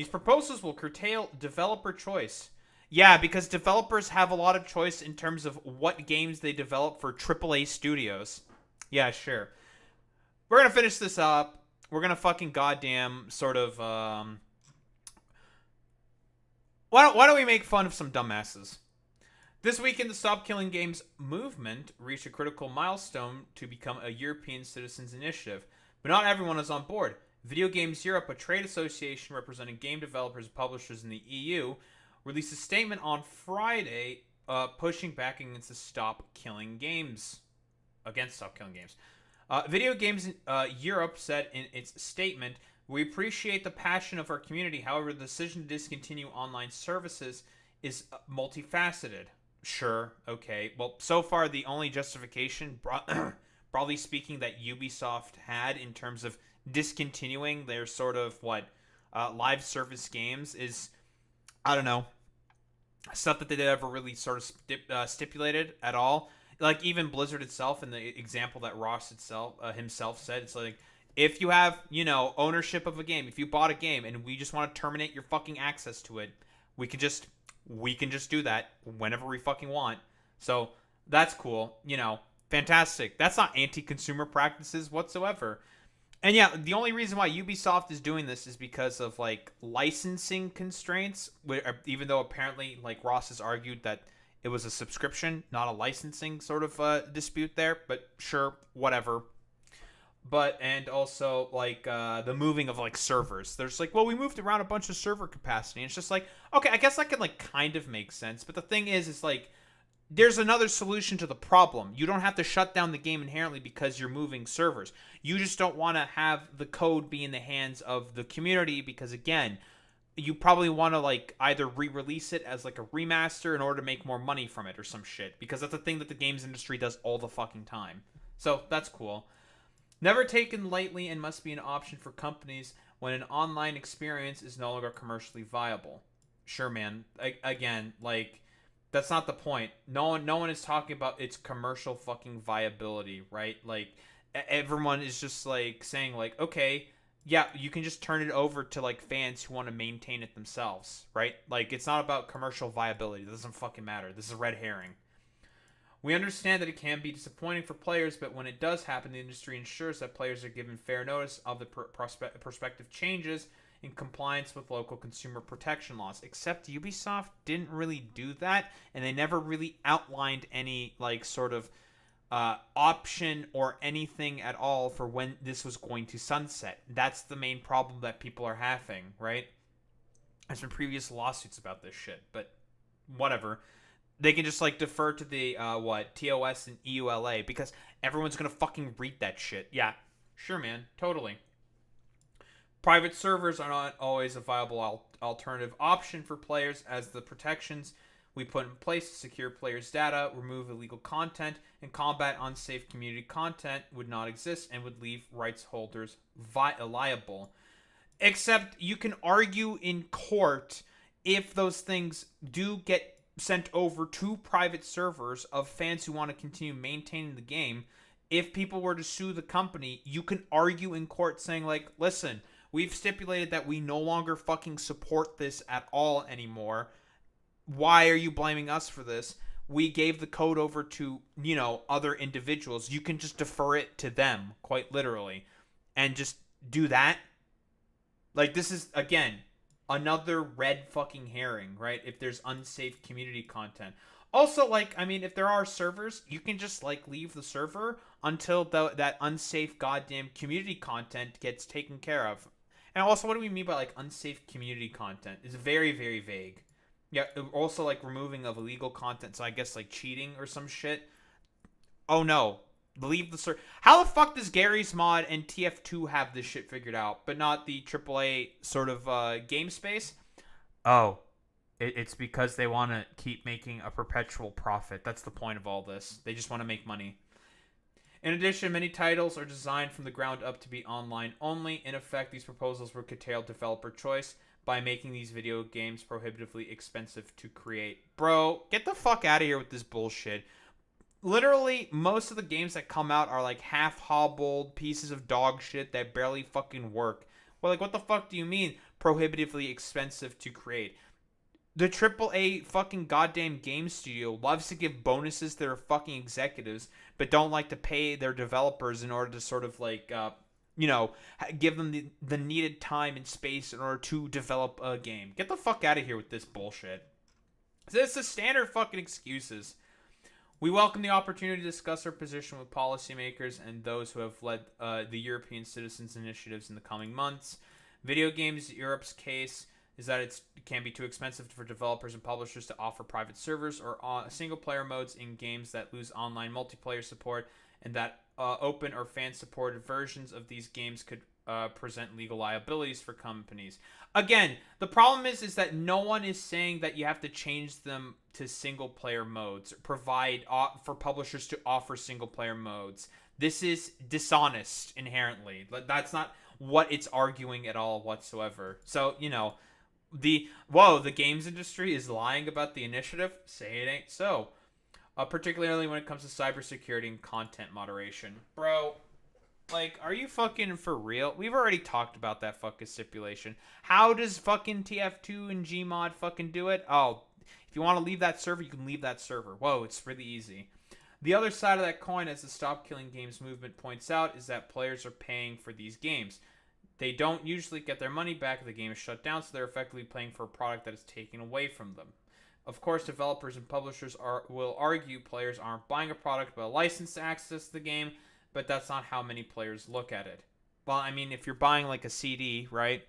proposals will curtail developer choice. Yeah, because developers have a lot of choice in terms of what games they develop for AAA studios. Yeah, sure. We're gonna finish this up. We're gonna fucking goddamn sort of, why don't we make fun of some dumbasses? This weekend, the Stop Killing Games movement reached a critical milestone to become a European citizens initiative. But not everyone is on board. Video Games Europe, a trade association representing game developers and publishers in the EU, released a statement on Friday pushing back against the Stop Killing Games. Video Games Europe said in its statement, "We appreciate the passion of our community. However, the decision to discontinue online services is multifaceted." Sure, okay. Well, so far the only justification, broadly speaking, that Ubisoft had in terms of discontinuing their sort of, live service games is, I don't know, stuff that they never really sort of stipulated at all. Like, even Blizzard itself, in the example that Ross himself said, it's like, if you have, ownership of a game, if you bought a game and we just want to terminate your fucking access to it, we can just do that whenever we fucking want. So that's cool. Fantastic. That's not anti-consumer practices whatsoever. And yeah, the only reason why Ubisoft is doing this is because of licensing constraints, even though apparently Ross has argued that it was a subscription, not a licensing sort of dispute there, but sure, whatever. And also the moving of servers. There's we moved around a bunch of server capacity. And it's just okay, I guess that can kind of make sense. But the thing is there's another solution to the problem. You don't have to shut down the game inherently because you're moving servers. You just don't want to have the code be in the hands of the community because, again, you probably want to either re-release it as a remaster in order to make more money from it or some shit. Because that's a thing that the games industry does all the fucking time. So that's cool. Never taken lightly and must be an option for companies when an online experience is no longer commercially viable. Sure, man. Again, that's not the point. No one is talking about its commercial fucking viability, right? Everyone is just saying okay, yeah, you can just turn it over to fans who want to maintain it themselves, right? It's not about commercial viability. It doesn't fucking matter. This is a red herring. We understand that it can be disappointing for players, but when it does happen, the industry ensures that players are given fair notice of the prospective changes in compliance with local consumer protection laws. Except Ubisoft didn't really do that, and they never really outlined any sort of option or anything at all for when this was going to sunset. That's the main problem that people are having, right? There's been previous lawsuits about this shit, but whatever. They can just defer to the TOS and EULA because everyone's gonna fucking read that shit. Yeah, sure, man, totally. Private servers are not always a viable alternative option for players, as the protections we put in place to secure players' data, remove illegal content, and combat unsafe community content would not exist and would leave rights holders liable. Except you can argue in court if those things do get sent over to private servers of fans who want to continue maintaining the game. If people were to sue the company, you can argue in court saying listen, We've stipulated that we no longer fucking support this at all anymore. Why are you blaming us for this? We gave the code over to, other individuals. You can just defer it to them, quite literally, and just do that. Like, this is, again, another red fucking herring, right? If there's unsafe community content. Also, if there are servers, you can just, leave the server until that unsafe goddamn community content gets taken care of. And also, what do we mean by, unsafe community content? It's very, very vague. Yeah, also, removing of illegal content, so I guess, cheating or some shit. Oh, no. Leave the server. How the fuck does Gary's Mod and TF2 have this shit figured out, but not the AAA sort of game space? Oh. It's because they want to keep making a perpetual profit. That's the point of all this. They just want to make money. In addition, many titles are designed from the ground up to be online only. In effect, these proposals will curtail developer choice by making these video games prohibitively expensive to create. Bro, get the fuck out of here with this bullshit. Literally, most of the games that come out are half-hobbled pieces of dog shit that barely fucking work. Well, what the fuck do you mean prohibitively expensive to create? The AAA fucking goddamn game studio loves to give bonuses to their fucking executives, but don't like to pay their developers in order to sort of give them the needed time and space in order to develop a game. Get the fuck out of here with this bullshit. This is standard fucking excuses. We welcome the opportunity to discuss our position with policymakers and those who have led the European Citizens Initiatives in the coming months. Video Games Europe's case is that it can be too expensive for developers and publishers to offer private servers or single-player modes in games that lose online multiplayer support, and that open or fan-supported versions of these games could present legal liabilities for companies. Again, the problem is that no one is saying that you have to change them to single-player modes, provide for publishers to offer single-player modes. This is dishonest inherently. That's not what it's arguing at all whatsoever. So, the games industry is lying about the initiative? Say it ain't so. Particularly when it comes to cybersecurity and content moderation. Bro, are you fucking for real? We've already talked about that fucking stipulation. How does fucking TF2 and Gmod fucking do it? Oh, if you want to leave that server, you can leave that server. Whoa, it's really easy. The other side of that coin, as the Stop Killing Games movement points out, is that players are paying for these games. They don't usually get their money back if the game is shut down, so they're effectively paying for a product that is taken away from them. Of course, developers and publishers will argue players aren't buying a product but a license to access the game, but that's not how many players look at it. Well, if you're buying a CD, right,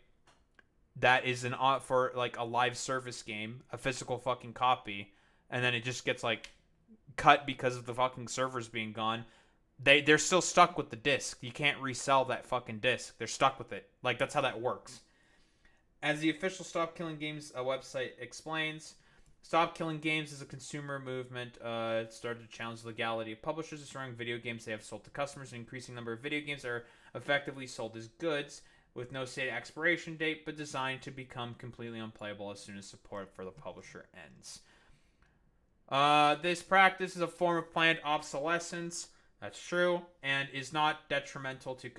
that is for a live service game, a physical fucking copy, and then it just gets cut because of the fucking servers being gone, they're still stuck with the disc. You can't resell that fucking disc. They're stuck with it. That's how that works. As the official Stop Killing Games website explains, Stop Killing Games is a consumer movement. It started to challenge the legality of publishers destroying video games they have sold to customers. An increasing number of video games are effectively sold as goods with no stated expiration date, but designed to become completely unplayable as soon as support for the publisher ends. This practice is a form of planned obsolescence. That's true, and is not detrimental to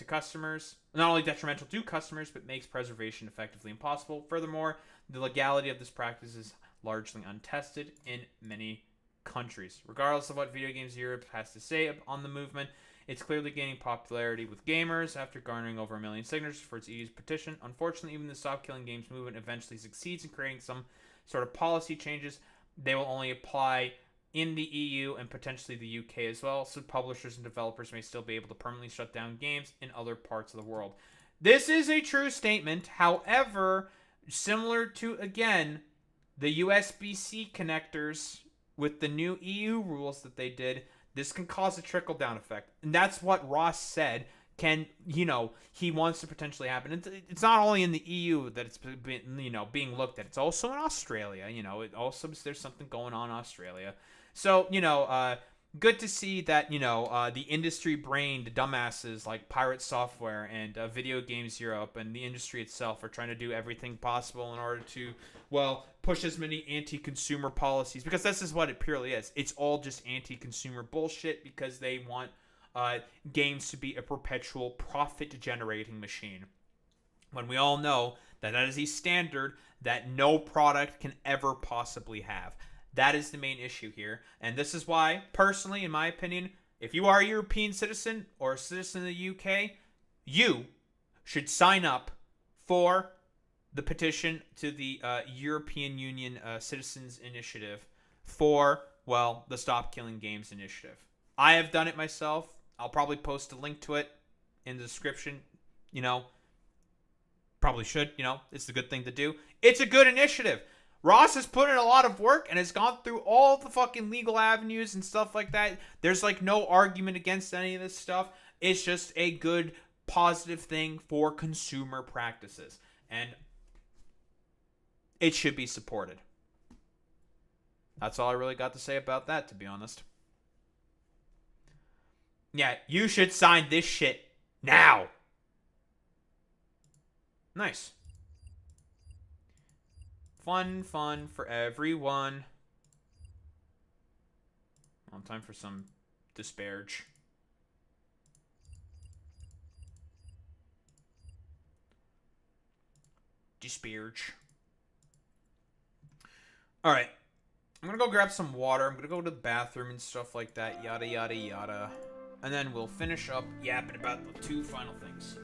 customers. Not only detrimental to customers, but makes preservation effectively impossible. Furthermore, the legality of this practice is largely untested in many countries. Regardless of what Video Games Europe has to say on the movement, it's clearly gaining popularity with gamers after garnering over 1 million signatures for its EU petition. Unfortunately, even the Stop Killing Games movement eventually succeeds in creating some sort of policy changes. They will only apply in the EU and potentially the UK as well, so publishers and developers may still be able to permanently shut down games in other parts of the world. This is a true statement. However, similar to, again, the USB-C connectors with the new EU rules that they did, this can cause a trickle-down effect. And that's what Ross said he wants to potentially happen. It's not only in the EU that it's been, being looked at. It's also in Australia. There's something going on in Australia. So, good to see that, the industry-brained dumbasses like Pirate Software and Video Games Europe and the industry itself are trying to do everything possible in order to, push as many anti-consumer policies. Because this is what it purely is. It's all just anti-consumer bullshit because they want games to be a perpetual profit-generating machine. when we all know that that is a standard that no product can ever possibly have. That is the main issue here. And this is why, personally, in my opinion, if you are a European citizen or a citizen of the UK, you should sign up for the petition to the European Union Citizens Initiative for, well, the Stop Killing Games Initiative. I have done it myself. I'll probably post a link to it in the description. You know, probably should, you know, it's a good thing to do. It's a good initiative. Ross has put in a lot of work and has gone through all the fucking legal avenues and stuff like that. There's like no argument against any of this stuff. It's just a good, positive thing for consumer practices. And it should be supported. That's all I really got to say about that, to be honest. Yeah, you should sign this shit now. Nice. Fun for everyone. Well, time for some disparage. Disparage. Alright. I'm gonna go grab some water. I'm gonna go to the bathroom and stuff like that. Yada, yada, yada. And then we'll finish up yapping about the two final things.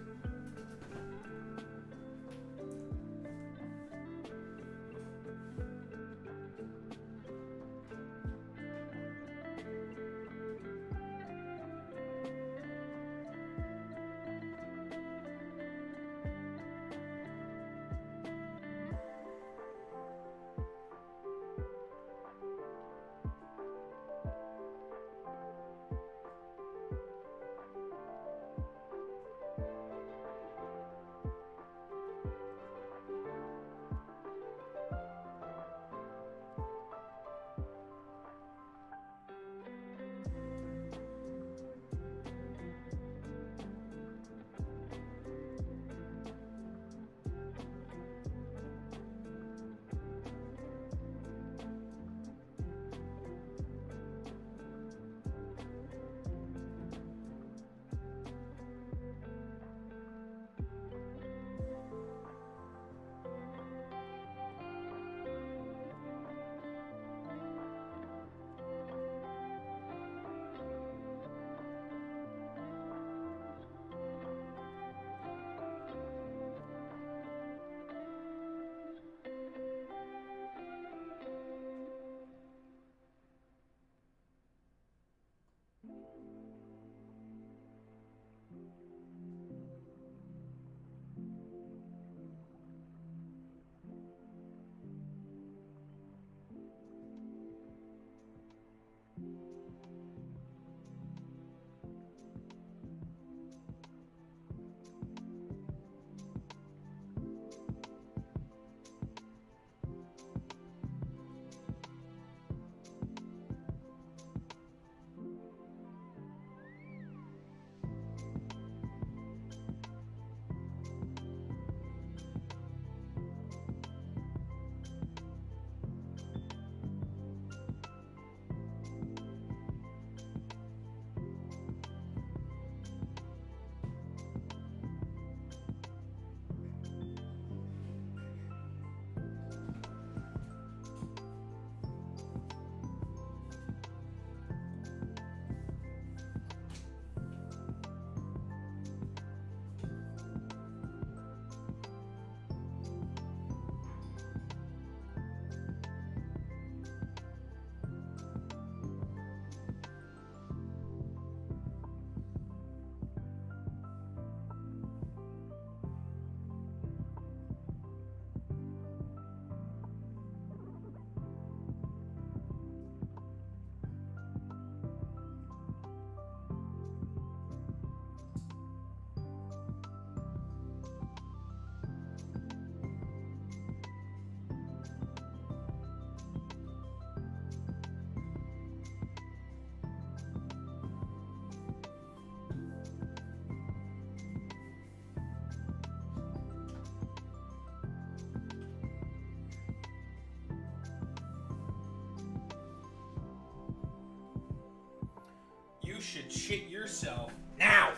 You should shit yourself now.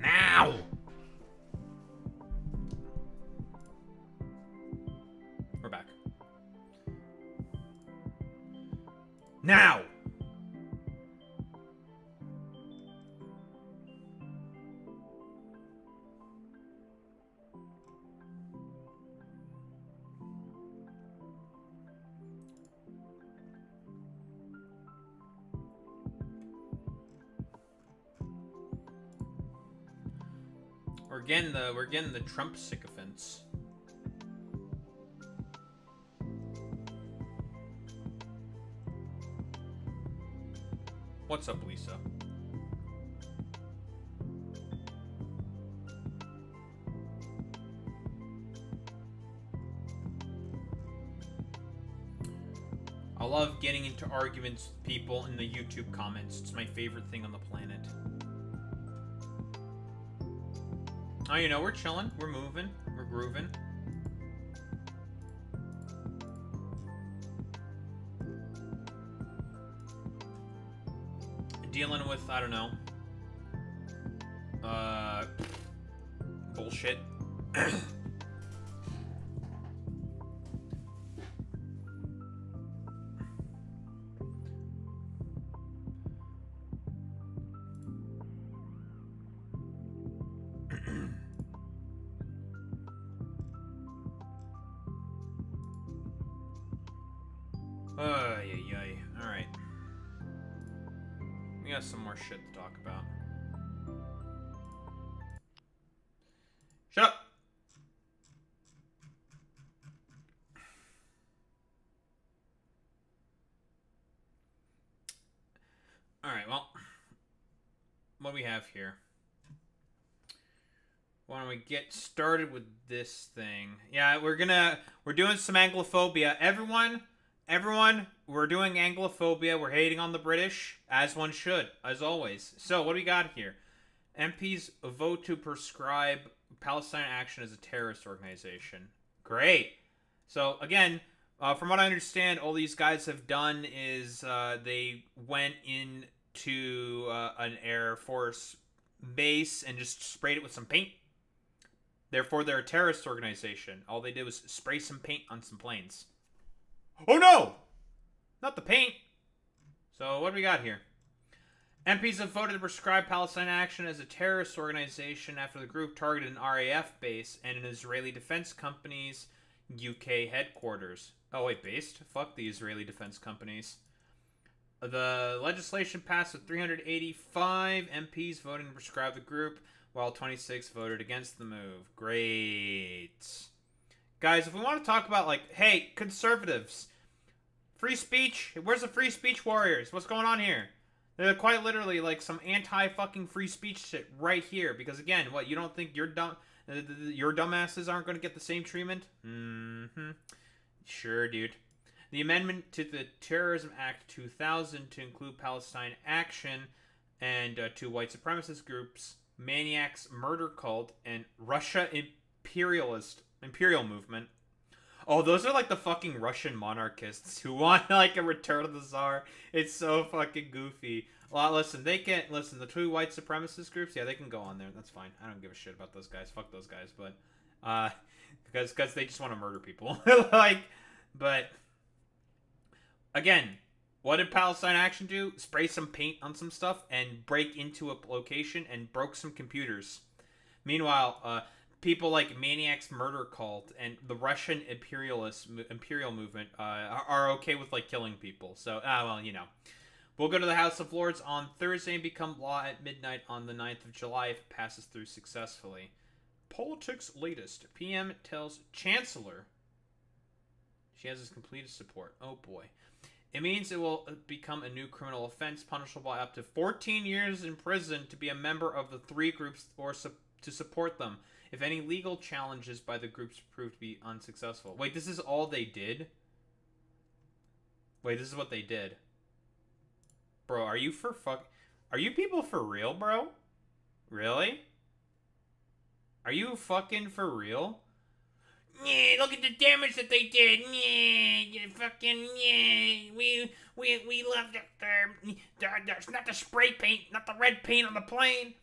Now. Now! We're getting the Trump sycophants. What's up, Lisa? I love getting into arguments with people in the YouTube comments. It's my favorite thing on the planet. Oh, you know, we're chilling. We're moving. We're grooving. Dealing with, I don't know. Bullshit. Alright. We got some more shit to talk about. Shut up! Alright, well. What do we have here? Why don't we get started with this thing? Yeah, we're doing some Anglophobia. Everyone, we're doing Anglophobia. We're hating on the British, as one should, as always. So, what do we got here? MPs vote to prescribe Palestine action as a terrorist organization. Great. So, again, from what I understand, all these guys have done is they went into an Air Force base and just sprayed it with some paint. Therefore, they're a terrorist organization. All they did was spray some paint on some planes. Oh no! Not the paint. So what do we got here? MPs have voted to prescribe Palestine Action as a terrorist organization after the group targeted an RAF base and an Israeli defense company's UK headquarters. Oh wait, based? Fuck the Israeli defense companies. The legislation passed with 385 MPs voting to prescribe the group, while 26 voted against the move. Great. Guys, if we want to talk about, like, hey, conservatives, free speech, where's the free speech warriors? What's going on here? They're quite literally, like, some anti-fucking free speech shit right here. Because, again, what, you don't think your dumbasses aren't going to get the same treatment? Mm-hmm. Sure, dude. The amendment to the Terrorism Act 2000 to include Palestine Action and two white supremacist groups, Maniacs Murder Cult, and Russia Imperial Movement. Oh, those are like the fucking Russian monarchists who want like a return of the Tsar. It's so fucking goofy. Well, listen, the two white supremacist groups, yeah, they can go on there. That's fine. I don't give a shit about those guys. Fuck those guys. But, because they just want to murder people. But, again, what did Palestine Action do? Spray some paint on some stuff and break into a location and broke some computers. Meanwhile, people like Maniacs Murder Cult and the Russian Imperial Movement are okay with, like, killing people. So, well, you know. We'll go to the House of Lords on Thursday and become law at midnight on the 9th of July if it passes through successfully. Politics latest. PM tells Chancellor she has his complete support. Oh, boy. It means it will become a new criminal offense punishable by up to 14 years in prison to be a member of the three groups or to support them if any legal challenges by the groups prove to be unsuccessful. Wait, this is all they did? Wait, this is what they did. Bro, are you people for real, bro? Really? Are you fucking for real? Yeah, look at the damage that they did. Yeah, fucking yeah. We love the not the spray paint, not the red paint on the plane.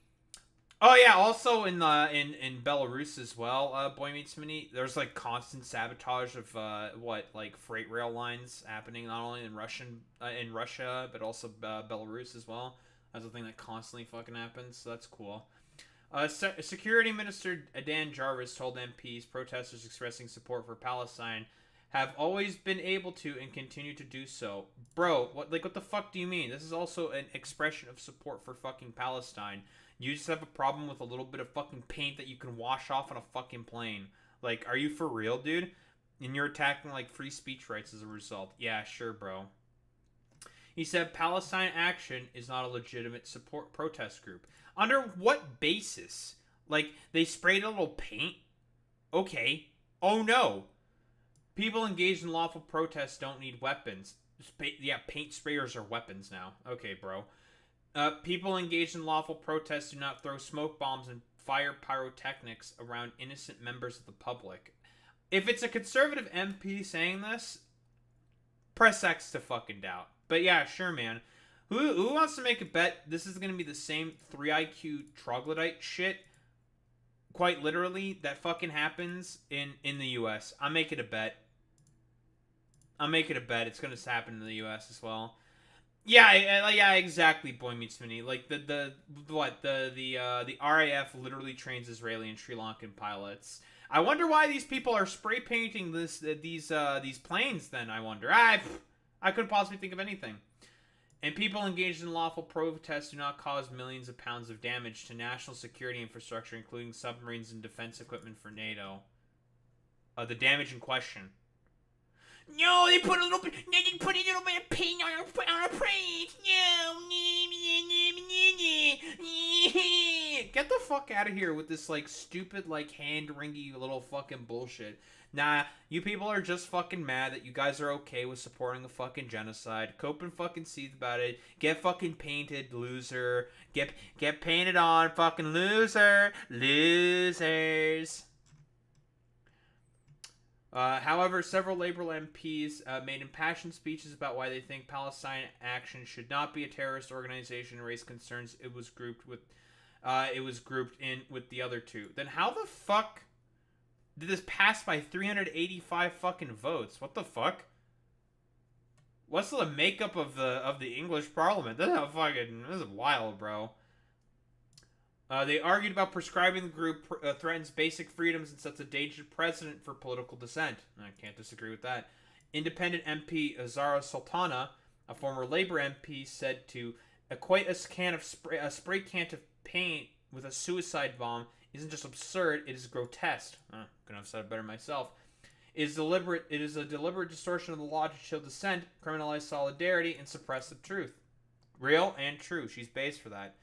Oh yeah, also in Belarus as well, Boy Meets Mini, there's like constant sabotage of like freight rail lines happening not only in Russia but also Belarus as well. That's a thing that constantly fucking happens. So that's cool. Security Minister Dan Jarvis told MPs protesters expressing support for Palestine have always been able to and continue to do so. Bro, what the fuck do you mean? This is also an expression of support for fucking Palestine. You just have a problem with a little bit of fucking paint that you can wash off on a fucking plane. Like, are you for real, dude? And you're attacking like free speech rights as a result. Yeah, sure, bro. He said Palestine Action is not a legitimate support protest group. Under what basis? Like, they sprayed a little paint? Okay. Oh no. People engaged in lawful protests don't need weapons. Paint sprayers are weapons now. Okay, bro. People engaged in lawful protests do not throw smoke bombs and fire pyrotechnics around innocent members of the public. If it's a conservative MP saying this, press X to fucking doubt. But yeah, sure, man. Who wants to make a bet this is going to be the same 3 IQ troglodyte shit, quite literally, that fucking happens in the US? I'm making a bet. It's going to happen in the US as well. Yeah, exactly. Boy Meets Mini. Like the RAF literally trains Israeli and Sri Lankan pilots. I wonder why these people are spray painting these planes. Then I wonder. I couldn't possibly think of anything. And people engaged in lawful protests do not cause millions of pounds of damage to national security infrastructure, including submarines and defense equipment for NATO. The damage in question. No, they put a little bit of paint on our planes. No. Get the fuck out of here with this like stupid like hand wringy little fucking bullshit. Nah, you people are just fucking mad that you guys are okay with supporting a fucking genocide. Cope and fucking seethe about it. Get fucking painted, loser. Get painted on, fucking loser. Losers. However, several Labour MPs made impassioned speeches about why they think Palestine Action should not be a terrorist organization and raised concerns it was grouped in with the other two. Then how the fuck did this pass by 385 fucking votes? What the fuck? What's the makeup of the English Parliament? This is wild, bro. They argued about prescribing the group threatens basic freedoms and sets a dangerous precedent for political dissent. I can't disagree with that. Independent MP Zara Sultana, a former Labour MP, said to equate a spray can of paint with a suicide bomb isn't just absurd, it is grotesque. Couldn't have said it better myself. It is a deliberate distortion of the law to show dissent, criminalize solidarity, and suppress the truth. Real and true. She's based for that.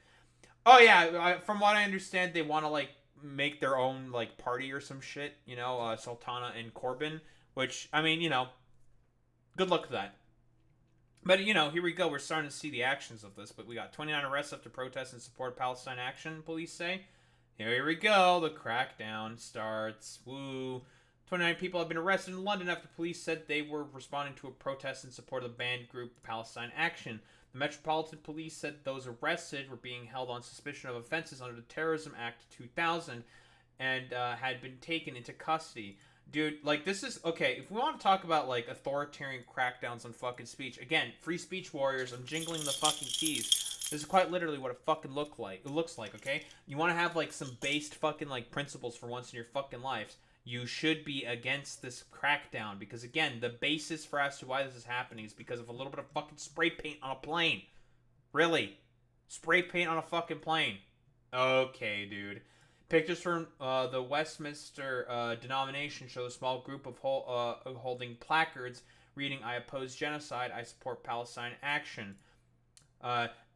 Oh yeah, from what I understand, they want to like make their own like party or some shit. Sultana and Corbyn. Which I mean, good luck with that. But here we go. We're starting to see the actions of this. But we got 29 arrests after protests in support of Palestine Action. Police say. Here we go. The crackdown starts. Woo. 29 people have been arrested in London after police said they were responding to a protest in support of the banned group Palestine Action. The Metropolitan Police said those arrested were being held on suspicion of offenses under the Terrorism Act 2000 and had been taken into custody. Dude, like, this is... Okay, if we want to talk about, like, authoritarian crackdowns on fucking speech, again, free speech warriors, I'm jingling the fucking keys. This is quite literally what it fucking looks like, okay? You want to have, like, some based fucking, like, principles for once in your fucking lives. You should be against this crackdown because, again, the basis for as to why this is happening is because of a little bit of fucking spray paint on a plane. Really? Spray paint on a fucking plane. Okay, dude. Pictures from the Westminster denomination show a small group of holding placards reading, "I oppose genocide, I support Palestine Action."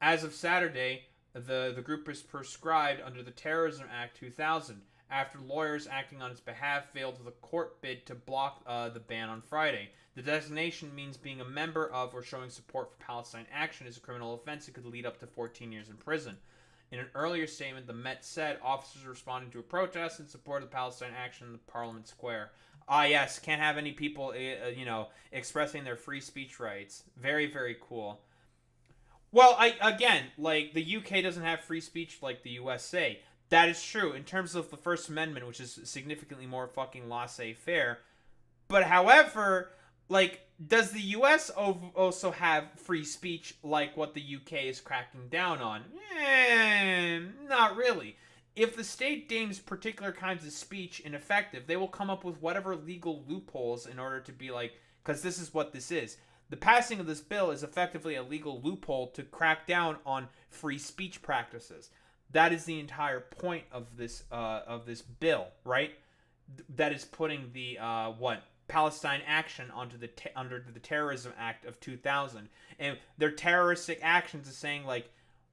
As of Saturday, the group is prescribed under the Terrorism Act 2000. After lawyers acting on its behalf failed with a court bid to block the ban on Friday. The designation means being a member of or showing support for Palestine Action is a criminal offense that could lead up to 14 years in prison. In an earlier statement, the Met said officers responding to a protest in support of the Palestine Action in the Parliament Square. Ah, yes, can't have any people, expressing their free speech rights. Very, very cool. Well, again, like, the UK doesn't have free speech like the USA. That is true in terms of the First Amendment, which is significantly more fucking laissez-faire. But however, like, does the U.S. also have free speech like what the UK is cracking down on? Not really. If the state deems particular kinds of speech ineffective, they will come up with whatever legal loopholes in order to be like, because this is what this is. The passing of this bill is effectively a legal loophole to crack down on free speech practices. That is the entire point of this bill, right? That is putting the Palestine action under the Terrorism Act of 2000, and their terroristic actions is saying like,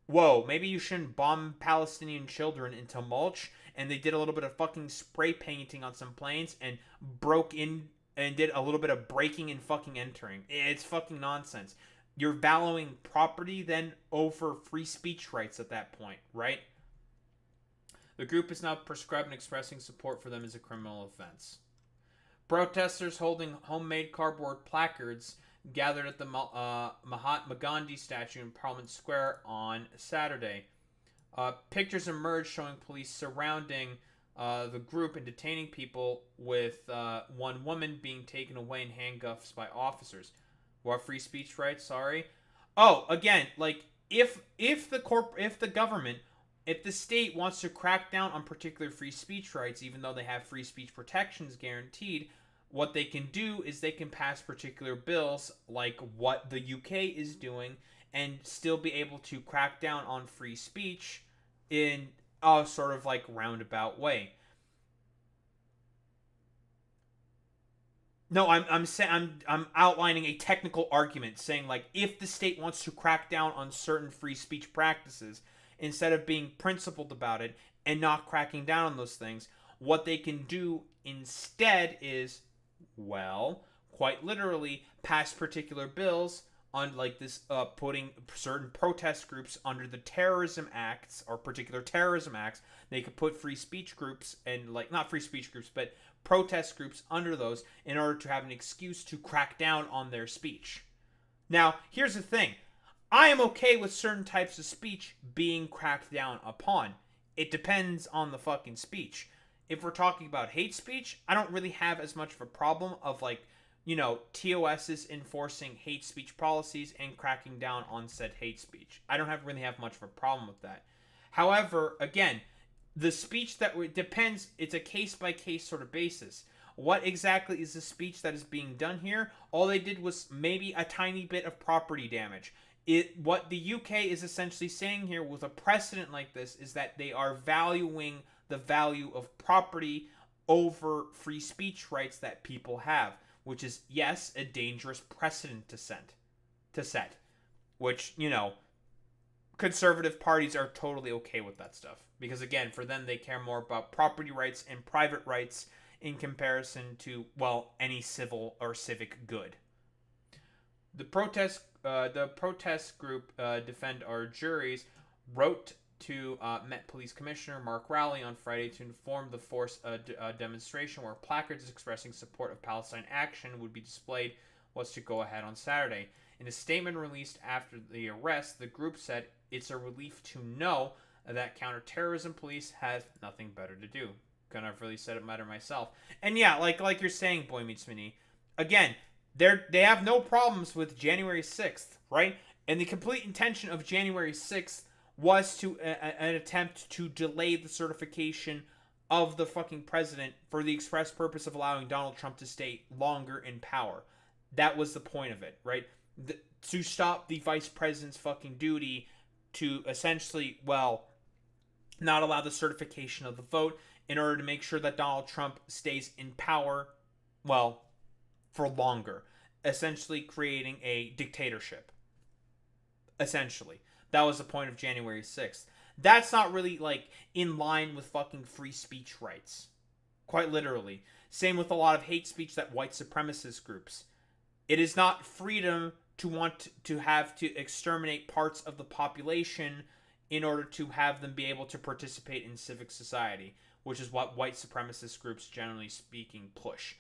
whoa, maybe you shouldn't bomb Palestinian children into mulch. And they did a little bit of fucking spray painting on some planes and broke in and did a little bit of breaking and fucking entering. It's fucking nonsense. You're valuing property then over free speech rights at that point, right? The group is now prescribed and expressing support for them as a criminal offense. Protesters holding homemade cardboard placards gathered at the Mahatma Gandhi statue in Parliament Square on Saturday. Pictures emerged showing police surrounding the group and detaining people, with one woman being taken away in handcuffs by officers. What free speech rights? Sorry. Oh, again, like if the government, if the state wants to crack down on particular free speech rights, even though they have free speech protections guaranteed, what they can do is they can pass particular bills like what the UK is doing and still be able to crack down on free speech in a sort of like roundabout way. No, I'm outlining a technical argument saying like if the state wants to crack down on certain free speech practices, instead of being principled about it and not cracking down on those things, what they can do instead is, well, quite literally pass particular bills on like this, putting certain protest groups under the terrorism acts or particular terrorism acts. They could put free speech groups and like, not free speech groups, but protest groups under those in order to have an excuse to crack down on their speech. Now, here's the thing. I am okay with certain types of speech being cracked down upon. It depends on the fucking speech. If we're talking about hate speech, I don't really have as much of a problem of like, you know, TOSs enforcing hate speech policies and cracking down on said hate speech. I don't really have much of a problem with that. However, again, the speech that depends, it's a case-by-case sort of basis. What exactly is the speech that is being done here? All they did was maybe a tiny bit of property damage. What the UK is essentially saying here with a precedent like this is that they are valuing the value of property over free speech rights that people have, which is, yes, a dangerous precedent to set, which, you know, conservative parties are totally okay with that stuff. Because, again, for them, they care more about property rights and private rights in comparison to, well, any civil or civic good. The protest group Defend Our Juries wrote to Met Police Commissioner Mark Rowley on Friday to inform the force a demonstration where placards expressing support of Palestine action would be displayed was to go ahead on Saturday. In a statement released after the arrest, the group said it's a relief to know that counterterrorism police has nothing better to do. Couldn't have really said it better myself. And yeah, like you're saying, Boy Meets Mini, again, they have no problems with January 6th, right? And the complete intention of January 6th was to an attempt to delay the certification of the fucking president for the express purpose of allowing Donald Trump to stay longer in power. That was the point of it, right? To stop the vice president's fucking duty to essentially, well, not allow the certification of the vote in order to make sure that Donald Trump stays in power, well, for longer. Essentially creating a dictatorship. Essentially. That was the point of January 6th. That's not really, like, in line with fucking free speech rights. Quite literally. Same with a lot of hate speech that white supremacist groups. It is not freedom to want to have to exterminate parts of the population in order to have them be able to participate in civic society, which is what white supremacist groups, generally speaking, push.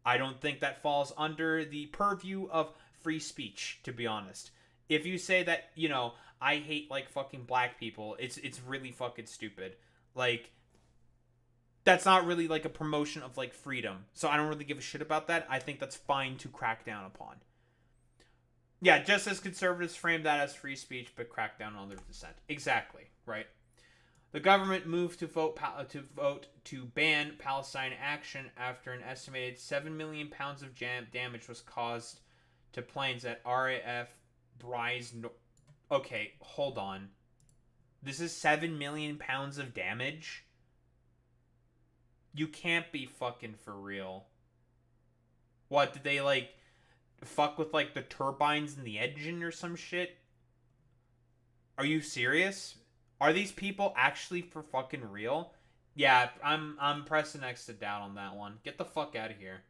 I don't think that falls under the purview of free speech, to be honest. If you say that, you know, I hate, like, fucking black people, it's really fucking stupid. Like, that's not really like a promotion of like freedom. So I don't really give a shit about that. I think that's fine to crack down upon. Yeah, just as conservatives frame that as free speech, but crack down on their dissent. Exactly, right? The government moved to vote to ban Palestine action after an estimated 7 million pounds of damage was caused to planes at RAF Bryce. Okay, hold on. This is 7 million pounds of damage? You can't be fucking for real. What, did they, like, fuck with, like, the turbines in the engine or some shit? Are you serious? Are these people actually for fucking real? Yeah, I'm pressing X to doubt on that one. Get the fuck out of here.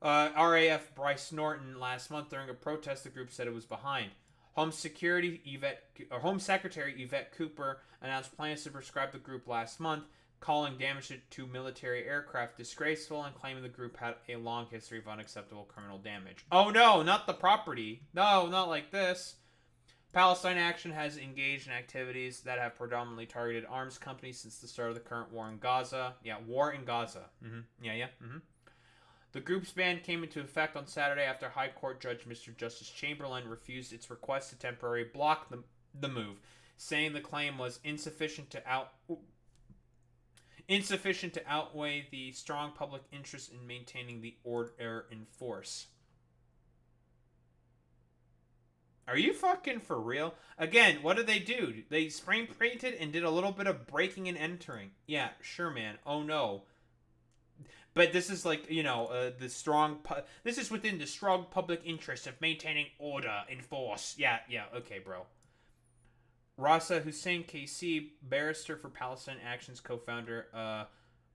RAF Bryce Norton last month during a protest, the group said it was behind. Home Secretary Yvette Cooper announced plans to proscribe the group last month, calling damage to military aircraft disgraceful and claiming the group had a long history of unacceptable criminal damage. Oh no, not the property. No, not like this. Palestine Action has engaged in activities that have predominantly targeted arms companies since the start of the current war in Gaza. Yeah, war in Gaza. The group's ban came into effect on Saturday after High Court Judge Mr. Justice Chamberlain refused its request to temporarily block the move, saying the claim was insufficient to outweigh the strong public interest in maintaining the order in force. Are you fucking for real? Again, what did they do? They spray painted and did a little bit of breaking and entering. Yeah, sure, man. Oh no. But this is like, you know, this is within the strong public interest of maintaining order in force. Yeah, okay, bro. Rasa Hussein KC, barrister for Palestine Action's co-founder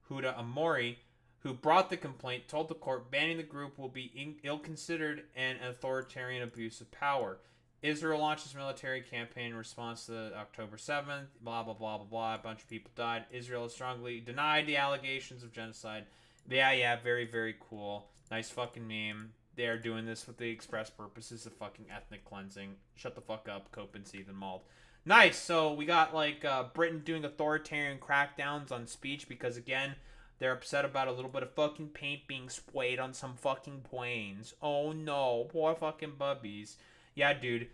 Huda Amori, who brought the complaint, told the court banning the group will be ill-considered and an authoritarian abuse of power. Israel launched its military campaign in response to October 7th, blah, blah, blah, blah, blah. A bunch of people died. Israel has strongly denied the allegations of genocide. Yeah, very, very cool. Nice fucking meme. They are doing this with the express purposes of fucking ethnic cleansing. Shut the fuck up, Cope and Seethe and Mauled. Nice, so we got, like, Britain doing authoritarian crackdowns on speech because, again, they're upset about a little bit of fucking paint being sprayed on some fucking planes. Oh no, poor fucking bubbies. Yeah, dude.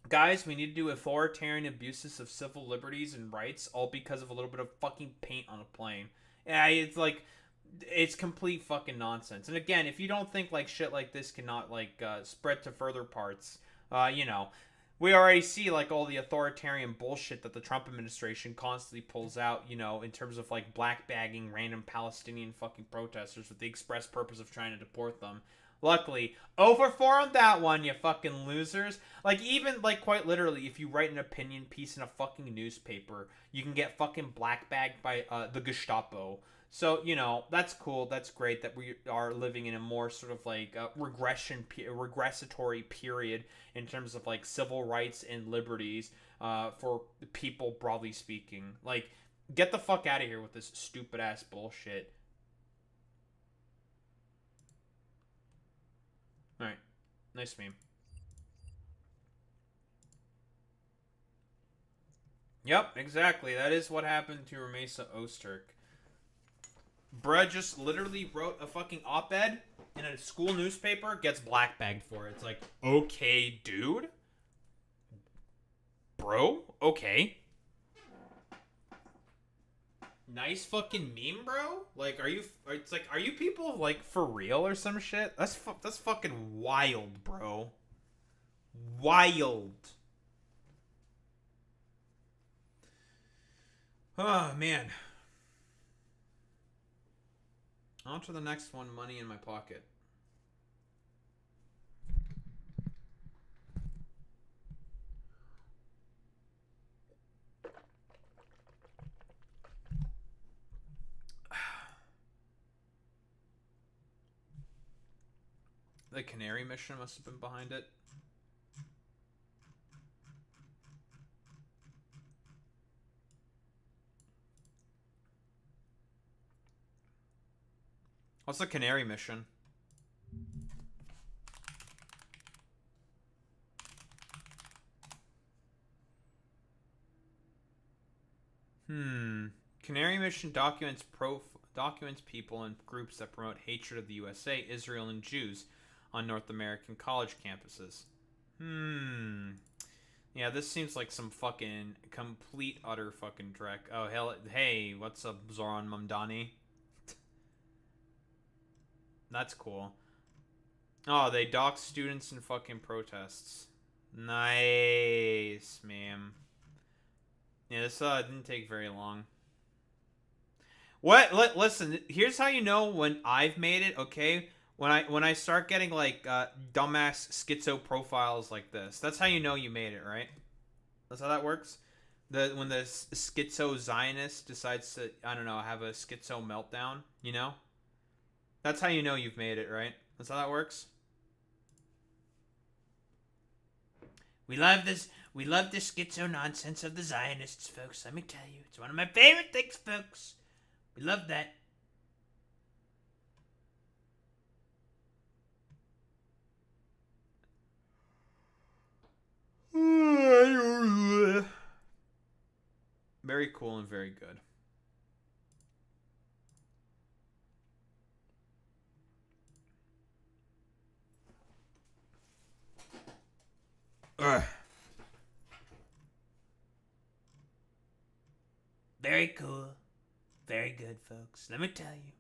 Guys, we need to do authoritarian abuses of civil liberties and rights, all because of a little bit of fucking paint on a plane. Yeah, it's like, it's complete fucking nonsense. And again, if you don't think like shit like this cannot like spread to further parts, you know, we already see like all the authoritarian bullshit that the Trump administration constantly pulls out, you know, in terms of like black bagging random Palestinian fucking protesters with the express purpose of trying to deport them. Luckily, over 4 on that one, you fucking losers. Like, even, like, quite literally, if you write an opinion piece in a fucking newspaper, you can get fucking blackbagged by the Gestapo. So, you know, that's cool. That's great that we are living in a more sort of, like, regressatory period in terms of, like, civil rights and liberties for people, broadly speaking. Like, get the fuck out of here with this stupid-ass bullshit. Alright. Nice meme. Yep, exactly. That is what happened to Ramesa Osterk. Bruh just literally wrote a fucking op-ed in a school newspaper, gets blackbagged for it. It's like, okay, dude? Bro? Okay. Nice fucking meme, bro. Like, are you people like for real or some shit? That's fucking wild, bro. Wild. Oh man. On to the next one. Money in my pocket. The Canary mission must have been behind it. What's the Canary mission? Canary mission documents people and groups that promote hatred of the USA, Israel, and Jews on North American college campuses. Yeah, this seems like some fucking complete, utter fucking dreck. Oh, hell, hey, what's up, Zoran Mamdani? That's cool. Oh, they dock students in fucking protests. Nice, ma'am. Yeah, this didn't take very long. What? Listen, here's how you know when I've made it, okay? When I start getting like dumbass schizo profiles like this, that's how you know you made it, right? That's how that works. When the schizo Zionist decides to, I don't know, have a schizo meltdown, you know? That's how you know you've made it, right? That's how that works. We love this schizo nonsense of the Zionists, folks. Let me tell you, it's one of my favorite things, folks. We love that. Very cool and very good. Ugh. Very cool. Very good, folks. Let me tell you.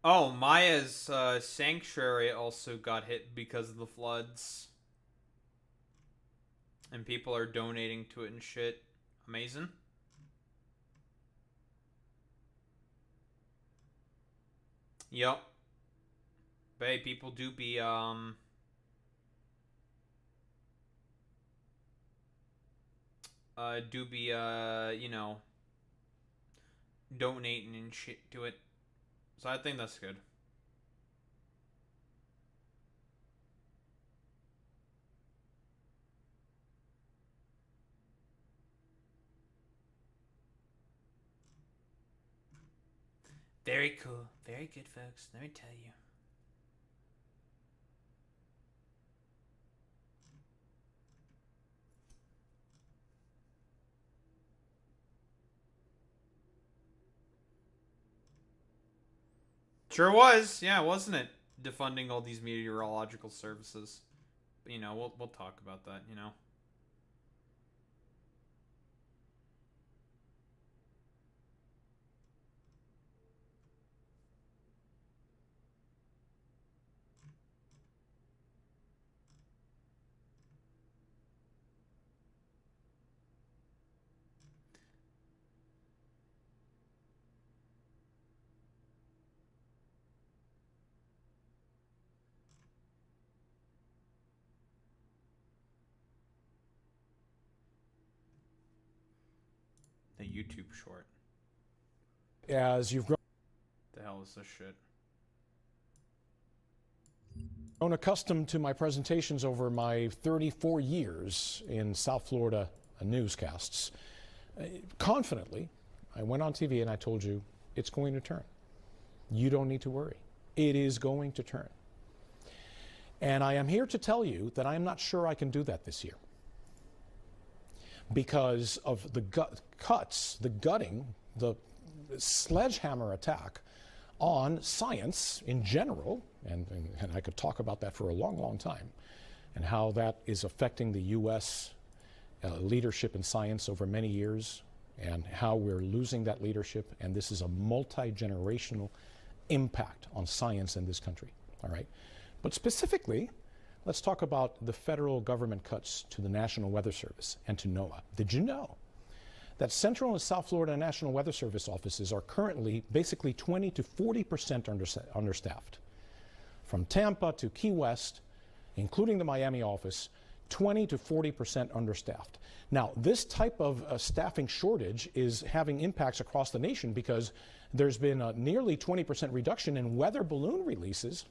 Oh, Maya's sanctuary also got hit because of the floods. And people are donating to it and shit. Amazing. Yep. But hey, people do be, you know, donating and shit to it. So I think that's good. Very cool. Very good, folks. Let me tell you. Sure was, yeah, wasn't it? Defunding all these meteorological services. But, you know, we'll talk about that, you know. The YouTube short. As you've grown The hell is this shit? accustomed to my presentations over my 34 years in South Florida newscasts, confidently, I went on TV and I told you, it's going to turn. You don't need to worry. It is going to turn. And I am here to tell you that I am not sure I can do that this year, because of the cuts, the gutting, the sledgehammer attack on science in general, and I could talk about that for a long, long time, and how that is affecting the U.S. Leadership in science over many years, and how we're losing that leadership, and this is a multi-generational impact on science in this country, all right? But specifically, let's talk about the federal government cuts to the National Weather Service and to NOAA. Did you know that Central and South Florida National Weather Service offices are currently basically 20 to 40% understaffed? From Tampa to Key West, including the Miami office, 20 to 40% understaffed. Now, this type of staffing shortage is having impacts across the nation because there's been a nearly 20% reduction in weather balloon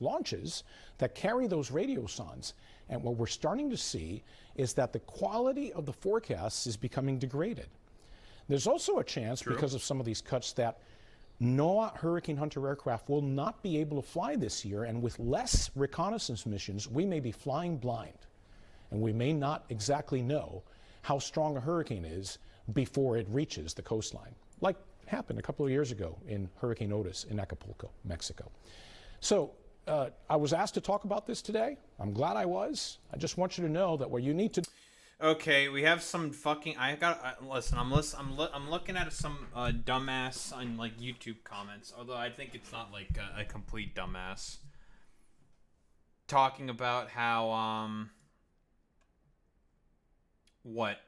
launches that carry those radiosondes. And what we're starting to see is that the quality of the forecasts is becoming degraded. There's also a chance, because of some of these cuts, that NOAA Hurricane Hunter aircraft will not be able to fly this year, and with less reconnaissance missions, we may be flying blind. And we may not exactly know how strong a hurricane is before it reaches the coastline, like happened a couple of years ago in Hurricane Otis in Acapulco, Mexico. So I was asked to talk about this today. I'm glad I was. I just want you to know that where you need to... Okay, we have some fucking. Listen. I'm looking at some dumbass on like YouTube comments. Although I think it's not like a complete dumbass. Talking about how what?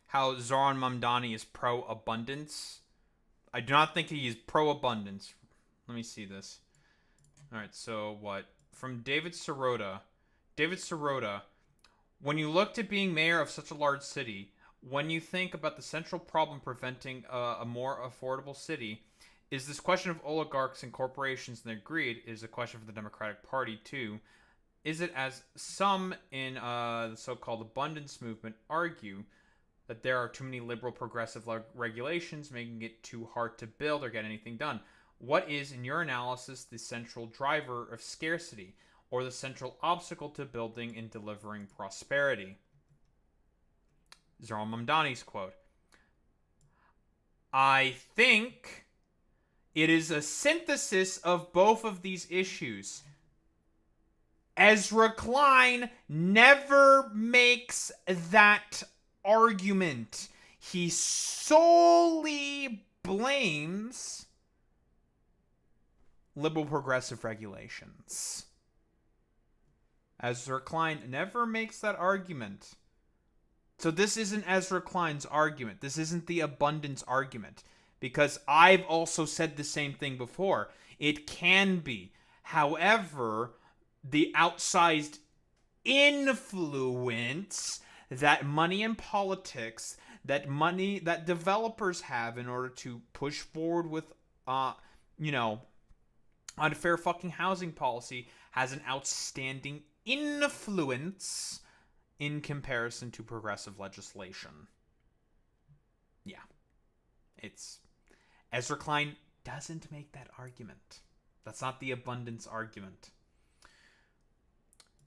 How Zoran Mamdani is pro-abundance. I do not think he is pro-abundance. Let me see this. All right. So what? From David Sirota. David Sirota. When you look to being mayor of such a large city, when you think about the central problem preventing a more affordable city, is this question of oligarchs and corporations and their greed is a question for the Democratic Party too. Is it, as some in the so-called abundance movement argue, that there are too many liberal progressive regulations making it too hard to build or get anything done? What is, in your analysis, the central driver of scarcity, or the central obstacle to building and delivering prosperity? Zoran Mamdani's quote. I think it is a synthesis of both of these issues. Ezra Klein never makes that argument. He solely blames liberal progressive regulations. Ezra Klein never makes that argument. So this isn't Ezra Klein's argument. This isn't the abundance argument. Because I've also said the same thing before. It can be. However, the outsized influence that money and politics, that developers have in order to push forward with, unfair fucking housing policy has an outstanding influence in comparison to progressive legislation. Yeah. Ezra Klein doesn't make that argument. That's not the abundance argument.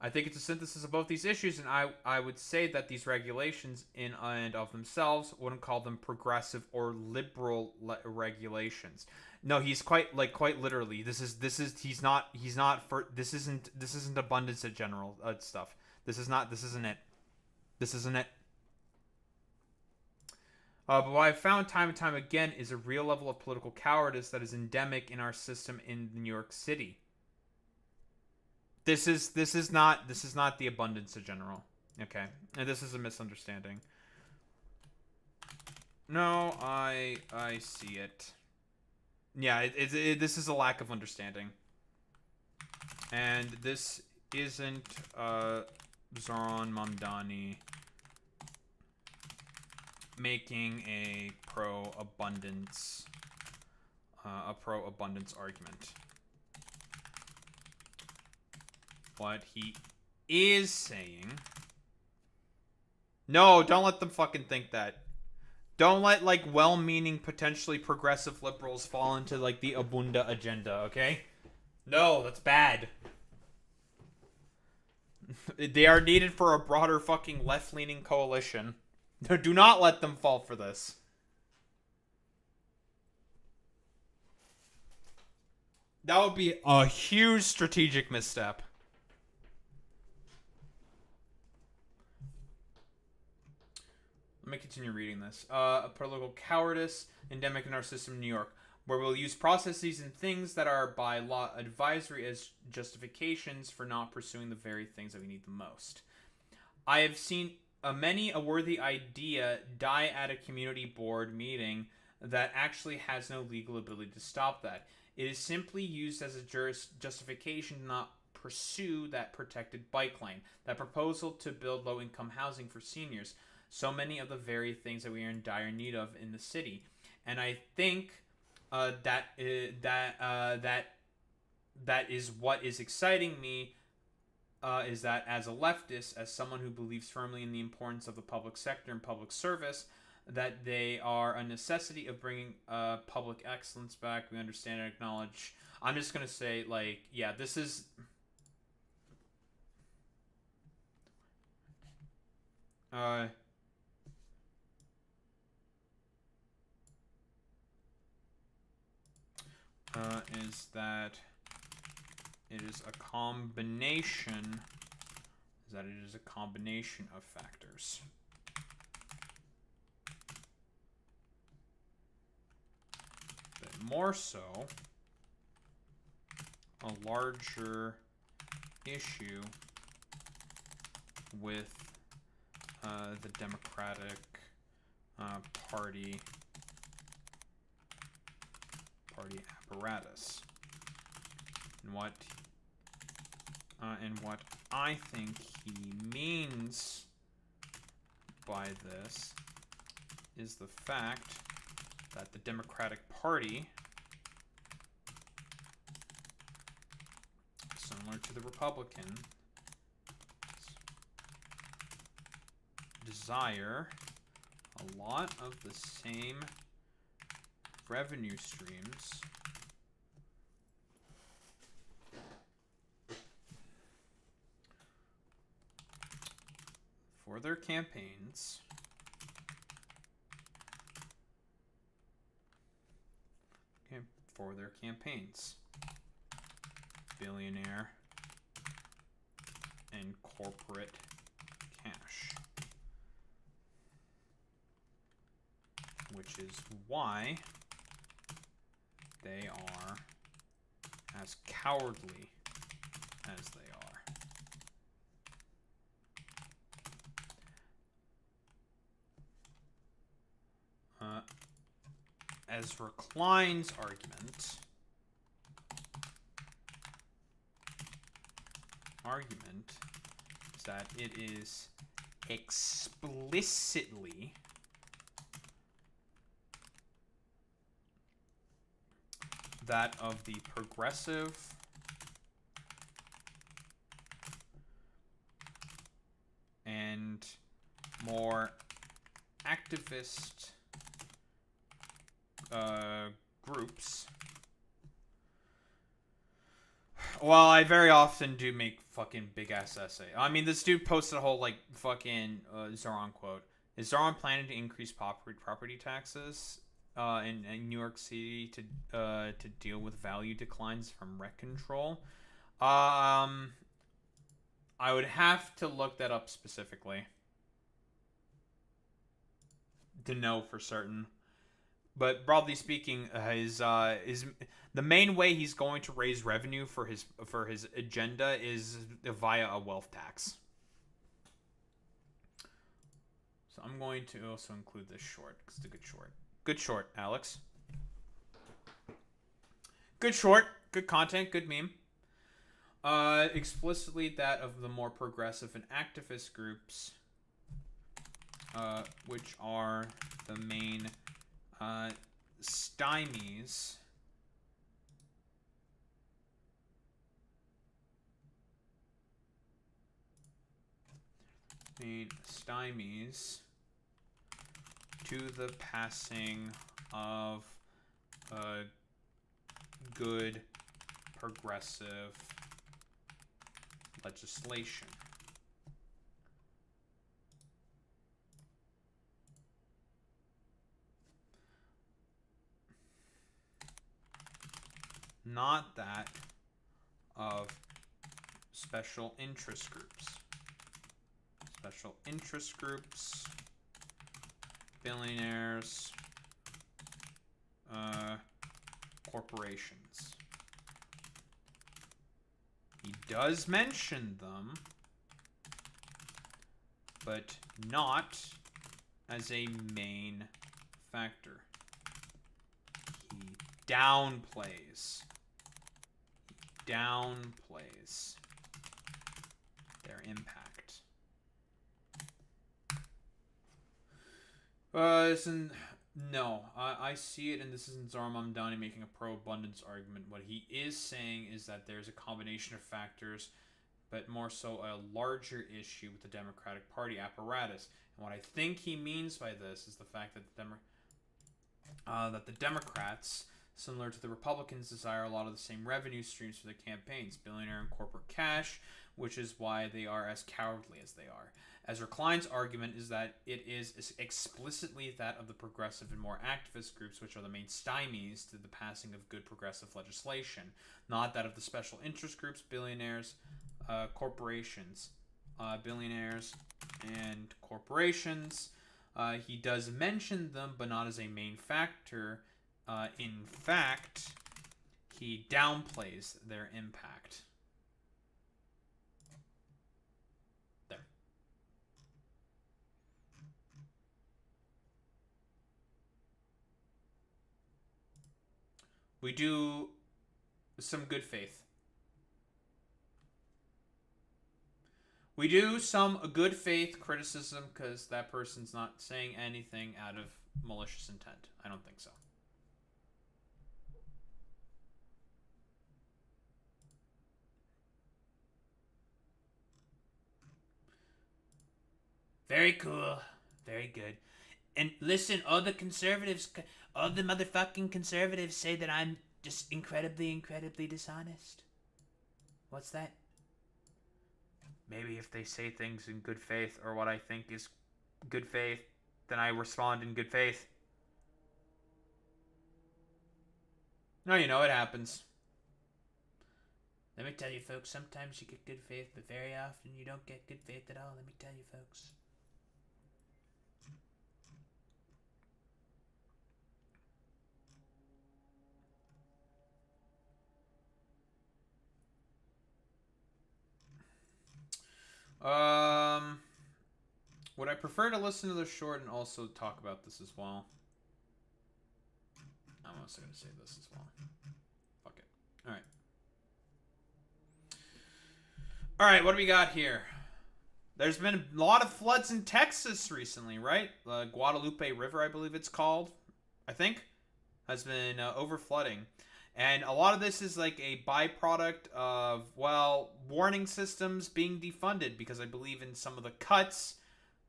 I think it's a synthesis of both these issues, and I would say that these regulations in and of themselves wouldn't call them progressive or liberal regulations. No, he's quite literally. This isn't abundance in general stuff. This isn't it. But what I've found time and time again is a real level of political cowardice that is endemic in our system in New York City. This is not the abundance in general. Okay, and this is a misunderstanding. No, I see it. Yeah, this is a lack of understanding. And this isn't Zoran Mamdani making a pro-abundance argument. What he is saying... No, don't let them fucking think that. Don't let, well-meaning, potentially progressive liberals fall into, the Abunda agenda, okay? No, that's bad. They are needed for a broader fucking left-leaning coalition. Do not let them fall for this. That would be a huge strategic misstep. Let me continue reading this. A political cowardice endemic in our system in New York, where we'll use processes and things that are by law advisory as justifications for not pursuing the very things that we need the most. I have seen many a worthy idea die at a community board meeting that actually has no legal ability to stop that. It is simply used as a justification to not pursue that protected bike lane, that proposal to build low-income housing for seniors. So many of the very things that we are in dire need of in the city, and I think that is what is exciting me. Is that as a leftist, as someone who believes firmly in the importance of the public sector and public service, that they are a necessity of bringing public excellence back. We understand and acknowledge. I'm just gonna say, like, yeah, this is. Is that it is a combination. Is that it is a combination of factors. But more so, a larger issue with the Democratic Party apparatus, and what I think he means by this is the fact that the Democratic Party, similar to the Republican, desire a lot of the same revenue streams for their campaigns billionaire and corporate cash, which is why they are as cowardly as they are. As Recline's argument is that it is explicitly that of the progressive and more activist groups. Well, I very often do make fucking big ass essay. I mean, this dude posted a whole like fucking Zoran quote. Is Zoran planning to increase property taxes in New York City to deal with value declines from rent control? I would have to look that up specifically to know for certain. But broadly speaking, his the main way he's going to raise revenue for his agenda is via a wealth tax. So I'm going to also include this short because it's a good short. Good short, Alex. Good short, good content, good meme. Explicitly that of the more progressive and activist groups, which are the main stymies to the passing of good progressive legislation. Not that of special interest groups. Special interest groups, billionaires, corporations. He does mention them, but not as a main factor. He downplays their impact. I see it, and this isn't Zarmamdani making a pro-abundance argument. What he is saying is that there's a combination of factors but more so a larger issue with the Democratic Party apparatus. And what I think he means by this is the fact that the Democrats, similar to the Republicans, desire a lot of the same revenue streams for their campaigns, billionaire and corporate cash, which is why they are as cowardly as they are. Ezra Klein's argument is that it is explicitly that of the progressive and more activist groups, which are the main stymies to the passing of good progressive legislation, not that of the special interest groups, billionaires, corporations, billionaires and corporations. He does mention them, but not as a main factor. In fact, he downplays their impact. There. We do some good faith. We do some good faith criticism because that person's not saying anything out of malicious intent. I don't think so. Very cool. Very good. And listen, all the conservatives, all the motherfucking conservatives say that I'm just incredibly, incredibly dishonest. What's that? Maybe if they say things in good faith or what I think is good faith, then I respond in good faith. No, you know, it happens. Let me tell you, folks, sometimes you get good faith, but very often you don't get good faith at all. Let me tell you, folks. Would I prefer to listen to the short and also talk about this as well? I'm also going to say this as well. Fuck it. Alright. Alright, what do we got here? There's been a lot of floods in Texas recently, right? The Guadalupe River, I believe it's called, I think, has been overflooding. And a lot of this is like a byproduct of, well, warning systems being defunded, because I believe in some of the cuts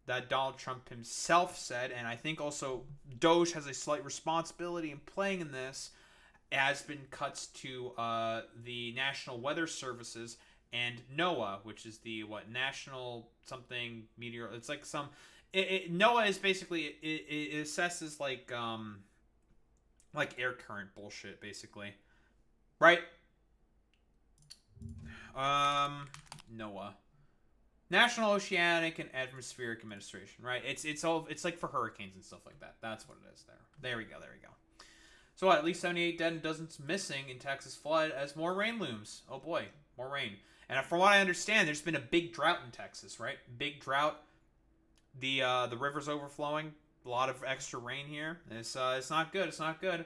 that Donald Trump himself said, and I think also Doge has a slight responsibility in playing in this, has been cuts to the National Weather Services and NOAA, which is the, National something meteor, it's like some, NOAA is basically, it assesses like air current bullshit, basically. Right? NOAA. National Oceanic and Atmospheric Administration, right? It's like for hurricanes and stuff like that. That's what it is there. There we go. So what, at least 78 dead and dozens missing in Texas flood as more rain looms. Oh boy, more rain. And from what I understand, there's been a big drought in Texas, right? Big drought. The river's overflowing. A lot of extra rain here. It's not good. It's not good.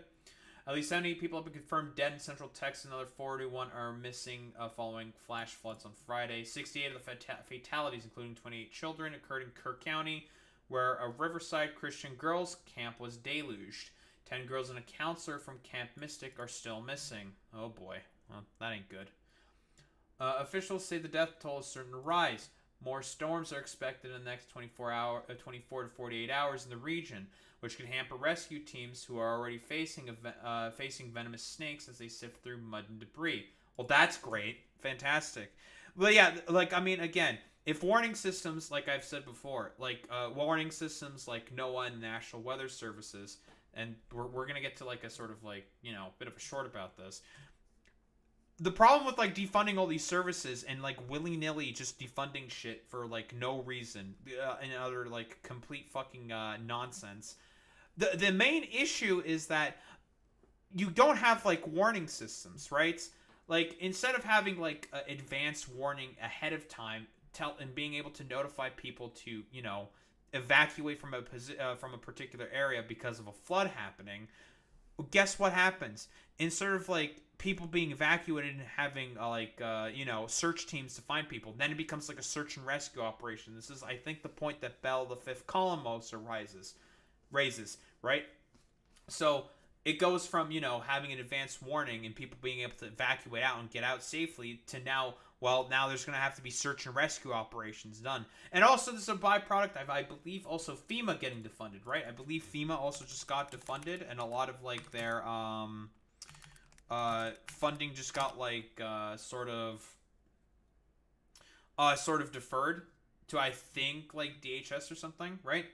At least 78 people have been confirmed dead in central Texas. Another 41 are missing following flash floods on Friday. 68 of the fatalities, including 28 children, occurred in Kirk County, where a Riverside Christian girls' camp was deluged. 10 girls and a counselor from Camp Mystic are still missing. Oh boy. Well, that ain't good. Officials say the death toll is certain to rise. More storms are expected in the next 24 to 48 hours in the region, which could hamper rescue teams who are already facing venomous snakes as they sift through mud and debris. Well, that's great. Fantastic. But yeah, like, I mean, again, if warning systems, like I've said before, like warning systems like NOAA and National Weather Services, and we're going to get to like a sort of like, you know, bit of a short about this. The problem with like defunding all these services and like willy-nilly just defunding shit for like no reason and other like complete fucking nonsense. The main issue is that you don't have like warning systems, right? Like instead of having like advanced warning ahead of time, and being able to notify people to, you know, evacuate from a particular area because of a flood happening, guess what happens? Instead of like people being evacuated and having you know, search teams to find people, then it becomes like a search and rescue operation. This is, I think, the point that Bell the Fifth Column also raises, right? So it goes from, you know, having an advanced warning and people being able to evacuate out and get out safely to now well, now there's going to have to be search and rescue operations done. And also, this is a byproduct of, I believe, also FEMA getting defunded, right? I believe FEMA also just got defunded, and a lot of, like, their, funding just got, like, sort of deferred to, I think, like, DHS or something, right?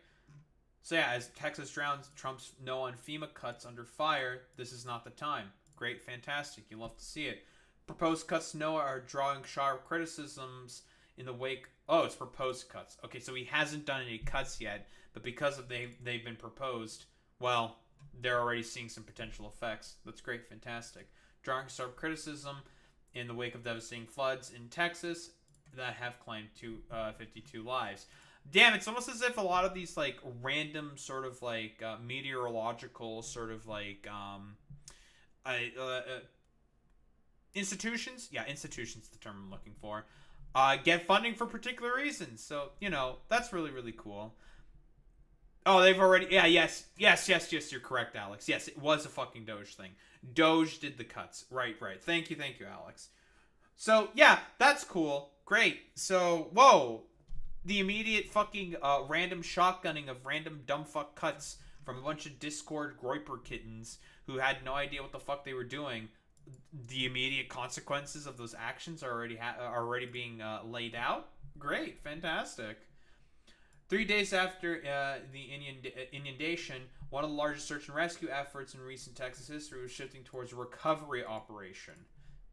So yeah, as Texas drowns, Trump's no on FEMA cuts under fire, this is not the time. Great, fantastic, you love to see it. Proposed cuts to NOAA are drawing sharp criticisms in the wake... Oh, it's proposed cuts. Okay, so he hasn't done any cuts yet, but because of they've been proposed, well, they're already seeing some potential effects. That's great, fantastic. Drawing sharp criticism in the wake of devastating floods in Texas that have claimed 52 lives. Damn, it's almost as if a lot of these, like, random sort of, like, meteorological sort of, like, institutions? Yeah, institutions is the term I'm looking for. Get funding for particular reasons. So, you know, that's really, really cool. Oh, they've already... Yeah, yes, you're correct, Alex. Yes, it was a fucking Doge thing. Doge did the cuts. Right. Thank you, Alex. So, yeah, that's cool. Great. So, whoa. The immediate fucking random shotgunning of random dumb fuck cuts from a bunch of Discord groiper kittens who had no idea what the fuck they were doing. The immediate consequences of those actions are already being laid out. Great, fantastic. 3 days after the inundation, one of the largest search and rescue efforts in recent Texas history was shifting towards a recovery operation.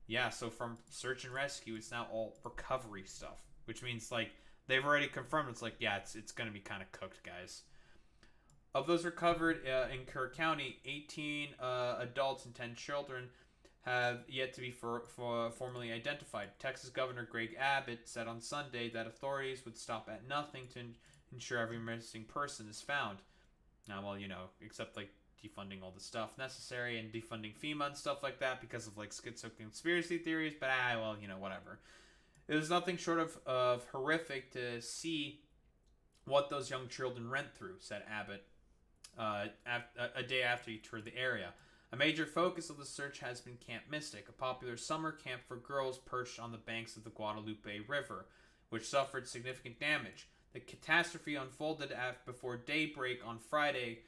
Yeah, so from search and rescue, it's now all recovery stuff, which means, like, they've already confirmed it's like, yeah, it's going to be kind of cooked, guys. Of those recovered in Kerr County, 18 adults and 10 children have yet to be formally identified. Texas Governor Greg Abbott said on Sunday that authorities would stop at nothing to ensure every missing person is found. Now, well, you know, except, like, defunding all the stuff necessary and defunding FEMA and stuff like that because of, like, schizo conspiracy theories, but, well, you know, whatever. It was nothing short of horrific to see what those young children went through, said Abbott, a day after he toured the area. A major focus of the search has been Camp Mystic, a popular summer camp for girls perched on the banks of the Guadalupe River, which suffered significant damage. The catastrophe unfolded before daybreak on Friday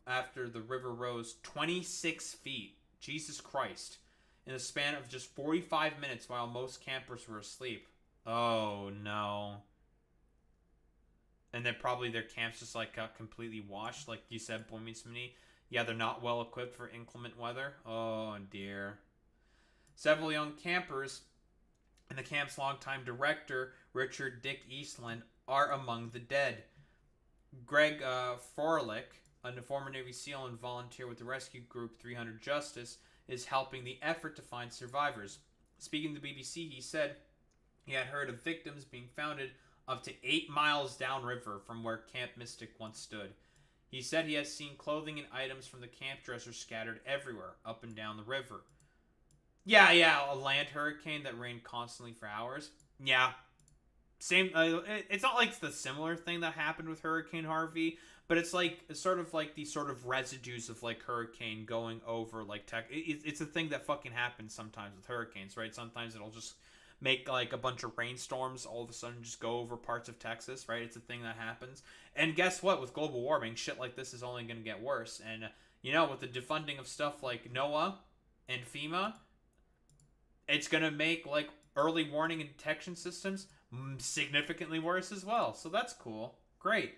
after the river rose 26 feet. Jesus Christ. In the span of just 45 minutes while most campers were asleep. Oh, no. And then probably their camps just, like, got completely washed, like you said, Boy Meets Mini. Yeah, they're not well equipped for inclement weather. Oh, dear. Several young campers and the camp's longtime director, Richard Dick Eastland, are among the dead. Greg Forlick, a former Navy SEAL and volunteer with the rescue group 300 Justice, is helping the effort to find survivors. Speaking to the BBC, he said he had heard of victims being found up to 8 miles downriver from where Camp Mystic once stood. He said he has seen clothing and items from the camp dresser scattered everywhere, up and down the river. Yeah, a land hurricane that rained constantly for hours. Yeah. Same, it's not like the similar thing that happened with Hurricane Harvey, but it's like, sort of like the sort of residues of, like, hurricane going over, like, it's a thing that fucking happens sometimes with hurricanes, right? Sometimes it'll just make, like, a bunch of rainstorms all of a sudden just go over parts of Texas, right? It's a thing that happens. And guess what? With global warming, shit like this is only going to get worse. And, you know, with the defunding of stuff like NOAA and FEMA, it's going to make, like, early warning and detection systems significantly worse as well. So that's cool. Great.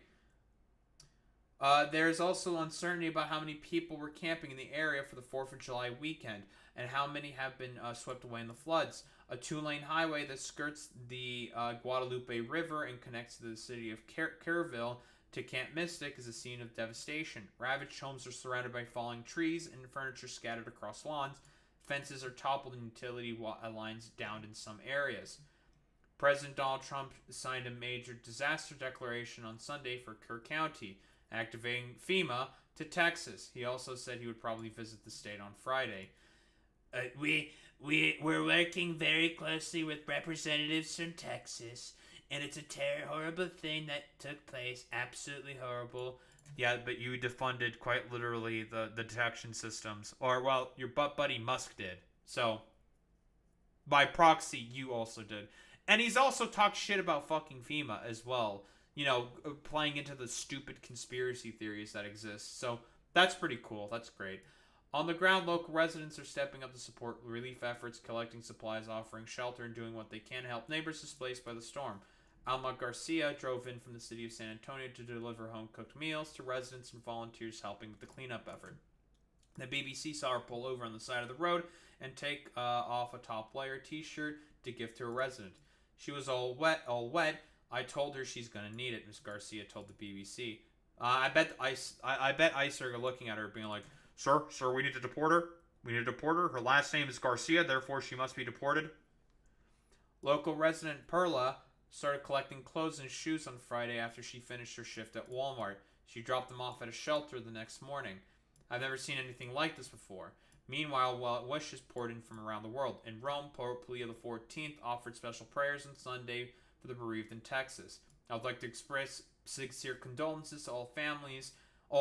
There's also uncertainty about how many people were camping in the area for the 4th of July weekend and how many have been swept away in the floods. A 2-lane highway that skirts the Guadalupe River and connects to the city of Kerrville to Camp Mystic is a scene of devastation. Ravaged homes are surrounded by falling trees and furniture scattered across lawns. Fences are toppled and utility lines downed in some areas. President Donald Trump signed a major disaster declaration on Sunday for Kerr County, activating FEMA to Texas. He also said he would probably visit the state on Friday. We're working very closely with representatives from Texas, and it's a horrible thing that took place. Absolutely horrible. Yeah, but you defunded quite literally the detection systems. Or, well, your buddy Musk did. So, by proxy, you also did. And he's also talked shit about fucking FEMA as well. You know, playing into the stupid conspiracy theories that exist. So that's pretty cool. That's great. On the ground, local residents are stepping up to support relief efforts, collecting supplies, offering shelter, and doing what they can to help neighbors displaced by the storm. Alma Garcia drove in from the city of San Antonio to deliver home-cooked meals to residents and volunteers helping with the cleanup effort. The BBC saw her pull over on the side of the road and take off a top layer t-shirt to give to a resident. She was all wet. I told her she's gonna need it, Miss Garcia told the BBC. I bet ICE are looking at her being like, Sir, we need to deport her. We need to deport her. Her last name is Garcia, therefore she must be deported. Local resident Perla started collecting clothes and shoes on Friday after she finished her shift at Walmart. She dropped them off at a shelter the next morning. I've never seen anything like this before. Meanwhile, wishes poured in from around the world. In Rome, Pope Leo XIV offered special prayers on Sunday for the bereaved in Texas. I would like to express sincere condolences to all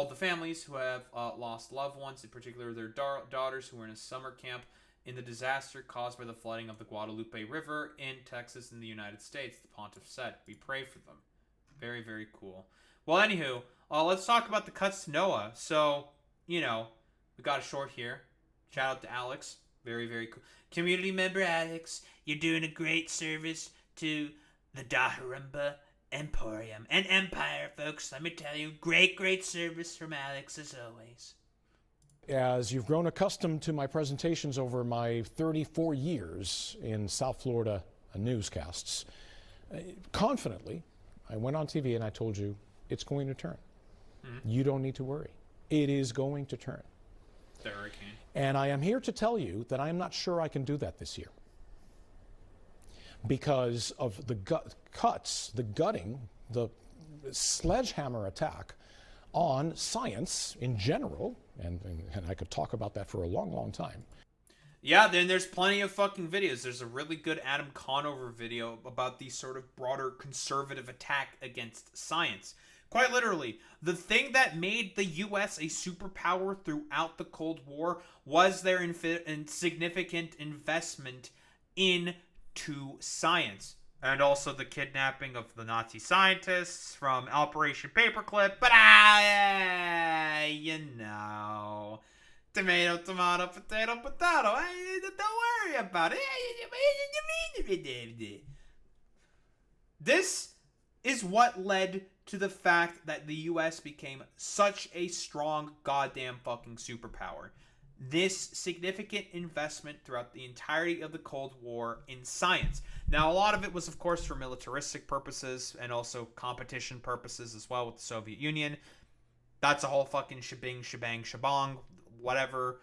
the families who have lost loved ones, in particular their daughters who were in a summer camp in the disaster caused by the flooding of the Guadalupe River in Texas in the United States, the pontiff said. We pray for them. Very, very cool. Well, anywho, let's talk about the cuts to Noah. So, you know, we got a short here. Shout out to Alex. Very, very cool. Community member Alex, you're doing a great service to the Daharumba Emporium and Empire, folks. Let me tell you, great service from Alex as always. As you've grown accustomed to my presentations over my 34 years in South Florida newscasts, confidently, I went on TV and I told you, it's going to turn. Mm-hmm. You don't need to worry. It is going to turn. The hurricane. And I am here to tell you that I am not sure I can do that this year, because of the gutting, the sledgehammer attack on science in general, and I could talk about that for a long time. Yeah, then there's plenty of fucking videos. There's a really good Adam Conover video about the sort of broader conservative attack against science. Quite literally, the thing that made the U.S. a superpower throughout the Cold War was their significant investment into science. And also the kidnapping of the Nazi scientists from Operation Paperclip. But, you know, tomato, potato. Don't worry about it. This is what led to the fact that the U.S. became such a strong goddamn fucking superpower. This significant investment throughout the entirety of the Cold War in science. Now, a lot of it was, of course, for militaristic purposes and also competition purposes as well with the Soviet Union. That's a whole fucking shebang, whatever.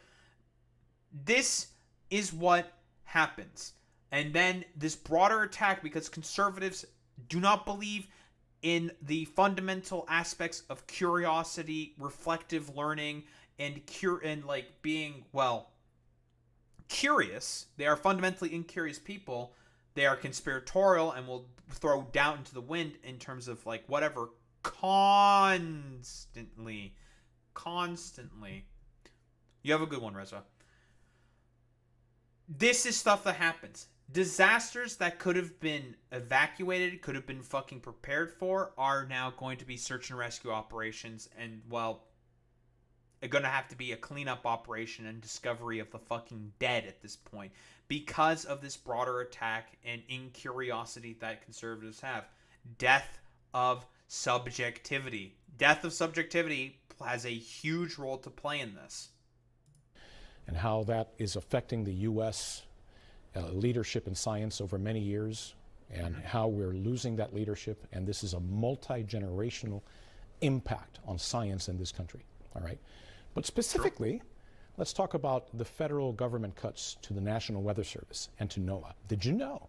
This is what happens. And then this broader attack, because conservatives do not believe in the fundamental aspects of curiosity, reflective learning, and being, well, curious. They are fundamentally incurious people. They are conspiratorial and will throw down into the wind in terms of like whatever constantly. You have a good one, Reza. This is stuff that happens. Disasters that could have been evacuated, could have been fucking prepared for, are now going to be search and rescue operations, and, well, are going to have to be a cleanup operation and discovery of the fucking dead at this point, because of this broader attack and incuriosity that conservatives have. Death of subjectivity. Death of subjectivity has a huge role to play in this. And how that is affecting the U.S. Leadership in science over many years, and how we're losing that leadership, and this is a multi-generational impact on science in this country, all right? But specifically, let's talk about the federal government cuts to the National Weather Service and to NOAA. Did you know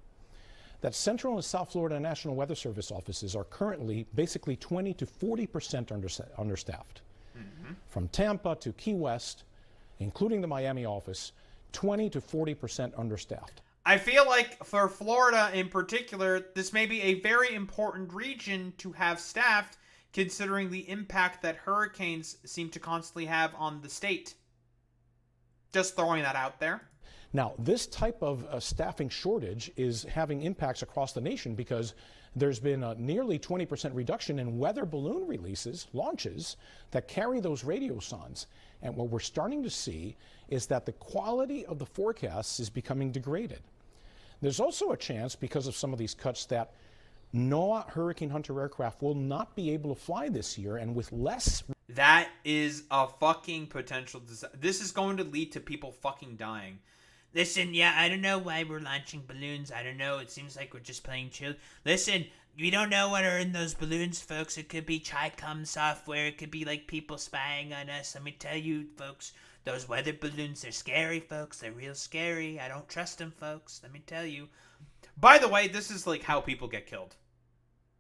that Central and South Florida National Weather Service offices are currently basically 20 to 40% understaffed? Mm-hmm. From Tampa to Key West, including the Miami office, 20 to 40% understaffed. I feel like for Florida in particular, this may be a very important region to have staffed, considering the impact that hurricanes seem to constantly have on the state. Just throwing that out there. Now, this type of staffing shortage is having impacts across the nation because there's been a nearly 20% reduction in weather balloon launches that carry those radiosondes. And what we're starting to see is that the quality of the forecasts is becoming degraded. There's also a chance, because of some of these cuts, that NOAA Hurricane Hunter aircraft will not be able to fly this year, and with less... That is a fucking potential disaster. This is going to lead to people fucking dying. Listen, yeah, I don't know why we're launching balloons. I don't know. It seems like we're just playing chill. Listen, we don't know what are in those balloons, folks. It could be Chi-Com software. It could be, like, people spying on us. Let me tell you, folks, those weather balloons, they're scary, folks. They're real scary. I don't trust them, folks. Let me tell you. By the way, this is, like, how people get killed.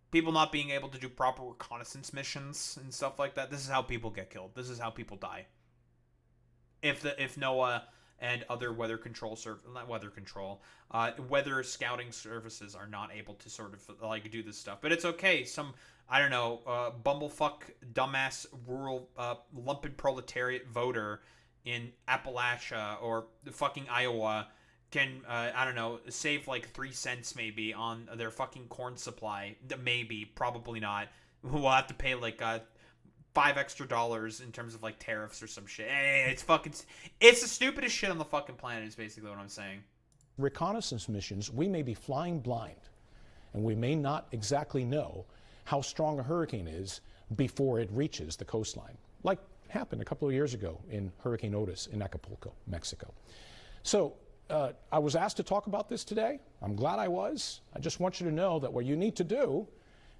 People not being able to do proper reconnaissance missions and stuff like that. This is how people get killed. This is how people die. If NOAA and other weather scouting services are not able to sort of like do this stuff. But it's okay. Some, I don't know, bumblefuck, dumbass, rural, lumpen proletariat voter in Appalachia or fucking Iowa can, I don't know, save like 3 cents maybe on their fucking corn supply. Maybe, probably not. We'll have to pay like $5 extra in terms of like tariffs or some shit. It's the stupidest shit on the fucking planet is basically what I'm saying. Reconnaissance missions, we may be flying blind, and we may not exactly know how strong a hurricane is before it reaches the coastline, like happened a couple of years ago in Hurricane Otis in Acapulco, Mexico. So I was asked to talk about this today. I'm glad I was. I just want you to know that what you need to do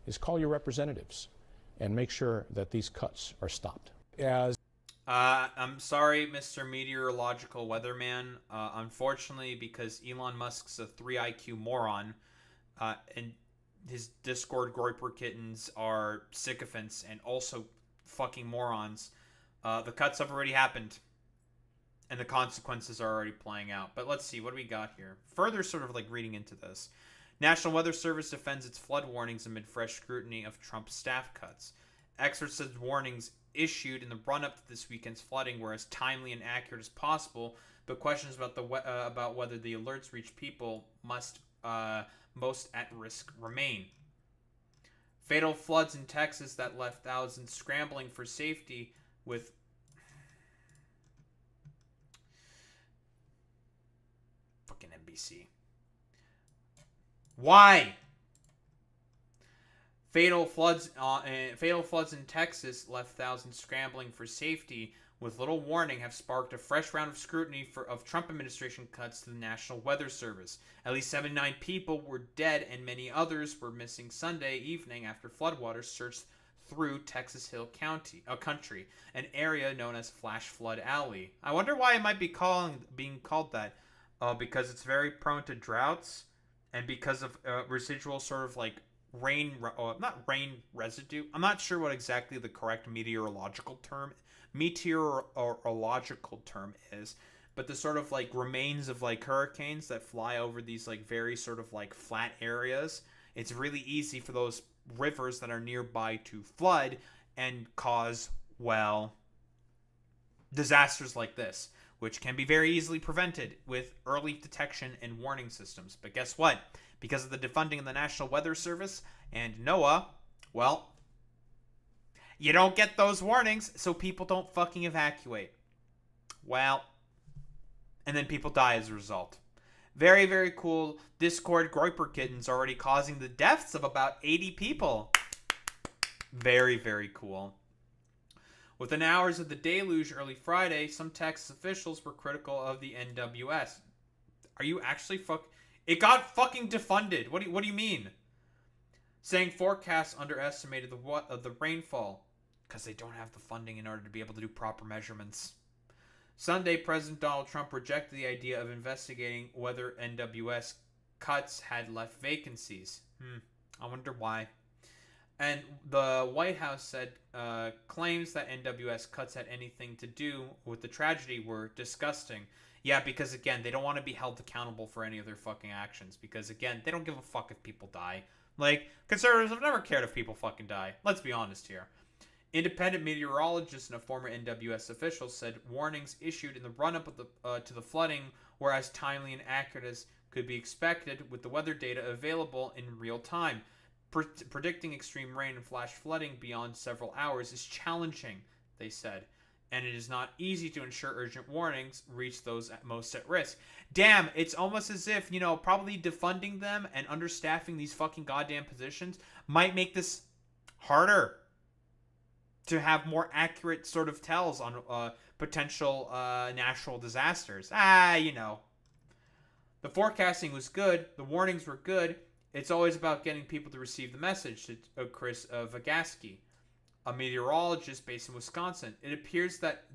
is call your representatives and make sure that these cuts are stopped. I'm sorry, Mr. Meteorological Weatherman. Unfortunately, because Elon Musk's a 3 IQ moron, and his Discord Groiper kittens are sycophants and also fucking morons, the cuts have already happened. And the consequences are already playing out. But let's see, what do we got here? Further sort of like reading into this. National Weather Service defends its flood warnings amid fresh scrutiny of Trump staff cuts. Experts said warnings issued in the run-up to this weekend's flooding were as timely and accurate as possible, but questions about whether the alerts reach people most at risk remain. Fatal floods in Texas that left thousands scrambling for safety with fucking NBC. Why? Fatal floods in Texas left thousands scrambling for safety with little warning have sparked a fresh round of scrutiny of Trump administration cuts to the National Weather Service. At least 79 people were dead and many others were missing Sunday evening after floodwaters surged through Texas Hill Country, an area known as Flash Flood Alley. I wonder why it might be being called that. Because it's very prone to droughts and because of residual sort of like not rain residue. I'm not sure what exactly the correct meteorological term is, but the sort of like remains of like hurricanes that fly over these like very sort of like flat areas. It's really easy for those rivers that are nearby to flood and cause, well, disasters like this, which can be very easily prevented with early detection and warning systems. But guess what? Because of the defunding of the National Weather Service and NOAA, well, you don't get those warnings, so people don't fucking evacuate. Well, and then people die as a result. Very, very cool. Discord Groiper kittens already causing the deaths of about 80 people. Very, very cool. Within hours of the deluge early Friday, some Texas officials were critical of the NWS. Are you actually It got fucking defunded. What do you mean? Saying forecasts underestimated the rainfall because they don't have the funding in order to be able to do proper measurements. Sunday, President Donald Trump rejected the idea of investigating whether NWS cuts had left vacancies. I wonder why. And the White House said claims that NWS cuts had anything to do with the tragedy were disgusting. Yeah, because again, they don't want to be held accountable for any of their fucking actions. Because again, they don't give a fuck if people die. Like, conservatives have never cared if people fucking die. Let's be honest here. Independent meteorologists and a former NWS official said warnings issued in the run-up to the flooding or as timely and accurate as could be expected with the weather data available in real time. Predicting extreme rain and flash flooding beyond several hours is challenging, they said, and it is not easy to ensure urgent warnings reach those most at risk. Damn, it's almost as if, probably defunding them and understaffing these fucking goddamn positions might make this harder to have more accurate sort of tells on potential natural disasters. The forecasting was good. The warnings were good. It's always about getting people to receive the message, said Chris Vagaski, a meteorologist based in Wisconsin. It appears that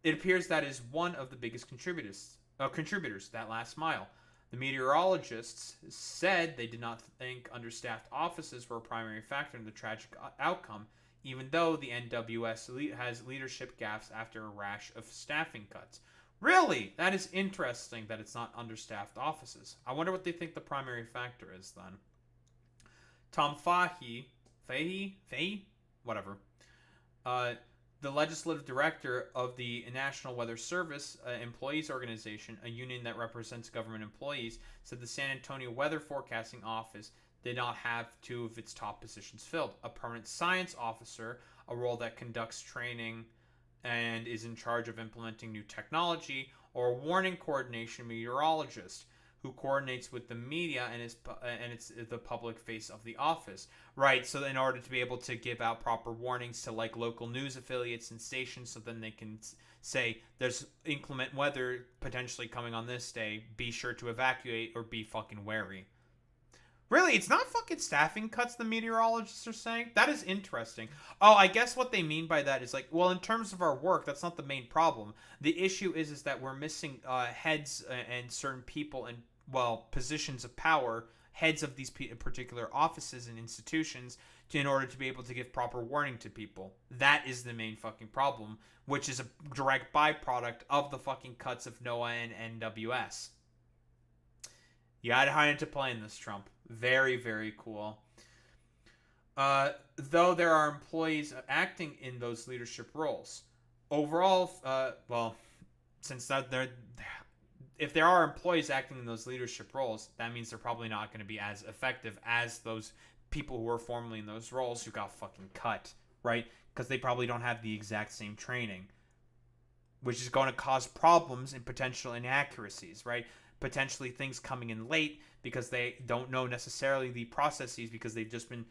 is one of the biggest contributors, that last mile. The meteorologists said they did not think understaffed offices were a primary factor in the tragic outcome, even though the NWS has leadership gaps after a rash of staffing cuts. Really? That is interesting that it's not understaffed offices. I wonder what they think the primary factor is then. Tom Fahey, whatever, the legislative director of the National Weather Service Employees Organization, a union that represents government employees, said the San Antonio Weather Forecasting Office did not have two of its top positions filled: a permanent science officer, a role that conducts training and is in charge of implementing new technology, or a warning coordination meteorologist who coordinates with the media and it's the public face of the office. Right, so in order to be able to give out proper warnings to like local news affiliates and stations, so then they can say there's inclement weather potentially coming on this day, be sure to evacuate or be fucking wary. Really, it's not fucking staffing cuts the meteorologists are saying? That is interesting. Oh, I guess what they mean by that is like, well, in terms of our work, that's not the main problem. The issue is that we're missing heads and certain people and, well, positions of power, heads of these particular offices and institutions in order to be able to give proper warning to people. That is the main fucking problem, which is a direct byproduct of the fucking cuts of NOAA and NWS. You gotta hide into playing this, Trump. Very, very cool. Though there are employees acting in those leadership roles. Overall, since if there are employees acting in those leadership roles, that means they're probably not going to be as effective as those people who were formerly in those roles who got fucking cut, right? Because they probably don't have the exact same training, which is going to cause problems and potential inaccuracies, right? Potentially things coming in late because they don't know necessarily the processes because they've just been,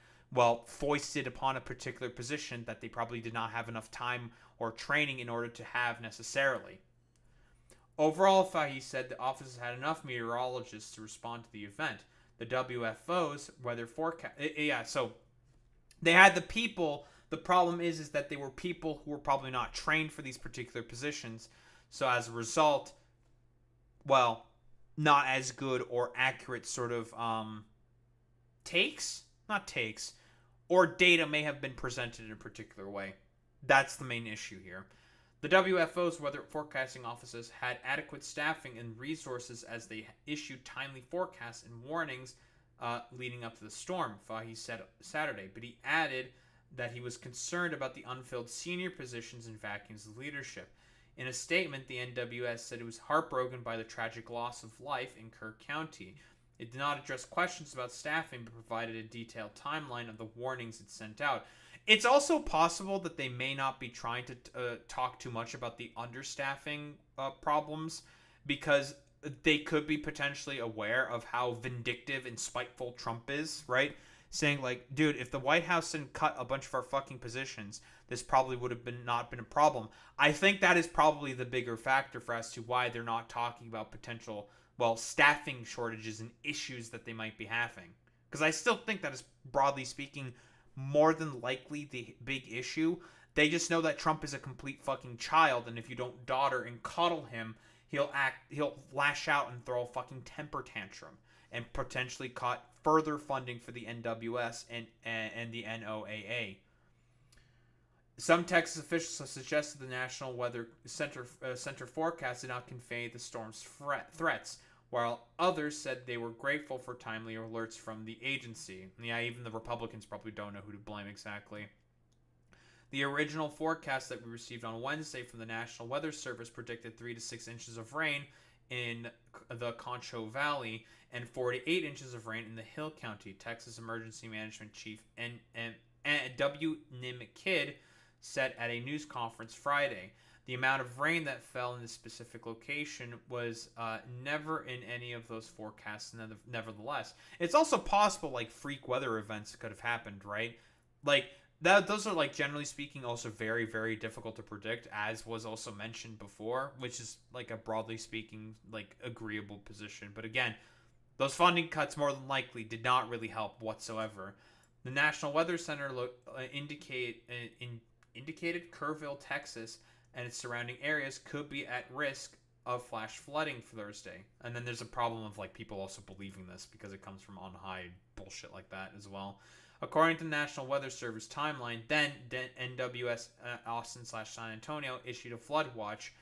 foisted upon a particular position that they probably did not have enough time or training in order to have necessarily. Overall, Fahey said the office had enough meteorologists to respond to the event. The WFO's weather forecast... so they had the people. The problem is that they were people who were probably not trained for these particular positions. So as a result, not as good or accurate sort of takes, or data may have been presented in a particular way. That's the main issue here. The WFO's weather forecasting offices had adequate staffing and resources as they issued timely forecasts and warnings leading up to the storm, Fahey said Saturday, but he added that he was concerned about the unfilled senior positions and vacuums of leadership. In a statement, the NWS said it was heartbroken by the tragic loss of life in Kirk County. It did not address questions about staffing, but provided a detailed timeline of the warnings it sent out. It's also possible that they may not be trying to talk too much about the understaffing problems, because they could be potentially aware of how vindictive and spiteful Trump is, right? Saying like, dude, if the White House didn't cut a bunch of our fucking positions, this probably would have not been a problem. I think that is probably the bigger factor for as to why they're not talking about potential, staffing shortages and issues that they might be having. Because I still think that is, broadly speaking, more than likely the big issue. They just know that Trump is a complete fucking child, and if you don't daughter and cuddle him, he'll lash out and throw a fucking temper tantrum and potentially cut further funding for the NWS and the NOAA. Some Texas officials have suggested the National Weather Center forecast did not convey the storm's threats, while others said they were grateful for timely alerts from the agency. Yeah, even the Republicans probably don't know who to blame exactly. The original forecast that we received on Wednesday from the National Weather Service predicted 3 to 6 inches of rain in the Concho Valley and 48 inches of rain in the Hill County. Texas Emergency Management Chief W. Nim Kidd said at a news conference Friday. The amount of rain that fell in this specific location was never in any of those forecasts, nevertheless. It's also possible, like, freak weather events could have happened, right? Like, those are, like, generally speaking, also very, very difficult to predict, as was also mentioned before, which is, like, a broadly speaking, like, agreeable position. But again, those funding cuts more than likely did not really help whatsoever. The National Weather Center indicated Kerrville, Texas, and its surrounding areas could be at risk of flash flooding for Thursday. And then there's a problem of, like, people also believing this because it comes from on high bullshit like that as well. According to the National Weather Service timeline, then NWS Austin/San Antonio issued a flood watch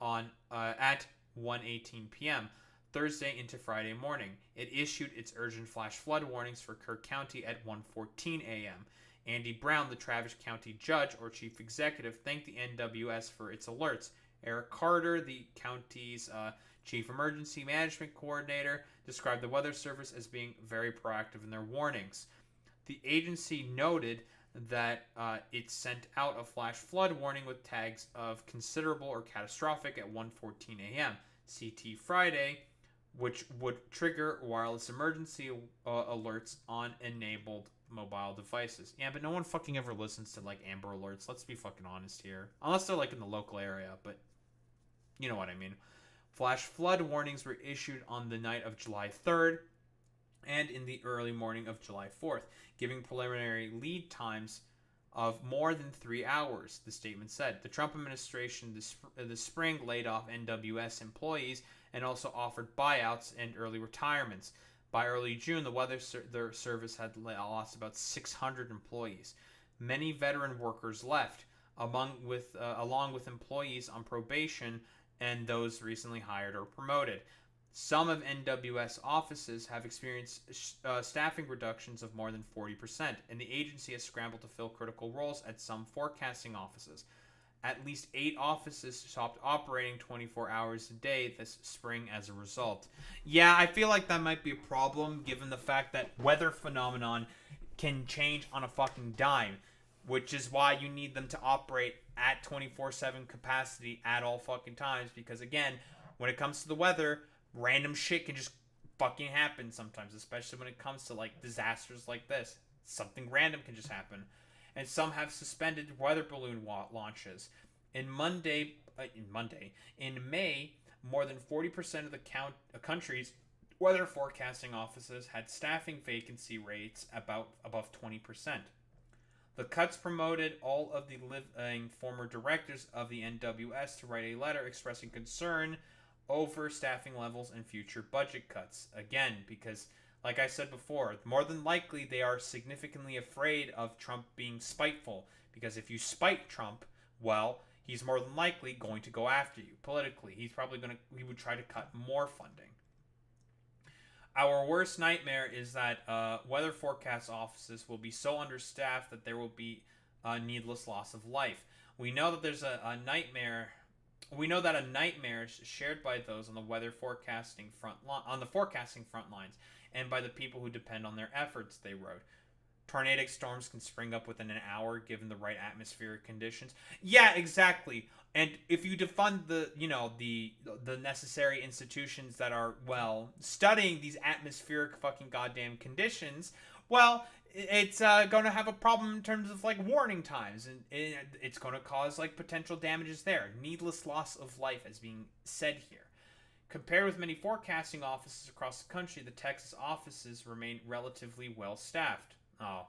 at 1:18 p.m. Thursday into Friday morning. It issued its urgent flash flood warnings for Kirk County at 1:14 a.m. Andy Brown, the Travis County judge or chief executive, thanked the NWS for its alerts. Eric Carter, the county's chief emergency management coordinator, described the Weather Service as being very proactive in their warnings. The agency noted that it sent out a flash flood warning with tags of considerable or catastrophic at 1:14 a.m. CT Friday, which would trigger wireless emergency alerts on enabled mobile devices. Yeah, but no one fucking ever listens to, like, Amber Alerts. Let's be fucking honest here. Unless they're, like, in the local area, but you know what I mean. Flash flood warnings were issued on the night of July 3rd and in the early morning of July 4th, giving preliminary lead times of more than 3 hours, the statement said. The Trump administration this spring laid off NWS employees and also offered buyouts and early retirements. By early June, the Weather Service had lost about 600 employees. Many veteran workers left, along with employees on probation and those recently hired or promoted. Some of NWS offices have experienced staffing reductions of more than 40%, and the agency has scrambled to fill critical roles at some forecasting offices. At least 8 offices stopped operating 24 hours a day this spring as a result. Yeah, I feel like that might be a problem given the fact that weather phenomenon can change on a fucking dime, which is why you need them to operate at 24/7 capacity at all fucking times, because again, when it comes to the weather, random shit can just fucking happen sometimes, especially when it comes to, like, disasters like this. Something random can just happen. And some have suspended weather balloon launches. In May, more than 40% of the country's weather forecasting offices had staffing vacancy rates above 20%. The cuts promoted all of the living former directors of the NWS to write a letter expressing concern over staffing levels and future budget cuts. Again, because, like I said before, more than likely they are significantly afraid of Trump being spiteful. Because if you spite Trump, well, he's more than likely going to go after you politically. He would try to cut more funding. Our worst nightmare is that weather forecast offices will be so understaffed that there will be a needless loss of life. We know that there's a nightmare. We know that a nightmare is shared by those on the forecasting front lines, and by the people who depend on their efforts, they wrote. Tornadic storms can spring up within an hour given the right atmospheric conditions. Yeah, exactly. And if you defund the necessary institutions that are, well, studying these atmospheric fucking goddamn conditions, well, it's going to have a problem in terms of, like, warning times, and it's going to cause, like, potential damages there. Needless loss of life as being said here. Compared with many forecasting offices across the country, the Texas offices remain relatively well staffed. Oh.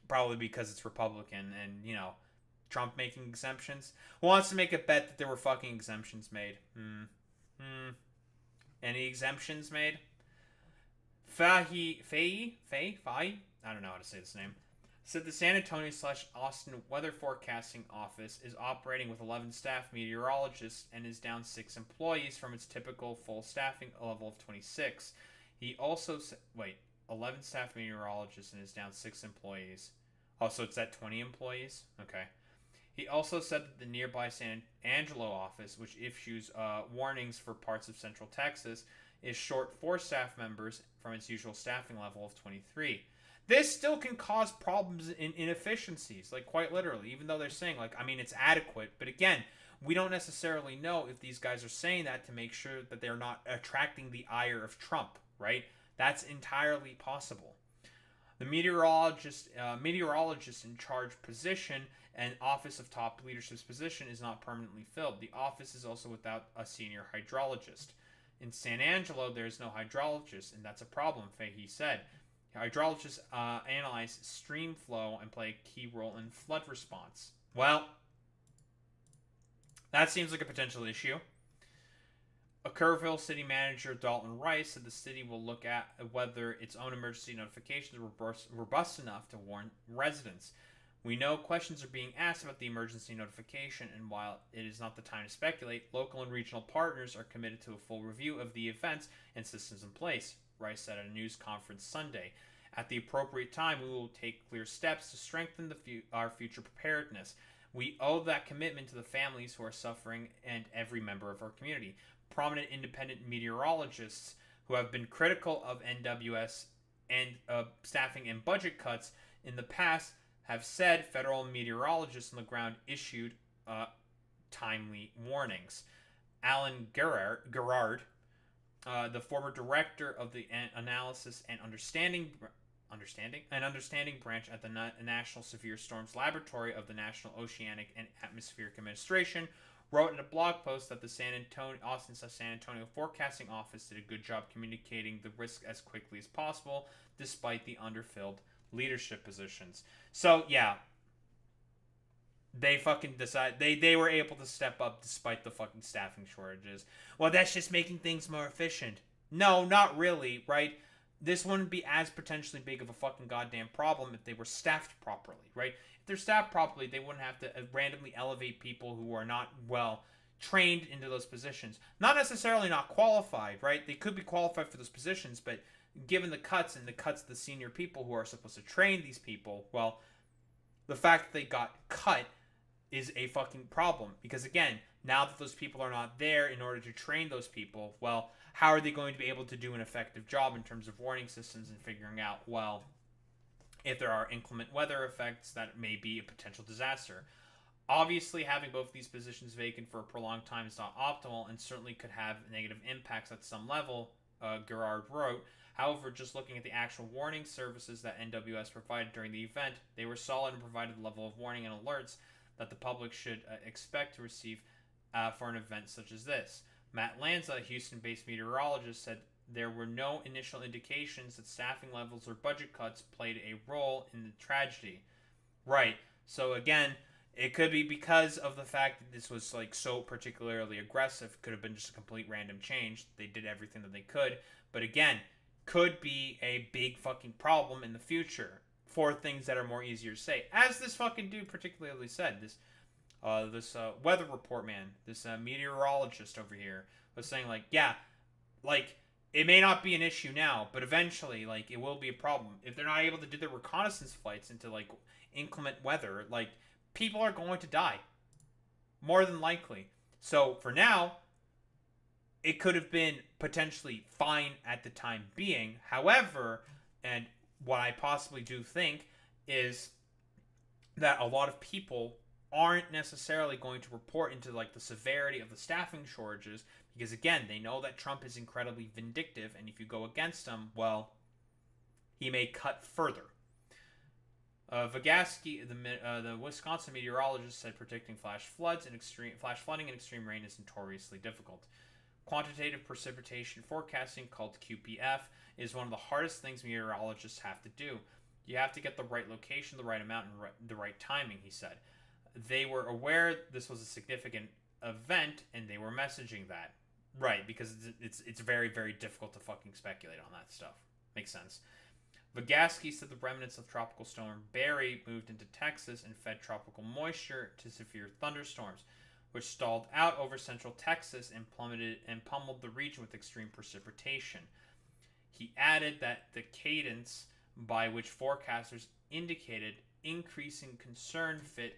Probably because it's Republican and, Trump making exemptions. Who wants to make a bet that there were fucking exemptions made? Any exemptions made? Faye, I don't know how to say this name, said the San Antonio/Austin Weather Forecasting Office is operating with 11 staff meteorologists and is down 6 employees from its typical full staffing level of 26. He also said, 11 staff meteorologists and is down 6 employees. Oh, so it's at 20 employees? Okay. He also said that the nearby San Angelo office, which issues warnings for parts of central Texas, is short 4 staff members from its usual staffing level of 23. This still can cause problems and inefficiencies, like quite literally, even though they're saying, like, I mean, it's adequate. But again, we don't necessarily know if these guys are saying that to make sure that they're not attracting the ire of Trump, right? That's entirely possible. The meteorologist in charge position and office of top leadership's position is not permanently filled. The office is also without a senior hydrologist. In San Angelo, there is no hydrologist, and that's a problem, Fahey said. Hydrologists analyze stream flow and play a key role in flood response. Well, that seems like a potential issue. A Kerrville city manager, Dalton Rice, said the city will look at whether its own emergency notifications are robust enough to warn residents. We know questions are being asked about the emergency notification, and while it is not the time to speculate, local and regional partners are committed to a full review of the events and systems in place, Rice said at a news conference Sunday. At the appropriate time, we will take clear steps to strengthen our future preparedness. We owe that commitment to the families who are suffering and every member of our community. Prominent independent meteorologists who have been critical of NWS and staffing and budget cuts in the past have said federal meteorologists on the ground issued timely warnings. Alan Gerard, the former director of the Analysis and Understanding branch at the National Severe Storms Laboratory of the National Oceanic and Atmospheric Administration, wrote in a blog post that the Austin San Antonio Forecasting Office did a good job communicating the risk as quickly as possible, despite the underfilled leadership positions. So yeah, they fucking decide they were able to step up despite the fucking staffing shortages. Well, that's just making things more efficient. No, not really, right? This wouldn't be as potentially big of a fucking goddamn problem if they were staffed properly, right? If they're staffed properly, they wouldn't have to randomly elevate people who are not well trained into those positions. Not necessarily not qualified, right? They could be qualified for those positions, but given the cuts of the senior people who are supposed to train these people, well, the fact that they got cut is a fucking problem. Because again, now that those people are not there in order to train those people, well, how are they going to be able to do an effective job in terms of warning systems and figuring out, well, if there are inclement weather effects that may be a potential disaster? Obviously, having both these positions vacant for a prolonged time is not optimal and certainly could have negative impacts at some level, Gerard wrote. However, just looking at the actual warning services that NWS provided during the event, they were solid and provided the level of warning and alerts that the public should expect to receive for an event such as this. Matt Lanza, a Houston-based meteorologist, said there were no initial indications that staffing levels or budget cuts played a role in the tragedy. Right. So again, it could be because of the fact that this was like so particularly aggressive. Could have been just a complete random change. They did everything that they could. But again, could be a big fucking problem in the future for things that are more easier to say. As this fucking dude particularly said, this weather report man, this meteorologist over here was saying, like, yeah, like, it may not be an issue now, but eventually, like, it will be a problem. If they're not able to do their reconnaissance flights into, like, inclement weather, like, people are going to die. More than likely. So, for now, it could have been potentially fine at the time being. However, and what I possibly do think is that a lot of people aren't necessarily going to report into like the severity of the staffing shortages because again, they know that Trump is incredibly vindictive, and if you go against him, well, he may cut further. Vygotsky, the Wisconsin meteorologist, said predicting flash flooding and extreme rain is notoriously difficult. Quantitative precipitation forecasting, called QPF, is one of the hardest things meteorologists have to do. You have to get the right location, the right amount, and the right timing, he said. They were aware this was a significant event, and they were messaging that. Right, because it's very, very difficult to fucking speculate on that stuff. Makes sense. Vygotsky said the remnants of Tropical Storm Barry moved into Texas and fed tropical moisture to severe thunderstorms, which stalled out over central Texas and pummeled the region with extreme precipitation. He added that the cadence by which forecasters indicated increasing concern fit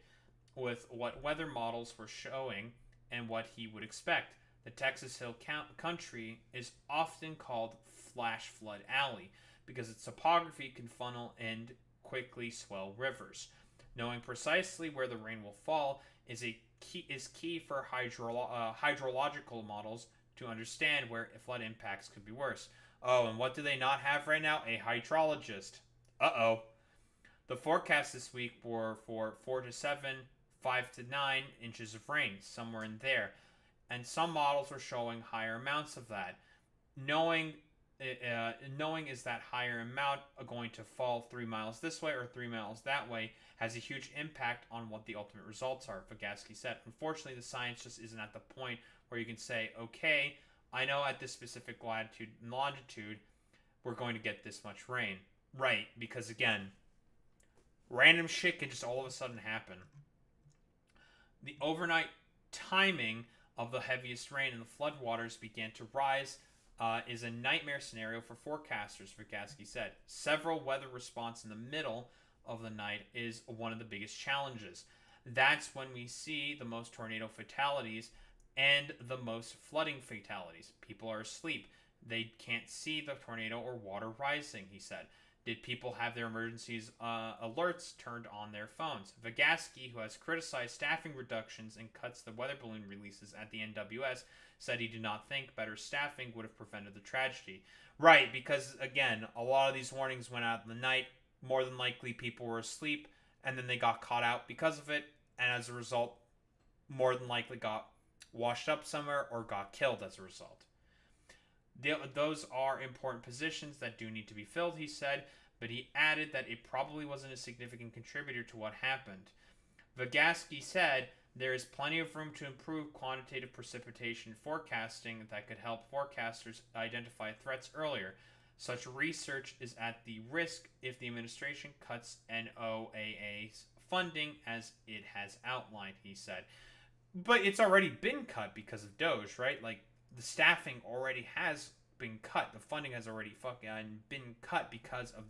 with what weather models were showing and what he would expect. The Texas Hill Country is often called Flash Flood Alley because its topography can funnel and quickly swell rivers. Knowing precisely where the rain will fall is key for hydrological models to understand where flood impacts could be worse. Oh, and what do they not have right now? A hydrologist. Uh-oh. The forecast this week were for 4 to 7, 5 to 9 inches of rain, somewhere in there. And some models are showing higher amounts of that. Knowing is that higher amount going to fall 3 miles this way or 3 miles that way has a huge impact on what the ultimate results are, Vygotsky said. Unfortunately, the science just isn't at the point where you can say, okay, I know at this specific latitude and longitude, we're going to get this much rain. Right, because again, random shit can just all of a sudden happen. The overnight timing of the heaviest rain and the floodwaters began to rise is a nightmare scenario for forecasters, Vygotsky said. Several weather response in the middle of the night is one of the biggest challenges. That's when we see the most tornado fatalities and the most flooding fatalities. People are asleep. They can't see the tornado or water rising, he said. Did people have their emergencies alerts turned on their phones? Vygotsky, who has criticized staffing reductions and cuts the weather balloon releases at the NWS, said he did not think better staffing would have prevented the tragedy. Right, because, again, a lot of these warnings went out in the night. More than likely, people were asleep, and then they got caught out because of it, and as a result, more than likely got washed up somewhere or got killed as a result. Those are important positions that do need to be filled, he said, but he added that it probably wasn't a significant contributor to what happened. Vygotsky said there is plenty of room to improve quantitative precipitation forecasting that could help forecasters identify threats earlier. Such research is at the risk if the administration cuts NOAA's funding as it has outlined, he said. But it's already been cut because of Doge, right? Like, the staffing already has been cut. The funding has already been cut because of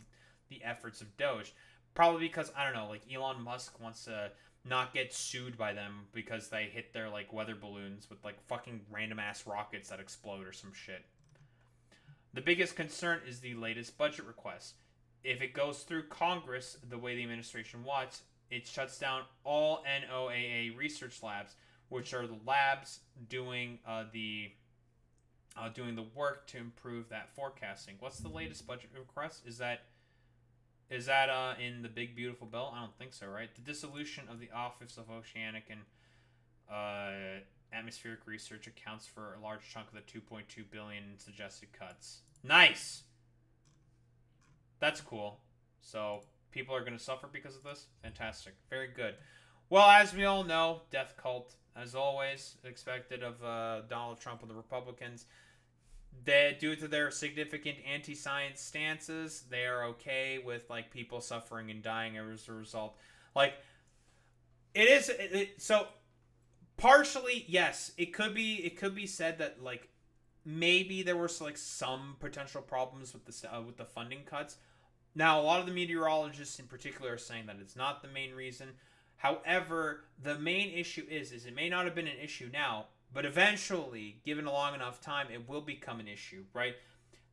the efforts of Doge. Probably because, I don't know, like Elon Musk wants to not get sued by them because they hit their like weather balloons with like fucking random ass rockets that explode or some shit. The biggest concern is the latest budget request. If it goes through Congress the way the administration wants, it shuts down all NOAA research labs, which are the labs doing the work to improve that forecasting. What's the latest budget request? Is that in the big beautiful bill? I don't think so, right? The dissolution of the Office of Oceanic and Atmospheric Research accounts for a large chunk of the $2.2 billion in suggested cuts. Nice. That's cool. So people are going to suffer because of this? Fantastic. Very good. Well, as we all know, death cult, as always, expected of Donald Trump and the Republicans. Due to their significant anti-science stances, they are okay with like people suffering and dying as a result. Like, so partially, yes, it could be said that like maybe there were like some potential problems with the funding cuts. Now, a lot of the meteorologists in particular are saying that it's not the main reason. However, the main issue is it may not have been an issue now, but eventually, given a long enough time, it will become an issue, right?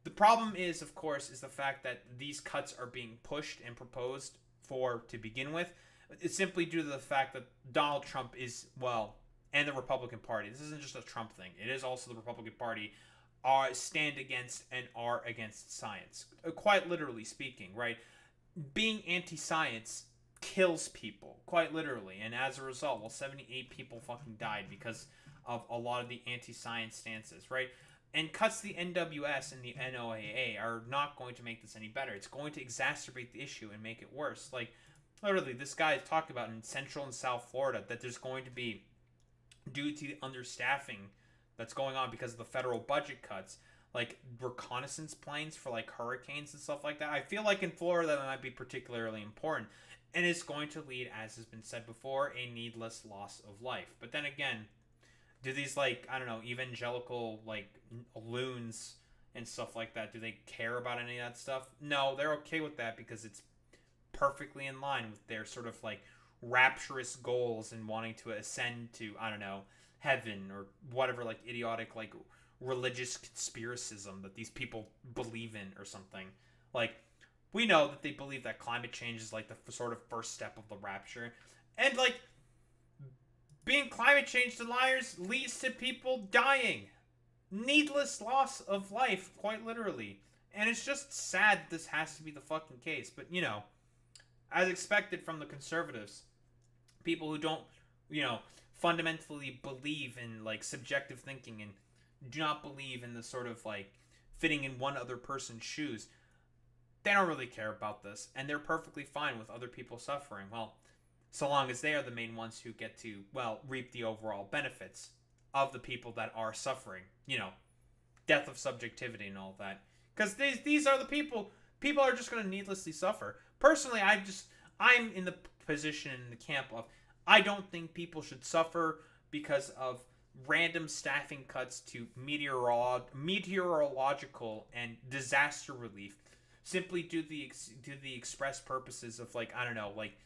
The problem is, of course, is the fact that these cuts are being pushed and proposed to begin with. It's simply due to the fact that Donald Trump is, and the Republican Party. This isn't just a Trump thing. It is also the Republican Party stand against and are against science. Quite literally speaking, right? Being anti-science kills people, quite literally. And as a result, 78 people fucking died because of a lot of the anti-science stances, right? And cuts to the NWS and the NOAA are not going to make this any better. It's going to exacerbate the issue and make it worse. Like, literally, this guy is talking about in Central and South Florida that there's going to be, due to the understaffing that's going on because of the federal budget cuts, like reconnaissance planes for like hurricanes and stuff like that. I feel like in Florida that might be particularly important. And it's going to lead, as has been said before, a needless loss of life. But then again, do these, like, I don't know, evangelical, like, loons and stuff like that, do they care about any of that stuff? No, they're okay with that because it's perfectly in line with their sort of, like, rapturous goals and wanting to ascend to, I don't know, heaven or whatever, like, idiotic, like, religious conspiracism that these people believe in or something. Like, we know that they believe that climate change is, like, the sort of first step of the rapture. And, like, being climate change deniers leads to people dying. Needless loss of life, quite literally. And it's just sad this has to be the fucking case. But, you know, as expected from the conservatives, people who don't, you know, fundamentally believe in, like, subjective thinking and do not believe in the sort of, like, fitting in one other person's shoes, they don't really care about this. And they're perfectly fine with other people suffering. Well, so long as they are the main ones who get to, well, reap the overall benefits of the people that are suffering. You know, death of subjectivity and all that. Because these are the people are just going to needlessly suffer. Personally, I'm in the position, in the camp of, I don't think people should suffer because of random staffing cuts to meteorological and disaster relief, simply due to the express purposes of, like, I don't know, like,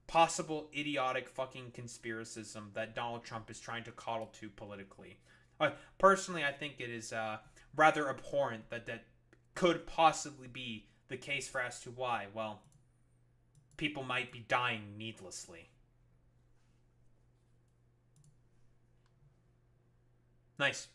possible idiotic fucking conspiracism that Donald Trump is trying to coddle to politically. Personally, I think it is rather abhorrent that could possibly be the case for as to why, well, people might be dying needlessly. Nice.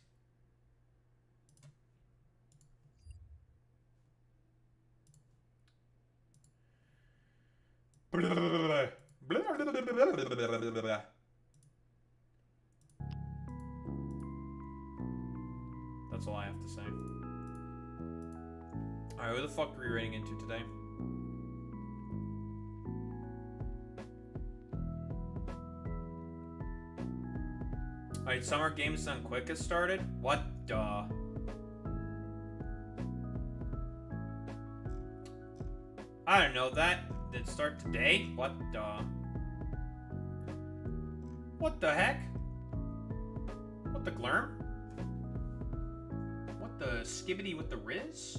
That's all I have to say. Alright, who the fuck are we rating into today? Alright, Summer Games Done Quick has started? What the? I don't know that. Did it start today? What the? What the heck? What the glurm? What the skibbity with the riz?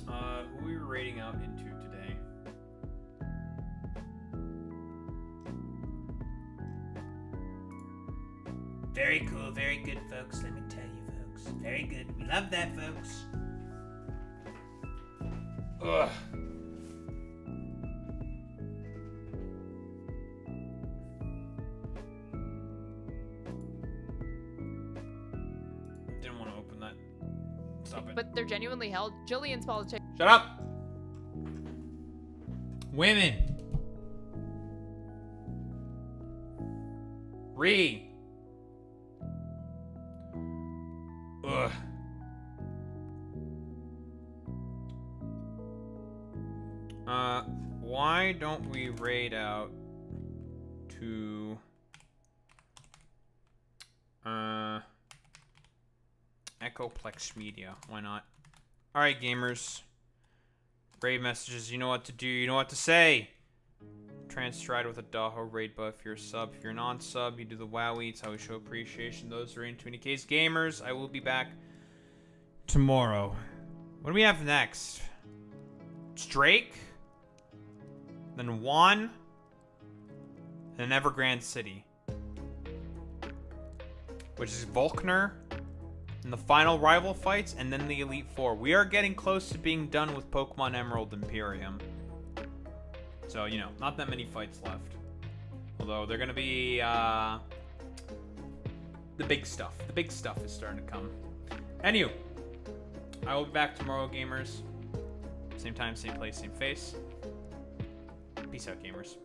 Who are we rating out into today? Very cool, very good, folks. Let me tell you, folks. Very good. We love that, folks. Ugh. Didn't want to open that. Stop it. But they're genuinely held. Jillian's politics. Shut up! Women! Re! Ugh. Why don't we raid out to Echoplex Media? Why not? Alright, gamers. Raid messages, you know what to do, you know what to say. Transstride with a Daho raid buff if you're a sub. If you're non-sub, you do the wowie. It's how we show appreciation. Those who are into any case gamers, I will be back tomorrow. What do we have next? It's Drake, then Juan, and then Evergrande City, which is Volkner, and the final rival fights, and then the Elite Four. We are getting close to being done with Pokemon Emerald Imperium. So, you know, not that many fights left. Although, they're gonna be, the big stuff. The big stuff is starting to come. Anywho, I will be back tomorrow, gamers. Same time, same place, same face. Peace out, gamers.